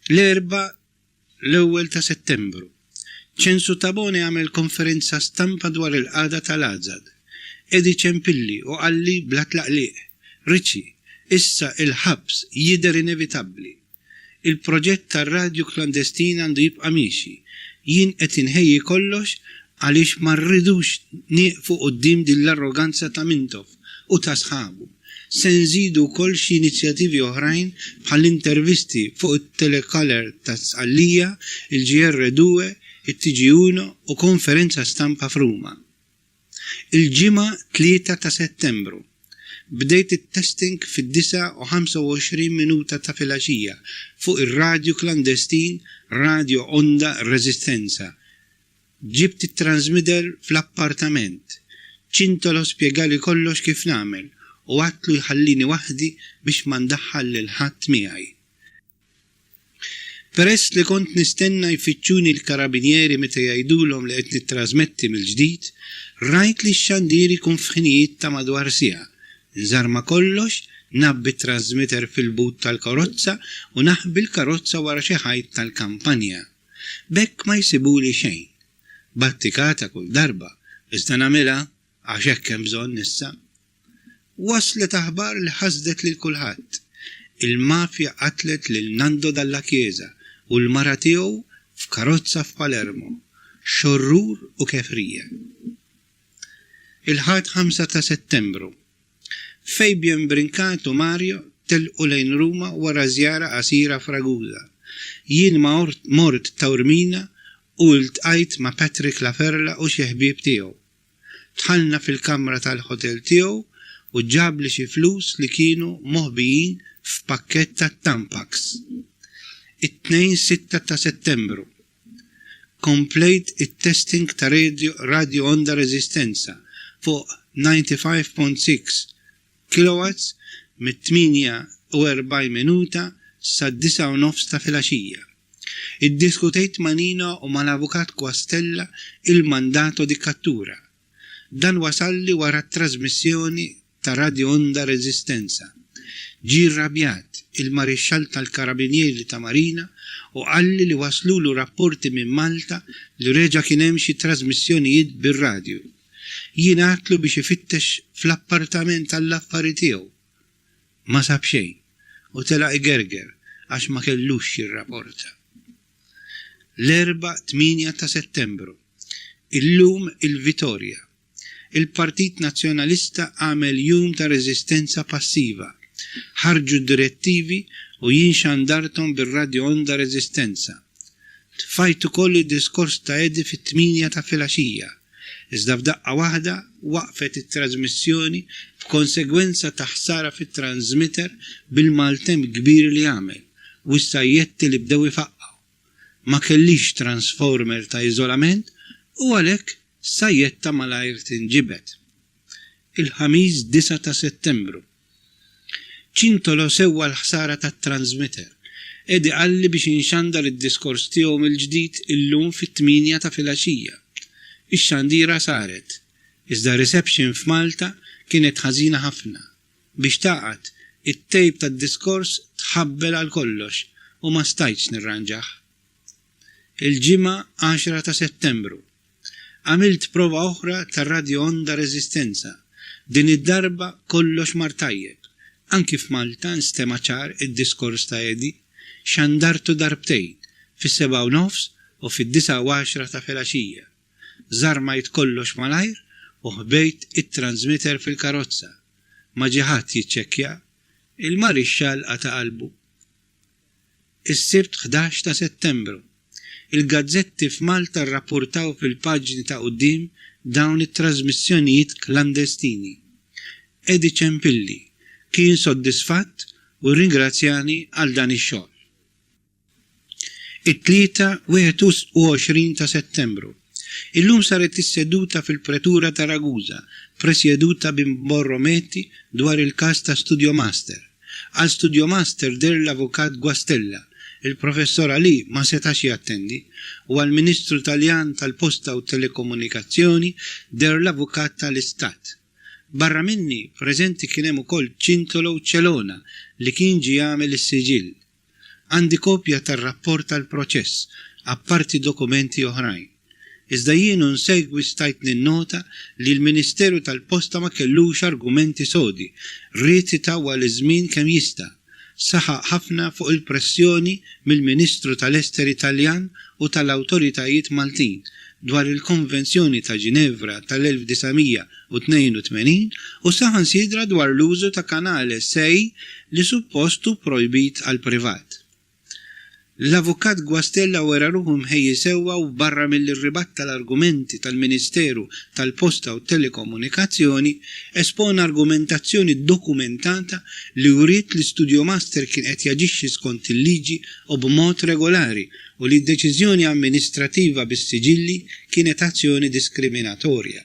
L-1 ta' Settembru. Censu Tabone għamel konferenza stampa dwar il-qada tal-għażad. Edi Ċempilli u għalli bla tlaqliq. Riċi, issa il-ħabs jidher inevitabbli. Il-proġett tar-radju klandestin għandu jibqa' miexi. Jien qed inħejji kollox għaliex ma rridux nieqfu quddiem din l-arroganza ta' Mintof u ta' sħabu. Se nżidu wkoll xi inizjattivi oħrajn bħall-intervisti fuq it-telecaller ta' Sqallija, il-GR2, it-TG1 u konferenza stampa f'Ruma. Il-ġimgħa 3 ta' Settembru. Bdejt it-testing fid-9:25 minuta ta' filgħaxija fuq ir-radju klandestin Radio Onda Resistenza. Ġibt it-transmitter fl-appartament. Ċintolo spjegali kollox kif nagħmel u għatlu jħallini waħdi biex ma ndaħħal lil ħadd miegħi. Peress li kont nistenna jfittxuni l-karabinieri meta jgħidulhom li qed nittrażmetti mill-ġdid, rajt li x-xandier ikun f'ħinijiet ta' madwar siegħa. Nżarma kollox, nabbi trasmitter fil-but tal-karozza u naħbi l-karozza wara xi ħajt tal-kampanja. Bekk ma jsibuli xejn. Battikata kull darba, iżda nagħmilha għax hekk hemm bżonn issa. Waslet aħbar li ħasdet lil kulħadd. Il-mafja qatlet lil Nando Dalla Chiesa u l-mara tiegħu f'karozza f'Palermo. Xorrur u kefrija. Il-ħadd 5 ta' Settembru. Fabian Brincato Mario telqu lejn Ruma wara żjara qasira f'Ragusa. Jien ma mort Taormina u ltqajt ma' Patrick Laferla u xi ħbieb tiegħu. Dħalna fil-kamra tal-ħotel tiegħu u ġab li xi flus li kienu moħbijin f'pakkett ta' Tampax. It-2 6 ta' Settembru. komplejt it-testing ta' radio onda rezistenza fuq 95.6 kW mit-48 minuta sa' 9:30 ta' filgħaxija. Iddiskutejt ma' Nino u mal-avukat Guastella il-mandato di kattura. Dan wasalli wara t-trasmissjoni ta' radio onda rezistenza. Ġi rrabjat il-marixxall tal-Karabinieri ta' Marina u qalli li waslulu rapporti minn Malta li reġa' kien hemm xi trasmissjonijiet bir-radju. Jien għatlu biex ifittex fl-appartament tal-affari tiegħu. Ma sab xejn u telaq igerger għax ma kellux jirrapporta. L-4-8 ta' Settembru. Illum il-Vitorja. Il-Partit Nazzjonalista għamel jum ta' rezistenza passiva. Ħarġu direttivi u jien xandartom bir-radio onda rezistenza. Tfajtu kolli diskors ta' Edi fit-8 ta' filgħaxija. Iżda f'daqqa waħda waqfet it-trasmissjoni b'konsegwenza ta' ħsara fit-transmitter bil-maltem kbir li għamel u s-sajjetti li bdew ifaqqaw. Ma kellix transformer ta' iżolament u għalhekk sajjetta malajr tinġibet. Il-ħamis 9 ta' Settembru. ċintolo sewwa l-ħsara tat-transmitter. Edi qalli biex inxandar id-diskors tiegħu mill-ġdid illum fit-8 ta' filgħaxija. Ix-xandira saret, iżda reception f'Malta kienet ħażina ħafna. Biex taqgħad it-tejp tad-diskors tħabbel għal kollox u ma stajtx nirranġaħ. Il-ġimgħa 10 ta' Settembru. Għamilt prova oħra tar-radio onda rezistenza. Din id-darba kollox mar tajjeb. Anki f'Malta nstema ċar id-diskors ta' Edi, xandartu darbtejn fis-7:30 u fid-9:10 ta' filgħaxija. Żarmajt kollox malajr u ħbejt it-transmitter fil-karozza. Ma ġie ħadd jiċċekkja, il-marixxall qata' qalbu. Is-Sibt 11 ta' Settembru. Il-gazzetti f'Malta rrappurtaw fil-paġni ta' quddiem dawn it-trasmissjonijiet klandestini. Edi Ċempilli kien soddisfatt u ringrazzjani għal dan ix-xogħol. It-tlieta 21 ta' Settembru. Illum saret is-seduta fil-Pretura ta' Ragusa, presjeduta bin Borrometti dwar il-każ ta' Studio Master. Għal Studio Master der l-avukat Guastella, il-professor Ali ma setax jattendi, u għal-Ministru Taljan tal-Posta u Telekomunikazzjoni der l-avukat tal-Istat. Barra minni, preżenti kien hemm ukoll Ċintolo Ċelona li kien ġie jagħmel is-siġill. Għandi kopja tar-rapport tal-proċess, apparti dokumenti oħrajn. Iżda jien nsegwi stajt ninnota li l-Ministeru tal-Posta ma kellux argumenti sodi, rrid itawwa l-żmien kemm jista'. Saħaq ħafna fuq il-pressjoni mill-Ministru tal-Ester Italjan u tal-awtoritajiet Maltin dwar il-Konvenzjoni ta' Ginevra tal-1982 u saħansidra dwar l-użu ta' kanale sej li suppostu projbit għal privat. L-avukat Guastella wera ruħu mħejji sewwa u barra mill-irribat tal-argumenti tal-Ministeru tal-Posta u Telekomunikazzjoni espon argumentazzjoni dokumentata li uriet li Studio Master kien qed jaġixxi skont il-liġi u b'mod regolari u li d-deċiżjoni amministrativa bis-siġilli kienet azzjoni diskriminatorja.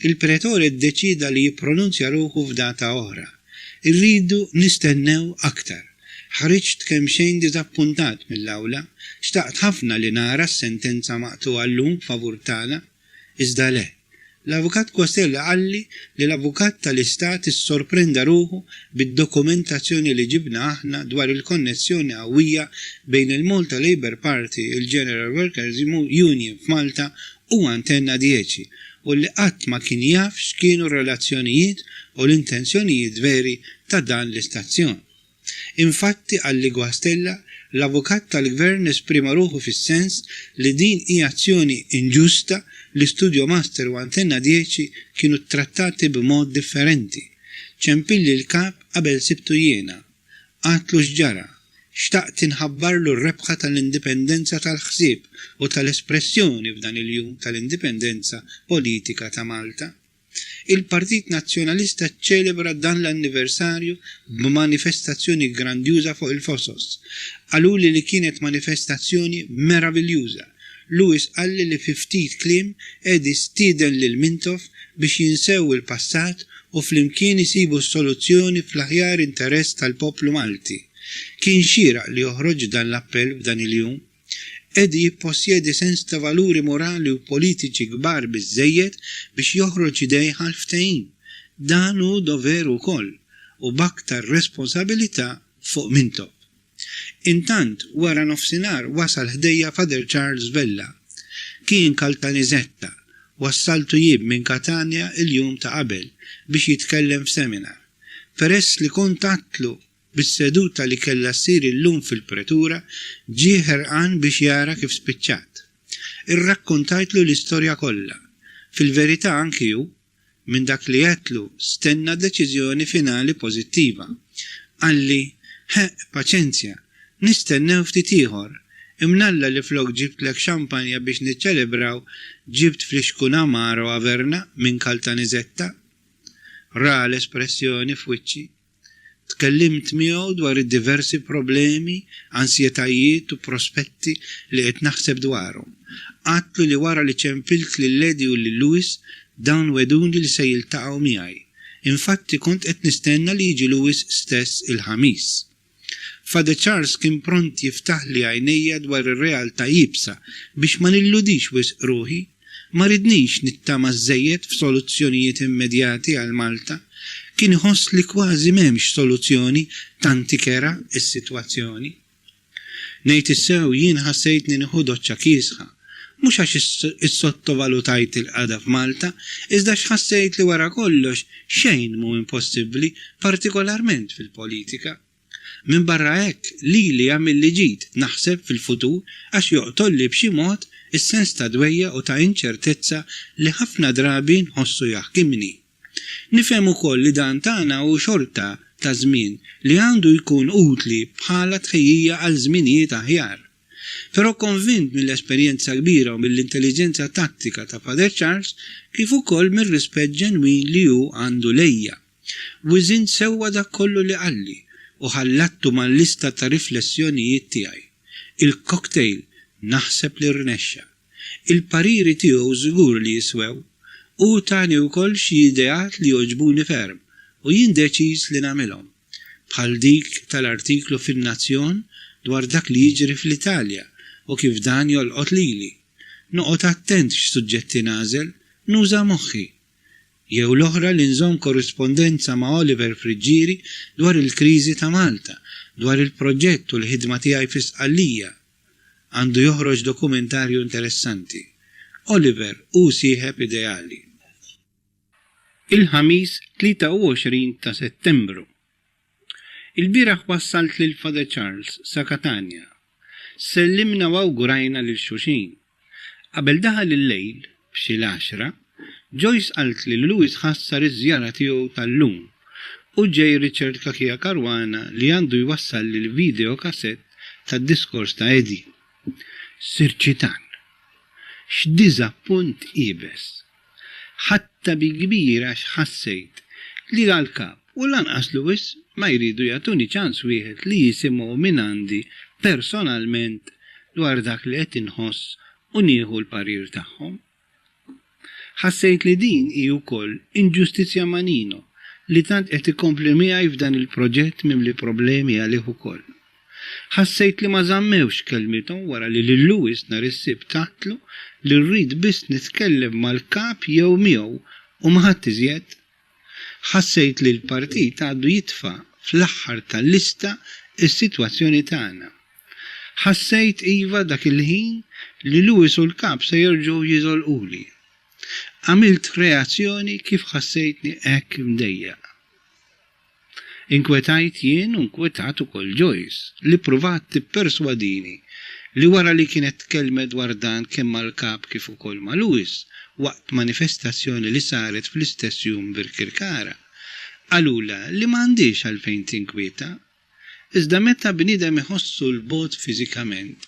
Il-pretore ddeċida li jippronunzja ruħu f'data oħra. Irridu nistennew aktar. Ħriġt kemm xejn diżappuntat mill-awla, xtaqt ħafna li nara s-sentenza maqtuha llum favur tagħna, iżda le. L-avukat Guastella qalli li l-avukat tal-Istat issorprenda ruħu bid-dokumentazzjoni li ġibna aħna dwar il-konnessjoni qawwija bejn il-Malta Labour Party, il-General Workers Union f'Malta u Antenna 10 u li qatt ma kien jaf x'kienu relazzjonijiet u l-intenzjonijiet veri ta' dan l-istazzjon. Infatti għalli Guastella, l-avukat tal-gvern esprima ruħu fis-sens li din hija azzjoni inġusta li Studio Master u Antenna 10 kienu trattati b'mod differenti. Ċempilli l-kap qabel sibtu jiena. Għatlu x'ġara. Xtaqt inħabbarlu r-rebħa tal-indipendenza tal-ħsieb u tal-espressjoni f'dan il-jum tal-indipendenza politika ta' Malta. Il-Partit Nazzjonalista ċelebra dan l-anniversarju b'manifestazzjoni grandjuża fuq il-Fosos. Għaluli li kienet manifestazzjoni meraviljuża Lewis qalli li fi ftit kliem edi stieden lil Mintoff biex jinsew il-passat u flimkien isibu soluzzjoni fl-aħjar interess tal-poplu Malti. Kien xieraq li joħroġ dan l-appell f'dan il-jum. Edi jipposjedi sens ta' valuri morali u politiċi kbar biżżejjed biex joħroġ idejha l-ftehim. Dan hu doveru wkoll u b'aktar responsabilità fuq Mintoff. Intant wara nofsinhar wasal ħdejja Father Charles Vella. Kien kaltanizetta, wassaltu jib minn Katania il-jum ta' qabel biex jitkellem f'seminar. Peress li kontatlu bis-seduta li kellha ssir illum fil-pretura, ġie ħerqan biex jara kif spiċċat. Irrakkontajtlu l-istorja kollha. Fil-verità anki hu minn dak li għetlu stenna deċiżjoni finali pożittiva. Għalli, paċenzja, nistennew ftit ieħor, imnalla li flok ġibtlek xampanja biex niċċelebraw ġibt fliexkun amaro averna minn kaltanizetta. Ra l-espressjoni f'wiċċi. Tkellimt miegħu dwar id-diversi problemi, ansjetajiet u prospetti li qed naħseb dwarhom. Għatlu li wara li ċempilt lil Ledi u lil Lewis dawn weduni li se jiltaqgħu miegħi. Infatti kont qed nistenna li jiġi Lewis stess il-ħamis. Father Charles kien pront jiftaħ li għajnejja dwar ir-realtà jibsa biex ma nilludix wisq ruħi, ma ridnix nittama żejjed f'soluzzjonijiet immedjati għal Malta, kien iħoss li kważi m'hemmx soluzzjoni tanti kera is-sitwazzjoni. Ngħid issew jien ħassejtni nieħu doċċa kiesħa, mhux għax is-sottovalutajt il-qagħda f'Malta, iżda x'ħassejt li wara kollox xejn mhu impossibbli, partikolarment fil-politika. Min barra hekk li għamil li ġid naħseb fil-futur għax joqtolli b'xi mod is-sens ta' dwejja u ta' inċertezza li ħafna drabi nħossu jaħkimni. Nifhem ukoll li dan tagħna hu xorta ta' żmien li għandu jkun utli bħala tħejjija għal żminijiet aħjar. Però konvint mill-esperjenza kbira u mill-intelligenza tattika ta' Father Charles kif ukoll mir-rispett ġenwin li hu għandu lejja. Wiżin sewwa dak kollu li qalli u ħallattu mal-lista ta' riflessjonijiet tiegħi. Il-cocktail naħseb li rnexxa. Il-pariri tiegħu żgur li jiswew u tani wkoll xi ideat li joġbuni ferm u jien deċiż li nagħmilhom. Bħal dik tal-artiklu fin-Nazzjon dwar dak li jiġri fl-Italja u kif dan jolqot lili. Noqgħod attent x'suġġetti nażel, nuża moħħi. Jew l-oħra li nżomm korrispondenza ma' Oliver Friġġieri dwar il-kriżi ta' Malta, dwar il-proġett u l-ħidma tiegħi fi Sqallija. Għandu joħroġ dokumentarju interessanti. Oliver hu sieħeb ideali. Il-ħamis 23 ta' Settembru. Il-bieraħ wassalt lil Father Charles sa Katania. Sellimna u awgurajna lil xulxin. Qabel daħal il-lejl b'xi l-10, Joyce qalt li Lewis ħassar iż-żjara tiegħu tal-lum u ġej Richard Kakija Karwana li għandu jwassal lil video kassett tad-diskors ta' Eddie. Sirċitan. X'diżappunt ibes. Ħatta bi kbira x'ħassejt li l-kap u lanqas Lewis ma jridu jagħtuni ċans wieħed li jisimgħu minn għandi personalment dwar dak li qed inħoss u nieħu l-parir tagħhom. Ħassejt li din hi wkoll inġustizzja manino li tant qed ikompli miegħi f'dan il-proġett mimli problemi għalih ukoll. Ħassejt li ma żammewx kelmithom wara li lil Lewis nhar is-sibt tatlu li rrid biss nitkellem mal-kap jew miegħu u ma ħadd iżjed. Ħassejt li l-partit għadu jitfa' fl-aħħar tal-lista is-sitwazzjoni tagħna. Ħassejt iva dak il-ħin li Lewis u l-kap se jerġgħu jiżolquli. Għamilt reazzjoni kif ħassejtni hekk mdejjaq. Inkwetajt jien u nkwetat ukoll Joyce li pruvat tipperswadini li wara li kienet tkellmet dwar dan kemm mal-kap kif ukoll ma' Lewis waqt manifestazzjoni li saret fl-istess jum b'Kirkara. Għalula li m'għandix għalfejn tinkweta, iżda meta bniedem iħossu l-bogħod fiżikament,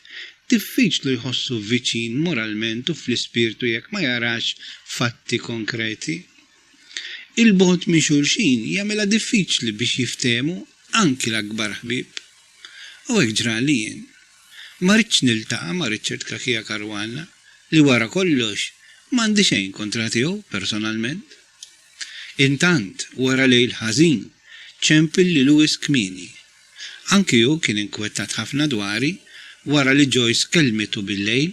diffiċli jħossu viċin moralment u fl-ispirtu jekk ma jarax fatti konkreti. Il-bogħod minn xulxin jagħmilha diffiċli biex jiftehmu anki l-akbar ħbieb. U hekk ġra li jien. Ma rridx niltaqa' ma' Richard Kakija Caruana li wara kollox m'għandi xejn kontra tiegħu personalment. Intant wara lejl ħażin ċempil li Lewis kmieni. Anki hu kien inkwettat ħafna dwari wara li Joyce kelmitu bil-lejl.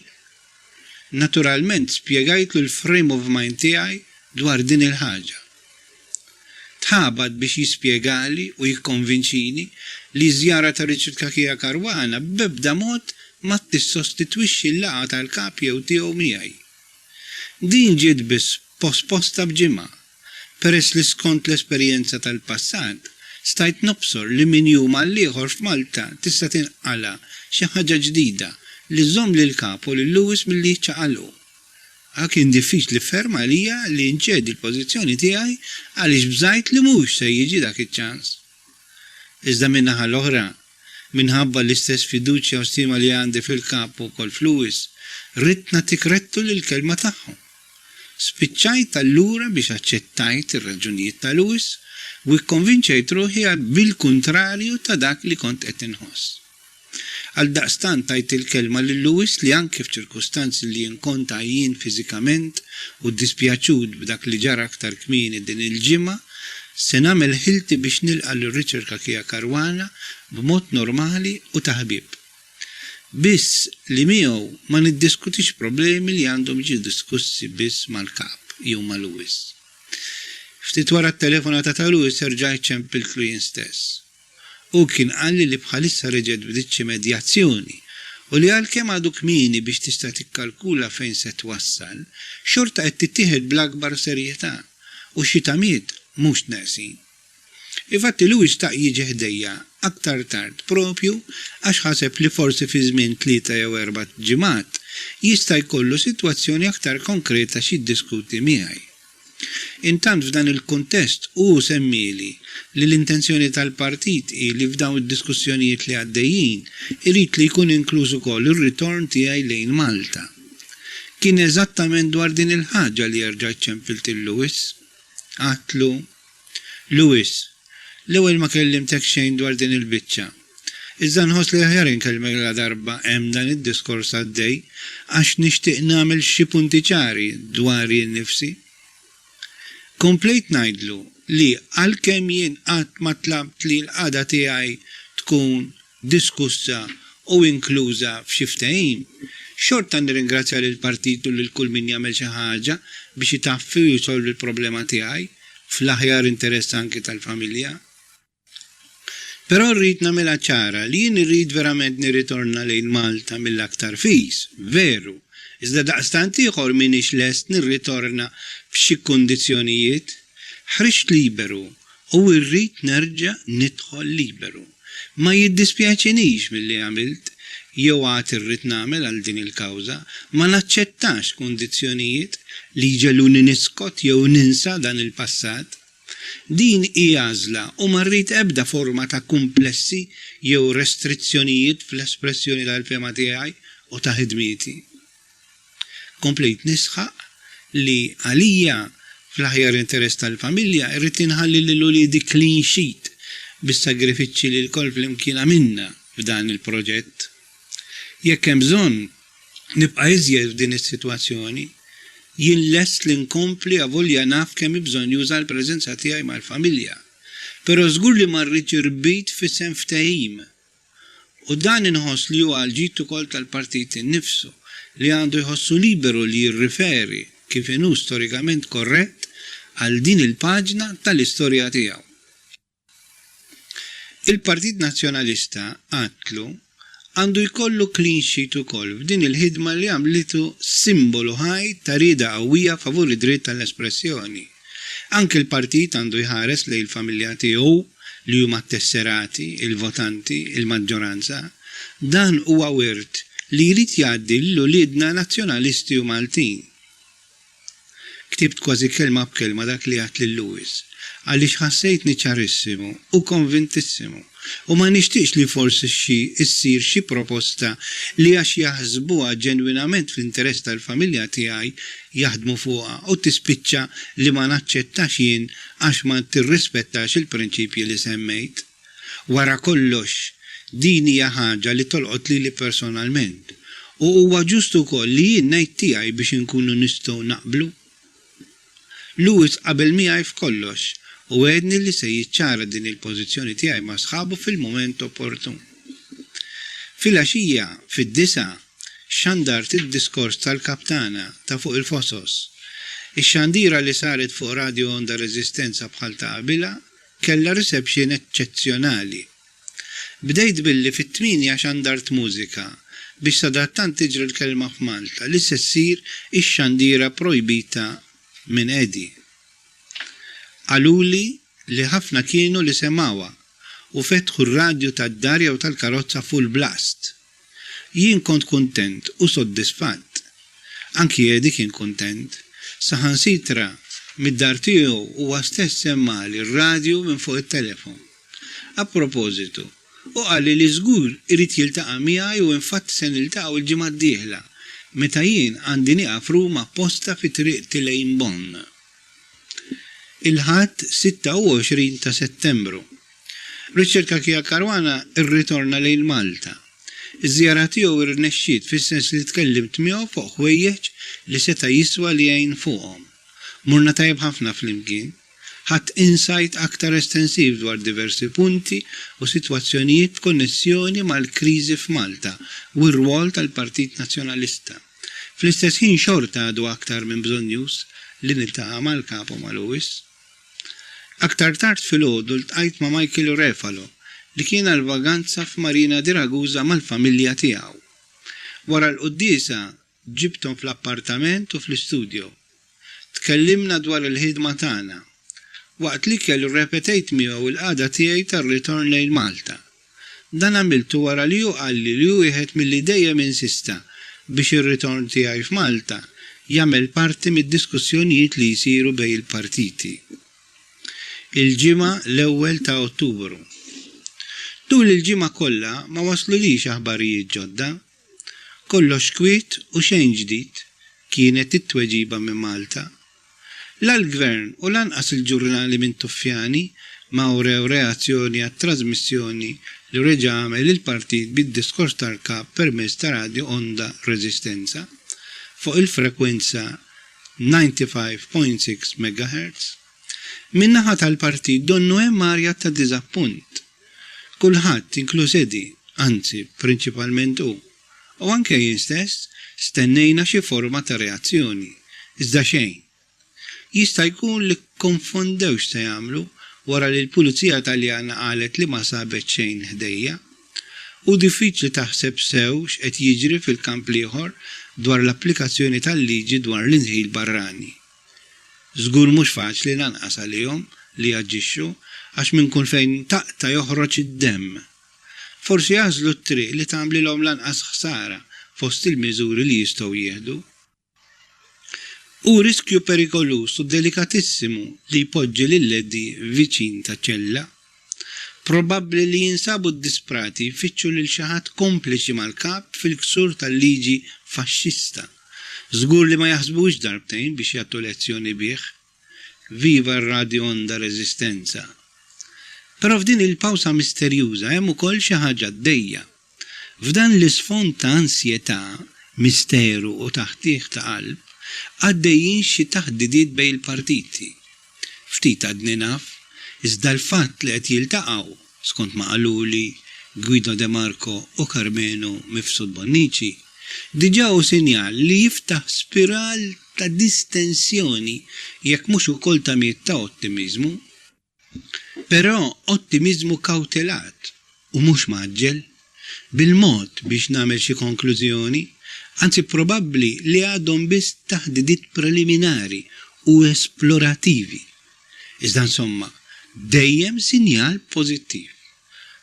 Naturalment spjegajtlu l-frame of mind tiegħi dwar din il-ħaġa. Tħabad biex jispjegali u jikkonvinċini li żjara ta' Richard Kakija Caruana b'ebda mod ma tissostitwixxi l-laqgħa tal-kap jew tiegħu miegħi. Din ġiet biss posposta b'ġimgħa, peress li skont l-esperjenza tal-passat stajt nobsor li min jum għall-ieħor f'Malta tista' tinqala xi ħaġa ġdida li żomm lil kapu lil Lewis milli ċaqalqu. Kien diffiċli ferm għalija li nċedi l-pożizzjoni tiegħi għaliex bżajt li mhux se jiġi dak iċ-ċans. Iżda min-naħa l-oħra, minħabba l-istess fiduċja u stima li għandi fil-kapu wkoll f'Lewis, ridt nagħtik rettu lill-kelma tagħhom. Spiċċajt allura biex aċċettajt ir-raġunijiet ta' Lewis u kkonvinċejt ruħi bil-kuntrarju ta' dak li kont qed inħoss. Għaldaqstant tajt il-kelma lil Lewis li anke f'ċirkustanzi li jinkonta jien fiżikament u dispjaċud b'dak li ġara aktar kmieni din il-ġimgħa, se nagħmel ħilti biex nilqa' lil Richard Kakija Caruana b'mod normali u ta' ħbieb. Biss li miegħu ma niddiskutix problemi li għandhom jiġu diskussi biss mal-kap jew ma' Lewis. Ftit wara t-telefonata ta' Lewis erġajt ċempiltlu jien stess. U kien qalli li bħalissa reġgħet bdiċċi medjazzjoni u li għalkemm għadu kmieni biex tista' tikkalkula fejn se twassal, xorta qed tittieħed bl-akbar serjetà u xi tamiet mhux neqsin. Infatti Lewis taq jiġi ħdejja aktar tard propju għax ħaseb li forsi fi żmien 3 jew 4 ġimgħat jista' jkollu sitwazzjoni aktar konkreta xi ddiskuti miegħi. Intant f'dan il-kuntest semmili li l-intenzjoni tal-partit li f'dawn id-diskussjonijiet li għaddejjin irid li jkun inkluż ukoll ir-ritorn tiegħi lejn Malta. Kien eżattament dwar din il-ħaġa li rġajt ċempilt il-Lewis. Għatlu, Lewis, l-ewwel ma kellimtek xejn dwar din il-biċċa. Iżda nħoss li aħjar inkellmek la darba hemm dan id-diskors għaddej għax nixtieq nagħmel xi punti ċari dwar innifsi. Komplejt ngħidlu li għalkemm jien qatt ma tlabt li l-qagħda tiegħi tkun diskussa u inkluża f'xi ftehim, xorta nirringrazzja lil partit u lil kull min jagħmel xi ħaġa biex itaffi u jsolvi l-problema tiegħi fl-aħjar interess anke tal-familja. Però rrid nagħmilha ċara li jien irrid verament nirritorna lejn Malta mill-aktar fis, veru. Iżda daqstant ieħor m'iniex lest nirritorna f'xi kundizzjonijiet, ħriġt liberu u rrid nerġa' nidħol liberu. Ma jiddispjaċinix milli għamilt jew għad irrid nagħmel għal din il-kawża, ma naċċettax kundizzjonijiet li ġeluni niskot jew ninsa dan il-passat. Din hija għażla u ma rrid ebda forma ta' komplessi jew restrizzjonijiet fl-espressjoni tal-fema tiegħi u ta' ħidmieti. Komplejt nisħaq li għalija fl-aħjar interess tal-familja irrid inħalli lil uliedi clean sheet bis-sagrifiċċji li l-kol flimkien għamilna f'dan il-proġett. Jekk hemm bżonn nibqa' iżjed f'din is-sitwazzjoni, jien lest li nkompli avolja naf kemm bżonn juża l-preżenza tiegħi mal-familja. Però żgur li ma rridx irbit f'isem ftehim. U dan inħoss li huwa l-ġid ukoll tal-partit innifsu li għandu jħossu liberu li jirriferi kif inhu storikament korrett għal din il-paġna tal-istorja tiegħu. Il-Partit Nazzjonalista għatlu għandu jkollu clean sheet ukoll f'din il-ħidma li għamlitu simbolu ħaj ta' rieda qawwija favur id-dritt tal-espressjoni. Anke l-partit għandu jħares lejn il-familja tiegħu li huma t-tesserati, il-votanti, il-maġġoranza. Dan huwa wirt li jrid jgħaddi l-uliedna nazzjonalisti u Maltin. Ktibt kważi kelma b'kelma dak li għat lil Lewis, għaliex ħassejtni ċarissimu u konvintissimu u ma nixtieqx li forsi issir xi proposta li għax jaħsbuha ġenwinament fl-interess tal-familja tiegħi jaħdmu fuqha u tispiċċa li ma naċċettax jien għax ma tirrispettax il-prinċipji li semmejt. Wara kollox, Din hija ħaġa li tolqot lili personalment u huwa ġustu wkoll li jien ngħid tiegħi biex inkunu nistgħu naqblu. Lewis qabel miegħi f'kollox u għedni li se jiċċara din il-pożizzjoni tiegħi ma' sħabu fil-moment opportun. Fil-għaxija, fid-9, xandart id-diskors tal-kaptana ta' fuq il-Fosos. Ix-xandira li saret fuq Radio Onda Resistenza bħal ta' qabilha kellha reception eċċezzjonali. Bdejt billi fit-8 xandart mużika biex sadattant tiġri l-kelma f'Malta li se ssir ix-xandira projbita minn Edi. Għaluli li ħafna kienu li semawa u fetħu r-radju tad-darja u tal-karozza full blast. Jien kont kontent u soddisfatt. Anki Edi kien kontent. Saħansitra mid-dar tiegħu huwa stess semmali r-radju minn fuq it-telefon. A propositu, u qalli li żgur irid jiltaqa' miegħi u infatt se niltaqgħu l-ġimgħa d-dieħla meta jien għandi nieqaf Ruma apposta fi triq lejn Bonn. Il-ħadd 26 ta' Settembru. Richard Kakija Karwana irritorna lejn Malta. Iż-żjara tiegħu irnexxiet fis-sens li tkellimt miegħu fuq ħwejjeġ li seta' jiswa li jgħin fuqhom. Murna tajjeb ħafna flimkien. Ħadd insight aktar estensiv dwar diversi punti u sitwazzjonijiet f'konnessjoni mal-kriżi f'Malta u r-rwol tal-Partit Nazzjonalista. Fl-istess ħin xorta għadu aktar minn bżonn news li niltaqa' mal-kapu ma' Lewis. Aktar tard filgħodu ltqajt ma' Michael Refalo li kien għal-vaganza f'Marina di Ragusa mal-familja tiegħu. Wara l-quddiesa ġibthom fl-appartament u fl-istudju. Tkellimna dwar il-ħidma tagħna. Waqt li kellu repetejt miegħu l-qagħda tiegħi tar-ritorn lejn Malta. Dan għamiltu wara li hu qalli li hu wieħed milli dejjem insista biex ir-ritorn tiegħi f'Malta jagħmel parti mid-diskussjonijiet li jsiru bejn il-partiti. Il-ġimgħa l-1 ta' Ottubru. Tul il-ġimgħa kollha ma waslulix aħbarijiet ġodda. Kollox kwiet u xejn ġdid kienet it-tweġiba minn Malta. L-gvern u lanqas il-ġurnali minn Tuffjani ma wrew reazzjoni għat-trasmissjoni li reġa' għamel il-partit bid-diskors tal-kap permezz ta' Radio Onda Resistenza fuq il-frekwenza 95.6 MHz. Min-naħa tal-partit donnu hemm arja ta' diżappunt. Kulħadd inkluż Edi, anzi prinċipalment hu, u anke jien stess stennejna xi forma ta' reazzjoni, iżda xejn. Jista' jkun li konfondewx se jagħmlu wara li l-Pulizija Taljana qalet li ma sabet xejn ħdejja u diffiċli taħseb sew x'qed jiġri fil-kamp ieħor dwar l-applikazzjoni tal-liġi dwar l-inħil barrani. Żgur mhux faċli lanqas għalihom li jaġixxu għax minn kull fejn taqta' joħroġ id-demm. Forsi jażlu t-triq li tagħmlilhom lanqas ħsara fost il-miżuri li jistgħu jieħdu. U riskju perikolus u delikatissimu li jpoġġi lill-Edi viċin ta' ċella. Probabbli li jinsabu d-disprati jfittxu lil xi ħadd kompliċi mal-kap fil-ksur tal-liġi faxxista. Żgur li ma jaħsbux darbtejn biex jagħtu lezzjoni bih. Viva r-Radio Onda Resistenza. Però f'din il-pawsa misterjuża hemm ukoll xi ħaġa għaddejja. F'dan l-isfond ta' ansjetà, misteru u taħtieħ ta' qalb, għaddejjin xi taħdidiet bejn il-partiti. Ftit għadni naf, iżda l-fatt li qed jiltaqgħu skont ma qaluli Guido De Marco u Carmenu Mifsud Bonnici, diġà hu sinjal li jiftaħ spiral ta' distensjoni jekk mhux ukoll tamiet ta' ottimizmu, però ottimizmu kawtelat u mhux maġġel, bil-mod biex nagħmel xi konklużjoni, anzi probabbli li għadhom biss taħdidiet preliminari u esplorativi. Iżda insomma, dejjem sinjal pożittiv.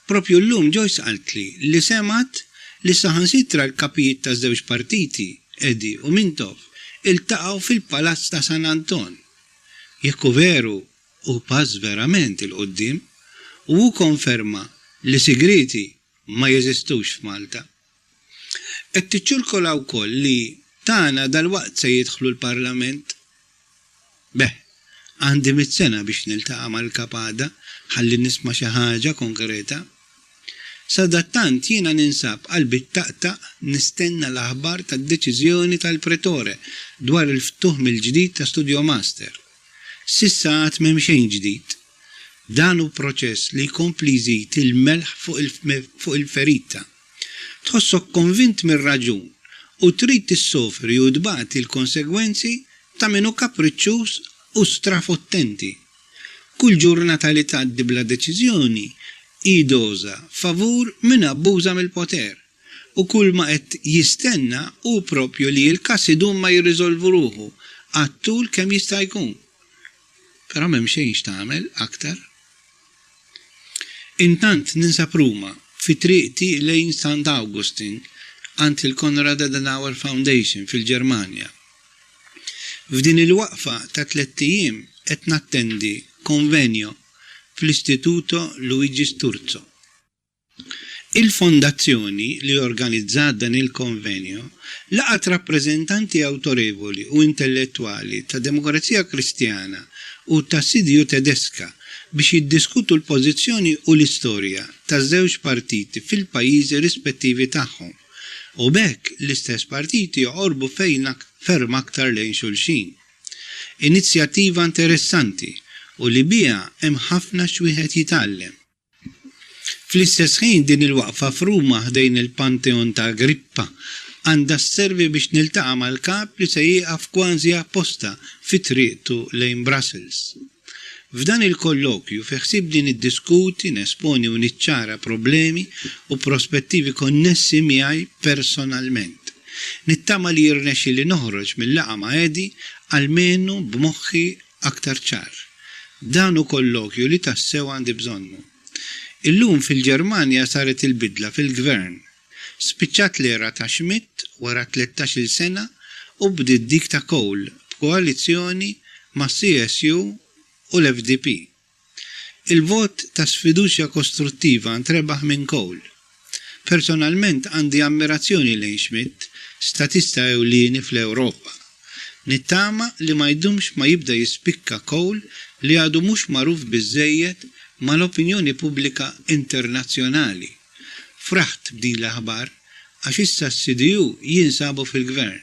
Propju llum Joyce qaltli li semat li saħansitra l-kapijiet ta' żewġ partiti, Edi u Mintoff, iltaqgħu fil-Palazz ta' San Anton. Jekk veru u pass verament il-qoddim, u konferma li sigriti ma jeżistux f'Malta. Qed tiċċirkola wkoll li tagħna dal-waqt se jidħlu l-Parlament. Għandi 100 sena biex niltaqa' mal-kapada ħalli nisma' xi ħaġa konkreta. Sadattant jiena ninsab qalbi ttaqtaq nistenna l-aħbar tad-deċiżjoni tal-pretore dwar il-ftuħ mill-ġdid ta' Studio Master. Sissa għad m'hemm xejn ġdid. Dan hu proċess li jkompli jżid il-melħ fuq il-ferita. Tħossok konvint mir-raġun u trid tissofri u tbagħti l-konsegwenzi ta' minu kapriċċuż u strafottenti. Kull ġurnata li tgħaddi bla deċiżjoni idoża favur min abbuża mill-poter u kull ma qed jistenna hu proprju li l-każ idum ma jirriżolvu ruħu għat-tul kemm jista' jkun. Però m'hemm xejn x'tagħmel aktar. Intant ninsab Ruma fi triqti lejn St. Augustine għand il-Konrad Adenauer Foundation fil-Ġermanja. F'din il-waqfa ta' 3 ijiem qed nattendi konvenjo fl-Istituto Luigi Sturzo. Il-fondazzjoni li organizzat dan il-konvenju laqat rappreżentanti awtorevoli u intellettuali ta' Demokrazija Kristjana u ta' Sidju Tedeska biex jiddiskutu l-pożizzjoni u l-istorja ta' żewġ partiti fil-pajjiżi rispettivi tagħhom. U bekk l-istess partiti joqorbu fejn ferm aktar lejn xulxin. Inizjattiva interessanti u li biha hemm ħafna x'wieħed jitgħallem. Fl-istess ħin din il-waqfa f'Ruma ħdejn il-Panteon ta' Agrippa għandha sservi biex niltaqa' mal-kap li se jieqaf kważi apposta fit-triqtu lejn Brussels. F'dan il-kollokju fi ħsiebni niddiskuti, nesponi u niċċara problemi u prospettivi konnessi miegħi personalment. Nittama li jirnexxi li noħroġ mill-laqa ma' Edi almenu b'moħħi aktar ċar. Dan hu kollokju li tassew għandi bżonnu. Illum fil-Ġermanja saret il-bidla fil-gvern. Spiċċat l-era ta' Schmidt wara 13-il sena u bdiet dik ta' Kohl b'koalizzjoni ma' CSU u l-FDP. Il-vot ta' sfiduċja kostruttiva ntrebaħ minn Kohl. Personalment għandi ammirazzjoni lejn Schmidt, statista ewlieni fl-Ewropa. Nittama li ma jdumx ma jibda jispikka Kohl li għadu mhux magħruf biżżejjed mal-opinjoni pubblika internazzjonali. Fraħt b'din l-aħbar għax issa s-CDU jinsabu fil-gvern.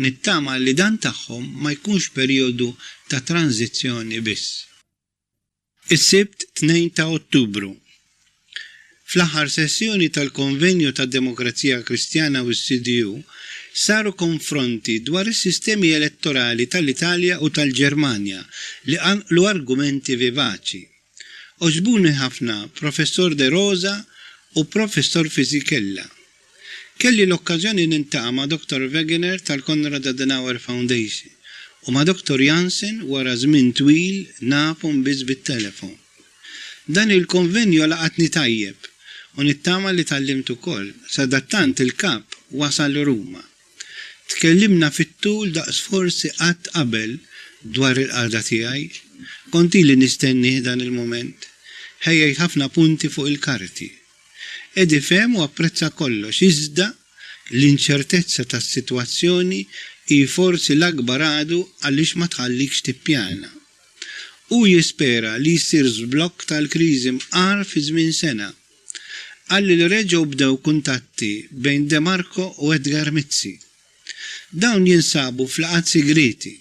Nittama li dan tagħhom ma jkunx perjodu ta' tranzizzjoni biss. Is-Sibt 2 ta' Ottubru. Fl-aħħar sessjoni tal-Konvenju tad-Demokrazija Kristjana u s-CDU saru konfronti dwar is-sistemi elettorali tal-Italja u tal-Ġermanja li għamlu argumenti vivaċi. Oġbuni ħafna Professor De Rosa u Professor Fisichella. Kelli l-okkażjoni nintaqa' ma' Dr. Wegener tal-Konrad Adenauer Foundation u ma' Dr. Jansen wara żmien twil nafhom biss bit-telefon. Dan il-konvenju laqatni tajjeb u nittama li tallimt ukoll sadattant il-kap wasal Ruma. Tkellimna fit-tul daqs forsi qatt qabel dwar il-qagħda tiegħi, konti li nistenni dan il-moment, ħejjejt ħafna punti fuq il-karti. Edi fem u apprezza kollox, iżda l-inċertezza tas-sitwazzjoni hi forsi l-akbar għadu għaliex ma tħallikx tippjana. U jispera li jsir żblokk tal-kriżi mqar fi żmien sena. Għalli li reġgħu bdew kuntatti bejn De Marco u Edgar Mizzi. Dawn jinsabu fl-laqgħat segreti.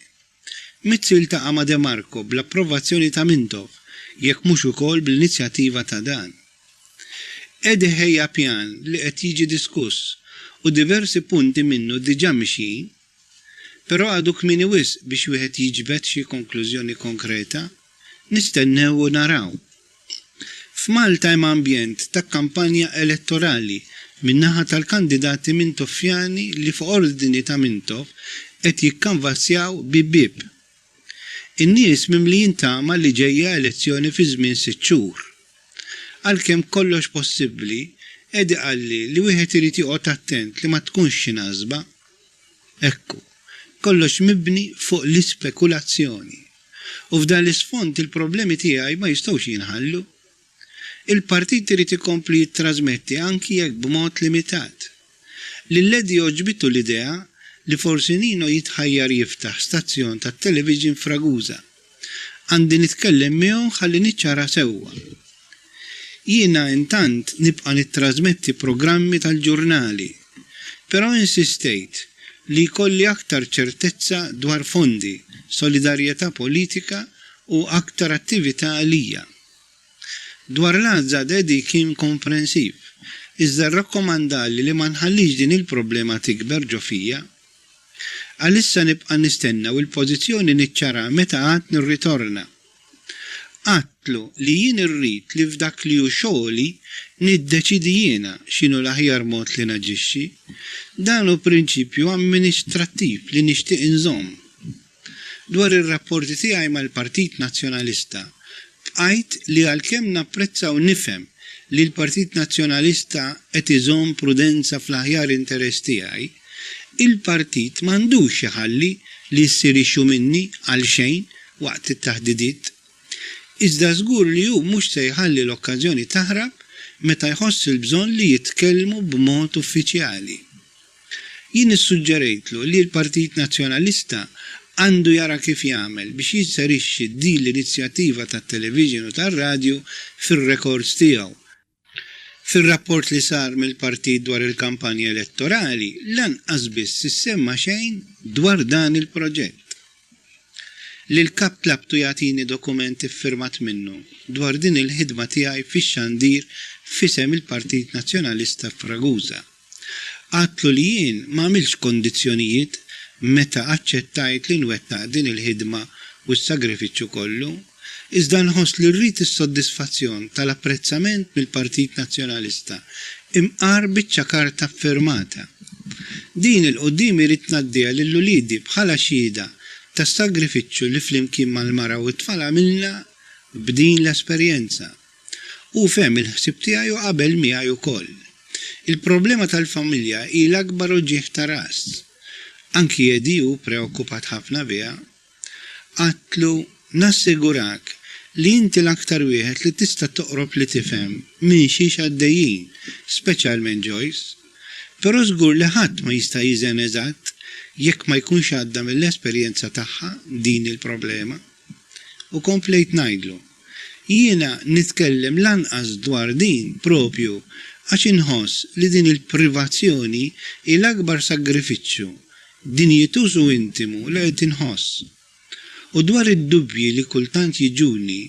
Mizzi iltaqa' ma' De Marco bl-approvazzjoni ta' Mintov, jekk mhux ukoll bl-inizjattiva ta' dan. Edi ħejja pjan li qed jiġi diskuss u diversi punti minnu diġà mixin, però għadu kmieni wisq biex wieħed jiġbed xi konklużjoni konkreta, nistennew u naraw. F'Malta hemm ambjent ta' kampanja elettorali min-naħa tal-kandidati mintoffjani li fuq ordini ta' Mintov qed jikkanvassjaw bib. In-nies mimlijin tama li ġejja elezzjoni fi żmien 6 xhur. Għalkemm kollox possibbli, Edi qalli li wieħed irid joqgħod attent li ma tkunx xi nażba. Ekku, kollox mibni fuq l-ispekulazzjoni. U f'dan l-isfond il-problemi tiegħi ma jistgħux jinħallu. Il-partit irid ikompli jittrażmetti anki jekk b'mod limitat. Lil-Edi oġbitu l-idea li forsi Nino jitħajjar jiftaħ stazzjon tat-television f'Ragusa. Għandi nitkellem miegħu ħalli niċċara sewwa. Jiena intant nibqa' nittrasmetti programmi tal-ġurnali, però insistejt li jkolli aktar ċertezza dwar fondi, solidarjetà politika u aktar attività għalija. Dwar l-għazza dedi kien komprensiv, iżda rrakkomandali li ma nħallix din il-problema tikber ġo fija. Għalissa nibqa' nistenna u l-pożizzjoni niċċara meta għad nirritorna. Għatlu li jien irrid li f'dak li hu xogħli niddeċidi jiena x'inhu l-aħjar mod li naġixxi, dan hu prinċipju amministrattiv li nixtieq inżomm. Dwar ir-rapporti tiegħi mal-Partit Nazzjonalista, bqajt li għalkemm napprezza u nifhem li l-Partit Nazzjonalista qed iżomm prudenza fl-aħjar interess tiegħi, il-partit m'għandux iħalli li ssirixxu minni għal xejn waqt it-taħdidiet. Iżda żgur li hu mhux se jħalli l-okkażjoni taħrab meta jħoss il-bżonn li jitkellmu b'mod uffiċjali. Jien issuġġerejtlu li l-Partit Nazzjonalista għandu jara kif jagħmel biex jisserixxi din l-inizjattiva tat-televiżjon u tar-radju fir-rekords tiegħu. Fir-rapport li sar mill-partit dwar il-kampanja elettorali lanqas biss issemma xejn dwar dan il-proġett. Lil-kap tlabtu jagħtini dokumenti iffirmat minnu dwar din il-ħidma tiegħi fix-xandir f'isem il-Partit Nazzjonalista f'Ragusa. Għatlu li jien m'għamilx kondizzjonijiet meta aċċettajt li nwettaq din il-ħidma u s-sagrifiċċju kollu, iżda nħoss li rrid is-soddisfazzjon tal-apprezzament mill-Partit Nazzjonalista imqar biċċa karta firmata. Din il-qudiem irid ngħaddiha lill-uliedi bħala xhieda tas-sagrifiċċju li flimkien mal-mara u t-tfal għamilna b'din l-esperjenza. U fehm il-ħsieb tiegħi u qabel miegħi wkoll. Il-problema tal-familja ilha akbar u ġieħ ta' ras. Anki jedi hu preokkupat ħafna biha. Għatlu nassigurak li inti l-aktar wieħed li tista' toqrob li tifhem minn xiex għaddejjin, speċjalment Joyce, però żgur li ħadd ma jista' jiżen eżatt jekk ma jkunx għadda mill-esperjenza tagħha din il-problema. U komplejt ngħidlu, jiena nitkellem lanqas dwar din propju għax inħoss li din il-privazzjoni hi l-akbar sagrifiċċju, dinjitus u intimu li qed inħoss. U dwar id-dubji li kultant jiġuni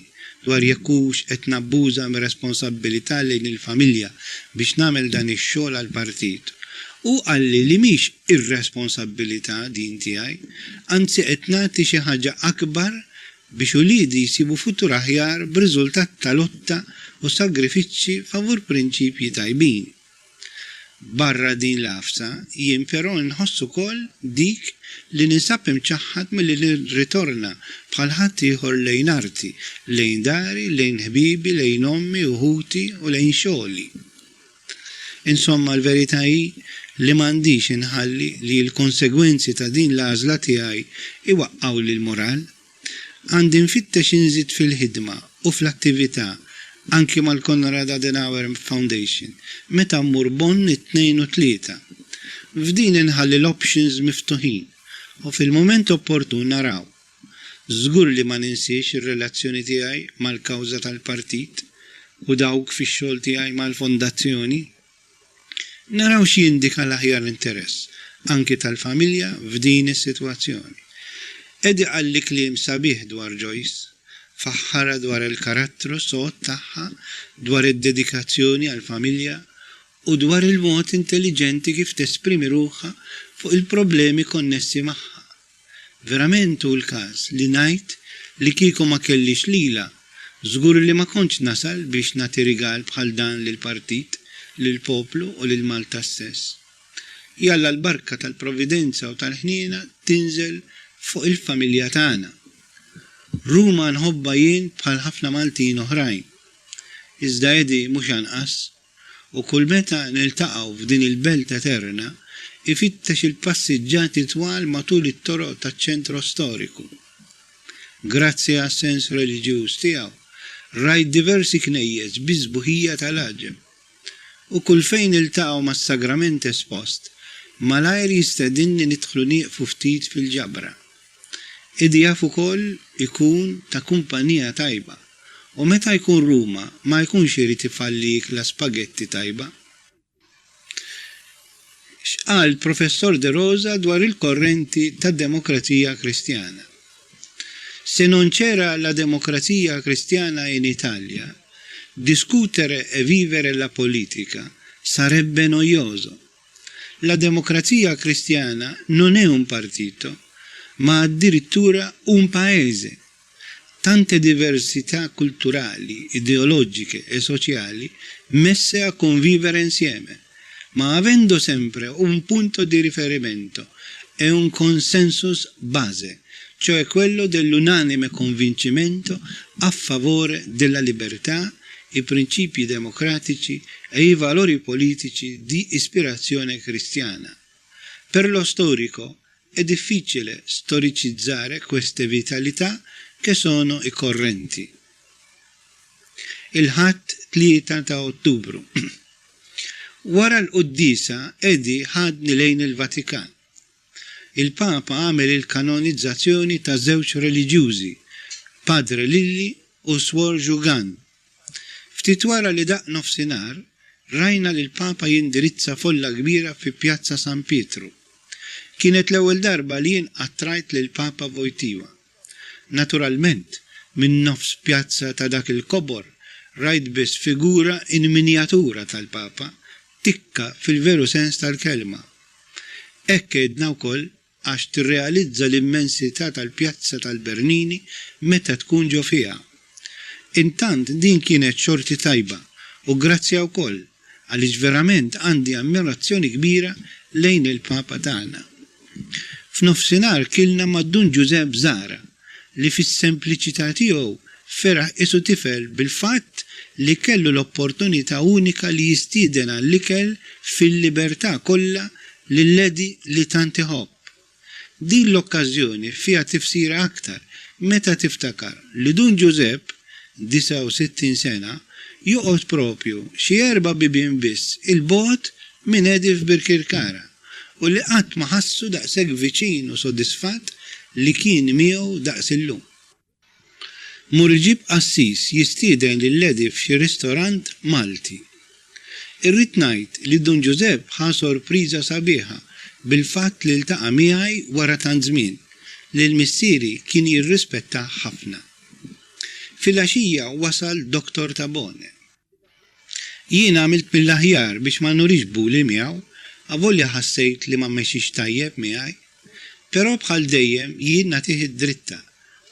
dwar jekk hux qed nabbuża mir-responsabbilità lejn il-familja biex nagħmel dan ix-xogħol għall-partit, u għalli li mhix ir-responsabbilità din tiegħi, anzi qed nagħti xi ħaġa akbar biex uliedi jsibu futur aħjar b'riżultat ta' lotta u sagrifiċċji favur prinċipji tajbin. Barra din l-għafsa, jien però nħoss ukoll dik li ninsab imċaħħad milli nirritorna bħal ħadd ieħor lejn arti, lejn dari, lejn ħbibi, lejn ommi u ħuti u lejn xogħli. Insomma l-verità hi li m'għandix inħalli li l-konsegwenzi ta' din l-għażla tiegħi iwaqqgħu lil moral. Għandi nfittex inżid fil-ħidma u fl-attività anki mal-Konrad Adenauer Foundation meta mmur Bonn it-2 u 3. F'din inħalli l-options miftuħin u fil-moment opportun naraw. Żgur li ma ninsiex ir-relazzjoni tiegħi mal-kawża tal-partit u dawk fix-xogħol tiegħi mal-fondazzjoni. Naraw x'jindika l-aħjar interess anki tal-familja f'din is-sitwazzjoni. Edi qalli kliem sabiħ dwar Joyce, faħħara dwar il-karattru sod tagħha, dwar id-dedikazzjoni għall-familja u dwar il-mod intelligenti kif tesprimi ruħha fuq il-problemi konnessi magħha. Verament hu l-każ li ngħid li kieku ma kellix lila, żgur li ma kontx nasal biex nagħti rigal bħal dan lill-partit, lill-poplu u lil Malta stess. Jalla l-barka tal-provvidenza u tal-ħniena tinżel fuq il-familja tagħna. Ruma nħobba jien bħal ħafna Maltin oħrajn. Iżda edi mhux anqas u kull meta niltaqgħu f'din il-belt eterna ifittex il-passiġġati twal matul it-toroq taċ-ċentru storiku. Grazzi għas-sens reliġjuż tiegħu rajt diversi knejjes biżbuħija tal-aġeb. U kull fejn iltaqgħu mas-sagrament espost, malajr jistedinni nidħlu nieqfu ftit fil-ġabra. Id jaf ukoll ikun ta' kumpanija tajba U meta jkun Ruma ma jkunx irid ifallik la spaghetti tajba. X'qal professor De Rosa dwar il-korrenti tad-demokrazija kristjana. Se non c'era la democrazia cristiana in Italia, discutere e vivere la politica sarebbe noioso. La democrazia cristiana non è un partito, ma addirittura un paese. Tante diversità culturali, ideologiche e sociali messe a convivere insieme, ma avendo sempre un punto di riferimento e un consensus base, cioè quello dell'unanime convincimento a favore della libertà, i principi democratici e i valori politici di ispirazione cristiana. Per lo storico è difficile storicizzare queste vitalità che sono i correnti. Il-ħadd 3 ta' Ottubru. Wara l-Quddisa Edi ħadni lejn il-Vatikan. Il-Papa għamel il-kanonizzazzjoni ta' żewġ reliġjużi, Padre Lilli u Suor Jugan. Ftit wara li daq nofsinhar, rajna li l-Papa jindirizza folla kbira fi Pjazza San Pietru. Kienet l-ewwel darba li jien attrajt lil Papa Wojtyła. Naturalment, minn nofs pjazza ta' dak il-kobor, rajt biss figura in minjatura tal-Papa, tikka fil-veru sens tal-kelma. Ekk edna wkoll għax tirrealizza l-immensità tal-pjazza tal-Bernini meta tkun ġo fiha. Intant din kienet xorti tajba u grazzja wkoll għaliex verament għandi ammirazzjoni kbira lejn il-Papa tagħna. F'nofsinhar kilna mad-Dun Giuseppe Zara li fis-sempliċità tiegħu feraħ isu tifel bil-fatt li kellu l-opportunità unika li jistieden għall-ikel fil-libertà kollha lill-ledi li tant iħobb. Din l-okkażjoni fiha tifsira aktar meta tiftakar li Dun Giuseppe, 69 sena, joqgħod propju xi 4 bibien biss il-bogħod minn Edi f'Birkirkara u li qatt ma ħassu daqshekk viċin u sodisfatt li kien miegħu daqs illum. Murġib Assis jistieden lill-Ledi f'xi ristorant Malti. Irrid ngħid li Dun Giuseppe ħa sorpriża sabiħa bil-fatt li ltaqa' miegħi wara tant żmien li l-missieri kien jirrispetta ħafna. Fil-għaxija wasal Dr. Tabone. Jien għamilt mill-aħjar biex ma nurix buli miegħu, avolja ħassejt li ma mexix tajjeb miegħi, però bħal dejjem jien nagħtih id-dritta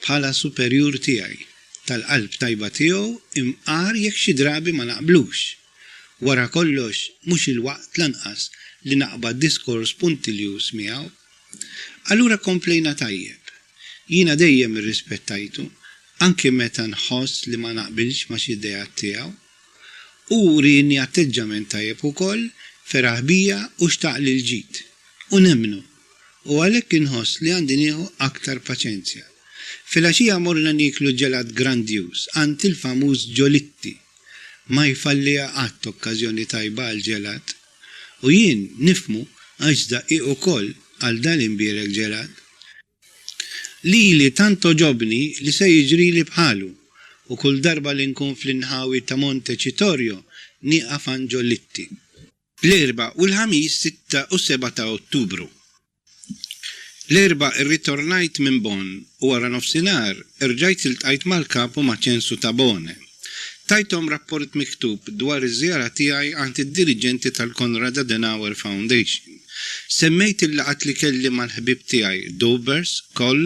bħala superjur tiegħi tal-qalb tajba tiegħu imqar jekk xi drabi ma naqblux. Wara kollox mhux il-waqt lanqas li naqbad diskors puntiljus miegħu. Allura komplejna tajjeb. Jiena dejjem irrispettajtu anke meta nħoss li ma naqbilx ma xi idejat tiegħu. U rini atteġġament tajjeb ukoll feraħ bija u xtaq li l-ġid. U nemmnu. U għalhekk inħoss li għandi nieħu aktar paċenzja. Fil-għaxija morna niklu ġelat grandjuż għand il-famuż Ġolitti. Ma jfallija qatt okkażjoni tajba għal ġelat. U jien nifmu għax daqqiq ukoll għal dal-imbierek ġelat. Li tanto ġobni li se jiġrili bħalu u kull darba li nkun fl-inħawi ta' Montecitorio nieqaf għand Ġolitti. L-erba' u l-ħamis 6 u 7 ta' Ottubru. L-erba' irritornajt minn Bonn u wara nofsinhar irġajt iltqajt mal-kapu ma' ċensu ta' Bone. Tajthom rapport miktub dwar iż-żjara tiegħi għand id-diriġenti tal-Konrad Adenauer Foundation. Semmejt il-laqat li kelli mal-ħbib tiegħi Dobers, Koll,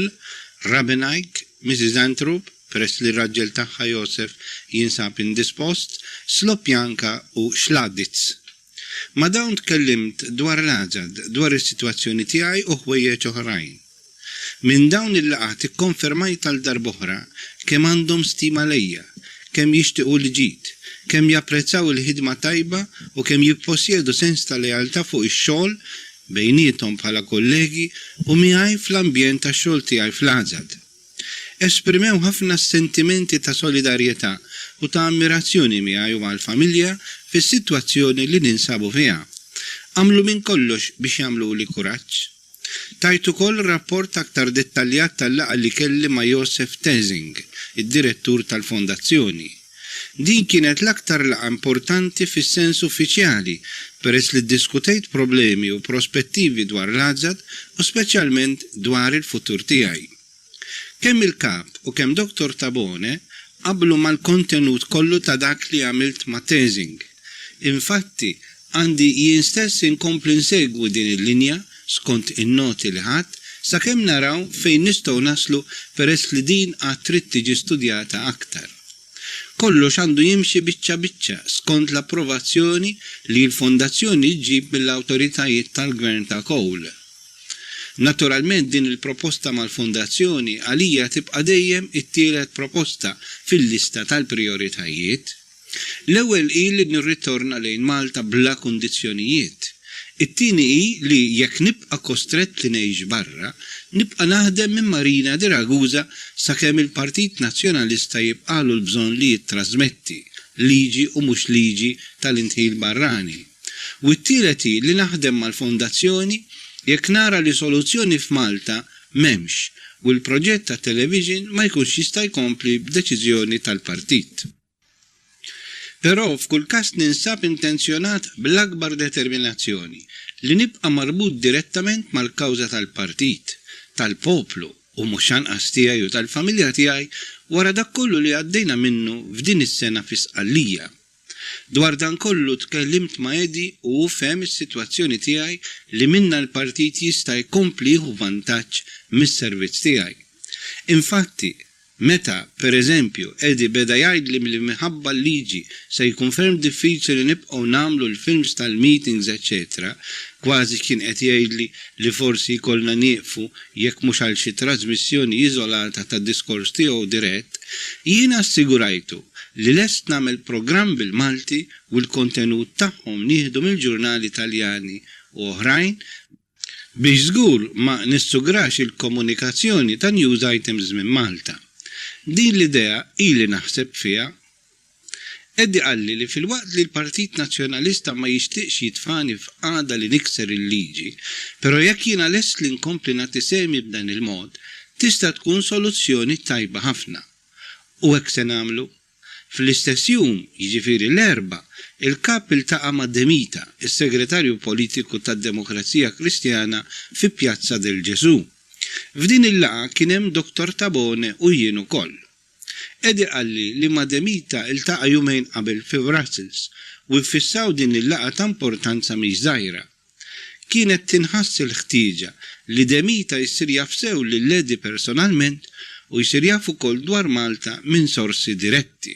Rabenajk, Mrs. Antrup, peress li raġġel tagħha Josef jinsab indispost, Slopjanka u Schladitz. Ma dawn tkellimt dwar l-Aġad, dwar is-sitwazzjoni tiegħi u ħwejjeġ oħrajn. Minn dawn il-laqat ikkonfermajt għal darb'oħra kemm għandhom stima lejja, kemm jixtiequ l-ġid, kemm japprezzaw il-ħidma tajba u kemm jipposjedu sens ta' lealtà fuq ix-xogħol bejniethom bħala kollegi u miegħi fl-ambjent tax-xogħol tiegħi fl-Aġad. Esprimew ħafna sentimenti ta' solidarjetà u ta' ammirazzjoni miegħi u mal-familja fis-sitwazzjoni li ninsabu fiha. Għamlu minn kollox biex jagħmlu li kuraġġ. Tajt ukoll rapport aktar dettaljat tal-laqgħa li kelli ma' Joseph Tezing, id-direttur tal-fondazzjoni. Din kienet l-aktar laqgħa importanti fis-sens uffiċjali peress li ddiskutejt problemi u prospettivi dwar l-Azzad u speċjalment dwar il-futur tiegħi. Kemm il-kap u kemm Dr. Tabone qablu mal-kontenut kollu ta' dak li għamilt ma' Tezing. Infatti, għandi jien stess inkompli nsegwu din il-linja skont in-noti li ħadd sakemm naraw fejn nistgħu naslu peress li din għad trid tiġi studjata aktar. Kollox għandu jimxi biċċa skont l-approvazzjoni li l-fondazzjoni ġib mill-awtoritajiet tal-gvern ta' Cole. Naturalment din il-proposta mal-fondazzjoni għalija tibqa' dejjem it-tielet proposta fil-lista tal-prioritajiet. L-ewwel hi li nirritorna lejn Malta bla kundizzjonijiet. It-tieni hi li jekk nibqa' kostrett li ngħix barra, nibqa' naħdem minn Marina di Ragusa sakemm il-Partit Nazzjonalista jibqalu l-bżonn li jittrażmetti liġi u mhux liġi tal-intħil barrani. U t-tielet hi li naħdem mal-fondazzjoni jekk nara li soluzzjoni f'Malta m'hemmx u l-proġett ta' television ma jkunx jista' jkompli b'deċiżjoni tal-partit. Però f'kull każ ninsab intenzjonat bl-akbar determinazzjoni li nibqa' marbut direttament mal-kawża tal-partit, tal-poplu u mhux anqas tiegħi u tal-familja tiegħi wara dak kollu li għaddejna minnu f'din is-sena fi Sqallija. Dwar dan kollu tkellimt ma' Edi u fehem is-sitwazzjoni tiegħi li minna l-partit jista' jkompli jieħu vantaġġ mis-servizz tiegħi. Infatti, meta, per eżempju, Edi beda jgħidli li minħabba l-liġi se jkun ferm diffiċli li nibqgħu nagħmlu l-films tal-meetings, etc., kważi kien qed jgħidli li forsi jkollna nieqfu jekk mhux għal xi trasmissjoni iżolata tad-diskors tiegħu dirett, jiena assigurajtu li lest nagħmel programm bil-Malti u l-kontenut tagħhom nieħdu mill-ġurnali Taljani u oħrajn biex żgur ma nissugrax il-komunikazzjoni ta' news items minn Malta. Din l-idea ili naħseb fiha. Edi qalli li fil-waqt li l-Partit Nazzjonalista ma jixtieqx jitfani f'qagħda li nikser il-liġi, però jekk jiena lest li nkompli nagħti semi b'dan il-mod, tista' tkun soluzzjoni tajba ħafna. U hekk se nagħmlu. Fl-istess jum, jiġifieri l-erba', il-kap iltaqa' ma' Demita, is-segretarju politiku tad-Demokrazija Kristjana fi Pjazza del Ġesù. F'din il-laqa kien hemm Dr. Tabone u jien ukoll. Edi qalli li ma' Demita iltaqa' jumejn qabel fi Brussels u jfissaw din il-laqa ta' importanza mhix żgħira. Kienet tinħass il-ħtieġa li Demita jsir jaf sew lil Edi personalment u jsir jaf ukoll dwar Malta minn sorsi diretti.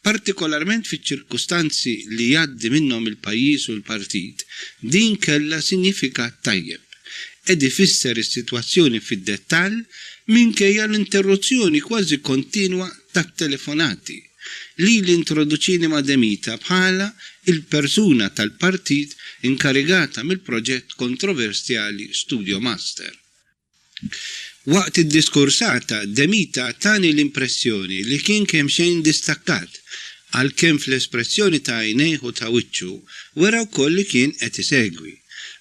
Partikolarment fiċ-ċirkustanzi li jgħaddi minnhom il-pajjiż u l-partit, din kellha sinifikat tajjeb. Edi fisser is-sitwazzjoni fid-dettall minkejja l-interruzzjoni kważi kontinwa tat-telefonati li l-introduċini ma' Demita bħala il-persuna tal-partit inkarigata mill-proġett kontroversjali Studio Master. Waqt id-diskursata, Demita tani l-impressjoni li kien kemm xejn distakkat għalkemm fl-espressjoni ta' għajnejh u ta' wiċċu wara wkoll li kien qed isegwi.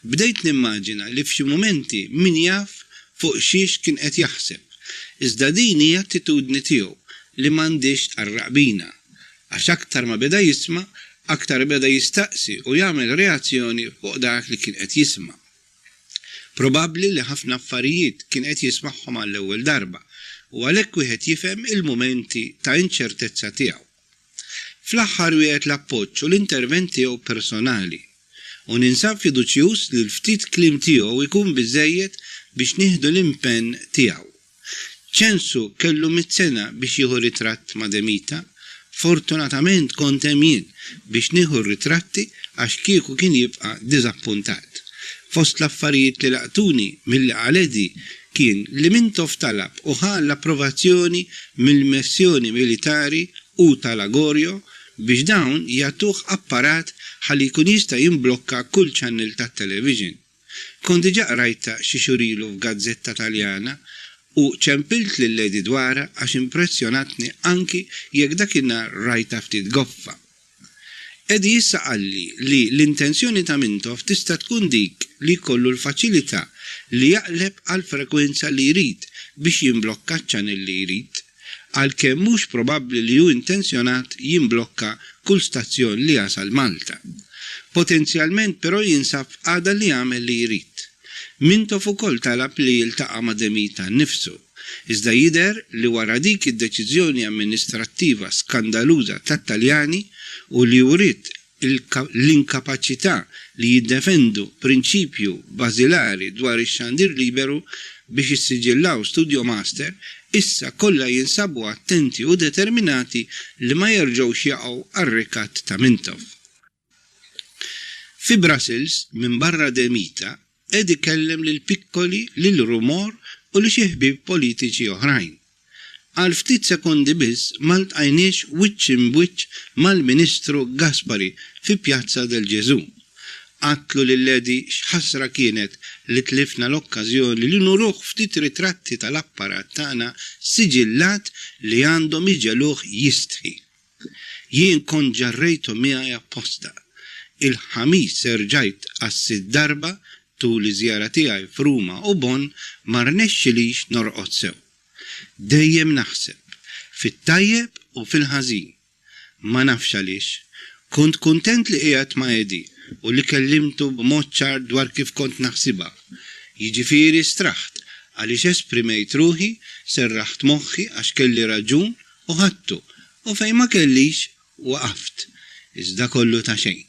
Bdejt nimmaġina li f'xi momenti min jaf fuq xiex kien qed jaħseb. Iżda din hija attitudni tiegħu li m'għandix tqarraq bina, għax aktar ma beda jisma', aktar beda jistaqsi u jagħmel reazzjoni fuq dak li kien qed jisma'. Probabbli li ħafna affarijiet kien qed jismagħhom għall-ewwel darba u għalhekk wieħed jifhem il-mumenti ta' inċertezza tiegħu. Fl-aħħar wieħed l-appoġġ u l-intervent tiegħu personali u ninsab fiduċjuż li l-ftit kliem tiegħu jkun biżżejjed biex nieħdu l-impenn tiegħu. ċensu kellu 100 sena biex jieħu ritratt ma' Demita, fortunatament kont hemm jien biex nieħu r-ritratti għax kieku kien jibqa' diżappuntat. Fost l-affarijiet li laqtuni mill-Edi kien li Mintoff talab u ħa l-approvazzjoni mill-missjoni militari u tal-Agorio biex dawn jagħtuh apparat ħalli jkun jista' jimblokka kull channel tat-television. Kont diġà rajta xi xurilu f'gazzetta Taljana u ċempilt lill-Edi dwarha għax impressjonatni anki jekk dakinhar rajta ftit goffa. Edi issa qalli li l-intenzjoni ta' Mintoff tista' tkun dik li jkollu l-faċilità li jaqleb għal frekwenza li jrid biex jimblokka ċ-channel li jrid, għalkemm mhux probabbli li hu intenzjonat jimblokka kull stazzjon li jasal Malta. Potenzjalment però jinsab għada li jagħmel li jrid. Mintoff ukoll talab li jiltaqa' ma' Demita nnifsu, iżda jidher li wara dik id-deċiżjoni amministrattiva skandaluża tat-Taljani u li wrid l-inkapaċità li jiddefendu prinċipju bażilari dwar ix-xandir liberu biex issiġillaw Studio Master, issa kollha jinsabu attenti u determinati li ma jerġgħux jaqgħu għar-rikat ta' Mintoff. Fi Brussels minn barra Demita qed ikellem lil Piccoli, lil Rumor u li xi ħbieb politiċi oħrajn. Għal ftit sekondi biss ma ltqajniex wiċċ imwiċċ mal-Ministru Gaspari fi Pjazza del Ġesu. Għatlu lill-Ledi x'ħasra kienet li tlifna l-okkażjoni li nuruh ftit ritratti tal-apparat tagħna siġillat li għandhom iġeluh jistħi. Jien kont ġarrejtu miegħi apposta. Il-ħamis serġajt għas-sitt darba tul iż-żjara tiegħi f'Ruma u Bonn ma rnexxilix norqod sew. Dejjem naħseb fit-tajjeb u fil-ħażin. Ma nafx għaliex. Kont kuntent li qiegħed ma' Edi u li kellimtu b'mod ċar dwar kif kont naħsibha. Jiġifieri straħt għaliex esprimejt ruħi, serraħt moħħi għax kelli raġun u ħadtu u fejn ma kellix waqaft. Iżda kollu ta' xejn.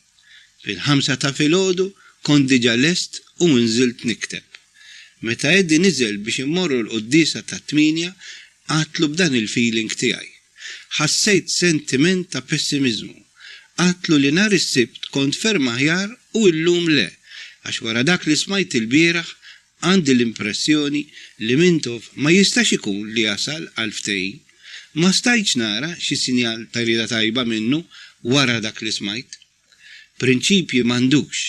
Fil-5 ta' filgħodu kont diġà lest u nżilt nikteb. Meta Edi niżel biex immorru l-qudiesa ta' 8 għatlu b'dan il-feeling tiegħi. Ħassejt sentiment ta' pessimizmu. Għatlu li nhar is-sibt kont ferm aħjar u llum le, għax wara dak li smajt il-bieraħ għandi l-impressjoni li Mintoff ma jistax ikun li jasal għal ftehim, ma stajtx nara xi sinjal ta' rieda tajba minnu wara dak li smajt. Prinċipji m'għandux.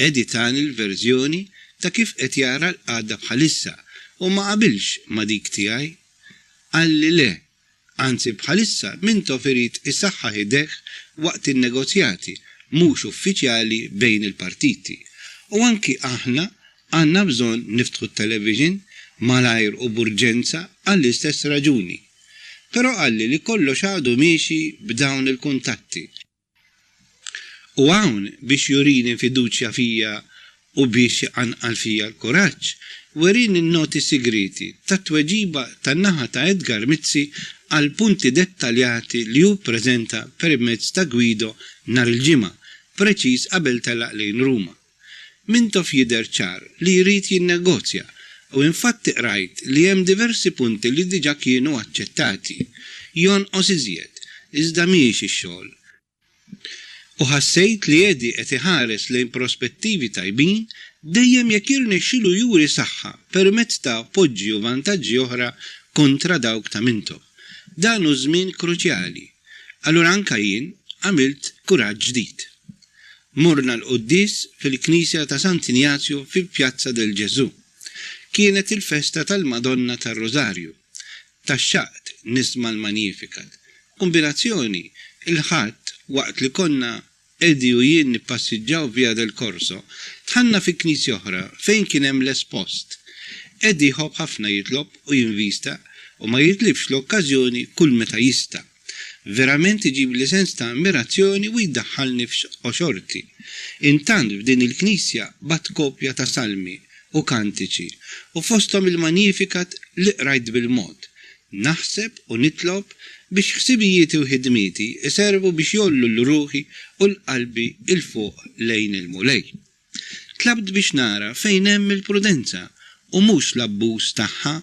Edi tani l-verżjoni ta' kif qed jara l-qagħda bħalissa u ma qabilx ma' dik tiegħi. Għalli le, anzi bħalissa Mintoff irid isaħħaħ idejh waqt in-negozjati mhux uffiċjali bejn il-partiti. U anki aħna għandna bżonn niftħu t-television malajr u b'urġenza għall-istess raġuni. Però qalli li kollox għadu miexi b'dawn il-kuntatti. U hawn biex jurini fiduċja fija u biex anqal fija l-kuraġġ, werin in-noti sigriti tat-tweġiba tan-naħa ta' Edgar Mizzi għal punti dettaljati li hu ppreżenta permezz ta' Guido nhar il-ġimgħa, preċiż qabel telaq lejn Ruma. Mintoff jidher ċar li jrid jinnegozja u infatti qrajt li hemm diversi punti li diġà kienu aċċettati. Jonqos iżjed, iżda mhijiex ix-xogħol. U ħassejt li Edi qed iħares lejn prospettivi tajbin dejjem jekk jirnexxielu juri saħħa permezz ta' appoġġi u vantaġġi oħra kontra dawk ta' Mintoff. Dan hu żmien kruċjali. Allura anke jien għamilt kuraġġ ġdid. Morna l-qudies fil-Knisja ta' Sant'Ignazio fil-Pjazza del Ġesu. Kienet il-festa tal-Madonna tar-Rożarju. Taxxaqt nisma' l-Magnificat. Kombinazzjoni il-ħadd waqt li konna Edi u jien nippassiġġaw via del Corso, tħanna fi knisja oħra fejn kien hemm l-espost. Edi ħobb ħafna jitlob u jinvista u ma jitlibx l-okkażjoni kull meta jista'. Verament iġib li sens ta' ammirazzjoni u jiddaħħalni f'xorti. Intant f'din il-knisja bat kopja ta' salmi u kantiċi u fosthom il-Magnificat li qrajt bil-mod. Naħseb u nitlob biex ħsibijieti u ħidmieti iservu biex jollu l-ruħi u l-qalbi il-fuq lejn il-mulej. Tlabt biex nara fejn hemm il-prudenza u mhux l-abbuż tagħha.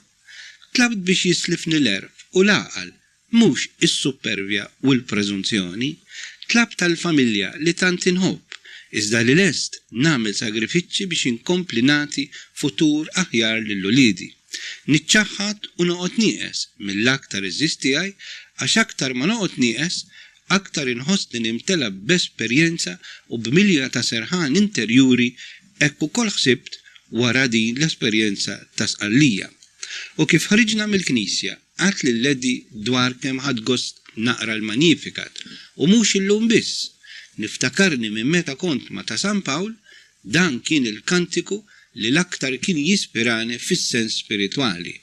Tlabt biex jislifni l-erf u l-għaqal mhux is-supervja u l-preżunzjoni. Tlabt tal-familja li tant inħobb iżda li lest nagħmel sagrifiċċji biex inkompli nagħti futur aħjar lill-uliedi. Niċċaħħad u noqgħod nieqes mill-aktar iżżis tiegħi għax aktar ma noqgħod nieqes, aktar inħossni nimtela b'esperjenza u b'milja ta' serħan interjuri hekk ukoll ħsibt wara din l-esperjenza ta' sqallija. U kif ħriġna mill-Knisja għadt lil Edi dwar kemm ħadd gost naqra l-Magnificat u mhux illum biss. Niftakarni minn meta kont ma' ta' San Pawl dan kien il-kantiku li l-aktar kien jispirani fis-sens spiritwali,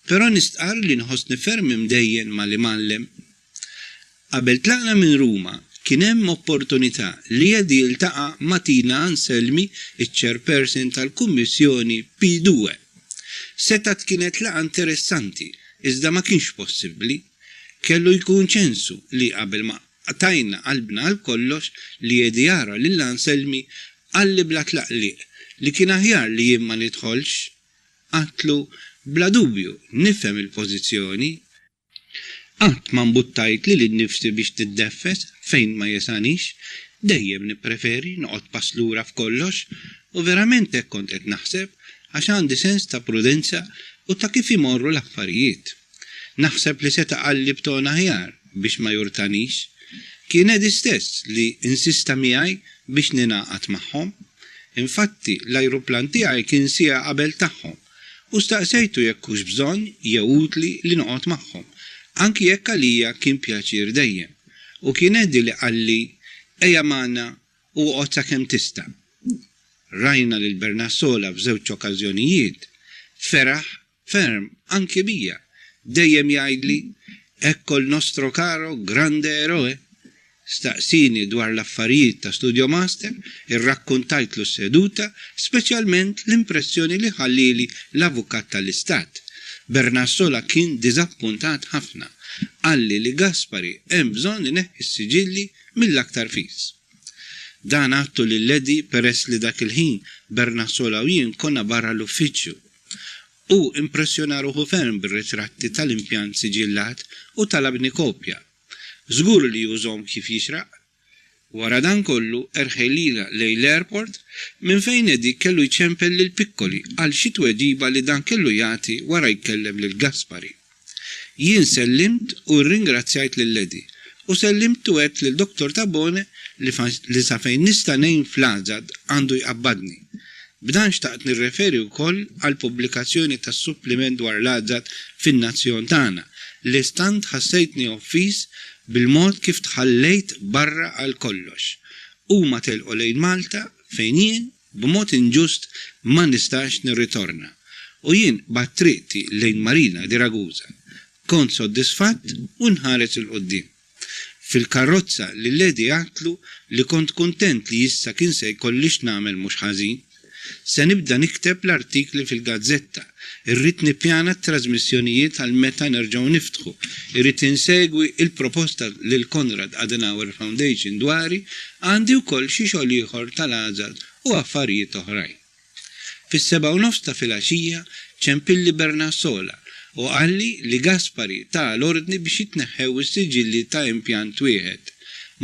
però nistqar li nħossni ferm imdejjen ma li mallem. Qabel tlaqna minn Ruma kien hemm opportunità li jedi jiltaqa' ma' Tina Anselmi, iċ-chairperson tal-Kummissjoni P2. Setat kienet laqa interessanti, iżda ma kienx possibbli. Kellu jkun ċensu li qabel ma tajna qalbna għal kollox li jedi jara lil Anselmi għalli bla tlaqliq li kien aħjar li jien ma nidħolx. Għatlu bla dubju nifhem il-pożizzjoni. Qatt ma mbuttajt li l-nifsi biex tiddeffes fejn ma jesanix, dejjem nippreferi noqgħod pass lura f'kollox u verament hekk kont qed naħseb għax għandi sens ta' prudenza u ta' kif imorru l-affarijiet. Naħseb li seta' qalli b'ton aħjar biex ma jurtanix. Kien Edi stess li insista miegħi biex ninaqat magħhom. Infatti l-ajruplan tiegħi kien sija qabel tagħhom u staqsejtu jekk hux bżonn jew utli li noqgħod magħhom, anki jekk għalija kien pjaċir dejjem. U kien Edi li qalli ejja magħna u oqgħod sakemm tista'. Rajna lil Bernassola f'żewġ okkażjonijiet. Feraħ ferm anki bija. Dejjem jgħidli ecco il nostro caro grande eroe. Staqsini dwar l-affarijiet ta' Studio Master, irrakkuntajtlu s-seduta, speċjalment l-impressjoni li ħallili l-avukat tal-Istat. Bernassola kien diżappuntat ħafna, għalli li Gaspari hemm bżonn ineħħi s-siġilli mill-aktar fis. Dan għattu lil-Edi peress li dak il-ħin Bernassola u jien konna barra l-uffiċċju. U impressjona ruħu ferm bir-ritratti tal-impjant siġillat u talabni kopja. Żgur li jużhom kif jixraq. Wara dan kollu erħelila lejn l-airport minn fejn Edi kellu jċempel lil pikkoli għal xi tweġiba li dan kellu jagħti wara jkellem lil Gaspari. Jien sellimt u rringrazzjajt lil Edi u sellimt u għedt lil Dr. Tabone li sa fejn nista' ngħin fl-Ażad għandu jqabbadni. B'dan xtaqt nirreferi wkoll għal pubblikazzjoni tas-suppliment dwar l-Ażad fin-nazzjon tagħna li stant ħassejtni offis bil-mod kif tħallejt barra għal kollox. Huma telqu lejn Malta fejn jien b'mod inġust ma nistax nirritorna. U jien battriqti lejn Marina di Ragusa. Kont soddisfatt u nħares il-qoddim. Fil-karozza li l-Edi għatlu li kont kontent li jissa kien se jkollix nagħmel mhux ħażin. Se nibda nikteb l-artikli fil-gazzetta, irrid nippjana t-trasmissjonijiet għal meta nerġgħu niftħu, irrid insegwi il-proposta lil Konrad Adenauer Foundation dwari, għandi wkoll xi xogħol ieħor tal-Ażad u affarijiet oħrajn. Fis-7:30 ta' filgħaxija ċempilli Bernassola u qalli li Gaspari ta' l-ordni biex jitneħħew is-siġilli ta' impjant wieħed.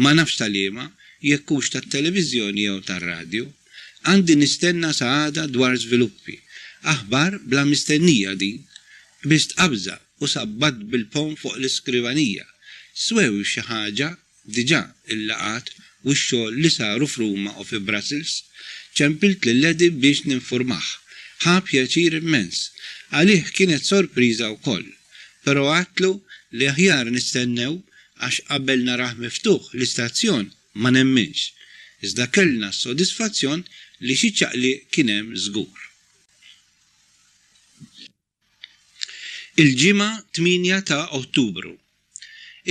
Ma nafx tal-liema jekk hux tat-televiżjoni jew tar-radju. Għandi nistenna saħada dwar żviluppi. Aħbar bla mistennija din. Bist qabża u sabbat bil-pom fuq l-iskrivanija. Swew xi ħaġa diġà il-laqat u x-xogħol li saru f'Ruma u fi Brussels, ċempilt lil-Edi biex ninformah. Ħa pjaċir immens. Għalih kienet sorpriża wkoll. Però għatlu li aħjar nistennew għax qabel naraħ miftuħ l-istazzjon ma nemminx. Iżda kellna s-sodisfazzjon li xi ċaqli kien hemm żgur. Il-ġimgħa 8 ta' Ottubru.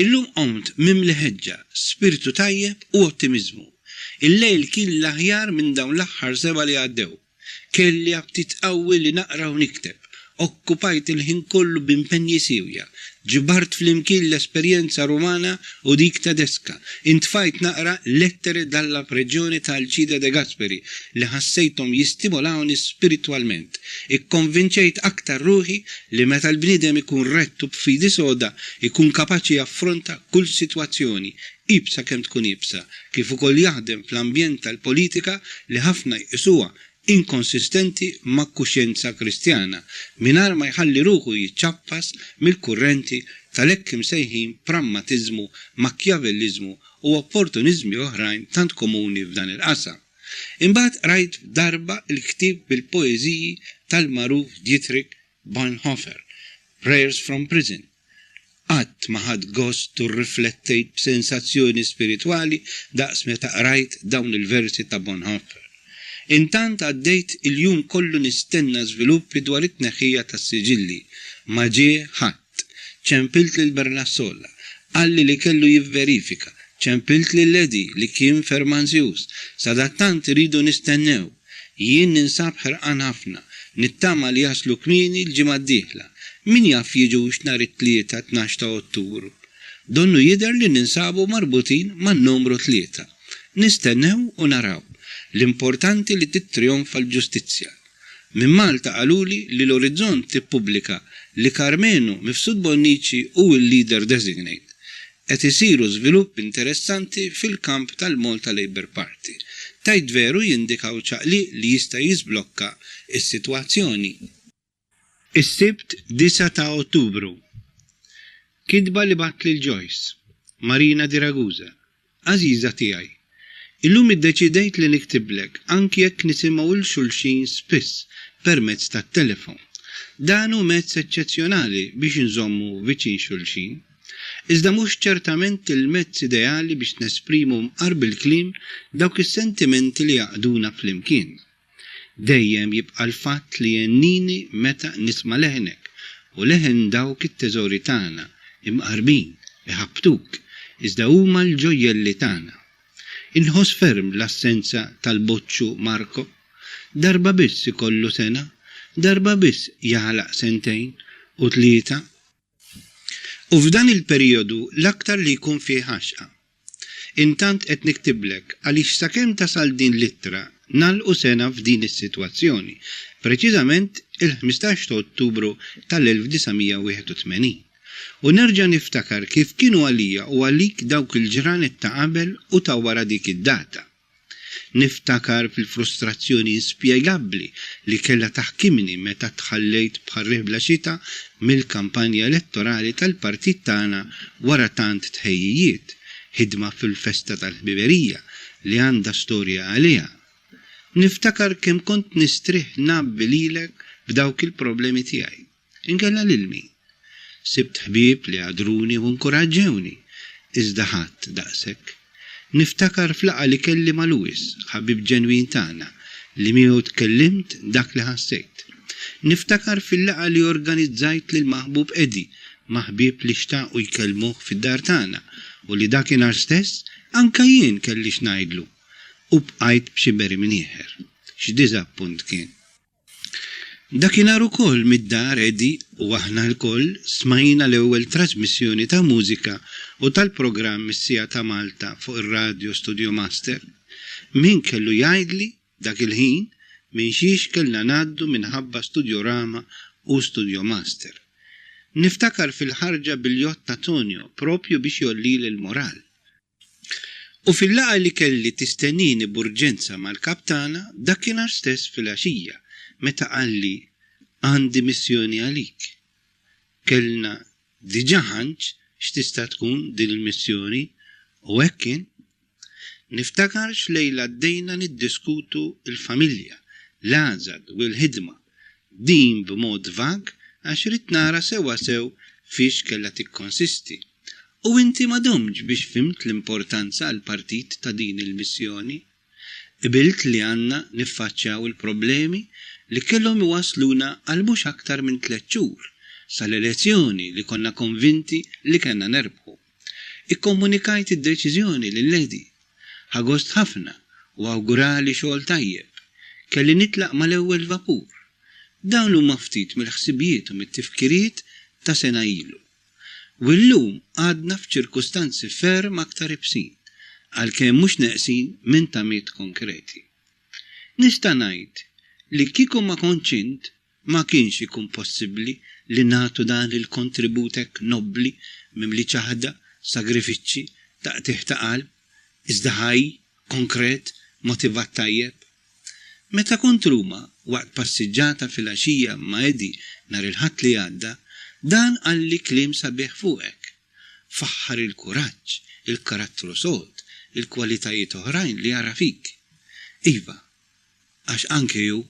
Illum qomt mimli ħeġġa, spiritu tajjeb u ottimiżmu. Il-lejl kien l-aħjar minn dawn l-aħħar seba' li għaddew. Kelli aptit qawwi li naqra u nikteb. Okkupajt il-ħin kollu b'impenji siwja. Ġibart flimkien l-esperjenza rumana u dik tedesca. Intfajt naqra lettere dalla preġjoni tal-Alcide de Gasperi li ħassejthom jistimolawni spiritualment. Ikkonvinċejt aktar ruħi li meta l-bniedem ikun rettu b'fidi soda ikun kapaċi jaffronta kull sitwazzjoni, ibsa kemm tkun ibsa, kif ukoll jaħdem fl-ambjent tal-politika li ħafna jqisuha inkonsistenti ma' kuxjenza kristjana, mingħajr ma jħalli ruħu jiċċappas mill-kurrenti tal-hekk imsejħin pragmatizmu, makkjavelliżmu u opportunizmi oħrajn tant komuni f'dan il-qasam. Imbagħad rajt darba l-ktieb bil-poeżiji tal-magħruf Dietrich Bonhoeffer, Prayers from Prison. Qatt ma ħadd gost u rriflettejt b'sensazzjoni spiritwali daqs meta qrajt dawn il-versi ta' Bonhoeffer. Intant għaddejt il-jum kollu nistenna żviluppi dwar it-tneħħija tas-siġilli. Ma ġie ħadd. Ċempilt lil Bernassola, qalli li kellu jivverifika. Ċempilt lil Ledi li kien fermanzjus. Sadattant iridu nistennew. Jien ninsab ħerqan ħafna. Nittama li jaslu kmieni l-ġimgħa d-dieħla. Min jaf jiġu nhar it-tlieta 12 ta' Ottubru. Donnu jidher li ninsabu marbutin man-numru 3. Nistennew u naraw. L-importanti li titrionfa l-ġustizzja. Min Malta qaluli li l-Orizzont tippubblika li Carmenu Mifsud Bonnici u l-leader designate qed isiru żvilupp interessanti fil-kamp tal-Malta Labour Party. Tajt veru jindikaw ċaqli li jista' jiżblokka is-sitwazzjoni. Is-Sibt 9 ta' Ottubru. Kidba li bat lil Joyce, Marina Di Ragusa, Aziza tiegħi. Illum iddeċidejt li niktiblek anki jekk nisimgħu l xulxin spiss permezz tat-telefon. Dan hu mezz eċċezzjonali biex inżommu viċin xulxin. Iżda mhux ċertament il-mezz ideali biex nesprimu mqar bil-kliem dawk is-sentimenti li jaqduna flimkien. Dejjem jibqa' l-fatt li jennini meta nisma' leħnek u leħen dawk it-teżori tagħna imqarbin, iħabtuk, iżda huma l-ġojjelli tagħna. Inħoss ferm l-assenza tal-boċċu Marko, darba biss ikollu sena, darba biss jaħlaq 2 u 3. U f'dan il-perjodu l-aktar li jkun fih ħaxqa. Intant qed niktiblek għaliex sakemm tasal din l-ittra nagħlqu sena f'din is-sitwazzjoni, preċiżament il-15 ta' Ottubru tal-1981. U nerġa' niftakar kif kienu għalija u għalik dawk il-ġranet ta' qabel u ta' wara dik id-data. Niftakar fil-frustrazzjoni inspjegabbli li kellha taħkimni meta tħallejt bħarrih bla xita mill-kampanja elettorali tal-partit tagħna wara tant tħejjijiet, ħidma fil-festa tal-ħbiberija li għandha storja għaliha. Niftakar kemm kont nistrih nabbi lilek b'dawk il-problemi tiegħi. Inkella lil min. Sibt ħbieb li għadruni u nkoraġġewni, iżda ħadd daqshekk. Niftakar flaqa li kelli ma' Lewis, ħabib ġenwin tagħna, li miegħu tkellimt dak li ħassejt. Niftakar fil-laqa li organizzajt lil Maħbub Edi, maħbib li xtaqu jkellmuh fid-dar tagħna u li dakinhar stess anke jien kelli x'ngħidlu u bqajt b'xi beri minn ieħor. X'diżappunt kien. Dakinhar ukoll mid-dar Edi u aħna l-koll smajna l-ewwel trasmissjoni ta' mużika u tal-programm Missija ta' Malta fuq ir-Radio Studio Master. Min kellu jgħidli dak il-ħin minn xiex kellna ngħaddu minħabba Studiorama u Studio Master. Niftakar fil-ħarġa bil-jott ta' Tonio propju biex jollili l-moral. U fil-laqa li kelli tistennini b'urġenza mal-kaptana dakinhar stess fil-għaxija meta qalli għandi missjoni għalik. Kellna diġà ħanġ x'tista' tkun din il-missjoni u hekk kien. Niftakar x'lejla għaddejna niddiskutu l-familja, l-għażad u l-ħidma, din b'mod vag għax rid nara sewa sew fiex kellha tikkonsisti. U inti ma domġ biex fimt l-importanza għall-partit ta' din il-missjoni. Qabilt li għandna niffaċċjaw il-problemi li kellhom iwasluna għal mhux aktar minn 3 xhur sal-elezzjoni li konna konvinti li kellna nerbħu. Ikkomunikajt id-deċiżjoni lil Ledi. Ħagost ħafna u awgurali xogħol tajjeb. Kelli nitlaq mal-ewwel vapur. Dawn huma ftit mill-ħsibijiet u mit-tifkiriet ta' sena ilu. U llum għadna f'ċirkustanzi ferm aktar ibsin, għalkemm mhux neqsin minn tamiet konkreti. Nista' ngħid li kieku ma konċint ma kienx ikun possibbli li nagħtu dan il-kontributek nobbli mimli ċaħda, sagrifiċċji, taqtih ta' qalb, iżda ħaj, konkret, motivat tajjeb. Meta kont Ruma waqt passiġġata fil-għaxija ma' Edi nhar il-ħadd li għadda, dan għalli kliem sabiħ fuqek. Faħħar il-kuraġġ, il-karattru sod, il-kwalitajiet oħrajn li jara fik. Iva, għax anke ju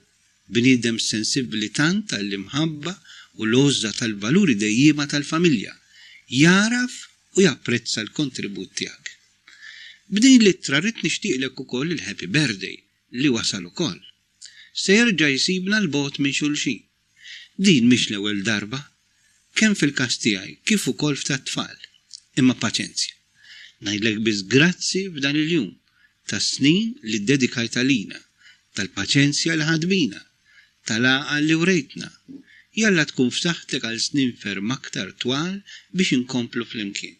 bniedem sensibbli tant tal-imħabba u l-għożża tal-valuri dejjima tal-familja, jaraf u japprezza l-kontribut tiegħek. B'din l-ittra rid nixtieqlek ukoll il-happy birthday li wasal ukoll. se jerġa' jsibna l-bogħod minn xulxin. Din mhix l-ewwel darba, kemm fil-każ tiegħi kif ukoll f'tat-tfal. Imma paċenzja. Ngħidlek biss grazzi f'dan il-jum tas-snin li ddedikajt għalina, tal-paċenzja li ħadbina, tal-għaqal li wrejtna. Jalla tkun f'saħħtek għal snin ferm aktar twal biex inkomplu flimkien.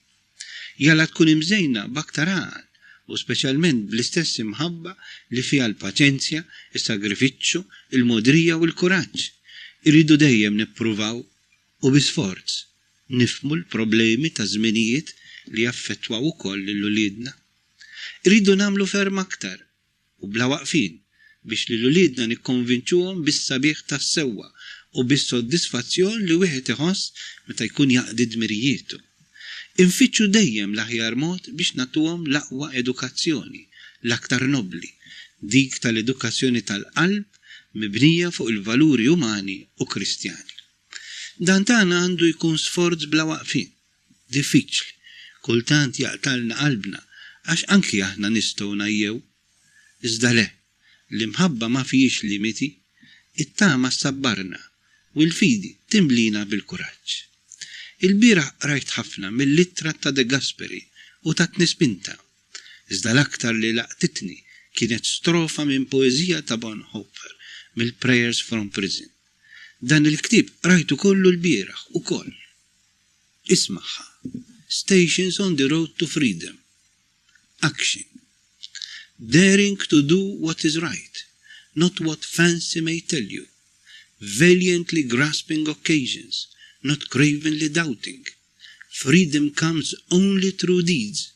Jalla tkun imżejna b'aktar għaqal u speċjalment bl-istess imħabba li fiha l-paċenzja, is-sagrifiċċju, il-modrija u l-kuraġġ. Irridu dejjem nippruvaw u bi-sforz nifhmu l-problemi ta' żminijiet li jaffettwaw ukoll lil-uliedna. Irridu nagħmlu ferm aktar u bla waqfin biex lil-uliedna nikkonvinċuhom bis-sabiħ tas-sewwa u bis-soddisfazzjon li wieħed iħoss meta jkun jaqdi dmirijietu. Infittxu dejjem l-aħjar mod biex nagħtuhom l-aqwa edukazzjoni, l-aktar nobbli, dik tal-edukazzjoni tal-qalb mibnija fuq il-valuri umani u kristjani. Dan tagħna għandu jkun sforz bla waqfin, diffiċli, kultant jaqtalna qalbna għax anki aħna nistgħu ngħajjew. Iżda le, l-imħabba ma fihiex limiti, it-tama sabbarna u l-fidi timlina bil-kuraġġ. Il-bieraħ rajt ħafna mill-littra ta' De Gasperi u ta' Tnispinta. Iżda l-aktar li laqtitni kienet strofa minn poeżija ta' Bonhoeffer mill-Prayers from Prison. Dan il-ktib rajtu kollu l-bieraħ ukoll. Ismaħħa. Stations on the road to freedom. Action. Daring to do what is right, not what fancy may tell you. Valiantly grasping occasions, not cravenly doubting. Freedom comes only through deeds,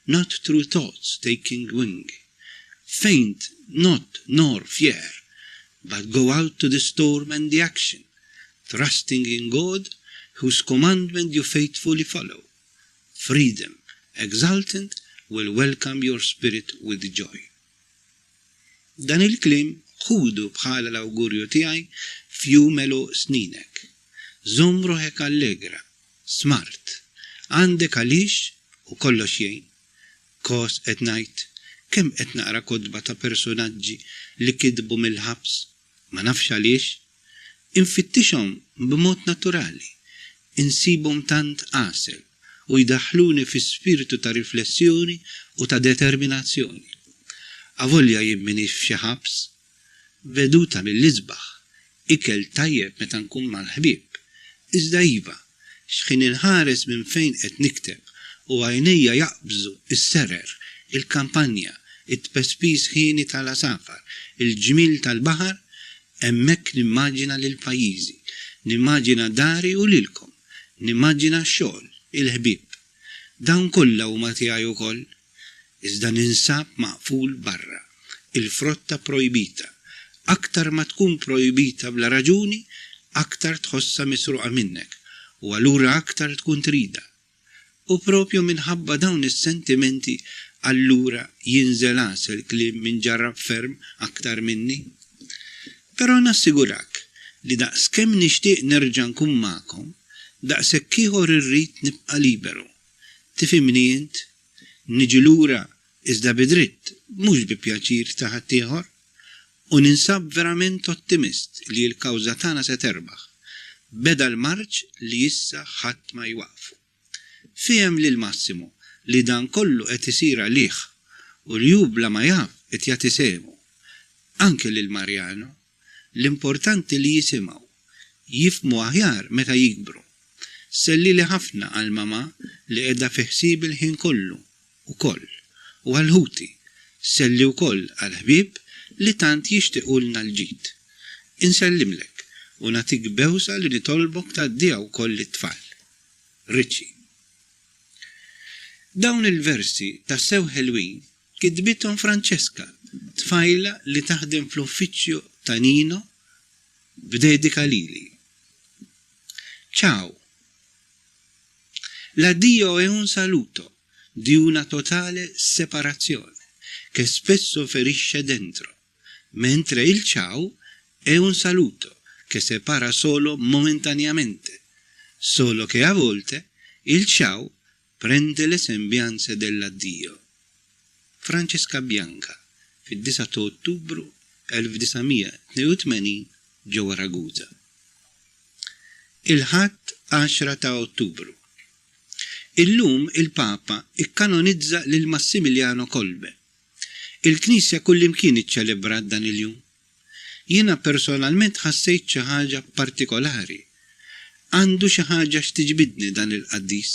not through thoughts taking wing. Faint not nor fear, but go out to the storm and the action, trusting in God, whose commandment you faithfully follow. Freedom, exultant, will welcome your spirit with joy. Dan il-klim ħudu bħala l-awgurju tiegħi fjumelu sninek. Żomm ruħek allegra, smart, għandek għaliex u kollox jgħin. Kos qed ngħid kemm qed naqra kodba ta' personaġġi li kidbu mill-ħabs, ma nafx għaliex, infittixhom b'mod naturali, insibhom tant qasel u jdaħħluni fi spiritu ta' riflessjoni u ta' determinazzjoni. Avolja jien minix f'xi ħabs, veduta mill-isbaħ, ikel tajjeb meta nkun mal-ħbieb. Iżda iva, x'ħin inħares minn fejn qed nikteb u għajnejja jaqbżu is-serer, il-kampanja, it-tpespis ħini tal-asafar, il-ġmil tal-baħar, hemmhekk nimmaġina lil pajjiżi, nimmaġina dari u lilkom, nimmaġina x-xogħol, il-ħbieb. Dawn kollha huma tiegħi wkoll, iżda ninsab maqful barra, il-frotta projbita. Aktar ma tkun projbita bla raġuni, aktar tħossa misruqa minnek, u allura aktar tkun trida. U propju minħabba dawn is-sentimenti allura jinżel il-klim minn ġarrab ferm aktar minni. Però nassigurak li daqskemm nixtieq nerġa' nkun magħkom, daqshekk ieħor irrid nibqa' liberu. Tifhimni int? Niġi lura iżda bidritt, mhux bi pjaċir ta' ħadd ieħor, u ninsab verament ottimist li l-kawża tagħna se terbaħ. Beda l-marċ li issa ħadd ma jwaqfu. Fihem lil Massimo li dan kollu qed isir għalih u li jubla ma jaf qed jagħti semu. Anke lil Marjano, l-importanti li jisimgħu, jifhmu aħjar meta jikbru. Selli li ħafna għal mama li qiegħda fi ħsieb il-ħin kollu ukoll u għal ħuti, selli wkoll għal ħbieb li tant jixtiequlna l-ġid. Insellimlek u nagħtik bewsa li nitolbok tgħaddiha wkoll it-tfal. Riċi. Dawn il-versi ta' sew ħelwin kitbithom Franceska, tfajla li taħdem fl-uffiċċju ta' Nino b'dedika lili. Ciao. L'addio è un saluto di una totale separazione che spesso ferisce dentro, mentre il ciao è un saluto che separa solo momentaneamente, solo che a volte il ciao prende le sembianze dell'addio. Francesca Bianca, fid-9 Ottubru 1982 ġewwa Ragusa. Il-ħadd 10 ta' Ottubru. Illum il-Papa ikkanonizza lil Massimiliano Kolbe. Il-Knisja kullimkien iċċelebrat dan il-jum. Jiena personalment ħassejt xi ħaġa partikolari. Għandu xi ħaġa x'tiġbidni dan il-qaddis.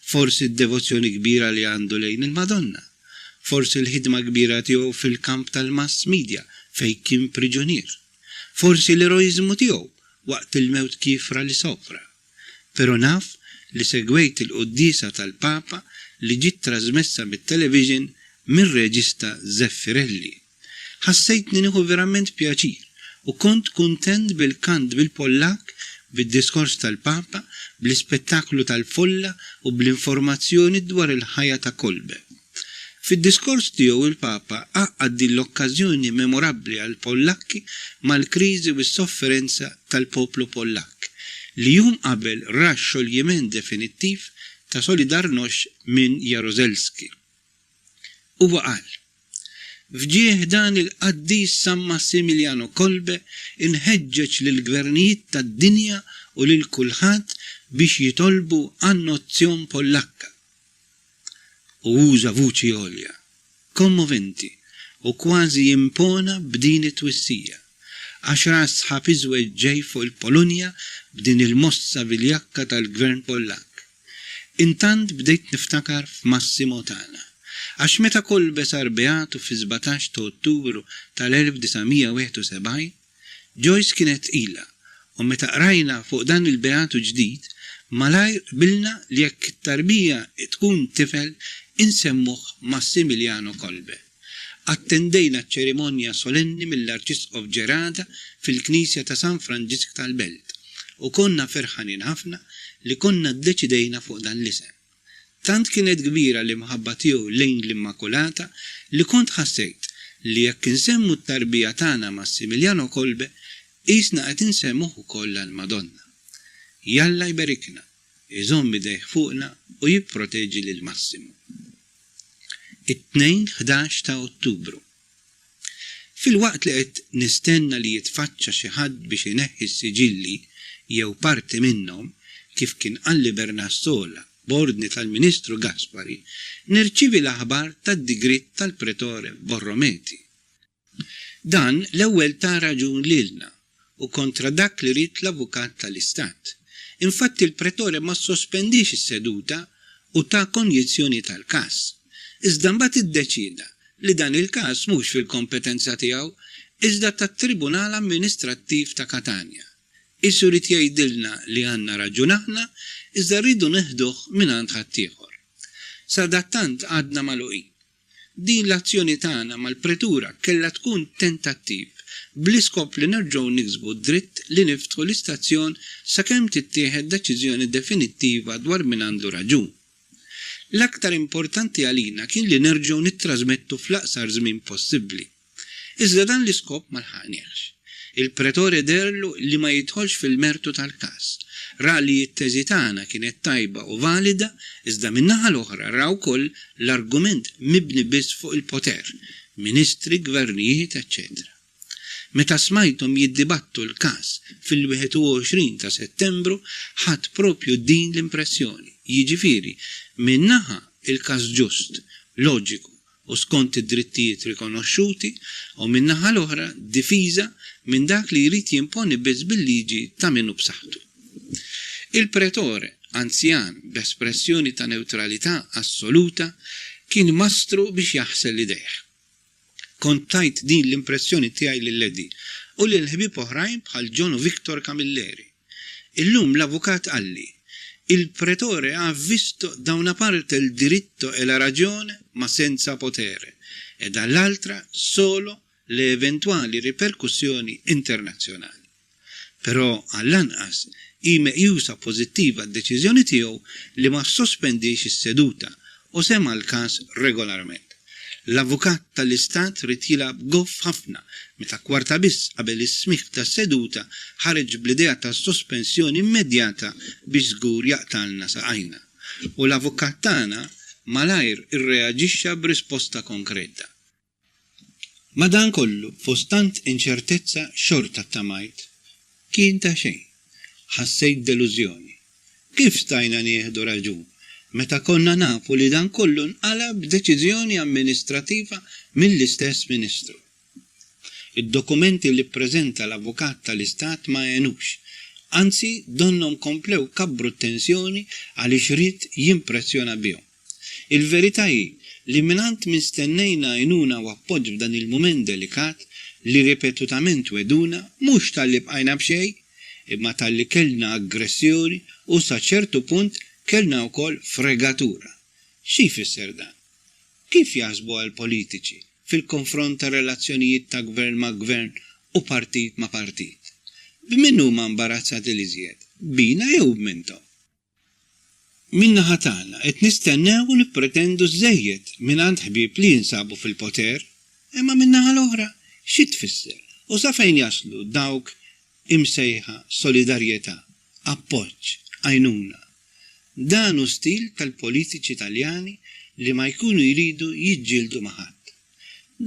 Forsi d-devozzjoni kbira li għandu lejn il-Madonna. Forsi l-ħidma kbira tiegħu fil-kamp tal-mass media fejn kien priġunier. Forsi l-eroiżmu tiegħu waqt il-mewt kifra li sofra. Però naf li segwejt il-quddisa tal-Papa li ġiet trasmessa bit-television minn reġista Zeffirelli. Ħassejt nieħu verament pjaċir u kont kuntent bil-kant bil-Pollak, bid-diskors tal-Papa, bl-ispettaklu tal-folla u bl-informazzjoni dwar il-ħajja ta' Kolbe. Fid-diskors tiegħu il-Papa għaqad din l-okkażjoni memorabbli għal Pollakki mal-kriżi u s-sofferenza tal-poplu Pollak li jum qabel ra xogħlijiet definittiv ta' Solidarność minn Jaruzelski. Huwa qal: fġieħ dan il-qaddis San Massimiliano Kolbe inħeġġeġ lill-gvernijiet tad-dinja u lil kulħadd biex jitolbu annozzjon Pollakka. U uża vuċi għolja, kommoventi u kważi jimpona b'din it-twissija. 10 sħab iżweġ ġej fuq il-Polonja b'din il-mossa viljakka tal-gvern Pollak. Intant bdejt niftakar f'Massimo tagħna. Għax meta Kolbe sar beatu fi 17 ta' Ottubru tal-1971, Joyce kienet ila u meta qrajna fuq dan il-beatu ġdid, malajr bilna li jekk it-tarbija tkun tifel insemmuh Massimiliano Kolbe. Attendejna ċerimonja solenni mill-Arċisqof Ġerada fil-Knisja ta' San Franġisk tal-Belt u konna ferħanin ħafna li konna ddeċidejna fuq dan l-isem. Tant kienet kbira li mħabba tiegħu lejn l-Immakulata li kont ħassejt li jekk insemmu t-tarbija tagħna Massimiliano Kolbe qisna qed insemmuh ukoll għall-Madonna. Jalla jberikna, iżomm idejh fuqna u jipproteġi lil Massimo. It-2-11 ta' Ottubru. Fil-waqt li qed nistenna li jitfaċċa xi ħadd biex ineħħi s-siġilli jew parti minnhom kif kien qalli Bernassola b'ordni tal-Ministru Gaspari, nirċivi l-aħbar tad-digritt tal-Pretore Borrometi. Dan l-ewwel ta' raġun lilna u kontra dak li rid l-Avukat tal-Istat. Infatti il-Pretore ma sospendix is-seduta u ta' konjizzjoni tal-każ. Iżda mbagħad iddeċida li dan il-każ mhux fil-kompetenza tiegħu iżda tat-Tribunal Amministrattiv ta' Katania. Issu rid jgħidilna li għandna raġun aħna iżda rridu neħduh mingħand ħaddieħor. Sadattant għadna magħluqin. Din l-azzjoni tagħna mal-Pretura kellha tkun tentattiv bl-iskop li nerġgħu niksbu dritt li niftħu l-istazzjon sakemm tittieħed deċiżjoni definittiva dwar min għandu raġun. L-aktar importanti għalina kien li nerġgħu nittrażmettu fl-aqsar żmien possibbli. Iżda dan l-iskop ma lħaqniex. Il-Pretore derlu li ma jidħolx fil-mertu tal-każ. Ra li t-teżi tagħna kienet tajba u valida, iżda min-naħa l-oħra ra wkoll l-argument mibni biss fuq il-poter, ministri, gvernijiet, eccetera. Meta smajthom jiddibattu l-każ fil-21 ta' Settembru ħadd propju din l-impressjoni. Jiġifieri, minnaħa il-każ ġust, loġiku u skont id-drittijiet rikonoxxuti u minnaħa l-oħra difiża minn dak li jrid jimponi biss bil-liġi ta' minnu b'saħħtu. Il-Pretore, anzjan b'espressjoni ta' neutralità assoluta, kien mastru biex jaħsel idejh. Kont tajt din l-impressjoni tiegħi lil-Ledi u lil ħbieb oħrajn bħal John Victor Camilleri. Illum l-avukat qalli il-Pretore ha visto da una parte il diritto e la ragione ma senza potere e dall'altra solo le eventuali ripercussioni internazionali. Però all'anqas ime jusa pozittiva d-deċiżjoni tiegħu li ma sospendix is-seduta u sema l-każ regolarment. L-Avukat tal-Istat rid jilgħab goff ħafna meta kwarta biss qabel is-smigħ tas-seduta ħareġ bl-idea ta' sospensjoni immedjata biex żgur jaqtalna saqajna. U l-avukat tagħna malajr irreaġixxa b'risposta konkreta. Madankollu fostant inċertezza xorta tamajt kien ta' xejn. Ħassejt delużjoni. Kif stajna nieħdu raġun meta konna nafu li dan kollu nqalab b'deċiżjoni amministrativa mill-istess Ministru. Id-dokumenti li ppreżenta l-avukat tal-Istat ma jenux, anzi donnom komplew kabbru t-tensjoni għaliex rid jimpressjona bihom. Il-verità hi li minant mistennejna għajnuna u appoġġ f'dan il-mument delikat li ripetutament weduna mhux tal-li bqajna b'xejn, imma tal-li kellna aggressjoni u sa ċertu punt kellna wkoll fregatura. Xi jfisser dan? Kif jaħsbu għal politiċi fil-konfront ta' relazzjonijiet ta' gvern ma' gvern u partit ma' partit? B'min huma imbarazzati li żjed? Bina jew b'mintom? Minna ħatana qed nistennew u nippretendu żejjed mingħand ħbieb li jinsabu fil-poter, imma min-naħa l-oħra xi tfisser u sa fejn jaslu dawk imsejħa solidarjetà, appoġġ, għajnuna. Dan hu stil tal-politiċi Taljani li ma jkunu jridu jiġġieldu ma' ħadd.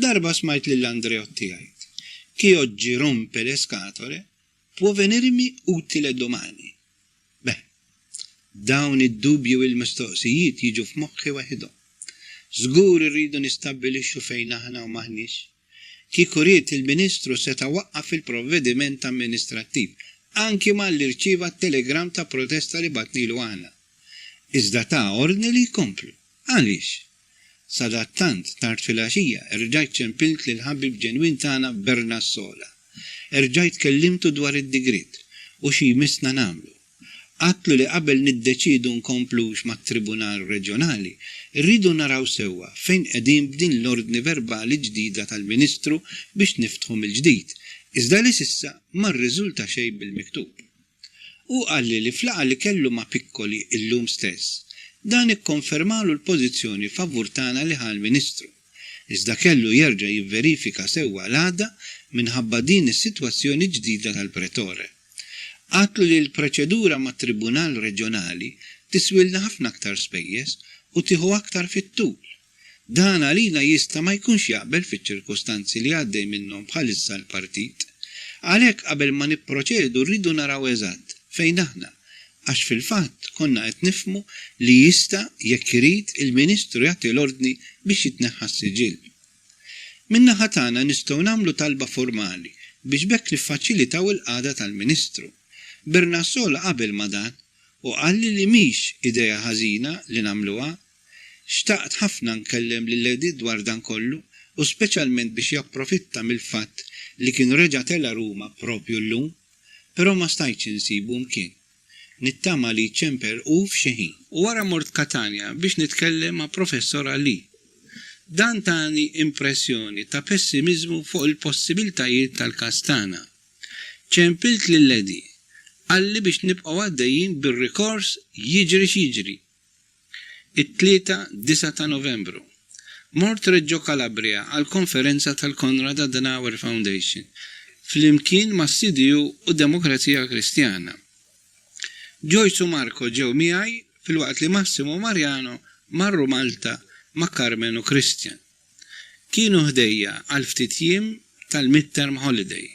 Darba smajt lil Andreotti jgħid: chi oggi rompe le scatole può venirmi utile domani. Beh, dawn id-dubji u l-mistoqsijiet jiġu f'moħħi waħedhom. Żgur irridu nistabbilixxu fejn aħna u maħniex. Kieku ried il-Ministru seta' waqqaf il-provvediment amministrattiv anki malli rċieva t-telegram ta' protesta li batnilu għana. Iżda ta' ordni li jkomplu. Għaliex? Sadattant tard filgħaxija rġajt ċempilt lil ħabib ġenwin tagħna Bernassola. Rġajt kellimtu dwar id-digrit u xi jmissna nagħmlu. Għatlu li qabel niddeċidu nkomplux mat-Tribunal Reġjonali, rridu naraw sewwa fejn qegħdin b'din l-ordni verbali ġdida tal-Ministru biex niftħu mill-ġdid, iżda li sissa ma rriżulta xejn bil-miktub. U qalli li flaqa li kellu ma' Piccoli illum stess, dan ikkonfermalu l-pożizzjoni favur tagħna li ħal-Ministru. Iżda kellu jerġa' jivverifika sewwa l-għada minħabba din is-sitwazzjoni ġdida tal-Pretore. Għatlu li l-proċedura ma' Tribunal Reġjonali tiswilna ħafna aktar spejjeż u tieħu aktar fit-tul. Dan għalina jista' ma jkunx jaqbel fiċ-ċirkostanzi li għaddej minnhom bħalissa l-partit, għalhekk qabel ma nipproċedu rridu naraw eżatt fejn aħna, għax fil-fatt konna qed nifhmu li jista' jekk irid il-Ministru jagħti l-ordni biex jitneħħa s-siġill. Min-naħa tagħna nistgħu nagħmlu talba formali biex bekk niffaċilitaw il-qagħda tal-Ministru. Bernassola qabel ma dan u qalli li mhix idea ħażina li nagħmluha, xtaqt ħafna nkellem lil Edi dwar dan kollu u speċjalment biex japprofitta mill-fatt li kien reġa' tela Ruma propju llum, però ma stajtx insibu mkien. Nittama li ċemper u f'xi ħin. U wara mort Katania biex nitkellem ma' Professor Ali. Dan tani impressjoni ta' pessimizmu fuq il-possibiltajiet tal-Kastana. ċempilt lil Edi għalli biex nibqgħu għaddejjin bir-rikors jiġri x'jiġri. It-3 ta' Novembru. Mort Reġġo Calabria għal konferenza tal-Konrad Adenauer Foundation flimkien ma' CDU u Demokrazija Kristjana. Joyce u Marco ġew miegħi filwaqt li Massimo Mariano marru Malta ma' Carmen u Christian. Kienu ħdejja għal ftit jiem tal-midterm holiday.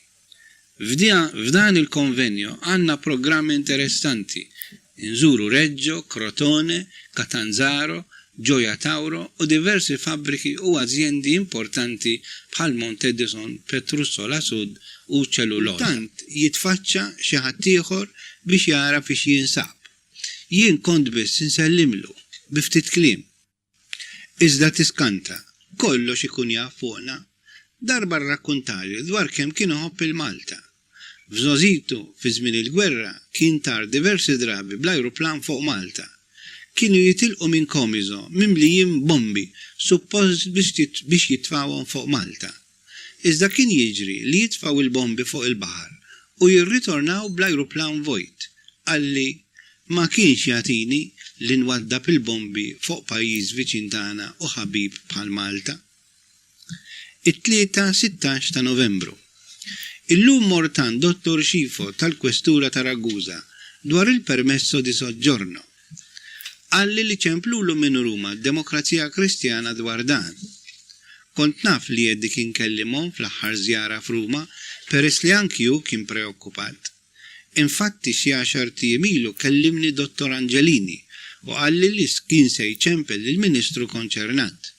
F'dan il-konvenju għandna programmi interessanti. Nżuru Reġġo, Crotone, Catanzaro, Gioia Tauro u diversi fabbriki u aziendi importanti bħal Mont Edison, Petrussola Sud u ċellulosa. Tant jitfaċċa xi ħadd ieħor biex jara fiex jinsab. Jien kont biss insellimlu bi ftit kliem. Iżda tiskanta, kollox ikun jaf fuqna. Darba rrakkuntali dwar kemm kienu ħobb il-Malta. F'Żożitu fi żmien il-gwerra kien tar diversi drabi bl-ajruplan fuq Malta. Kienu jitilqu minn Comiso mimlijin bombi suppost biex jitfawhom fuq Malta. Iżda kien jiġri li jitfaw il-bombi fuq il-baħar u jirritornaw bl-ajruplan vojt, għalli ma kienx jagħtini li nwaddab il-bombi fuq pajjiż viċin tagħna u ħabib bħal Malta. It-3-16 ta' Novembru. Illum mortan Dottor Xifo tal-Kwestura ta' Ragusa dwar il-permesso di soġġorno. Għalli li ċemplulu minn Ruma Demokrazija Kristjana dwar dan. Kont naf li jeddi kien kellimhom fl-aħħar żjara f'Ruma peress li anki hu kien preokkupat. Infatti xi 10 ilu kellimni Dottor Angelini u qalli li kien se jċempel lill-Ministru konċernat.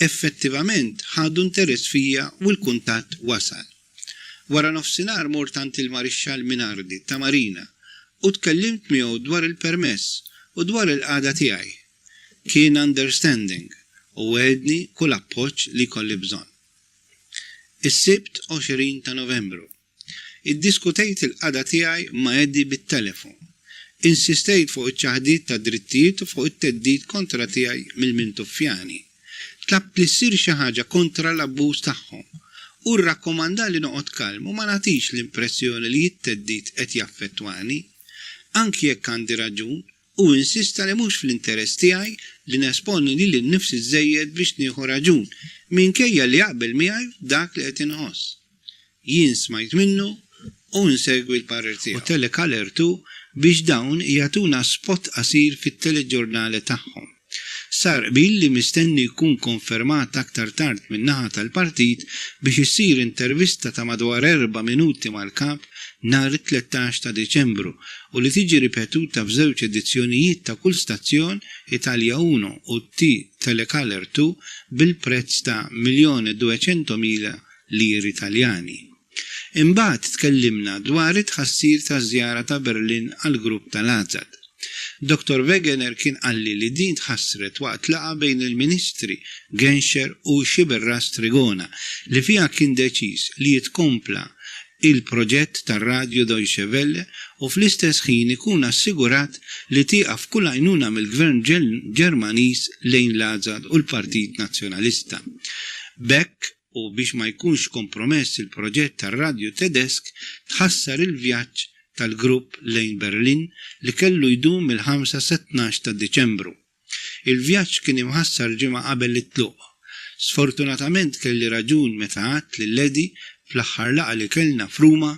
Effettivament ħadu interess fija u l-kuntatt wasal. Wara nofsinhar mort tant il-Marixxall Minardi ta' Marina u tkellimt miegħu dwar il-permess u dwar il-qagħda tiegħi. Kien understanding u għedni kull appoġġ li kolli bżonn. Is-Sibt 20 ta' Novembru. Iddiskutejt il-qagħda tiegħi ma' Eddi bit-telefon. Insistejt fuq iċ-ċaħdiet ta' drittijiet u fuq it-teddid kontra tiegħi mill-Mintuffjani. Tlabt li ssir xi ħaġa kontra l-abbuż tagħhom u rrakkomanda li noqgħod kalm u ma nagħtix l-impressjoni li t-teddid qed jaffettwani, anki jekk għandi raġun, u insista li mhux fl-interess tiegħi li nesponni lili nnifsi żejjed biex nieħu raġun minkejja li jaqbel miegħi dak li qed inħoss. Jien smajt minnu u nsegwi l-parir tiegħu. U telekalertu biex dawn jagħtuna spot qasir fit-teleġurnali tagħhom. Sar qbil li mistenni jkun konfermat aktar tard min-naħa tal-partit biex issir intervista ta' madwar 4 minuti mal-kap nhar 13 ta' Diċembru u li tiġi ripetuta f'żewġ edizzjonijiet ta' kull stazzjon Italja 1 u Telekaler 2 bil-prezz ta' 1,200,000 liri Italjani. Imbagħad tkellimna dwar it-tħassir ta' żjara ta' Berlin għall-grupp tal-Azad. Dr. Wegener kien qalli li din tħassret waqt laqa bejn il-Ministri Genscher u Xiberras Trigona li fiha kien deċiż li jitkompla il-proġett tar-Radio Deutsche Welle u fl-istess ħin ikun assigurat li tieqaf kull għajnuna mill-Gvern Ġermaniż lejn l-Azad u l-Partit Nazzjonalista. Bekk u biex ma jkunx kompromess il-proġett tar-Radio Tedesk tħassar il-vjaġġ tal-grupp lejn Berlin li kellu jdum mill-5 sa 12 ta' Diċembru. Il-vjaġġ kien imħassar ġimgħa qabel it-tluq. Sfortunatament kelli raġun meta għadt lil-Ledi fl-aħħar laqgħa li kellna f'Ruma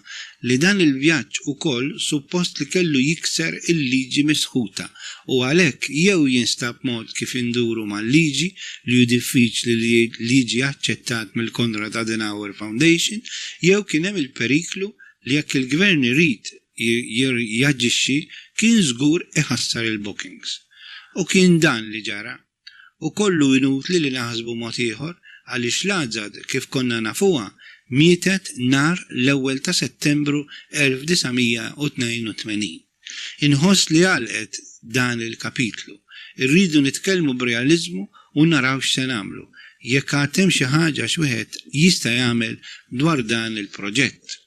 li dan il-vjaġġ ukoll suppost li kellu jikser il-liġi misħuta u għalhekk jew jinstab mod kif induru mal-liġi li hu diffiċli li liġi aċċettat mill-Konrad Adenauer Foundation jew kien hemm il-periklu li jekk il-gvern irid jaġixxi kien żgur iħassar il-bookings. U kien dan li ġara. U kollu inutli li naħsbu mod ieħor għaliex l-Azad kif konna nafuha mietet nhar l-1 ta' Settembru 1982. Inħoss li għalqet dan il-kapitlu. Irridu nitkellmu b'realiżmu u naraw x'se nagħmlu. Jekk għad hemm xi ħaġa x'wieħed jista' jagħmel dwar dan il-proġett.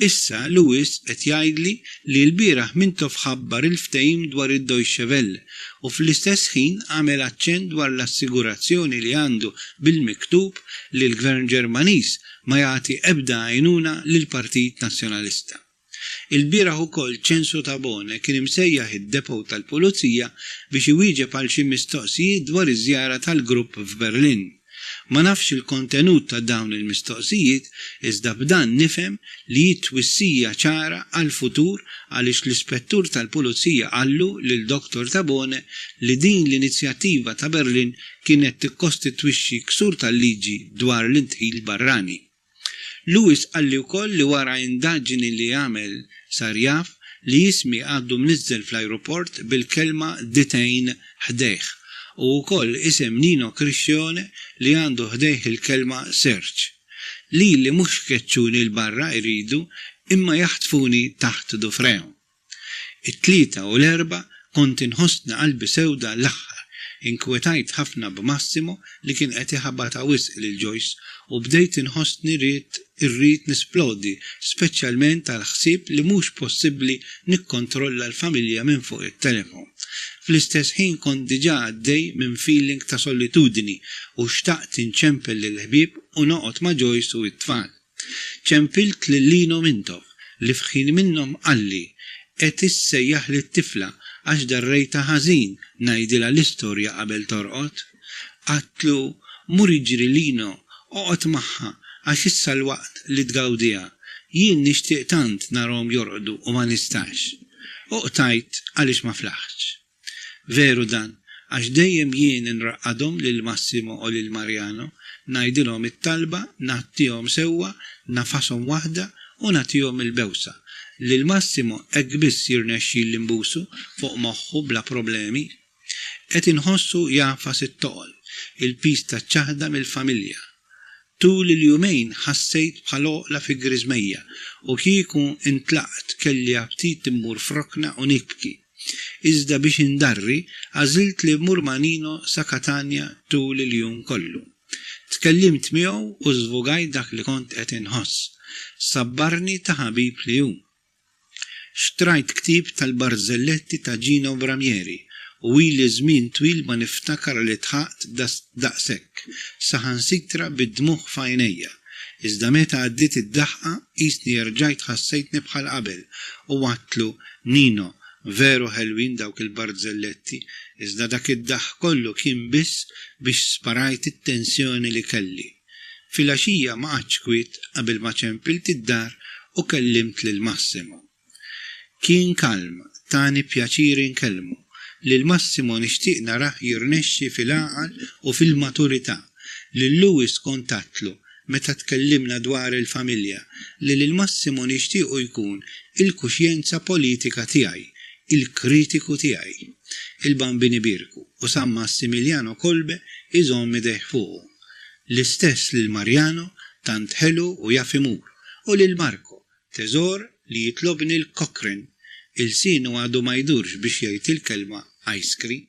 Issa Lewis qed jgħidli li l-bieraħ Mintoff ħabbar il-ftehim dwar id-Deutsche Welle u fl-istess ħin għamel aċċenn dwar l-assigurazzjoni li għandu bil-miktub li l-Gvern Ġermaniż ma jagħti ebda għajnuna lill-Partit Nazzjonalista. Il-bieraħ ukoll Censo Tabone kien imsejjaħ id-depo tal-Pulizija biex iwieġeb għal xi mistoqsijiet dwar iż-żjara tal-grupp f'Berlin. Ma nafx il-kontenut ta' dawn il-mistoqsijiet, iżda b'dan nifhem li twissija ċara għal-futur għaliex l-ispettur tal-Pulizija qallu lil Dr. Tabone li din l-inizjattiva ta' Berlin kienet tikkostitwixxi ksur tal-liġi dwar l-intħil barrani. Lewis qalli wkoll li wara indaġini li għamel sar jaf li jismi għaddu mniżżel fl-ajruport bil-kelma detain ħdejh u wkoll isem Nino Criscione li għandu ħdejh il-kelma search. Li mhux keċċuni l-barra jridu imma jaħtfuni taħt dufrew. It-3 u l-4 kont inħossni qalbi sewda l-aħħar. Inkwetajt ħafna b'Massimo li kien qed iħabbata wisq lil Joyce u bdejt inħossni irrid nisplodi, speċjalment għal ħsieb li mhux possibbli nikkontrolla l-familja minn fuq it-telefon. Fl-istess ħin kont diġà għaddej minn feeling ta' solitudini u xtaqt inċempel lill-ħbieb u noqgħod ma' Joyce u t-tfal. ċempilt lil Lino Mintoff li fħin minnhom qalli qed issejjaħ lit-tifla għax darrejta ħażin ngħidilha l-istorja qabel torqod. Għatlu mur jiġri Lino oqgħod magħha għax issa l-waqt li tgawdiha. Jien nixtieq tant narhom jorqdu u ma nistax. Oqtajt għaliex ma flaħx. Veru dan, għax dejjem jien inraqqadhom lil Massimo u lil Mariano najdilhom it-talba, nattihom sewwa, nafasom waħda u nagħtihom il-bewsa. Lil Massimo hekk biss jirnexxi l-imbusu fuq moħħu bla problemi. Qed inħossu jafas it-toqol, il-pis taċ-ċaħda mill-familja. Tul il-jumejn ħassejt bħal oqla fi griżmejja u kieku intlaqt kelli aptit immur frokna u nibki. Iżda biex indarri għażilt li mmur ma' Nino sa Katania tul il-jum kollu. Tkellimt miegħu u żvugajt dak li kont qed inħoss. Sabbarni ta' ħabib li hu. Xtrajt ktib tal-Barzelletti ta' Gino Bramieri u ili żmien twil ma niftakar li tħaqt daqshekk, saħansitra bid-dmuħ f'għajnejja. Iżda meta għaddiet id-daħqa qisni rġajt ħassejtni bħal qabel u għattlu Nino, veru ħelwin dawk il-Barzelletti, iżda dak id-daħ kollu kien biss biex sparajt it-tensjoni li kelli. Filgħaxija ma għadx kwiet qabel ma ċempilt id-dar u kellimt lil Massimo. Kien kalm, tani pjaċir inkellmu. Lil Massimo nixtieq narah jirnexxi fil-għaqal u fil-maturità. Lil Lewis kontatlu meta tkellimna dwar il-familja li lil Massimo nixtiequ jkun il-kuxjenza politika tiegħi, il-kritiku tiegħi. Il-Bambini Birku u San Massimiliano Kolbe iżomm idejh fuqu. L-istess lil Mariano tant ħelu u jafimur u lil Marco teżor li jitlobni l-Cochrane il-sinu għadu ma jdurx biex jgħid il-kelma ice cream.